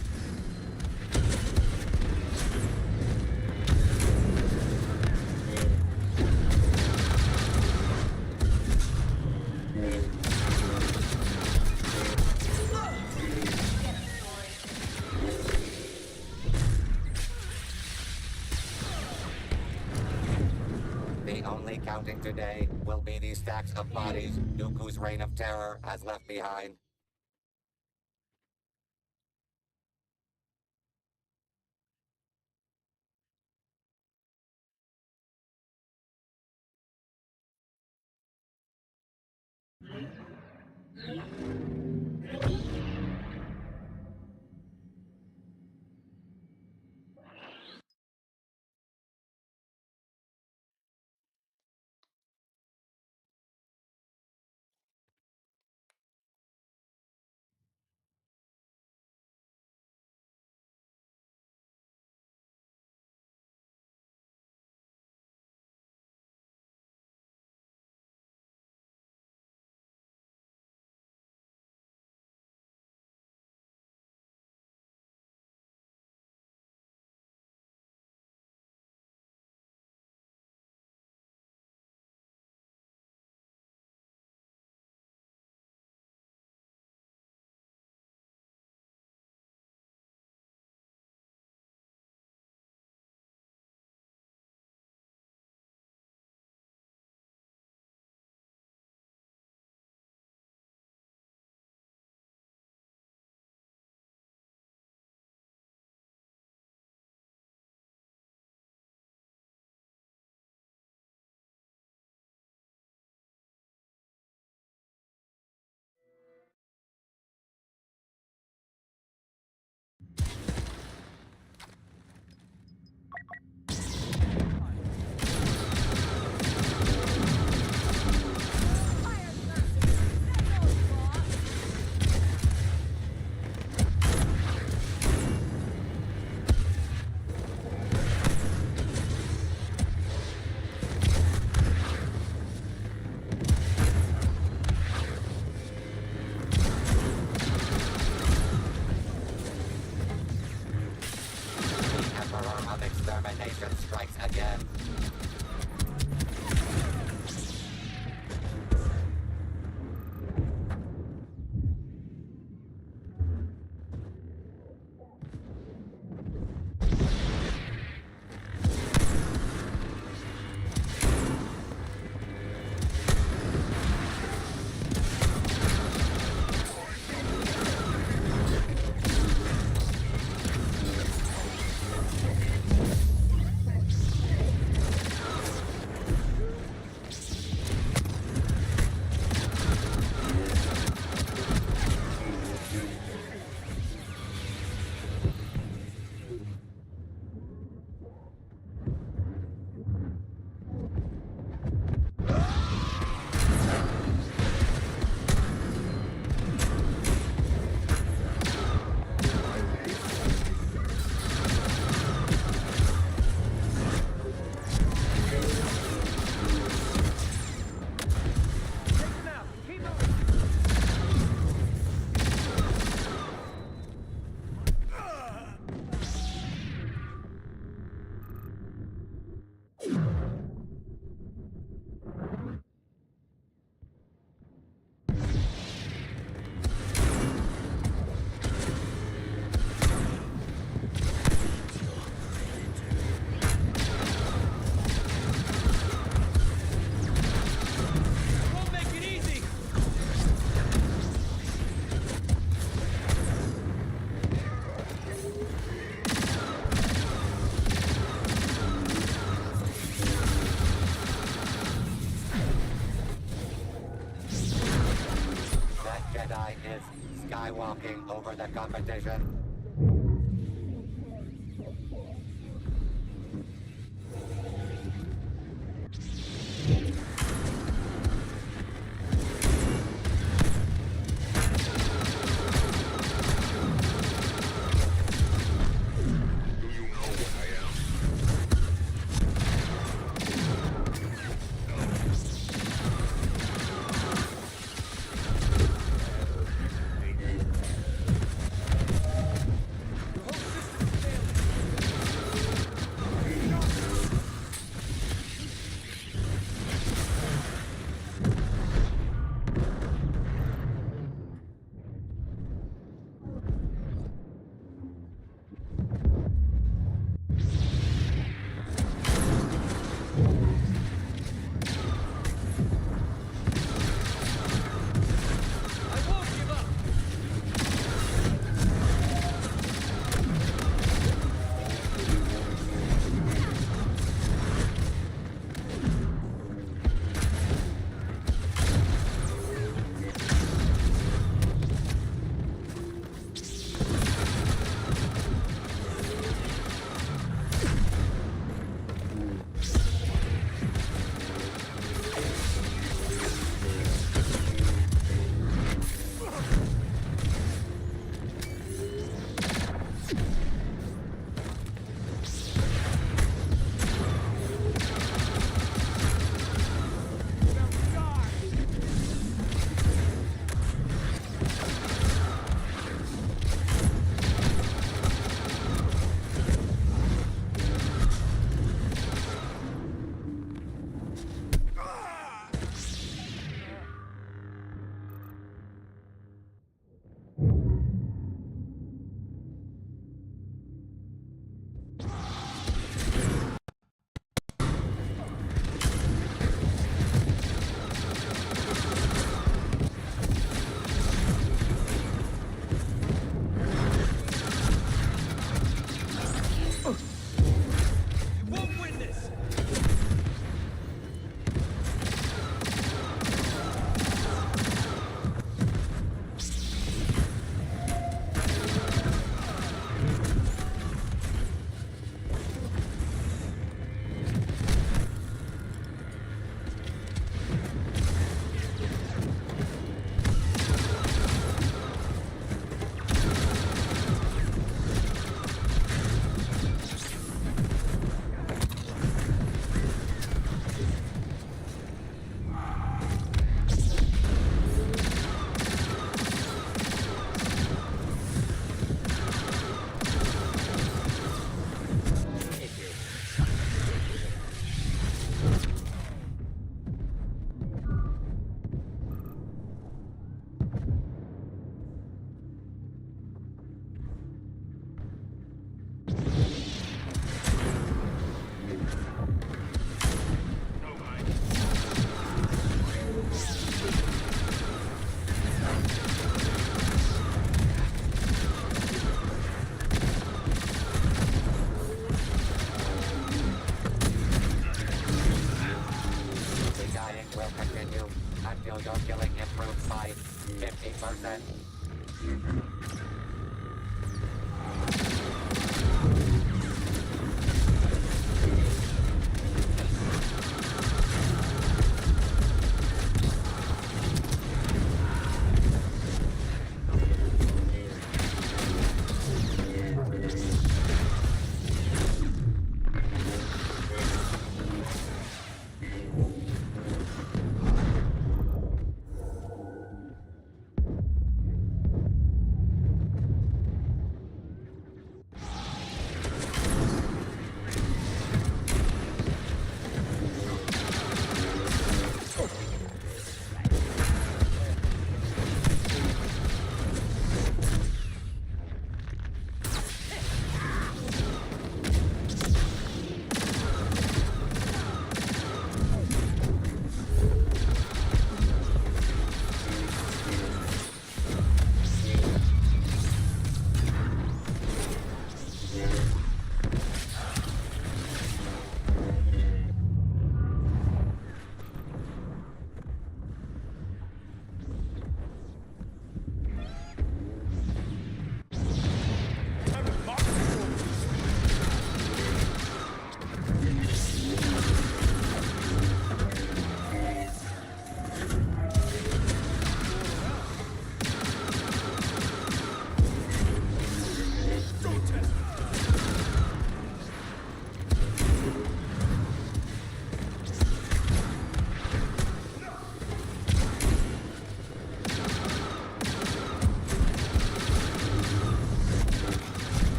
Speaker 12: The only counting today will be the stacks of bodies Dooku's reign of terror has left behind. Jedi is skywalking over the competition. Until your killing improves by 50%.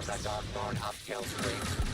Speaker 12: down the Darkthorn uphill street.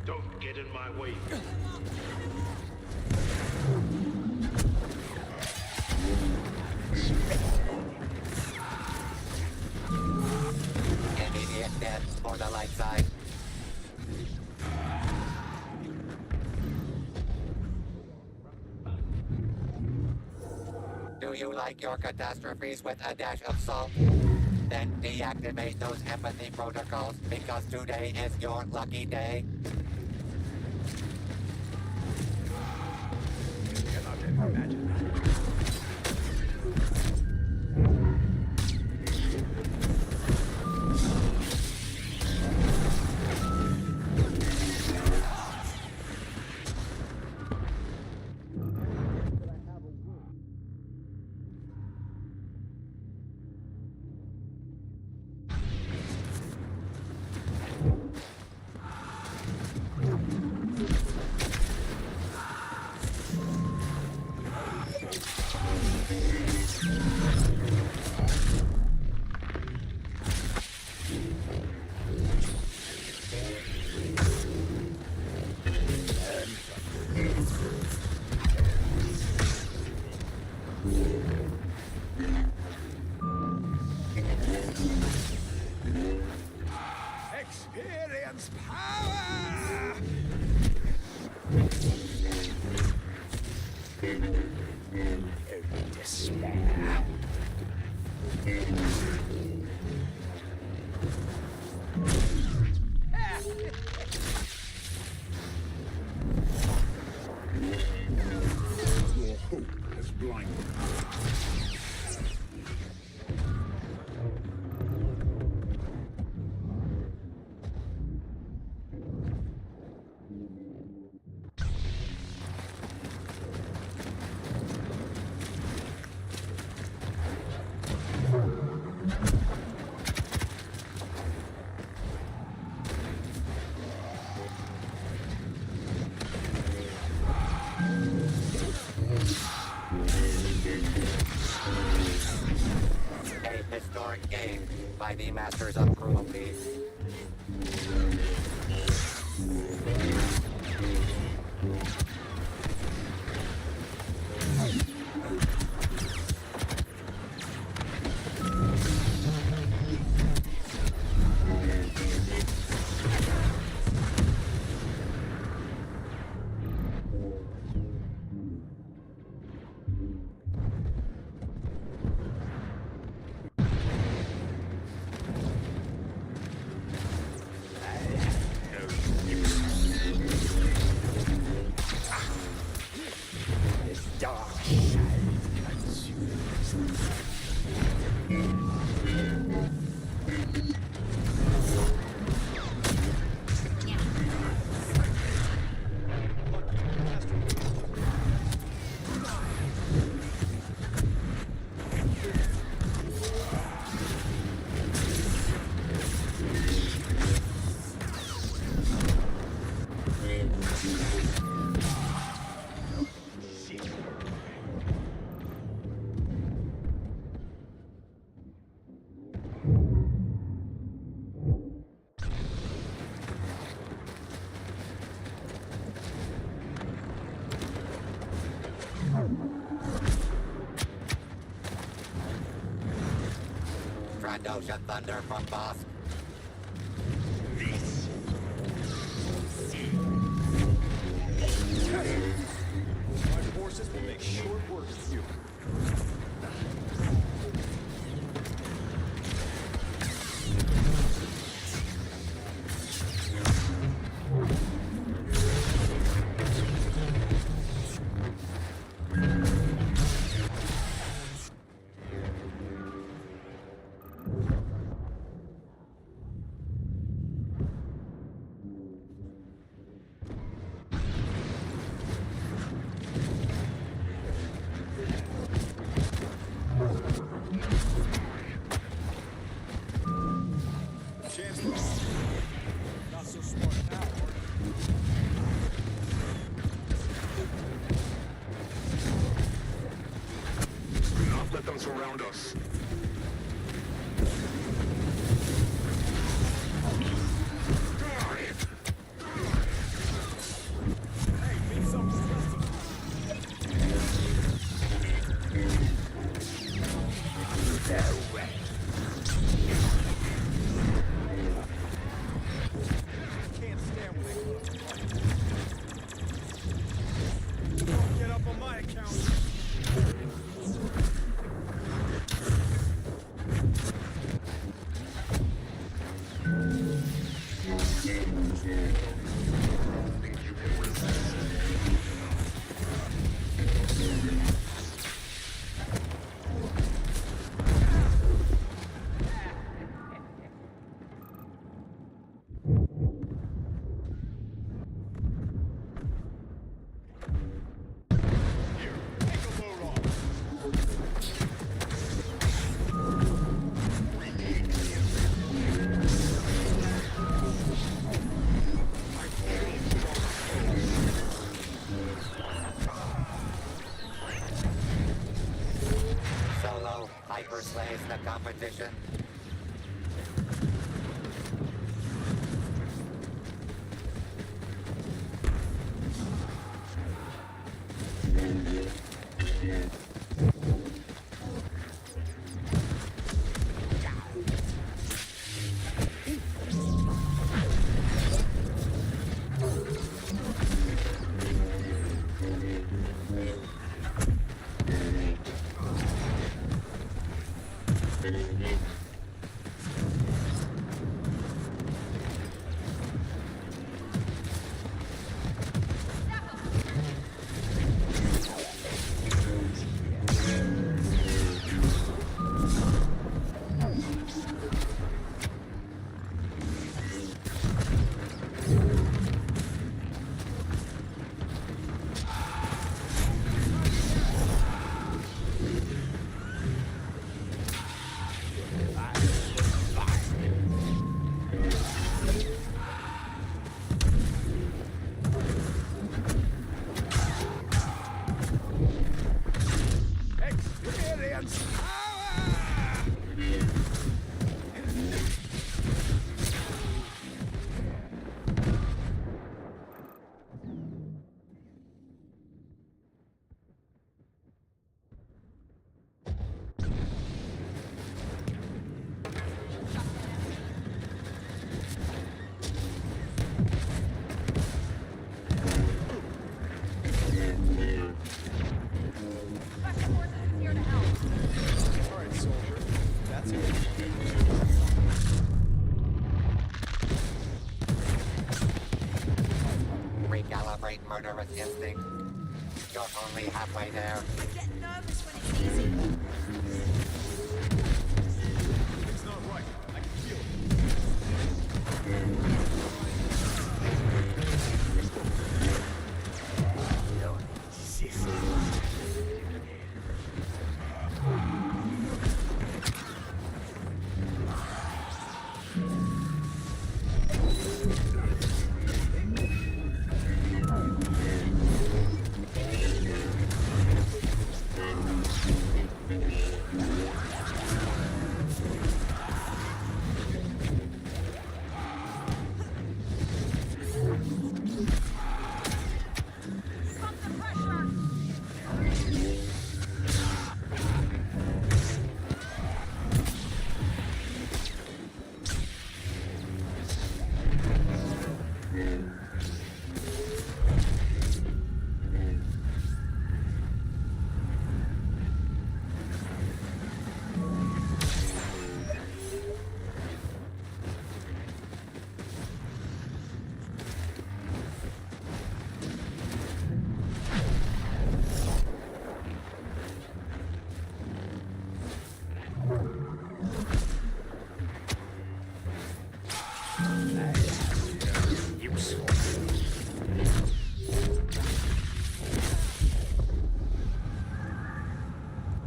Speaker 2: Don't get in my way.
Speaker 12: Immediate death for the light side. Do you like your catastrophes with a dash of salt? Then deactivate those empathy protocols because today is your lucky day.
Speaker 2: You cannot imagine that. Hyperion's power! Only despair.
Speaker 7: Your hope has blinded.
Speaker 12: A historic game by the masters of cruelty.
Speaker 2: This dark shall consume
Speaker 12: Trandoshan thunder from Bosk.
Speaker 2: My forces will make short work of you. Not so smart now,
Speaker 7: Do not let them surround us.
Speaker 2: Hey, meet some specimen. No way. Can't stand when they put up a fight. Don't get up on my account.
Speaker 12: Solo hyper slays the competition. Recalibrate murderous instinct. You're only halfway there.
Speaker 6: Get nervous when it's easy.
Speaker 4: It's not right. I can feel it.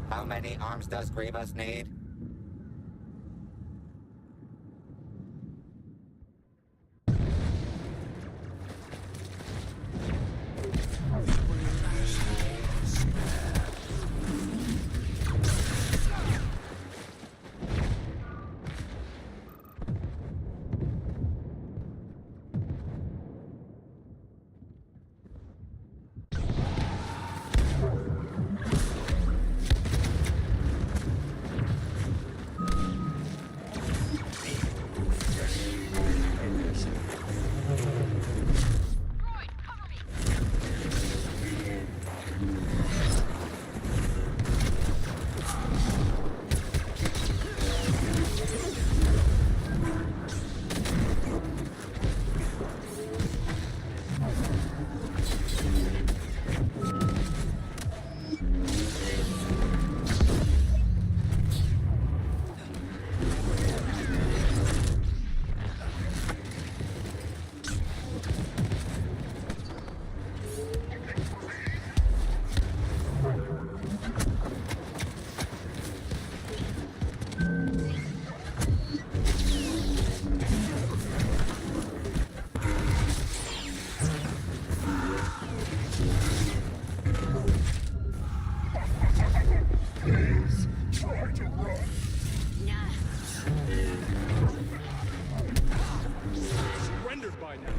Speaker 12: How many arms does Grievous need?
Speaker 4: Surrendered by now.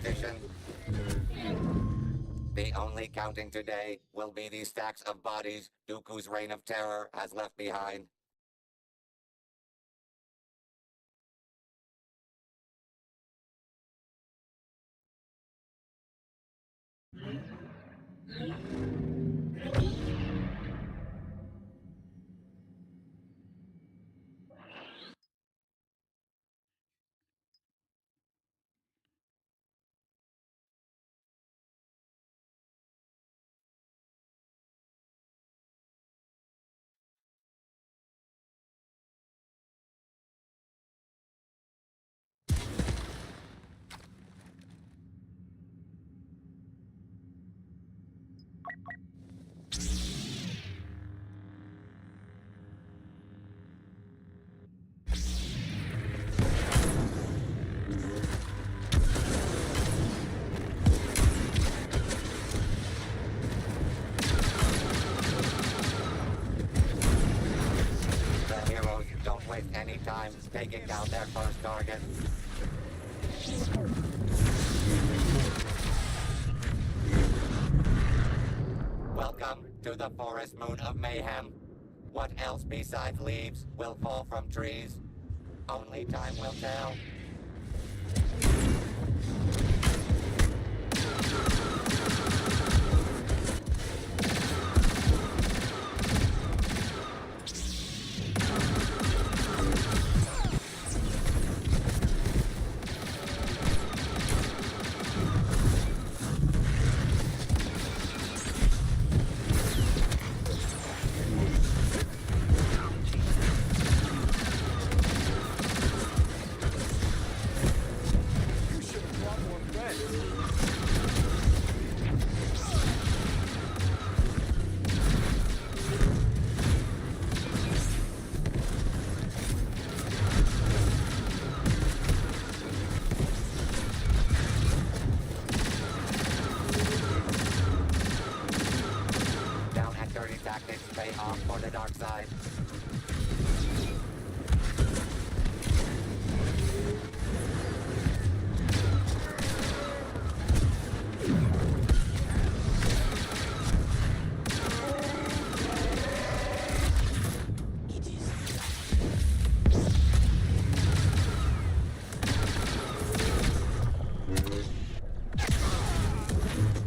Speaker 12: competition. The only counting today will be the stacks of bodies Dooku's reign of terror has left behind. The heroes don't waste any time taking down their first target. Welcome to the forest moon of mayhem. What else besides leaves will fall from trees? Only time will tell. Down and dirty tactics pay off for the dark side.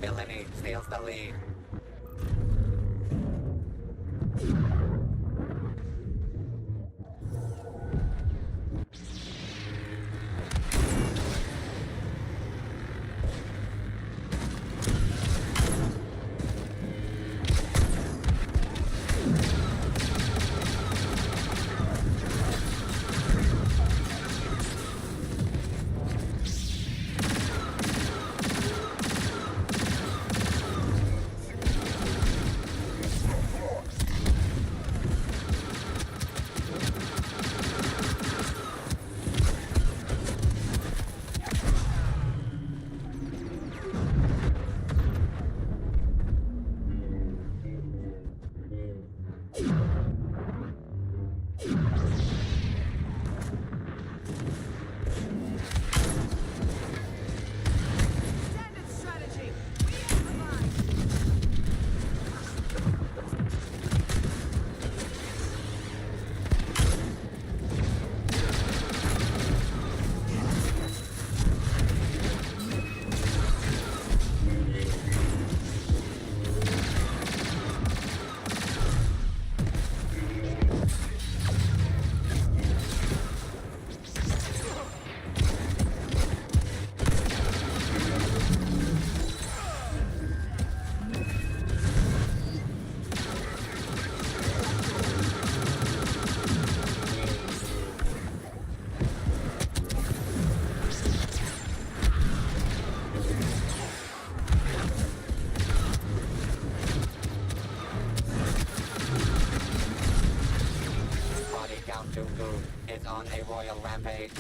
Speaker 12: Villainy steals the lead. Dooku is on a royal rampage.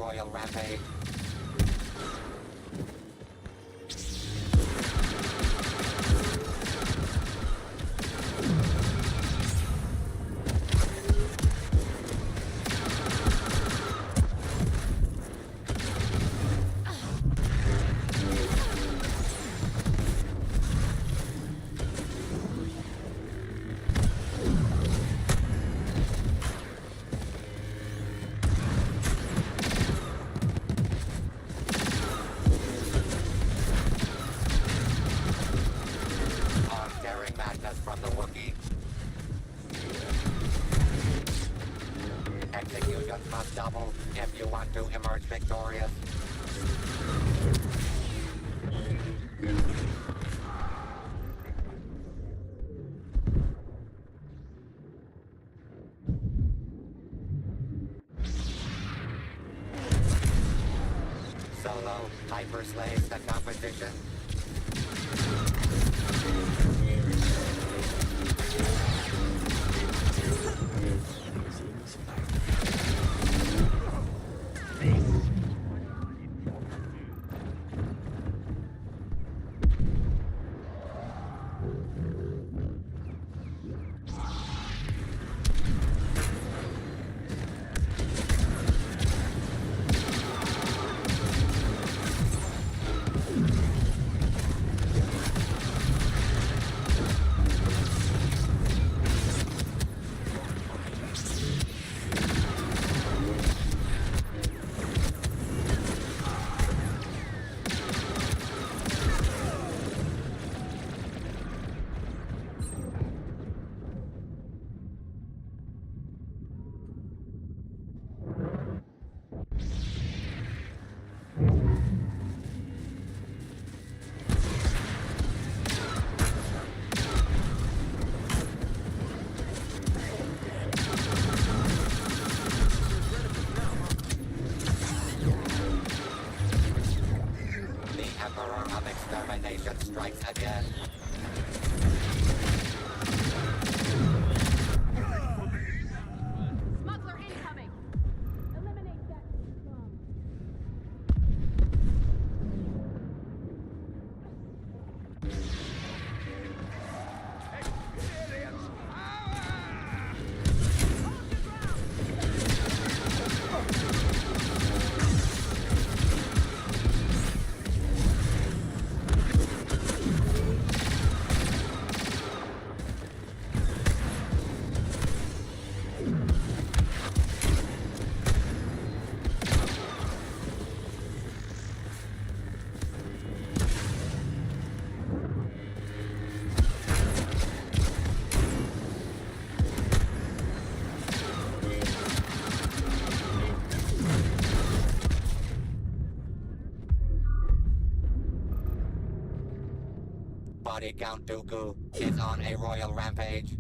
Speaker 12: royal rampage. Daring madness from the Wookiee. Executions must double if you want to emerge victorious. Solo hyper slaves the competition. Extermination strikes again.
Speaker 16: Smuggler incoming! Eliminate that scum.
Speaker 12: Body Count Dooku is on a royal rampage.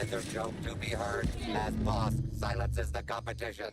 Speaker 12: lizard joke to be heard as boss silences the competition.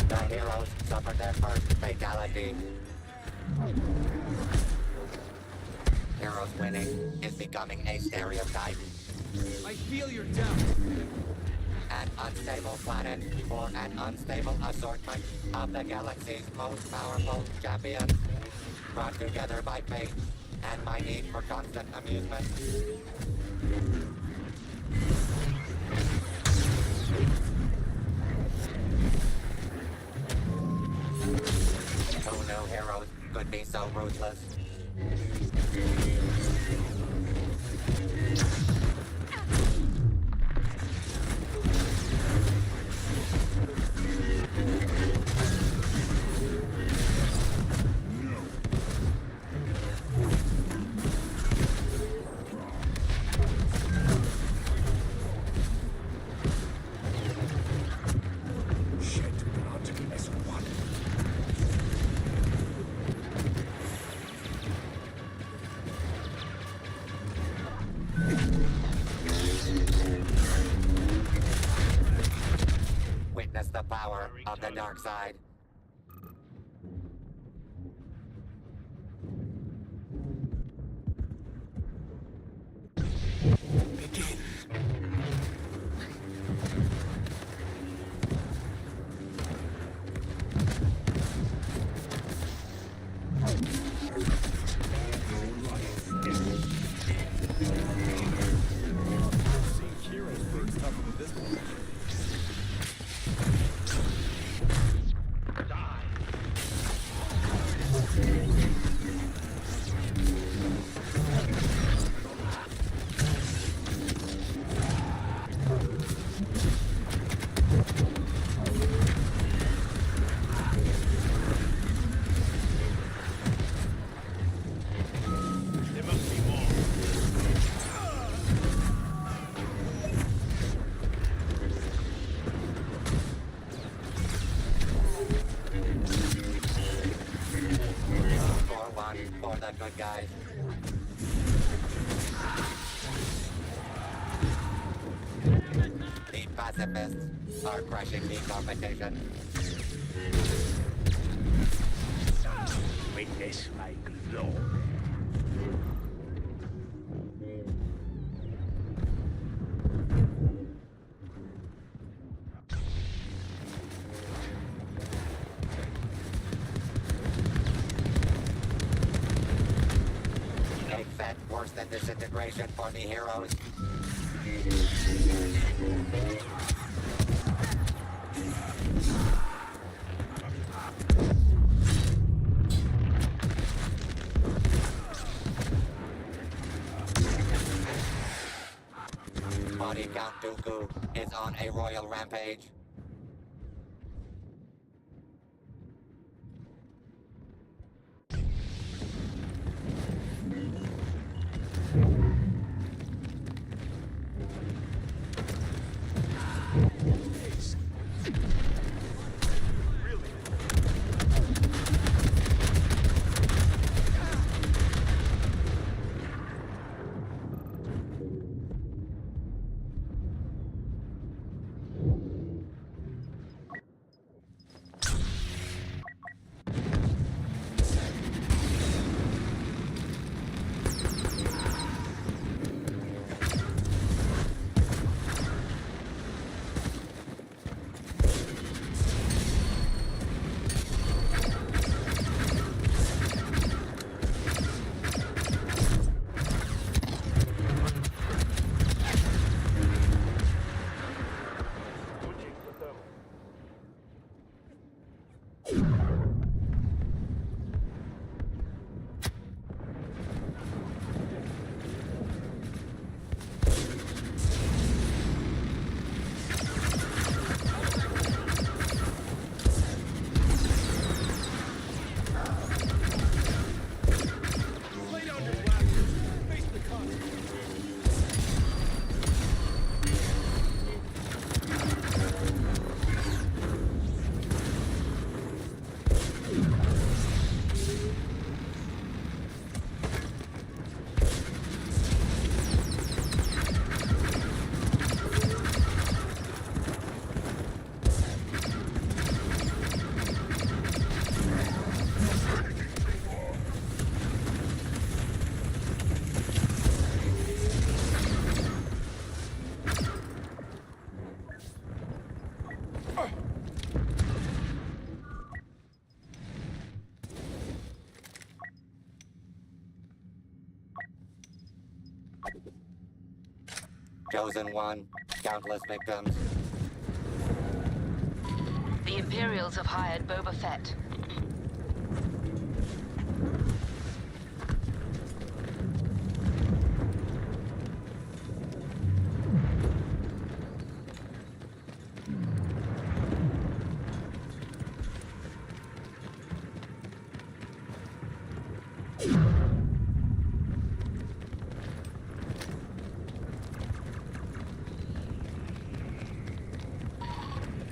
Speaker 12: The heroes suffered their first fatality. Heroes winning is becoming a stereotype.
Speaker 4: I feel your doubt.
Speaker 12: An unstable planet for an unstable assortment of the galaxy's most powerful champions. Brought together by fate and my need for constant amusement. Who knew heroes could be so ruthless? Witness the power of the dark side. For the good guys. The pacifists are crushing the competition.
Speaker 2: Witness my glory.
Speaker 12: A fate worse than disintegration for the heroes. Body Count Dooku is on a royal rampage. Chosen one, countless victims.
Speaker 17: The Imperials have hired Boba Fett.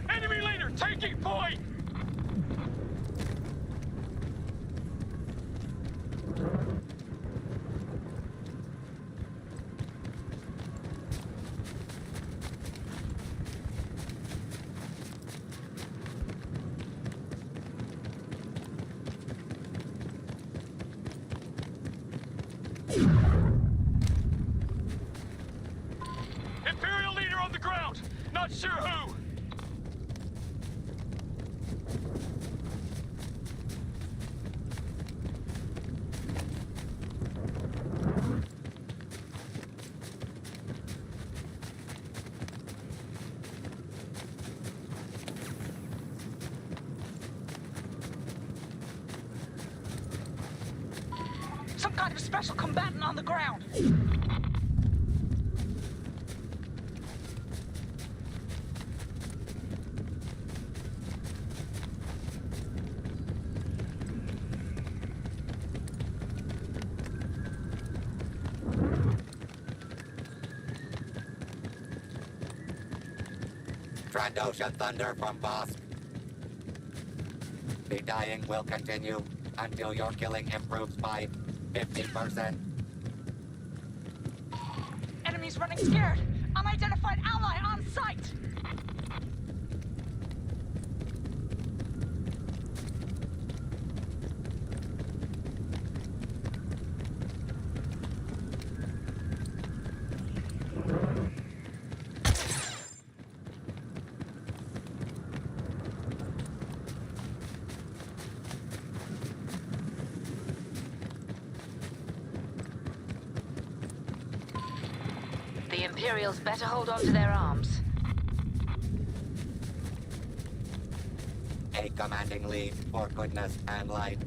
Speaker 2: Enemy leader taking point! Imperial leader on the ground! Not sure who!
Speaker 17: Some kind of special combatant on the ground.
Speaker 12: Trandoshan thunder from Bosk. The dying will continue until your killing improves by 50%.
Speaker 17: Enemies running scared. Unidentified ally on sight. The Imperials better hold on to their arms.
Speaker 12: A commanding lead for goodness and light.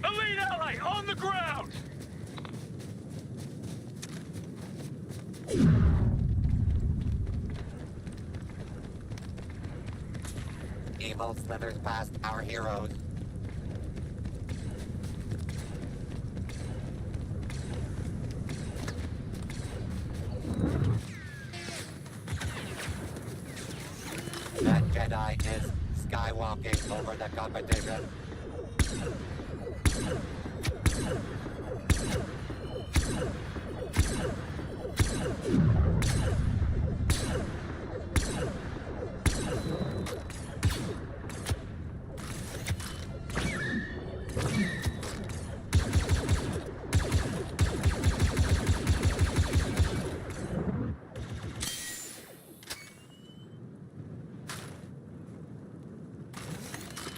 Speaker 2: Elite ally on the ground!
Speaker 12: Evil slithers past our heroes. That Jedi is skywalking over the competition.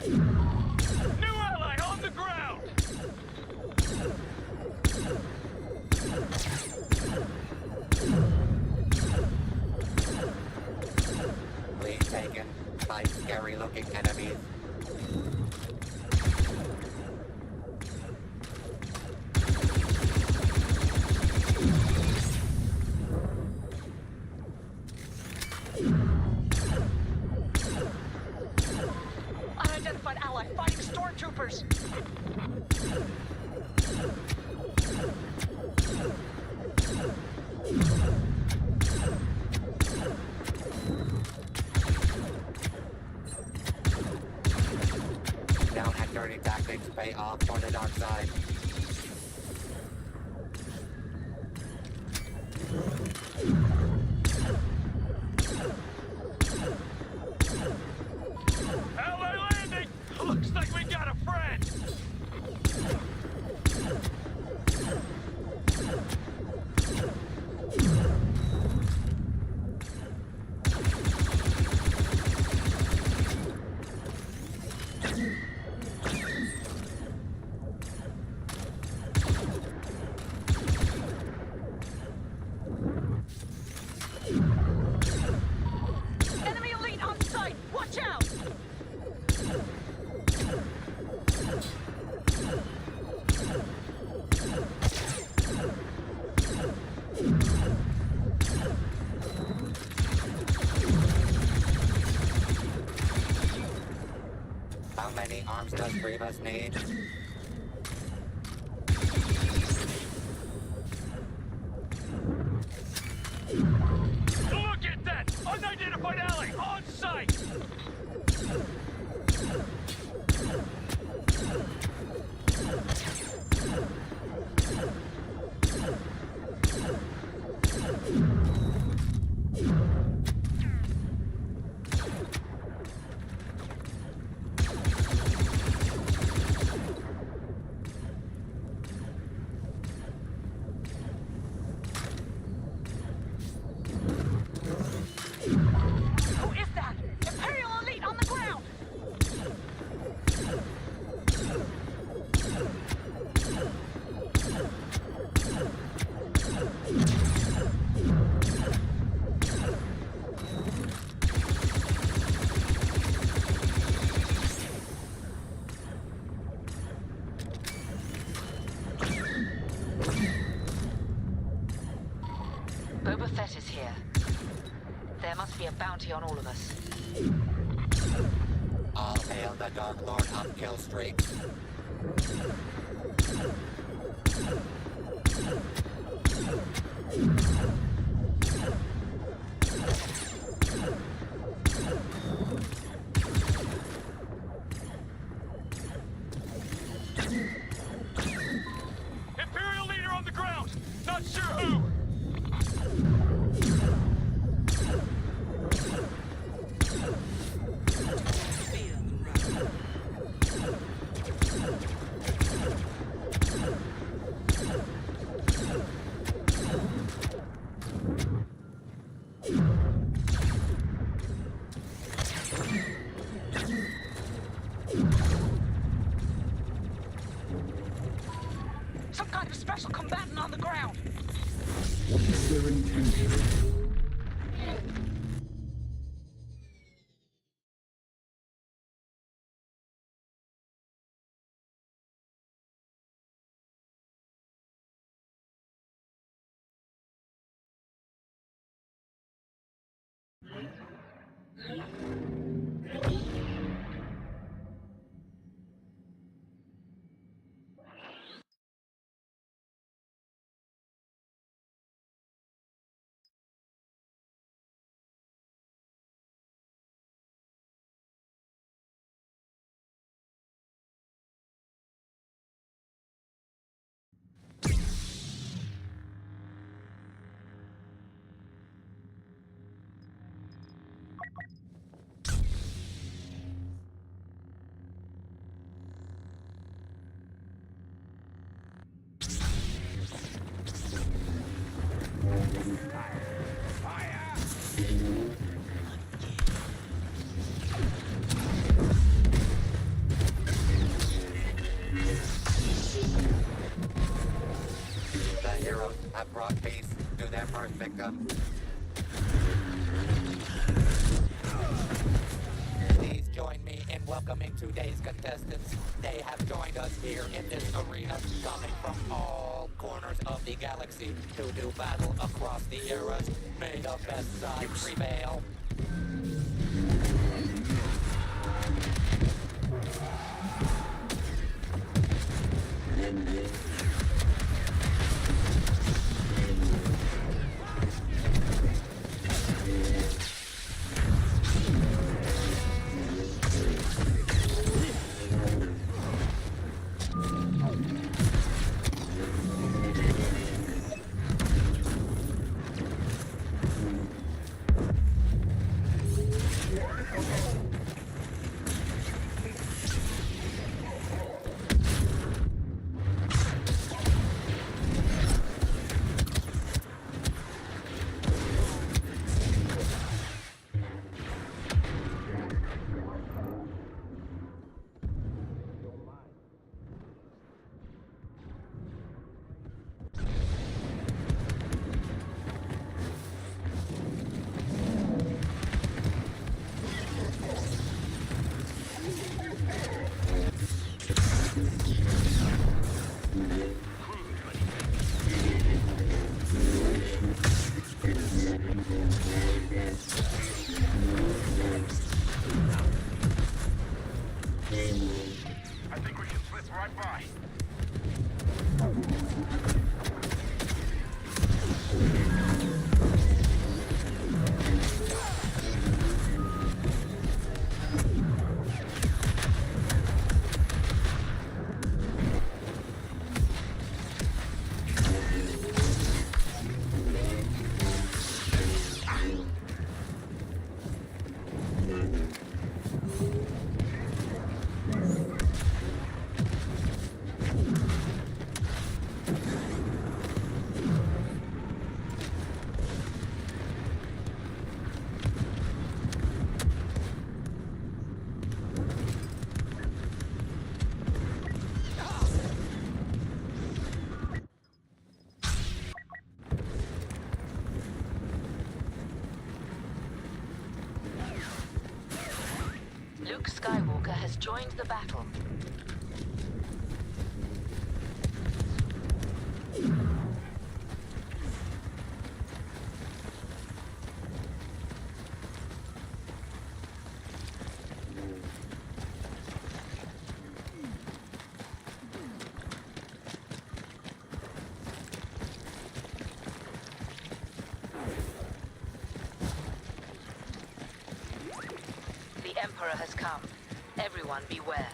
Speaker 2: New ally on the ground!
Speaker 12: Lead taken by scary-looking enemies.
Speaker 17: Unidentified ally fighting stormtroopers.
Speaker 12: Down and dirty tactics pay off for the dark side.
Speaker 2: Ally landing! Looks like we got a friend!
Speaker 12: arms does Grievous need?
Speaker 2: Look at that! Unidentified ally on site!
Speaker 17: Who is that? Imperial elite on the ground!
Speaker 18: Boba Fett is here. There must be a bounty on all of us.
Speaker 12: All hail the Dark Lord of Kill Streak.
Speaker 2: Imperial leader on the ground! Not sure who!
Speaker 17: Some kind of special combatant on the ground!
Speaker 7: What is their intention?
Speaker 12: The heroes have brought peace to their first victim. Please join me in welcoming today's contestants. They have joined us here in this arena, coming from all corners of the galaxy to do battle across the eras. May the best side prevail.
Speaker 2: right by.
Speaker 18: Luke Skywalker has joined the battle. The Emperor has come. Everyone beware.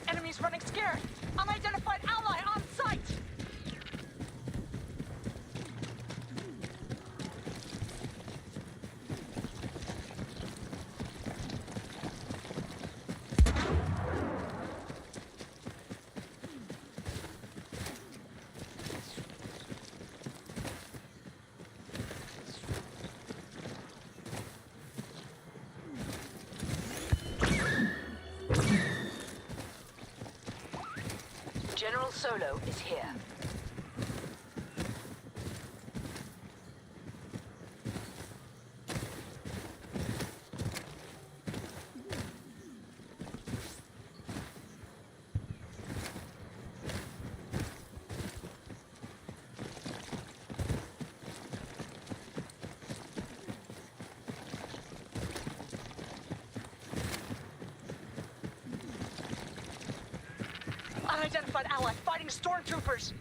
Speaker 17: Enemies running scared. Unidentified ally on sight.
Speaker 18: General Solo is here.
Speaker 17: Unidentified ally fighting stormtroopers.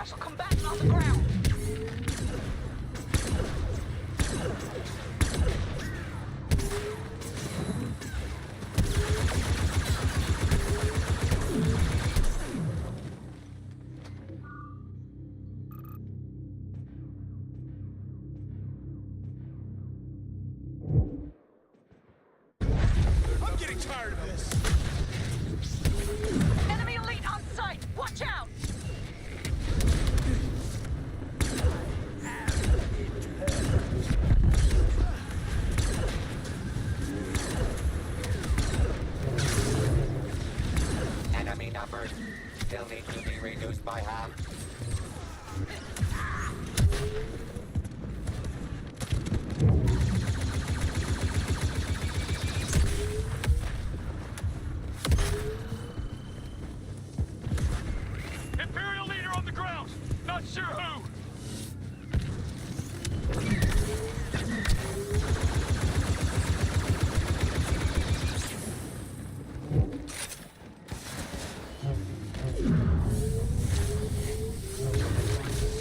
Speaker 17: special combatant on the ground.
Speaker 2: I'm getting tired of this.
Speaker 17: Enemy elite on sight. Watch out.
Speaker 12: Enemy numbers still need to be reduced by half.
Speaker 2: Imperial leader on the ground. Not sure who.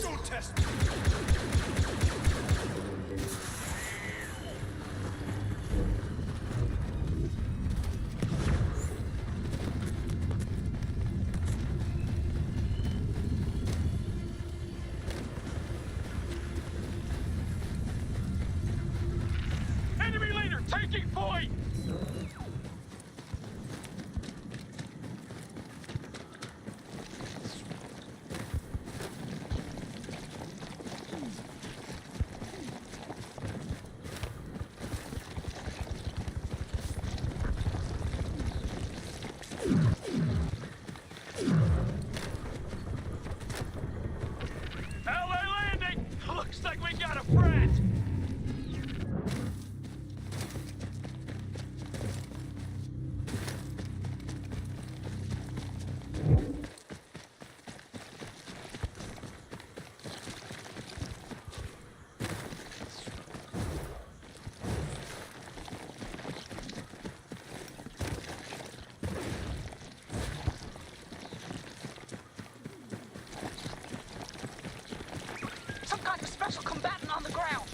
Speaker 2: Don't test me. Enemy leader taking point. LA landing. Looks like we got a friend.
Speaker 17: Some kind of special combatant on the ground.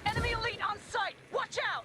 Speaker 17: Enemy elite on sight. Watch out.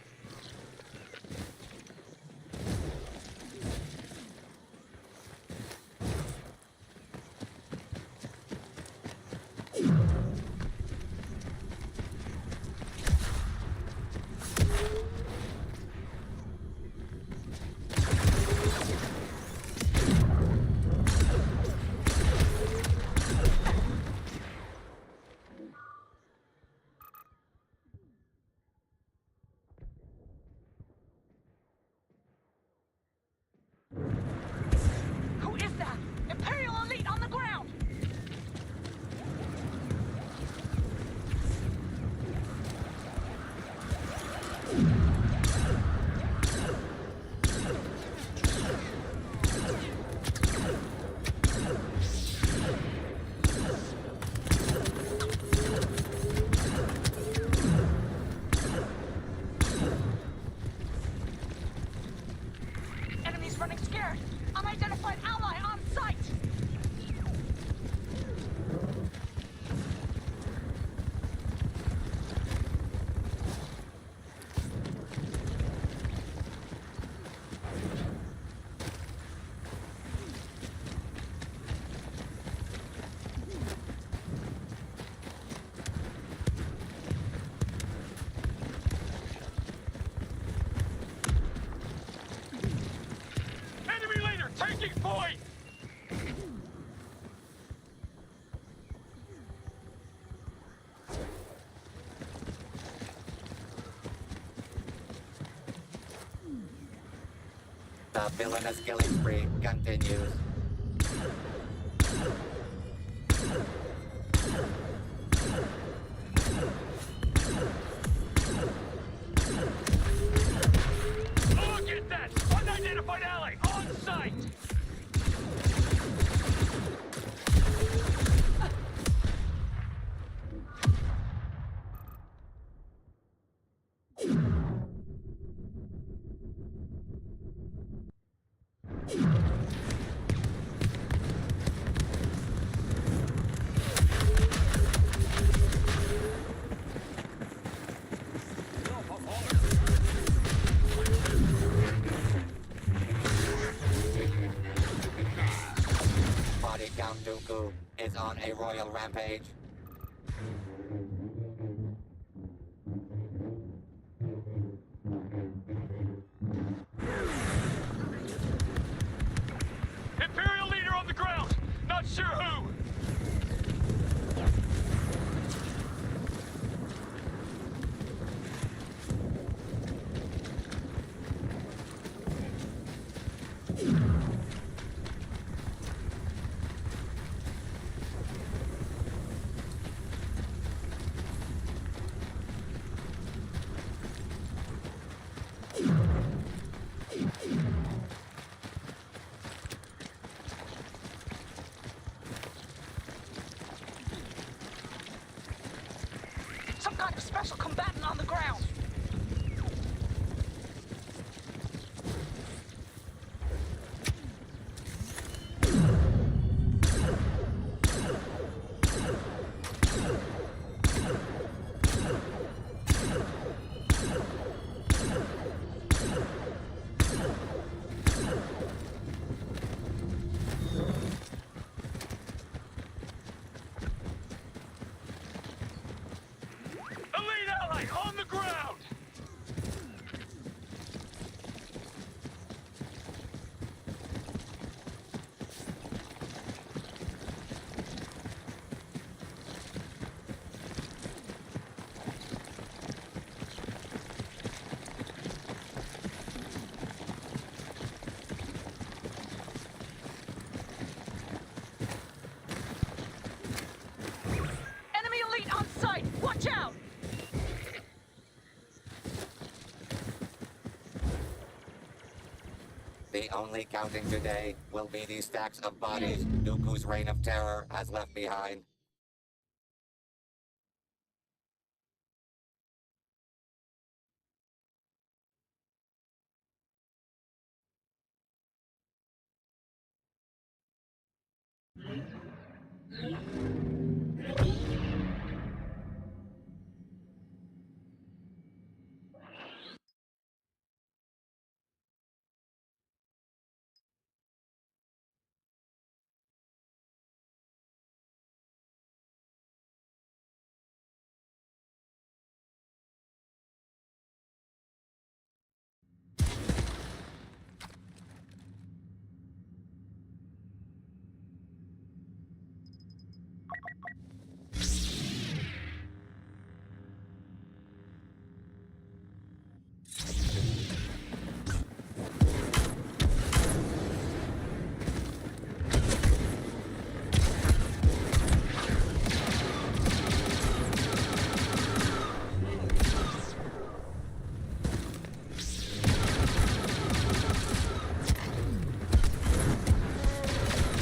Speaker 17: Who is that? Imperial elite on the ground. Enemies running scared. Unidentified ally on sight.
Speaker 2: Enemy leader taking point.
Speaker 12: The villainous killing spree continues.
Speaker 2: Look at that! Unidentified ally on site!
Speaker 12: Body Count Dooku is on a royal rampage.
Speaker 2: Imperial leader on the ground! Not sure who!
Speaker 17: Some kind of special combatant on the ground.
Speaker 2: Elite ally on the ground!
Speaker 17: Enemy elite on site! Watch out!
Speaker 12: The only counting today will be the stacks of bodies Dooku's reign of terror has left behind.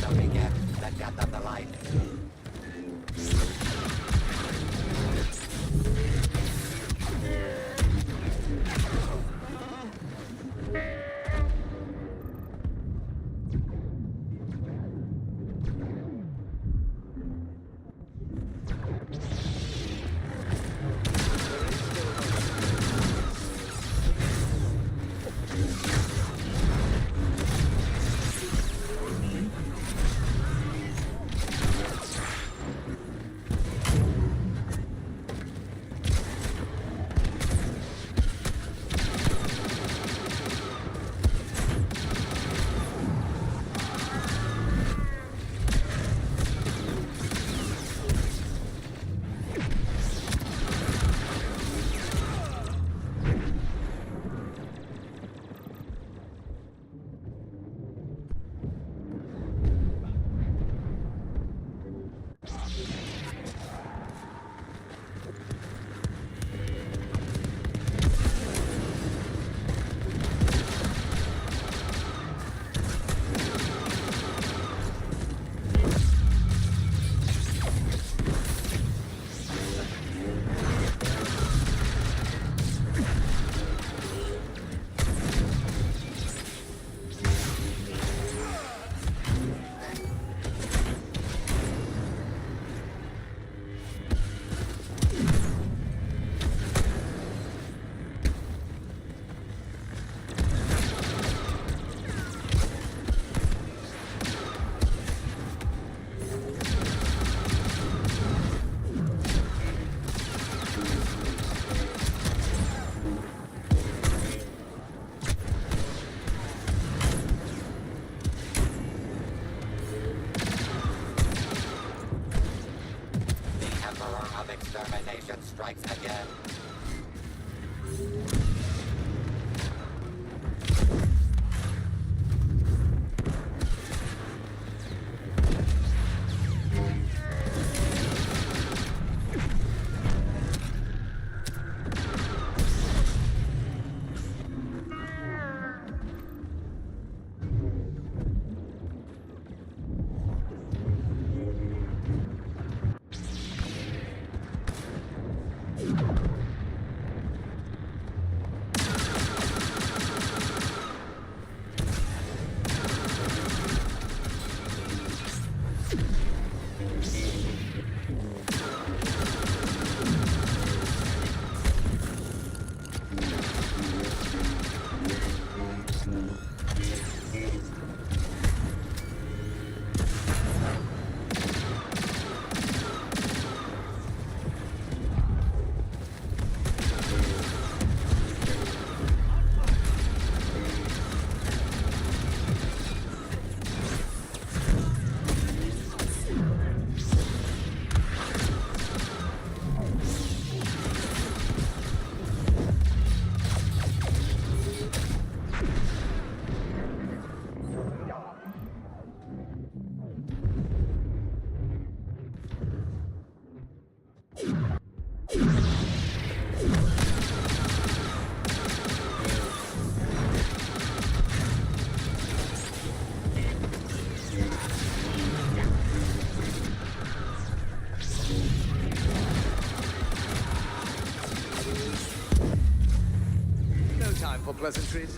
Speaker 12: Don't forget the death of the light. strikes again.
Speaker 5: No time for pleasantries.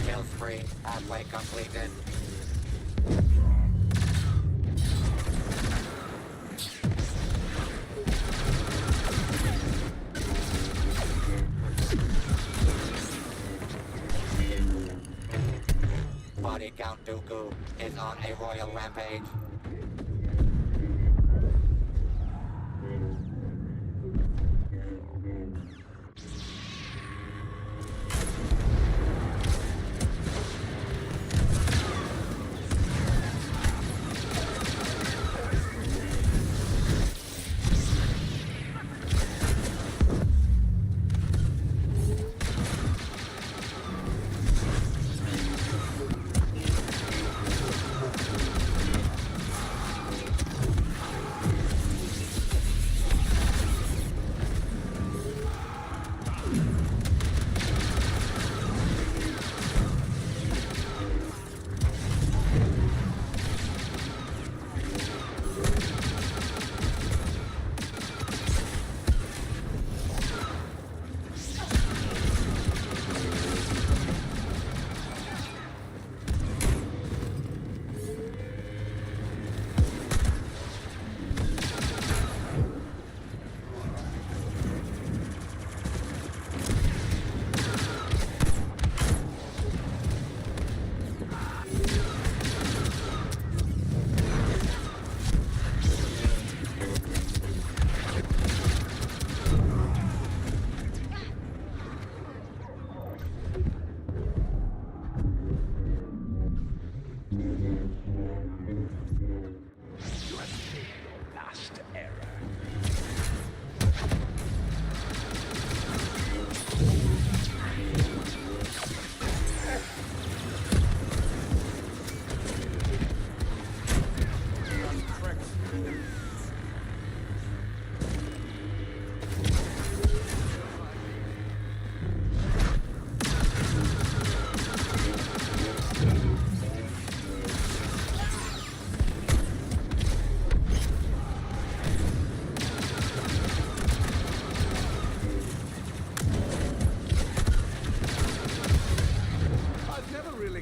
Speaker 12: Kill spree halfway completed. Body Count Dooku is on a royal rampage.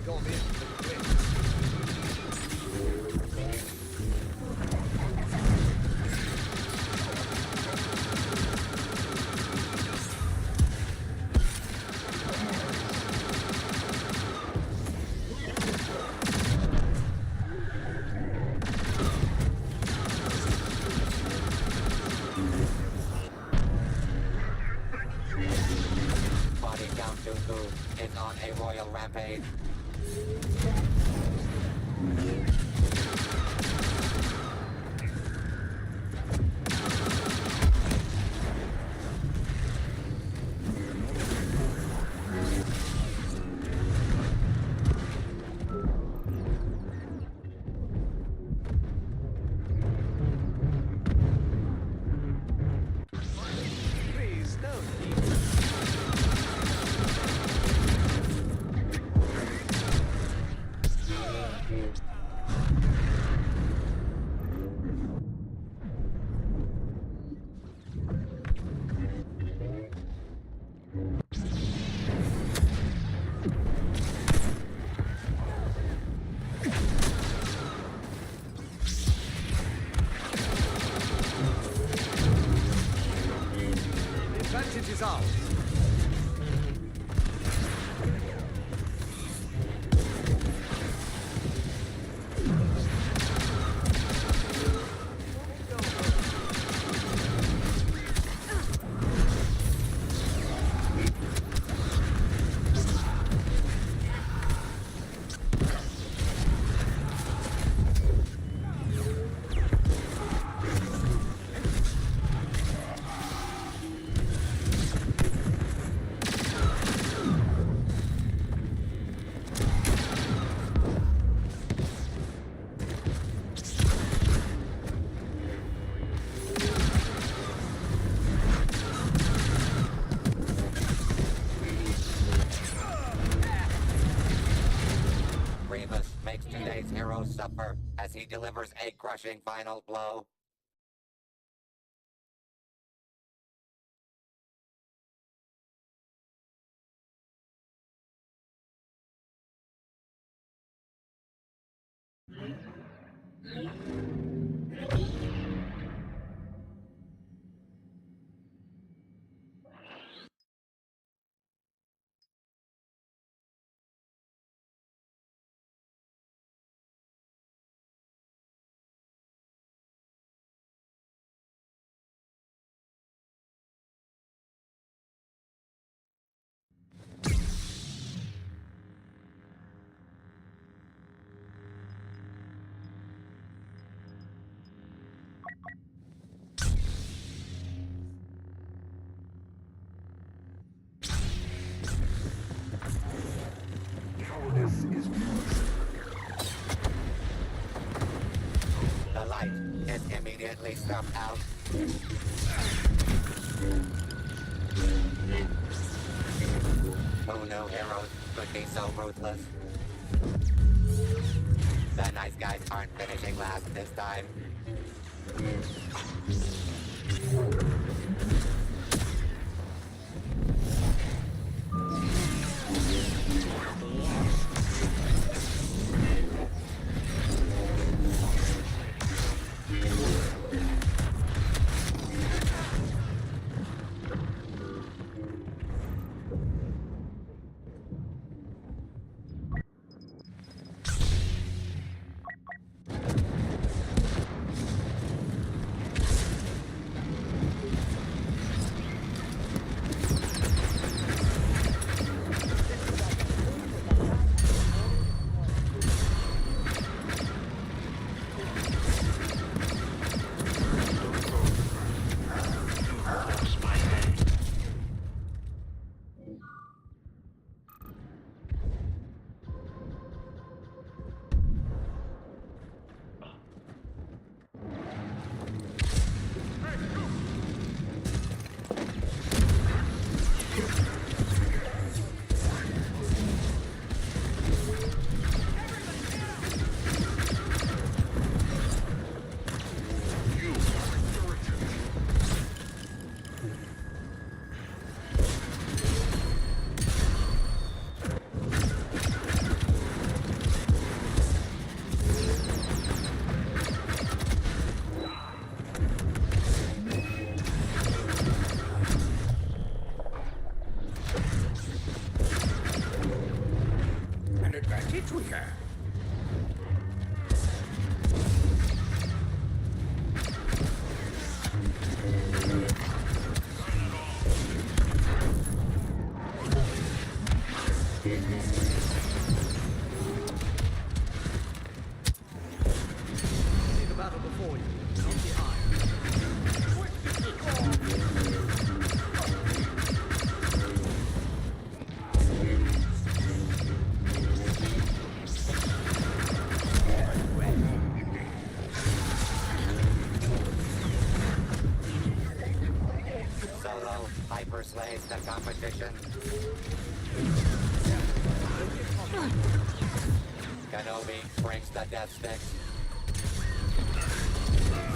Speaker 2: got in quick.
Speaker 12: Body count Dooku is on a royal rampage.
Speaker 2: Please, don't leave. The advantage is ours.
Speaker 12: Grievous makes today's hero suffer as he delivers a crushing final blow. The light is immediately snuffed out. Who knew heroes could be so ruthless? The nice guys aren't finishing last this time.
Speaker 7: we have.
Speaker 4: See the battle before you, not behind.
Speaker 12: Solo hyperslaves the competition. Kenobi brings the death sticks.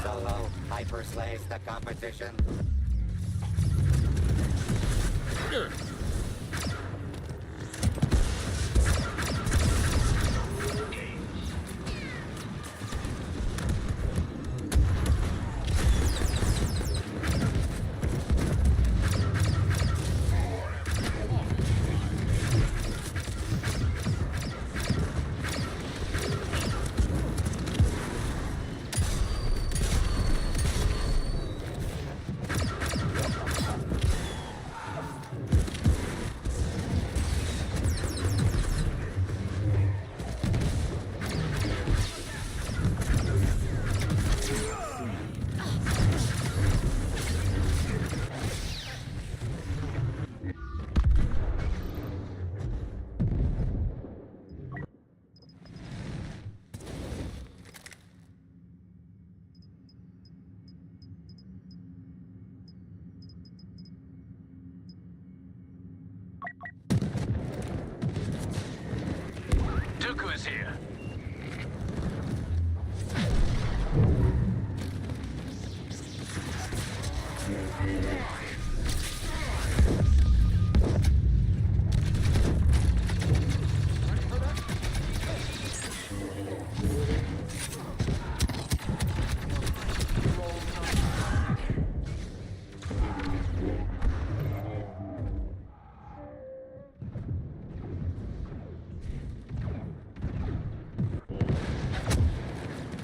Speaker 12: Solo hyperslaves the competition.
Speaker 2: Dooku is here.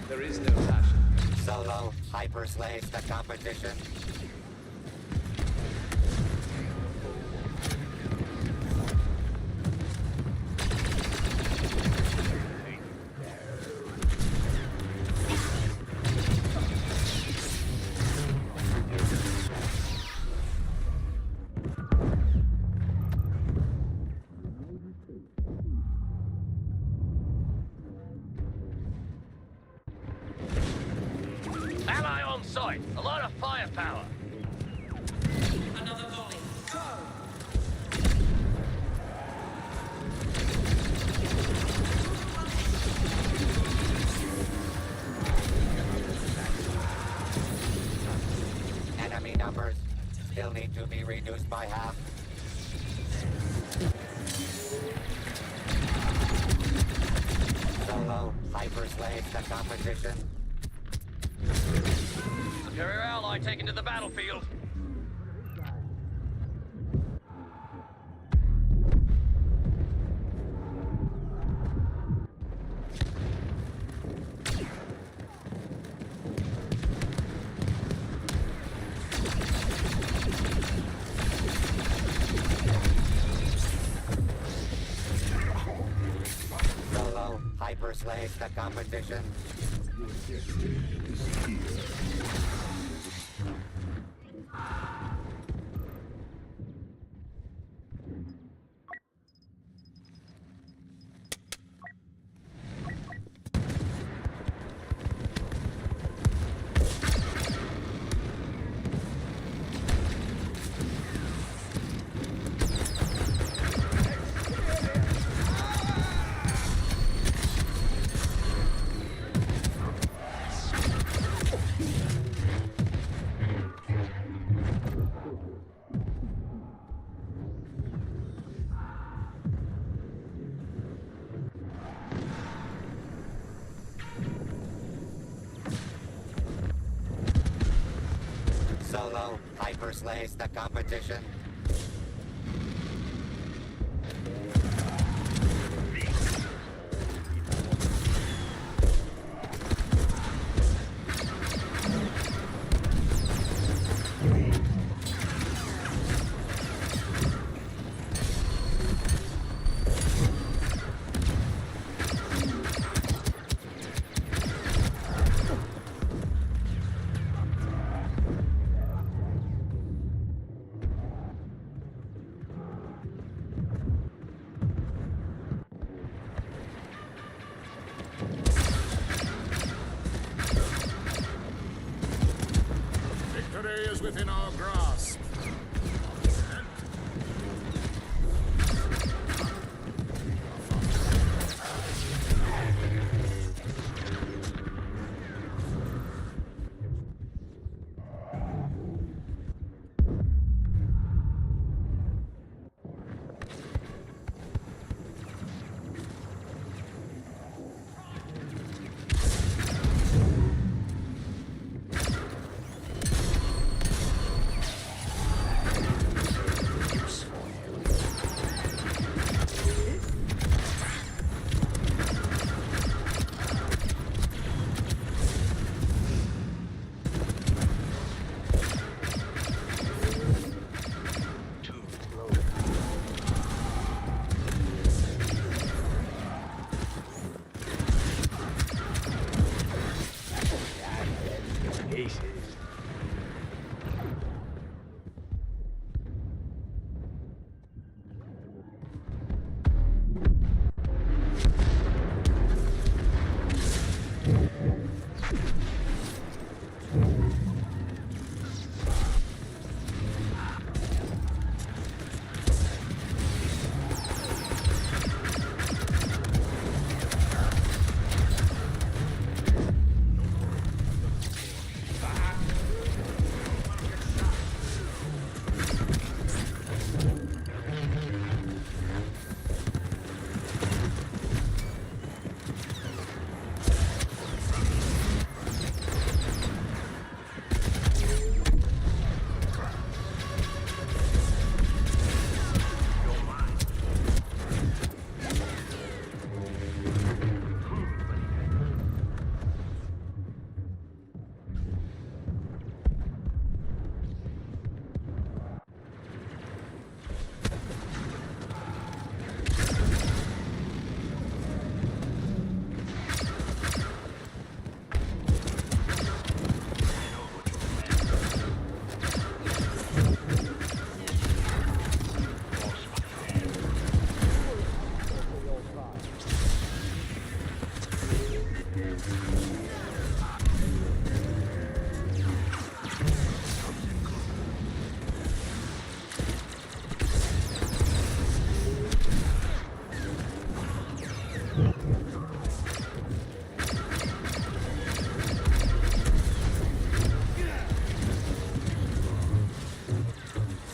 Speaker 4: There is no passion.
Speaker 12: Solo hyperslaves the competition.
Speaker 2: Ally on site. A lot of firepower.
Speaker 18: Another volley.
Speaker 12: Enemy numbers still need to be reduced by half. Solo hyperslaves the competition.
Speaker 2: Superior ally taken to the battlefield.
Speaker 12: Solo hyperslaves the competition. Solo hyperslaves the competition.
Speaker 2: Victory is within our grasp.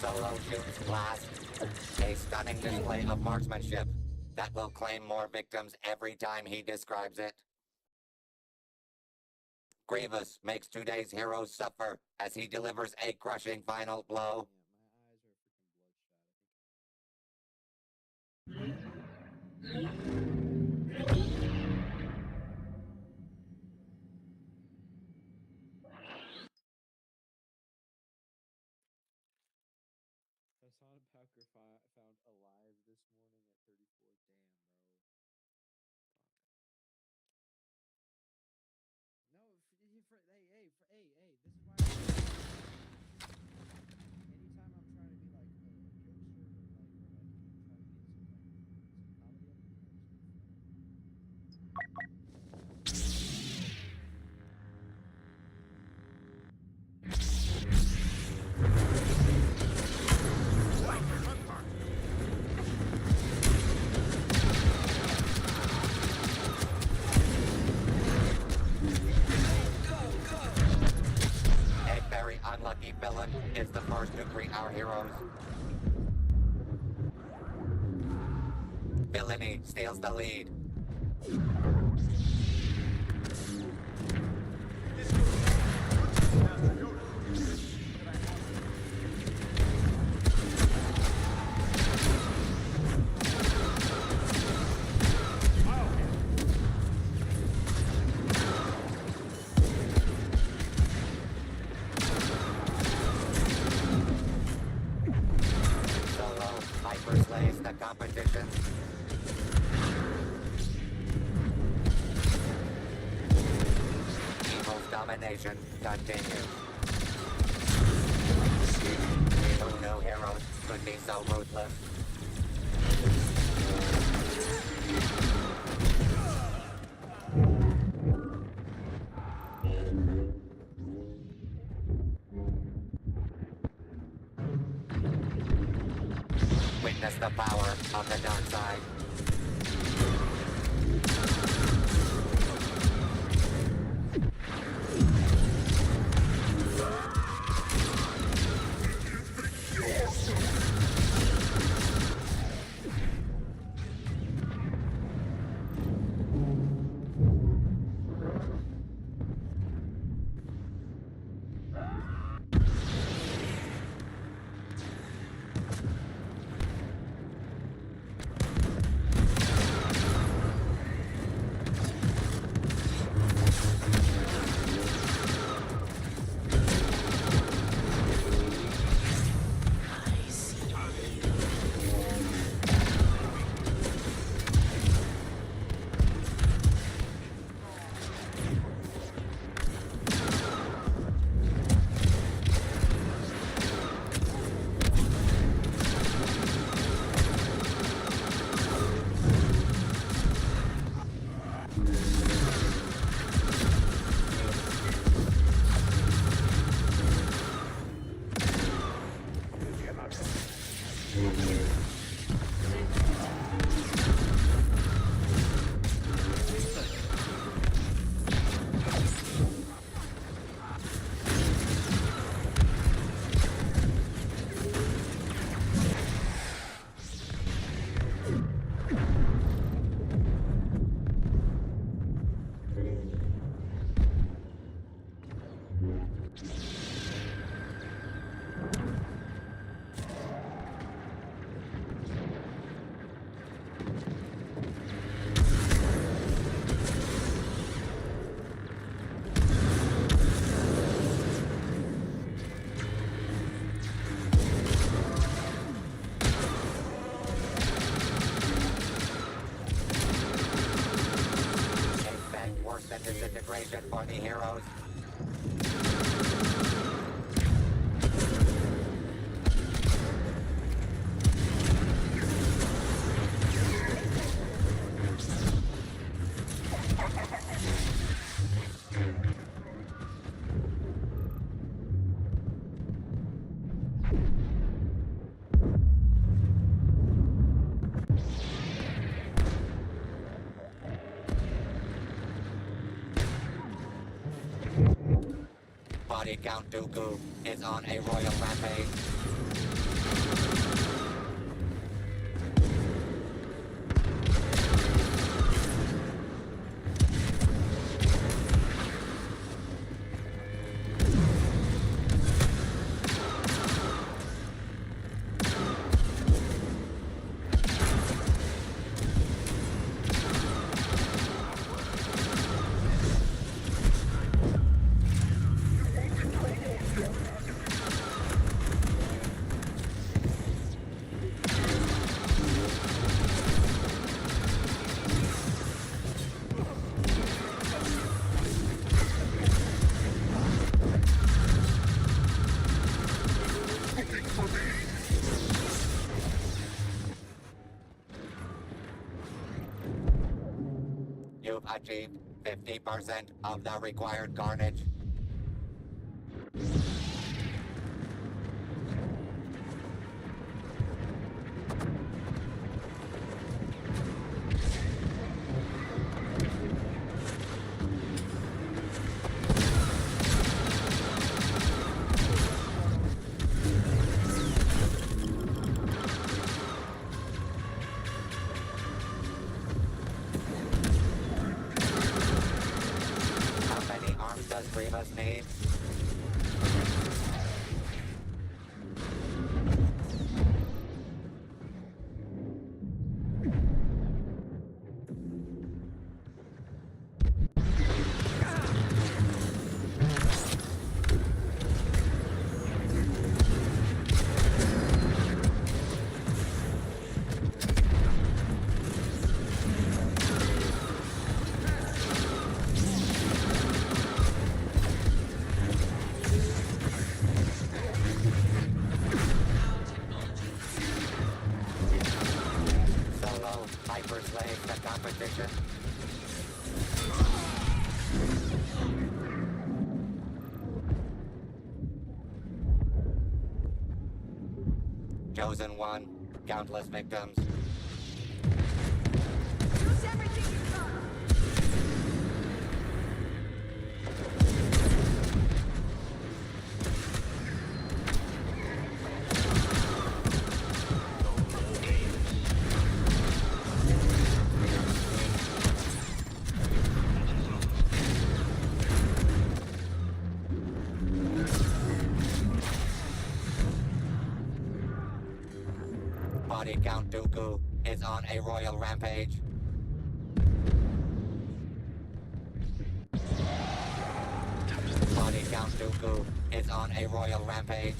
Speaker 12: Solo shoots blast. A stunning display of marksmanship that will claim more victims every time he describes it. Grievous makes today's heroes suffer as he delivers a crushing final blow.
Speaker 9: Hassan Packer found alive this morning at 34. Damn, bro. No, hey, this is why. Anytime I'm trying to be like a jokester or like try to get some comedy up in here,
Speaker 12: A very unlucky villain is the first to greet our heroes. Villainy steals the lead. Solo hyper slays the competition. Evil's domination continues. Who knew heroes could be so ruthless? the power of the dark side. Disintegration for the heroes. Body Count Dooku is on a royal rampage. You've achieved 50% of the required carnage. Does Grievous need? Hyperslave the competition. Chosen one, countless victims.
Speaker 17: Use everything you got.
Speaker 12: Body Count Dooku is on a royal rampage. Body Count Dooku is on a royal rampage.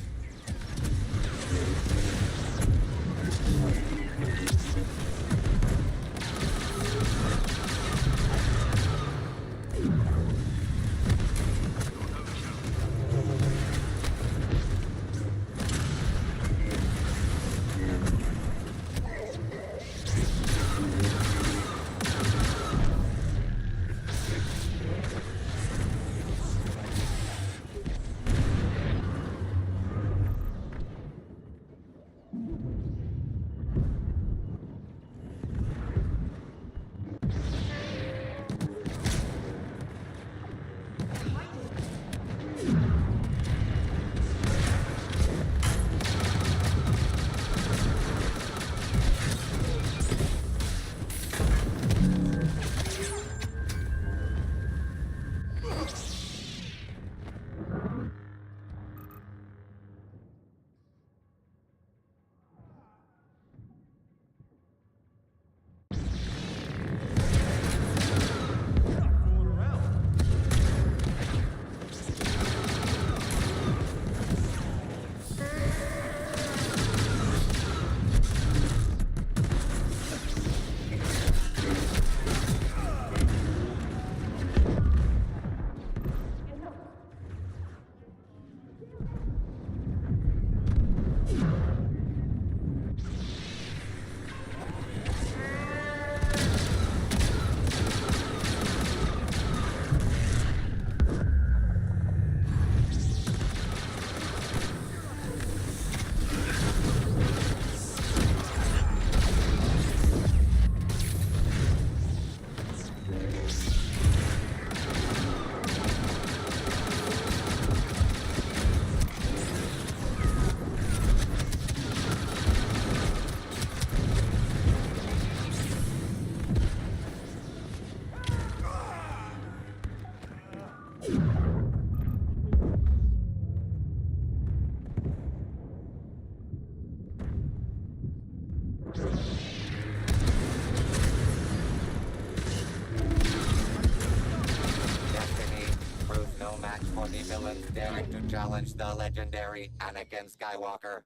Speaker 12: For the villains daring to challenge the legendary Anakin Skywalker.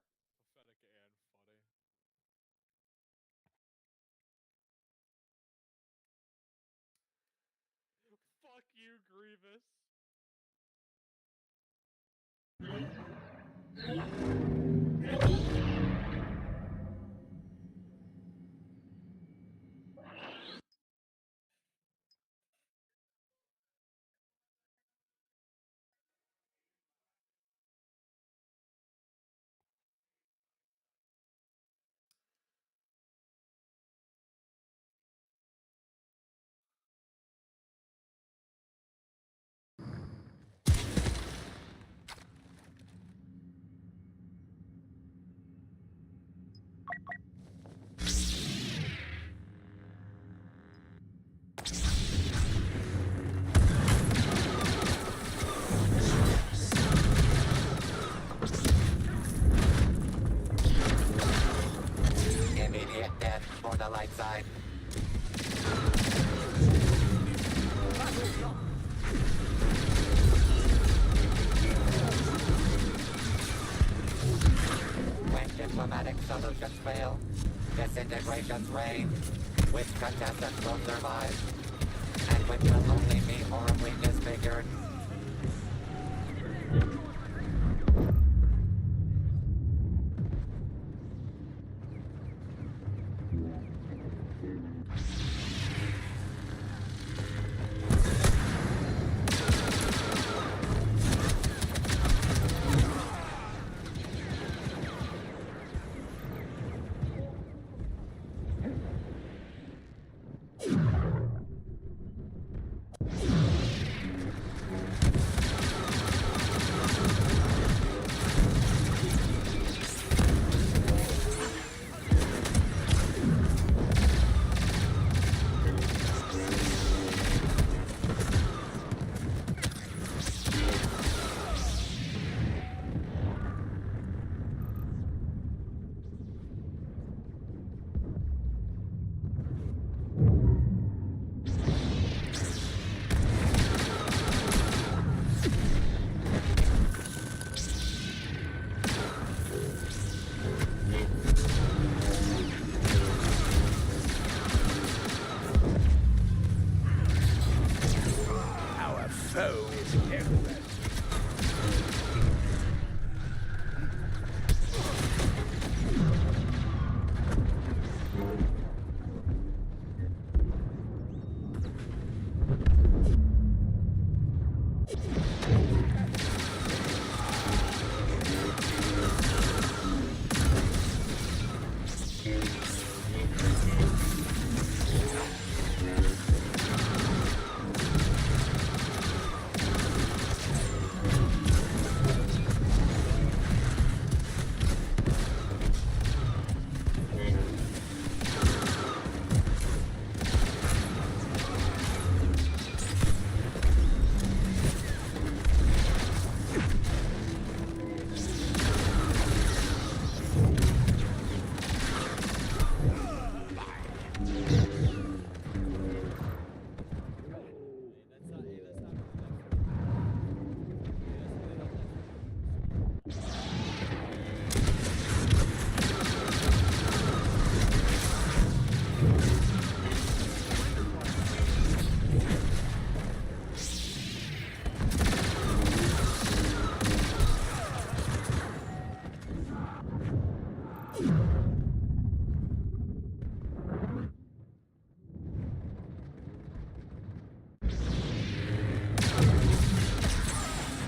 Speaker 9: Fuck you, Grievous.
Speaker 12: Immediate death for the light side. When diplomatic solutions fail, disintegrations reign. Which contestants will survive? And which will only be horribly disfigured?
Speaker 2: Our foe is everywhere.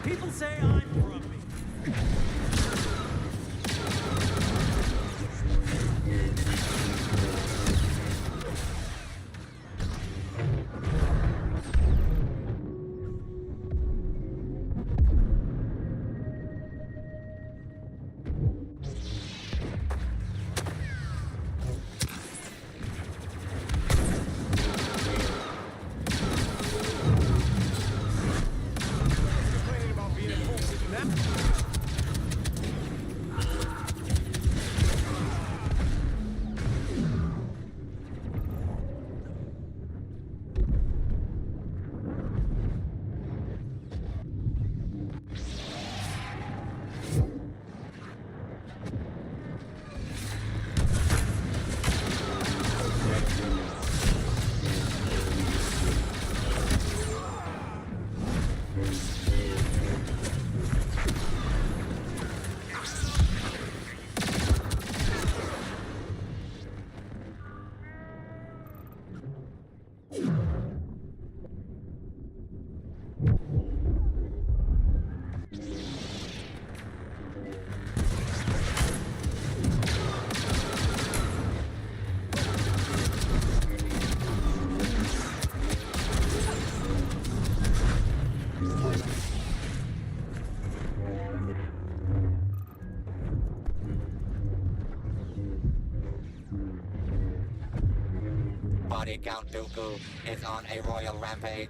Speaker 4: People say I'm grumpy.
Speaker 12: Body Count Dooku is on a royal rampage.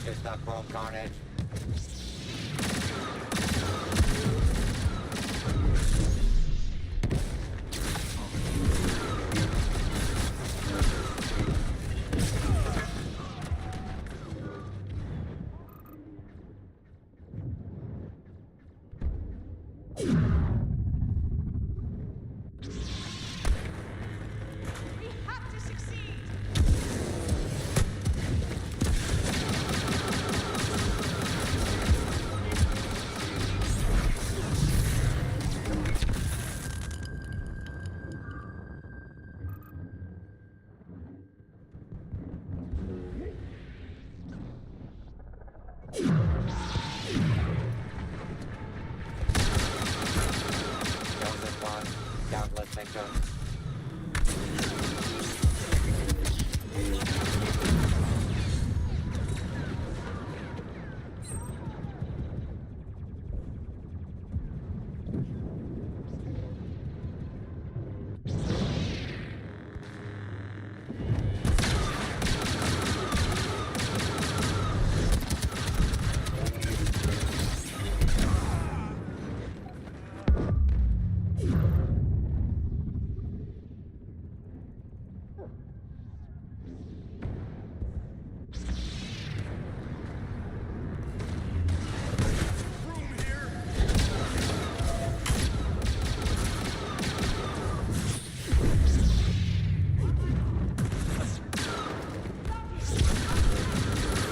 Speaker 12: unleashes the chrome carnage.
Speaker 17: We have to succeed!
Speaker 12: Chosen one, countless victims.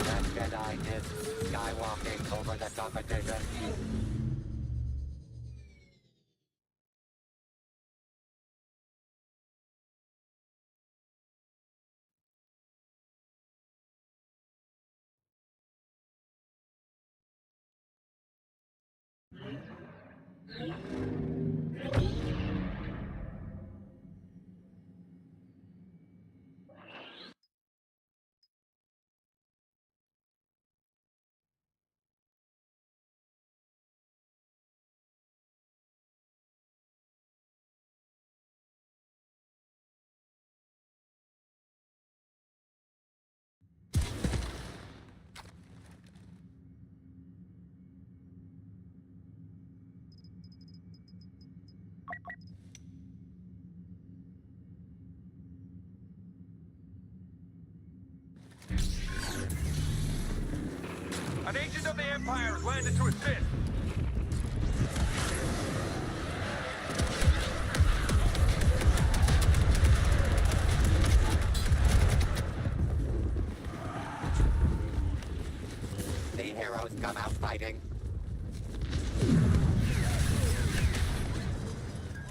Speaker 12: That Jedi is skywalking over the competition.
Speaker 2: An agent of the Empire has landed to assist.
Speaker 12: The heroes come out fighting.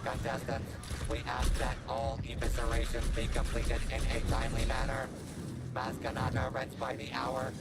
Speaker 12: Contestants, we ask that all eviscerations be completed in a timely manner. Maskanata rents by the hour.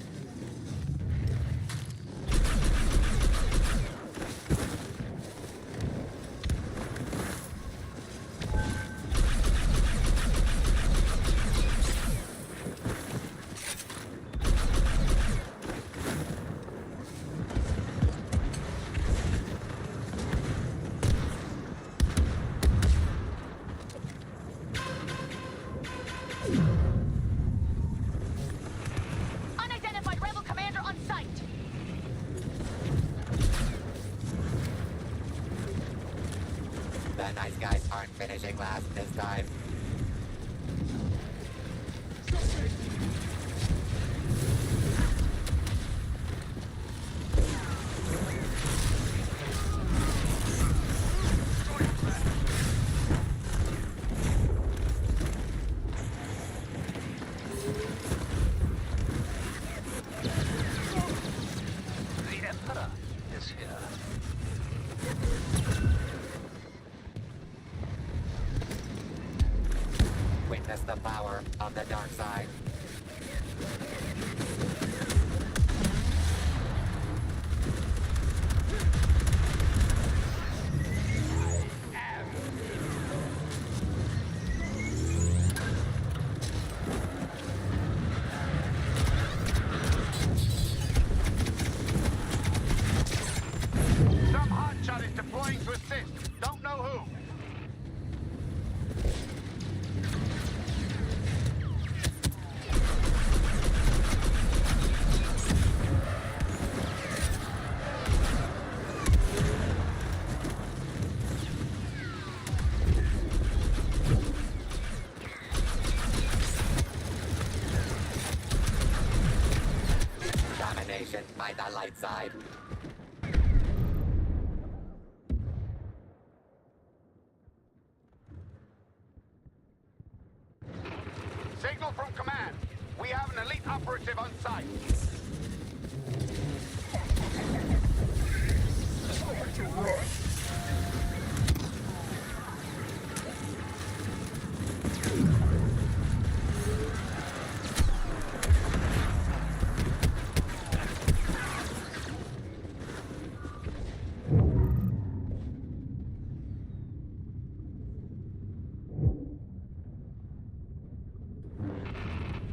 Speaker 17: Unidentified rebel commander on site!
Speaker 12: The nice guys aren't finishing last this time.
Speaker 2: The Emperor is here.
Speaker 12: Witness the power of the dark side.
Speaker 2: Some hotshot is deploying to assist. Don't know who.
Speaker 12: the light side.
Speaker 2: Signal from command. We have an elite operative on site.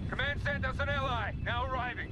Speaker 2: Command sent us an ally, now arriving.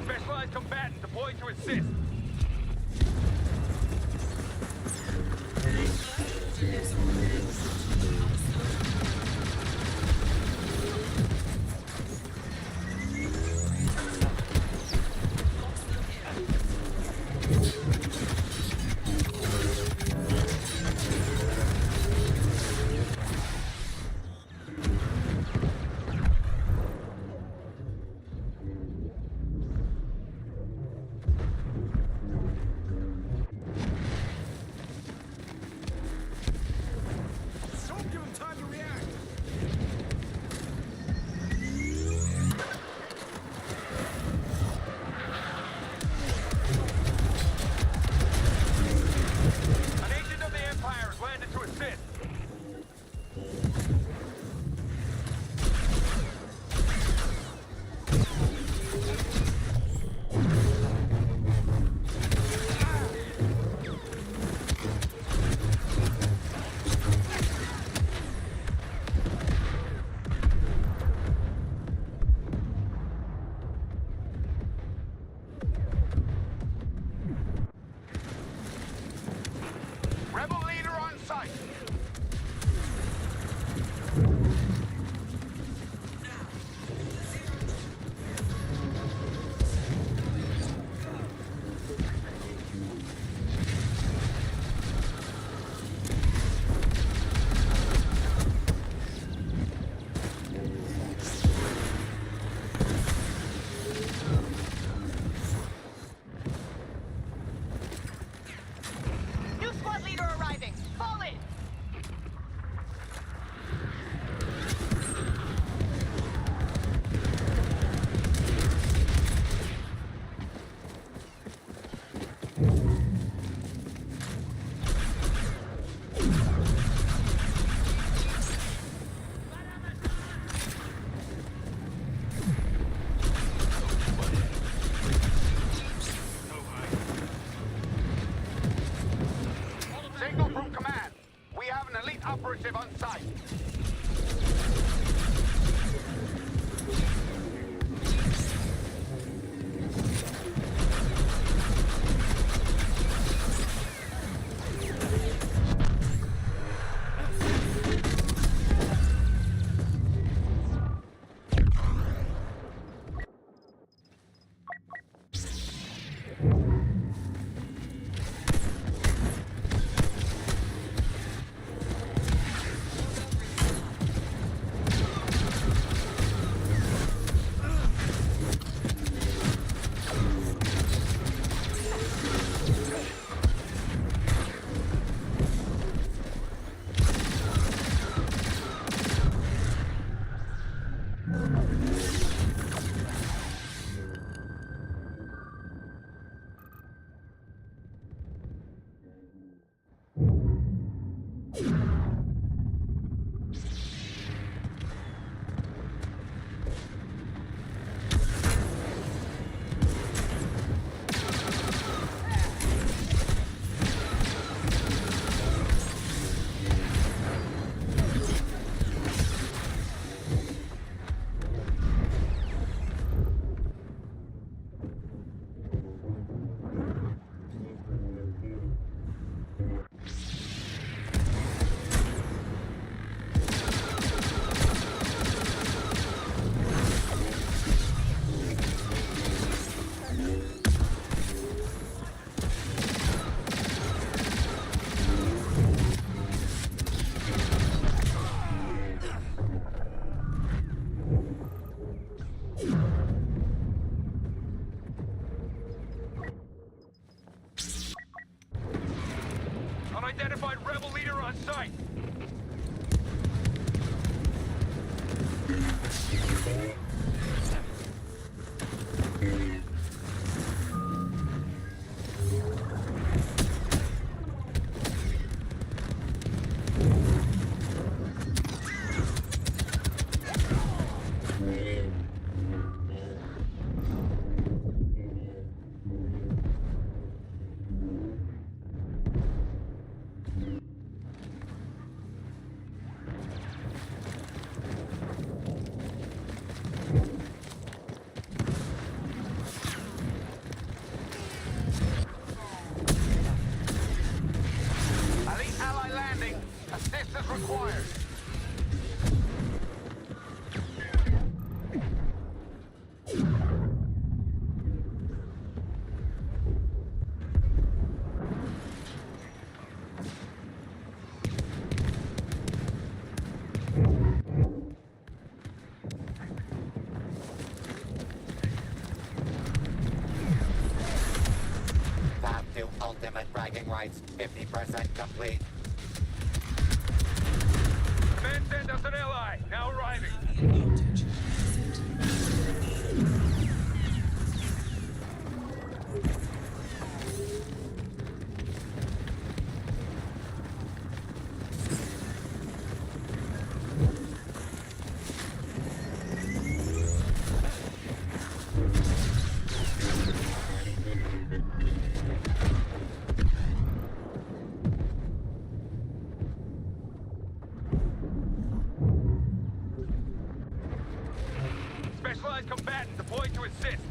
Speaker 2: Specialized combatant deployed to assist.
Speaker 10: Don't give him time to react.
Speaker 2: An agent of the Empire has landed to assist. Rebel leader on site.
Speaker 17: New squad leader arriving. Fall in.
Speaker 2: Signal from command. We have an elite operative on site. Unidentified rebel leader on site. Elite ally landing. Assistance required. Path to ultimate bragging rights, 50% complete. Command send us an ally, now arriving. Specialized combatant deployed to assist.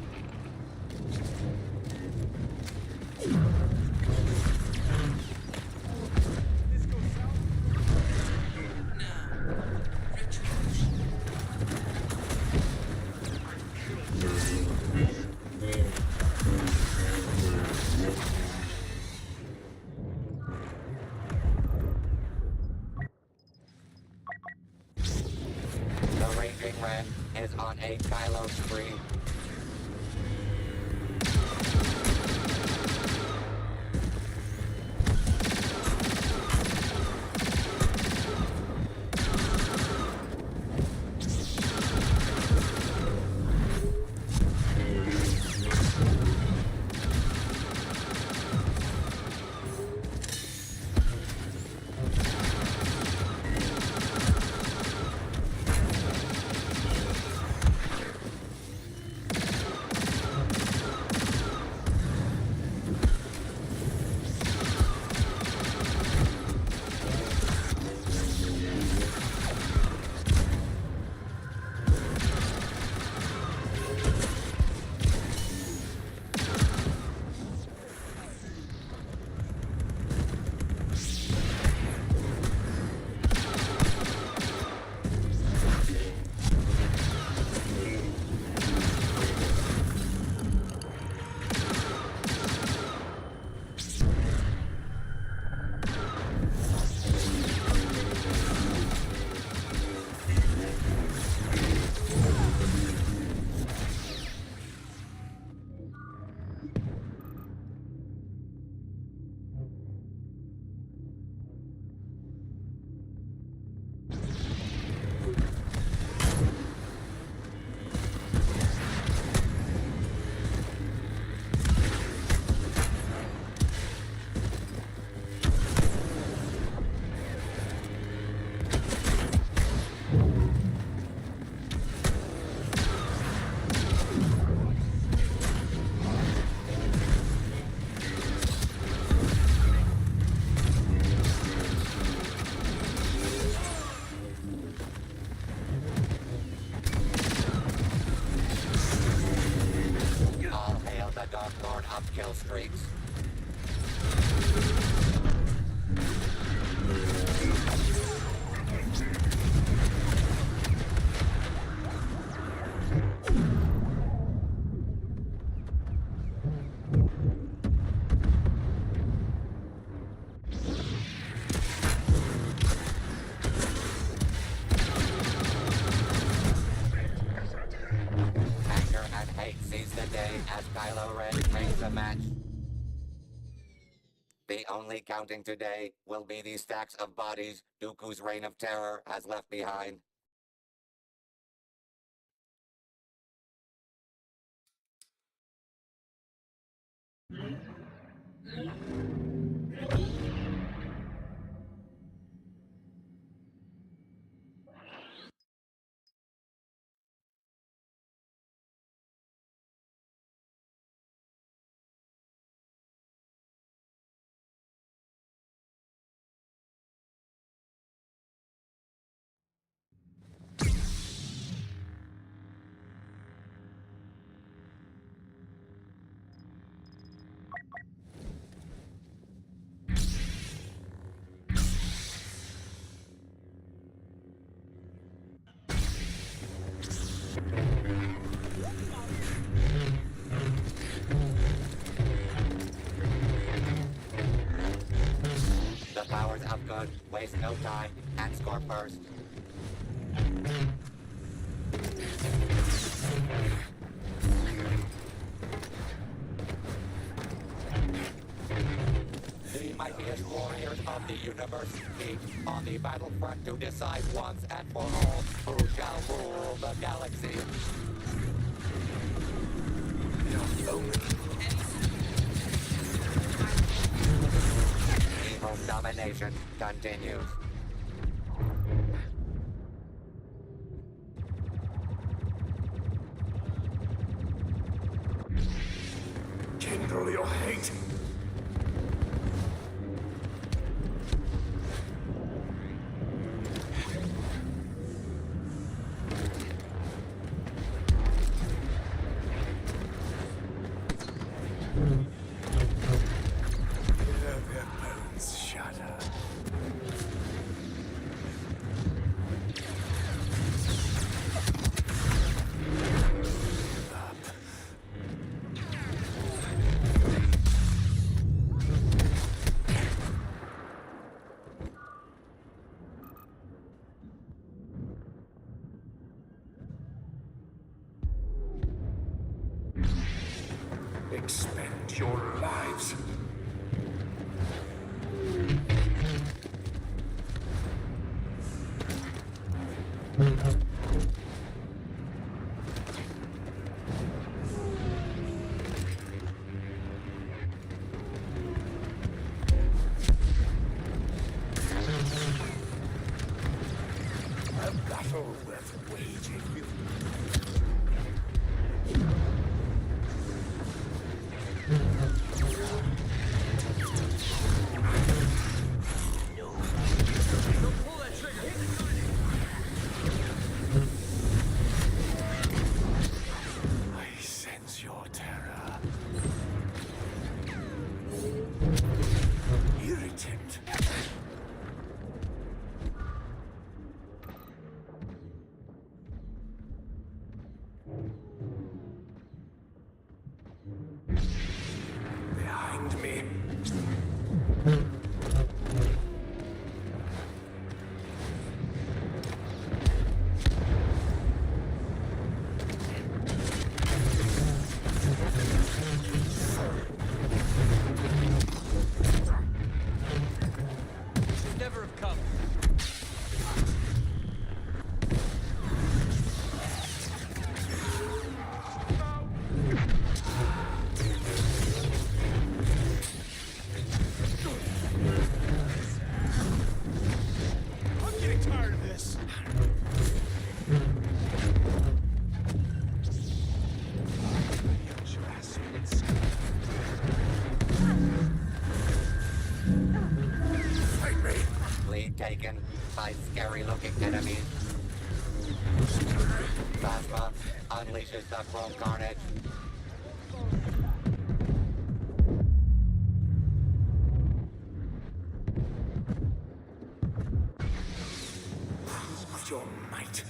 Speaker 2: The Raging Red is on a Kylo spree. kill streaks. Anger and hate seize the day as Kylo Ren makes a match.
Speaker 12: The only counting today will be the stacks of bodies Dooku's reign of terror has left behind. The powers of good waste no time and score first. The mightiest warriors of the universe meet on the battlefront to decide once and for all who shall rule the galaxy. Evil domination continues.
Speaker 10: Kindle your hate. Their bones shudder. Expend your lives. A battle worth waging. I sense your terror. Irritant. Behind me.
Speaker 4: Should never have come.
Speaker 10: I'm getting tired of this. Fight me.
Speaker 12: Lead taken by scary-looking enemies. Plasma unleashes the chrome carnage.
Speaker 10: With your might.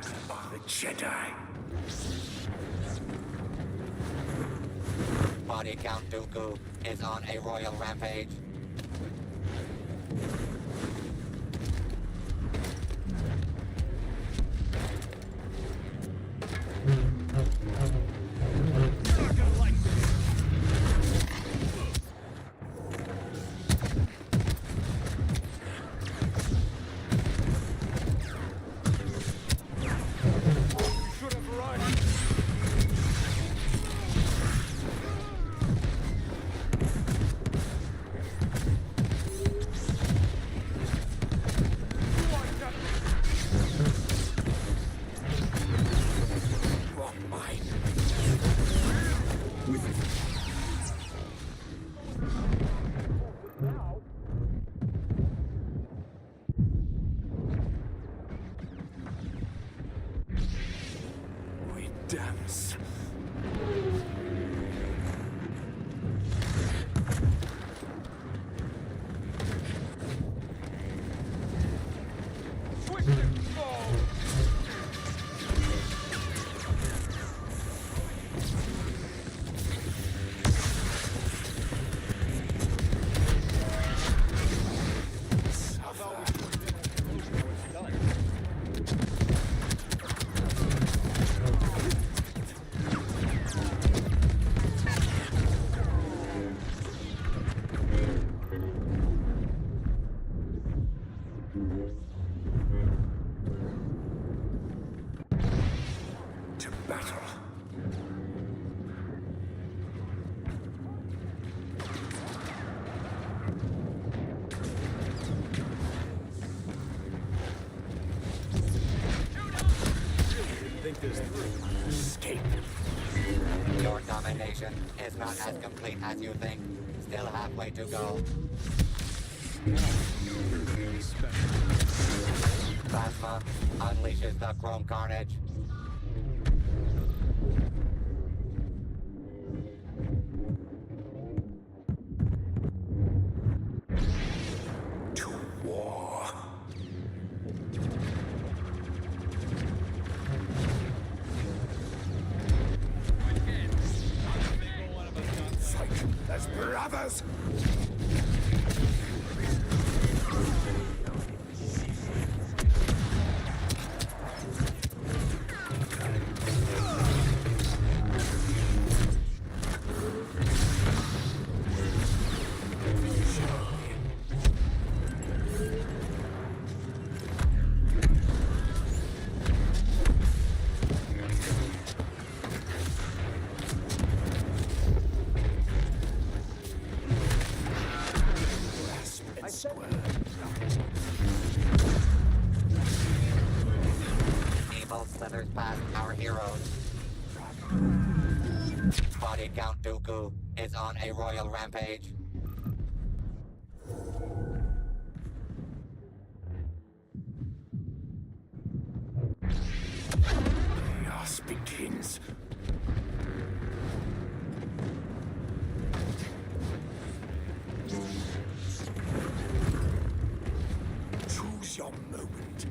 Speaker 10: of the Jedi.
Speaker 12: Body Count Dooku is on a royal rampage.
Speaker 10: We dance. To battle.
Speaker 11: Think this through.
Speaker 10: Escape.
Speaker 12: Your domination is not as complete as you think. Still halfway to go. Plasma unleashes the chrome carnage.
Speaker 10: To war. Fight as brothers.
Speaker 12: Evil slithers past our heroes. Body Count Dooku is on a royal rampage.
Speaker 10: Chaos begins. Choose your moment.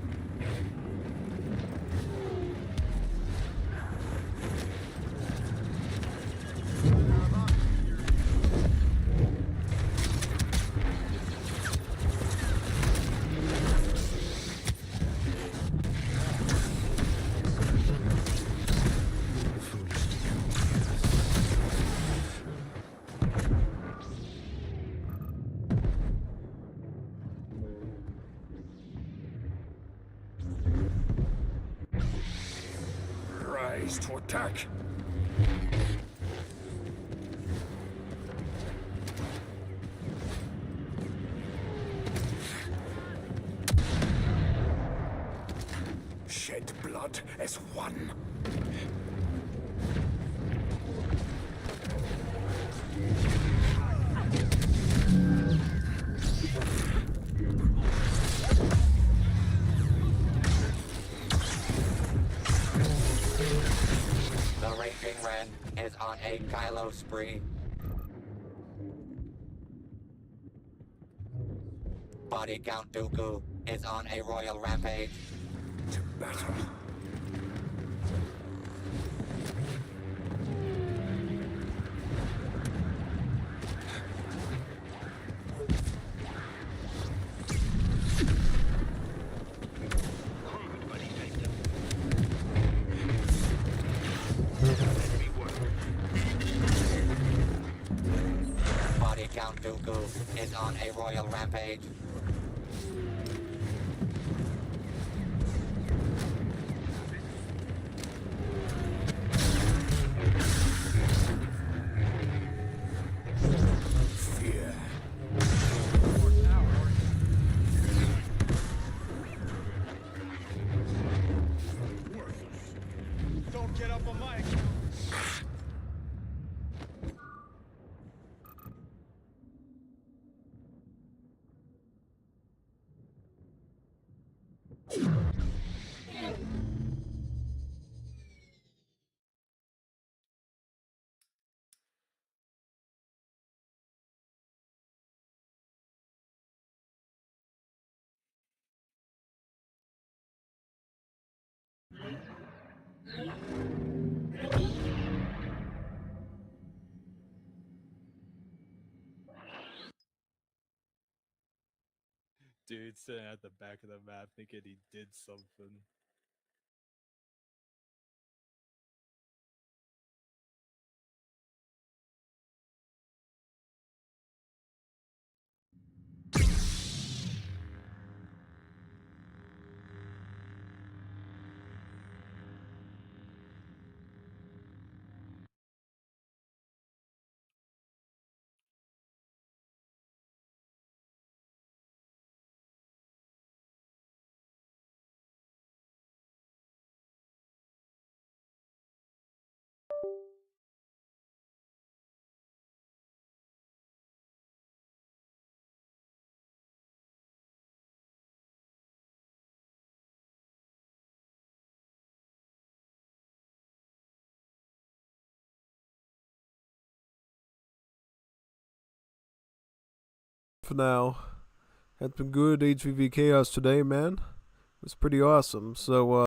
Speaker 10: Rise to attack. Shed blood as one.
Speaker 12: The Raging Ren is on a Kylo spree. Body Count Dooku is on a royal rampage.
Speaker 10: To battle.
Speaker 12: Dooku is on a royal rampage.
Speaker 7: Fear.
Speaker 2: Don't get up on my
Speaker 9: Dude sitting at the back of the map thinking he did something.
Speaker 1: For now, had some good HVV chaos today, man. It was pretty awesome. So,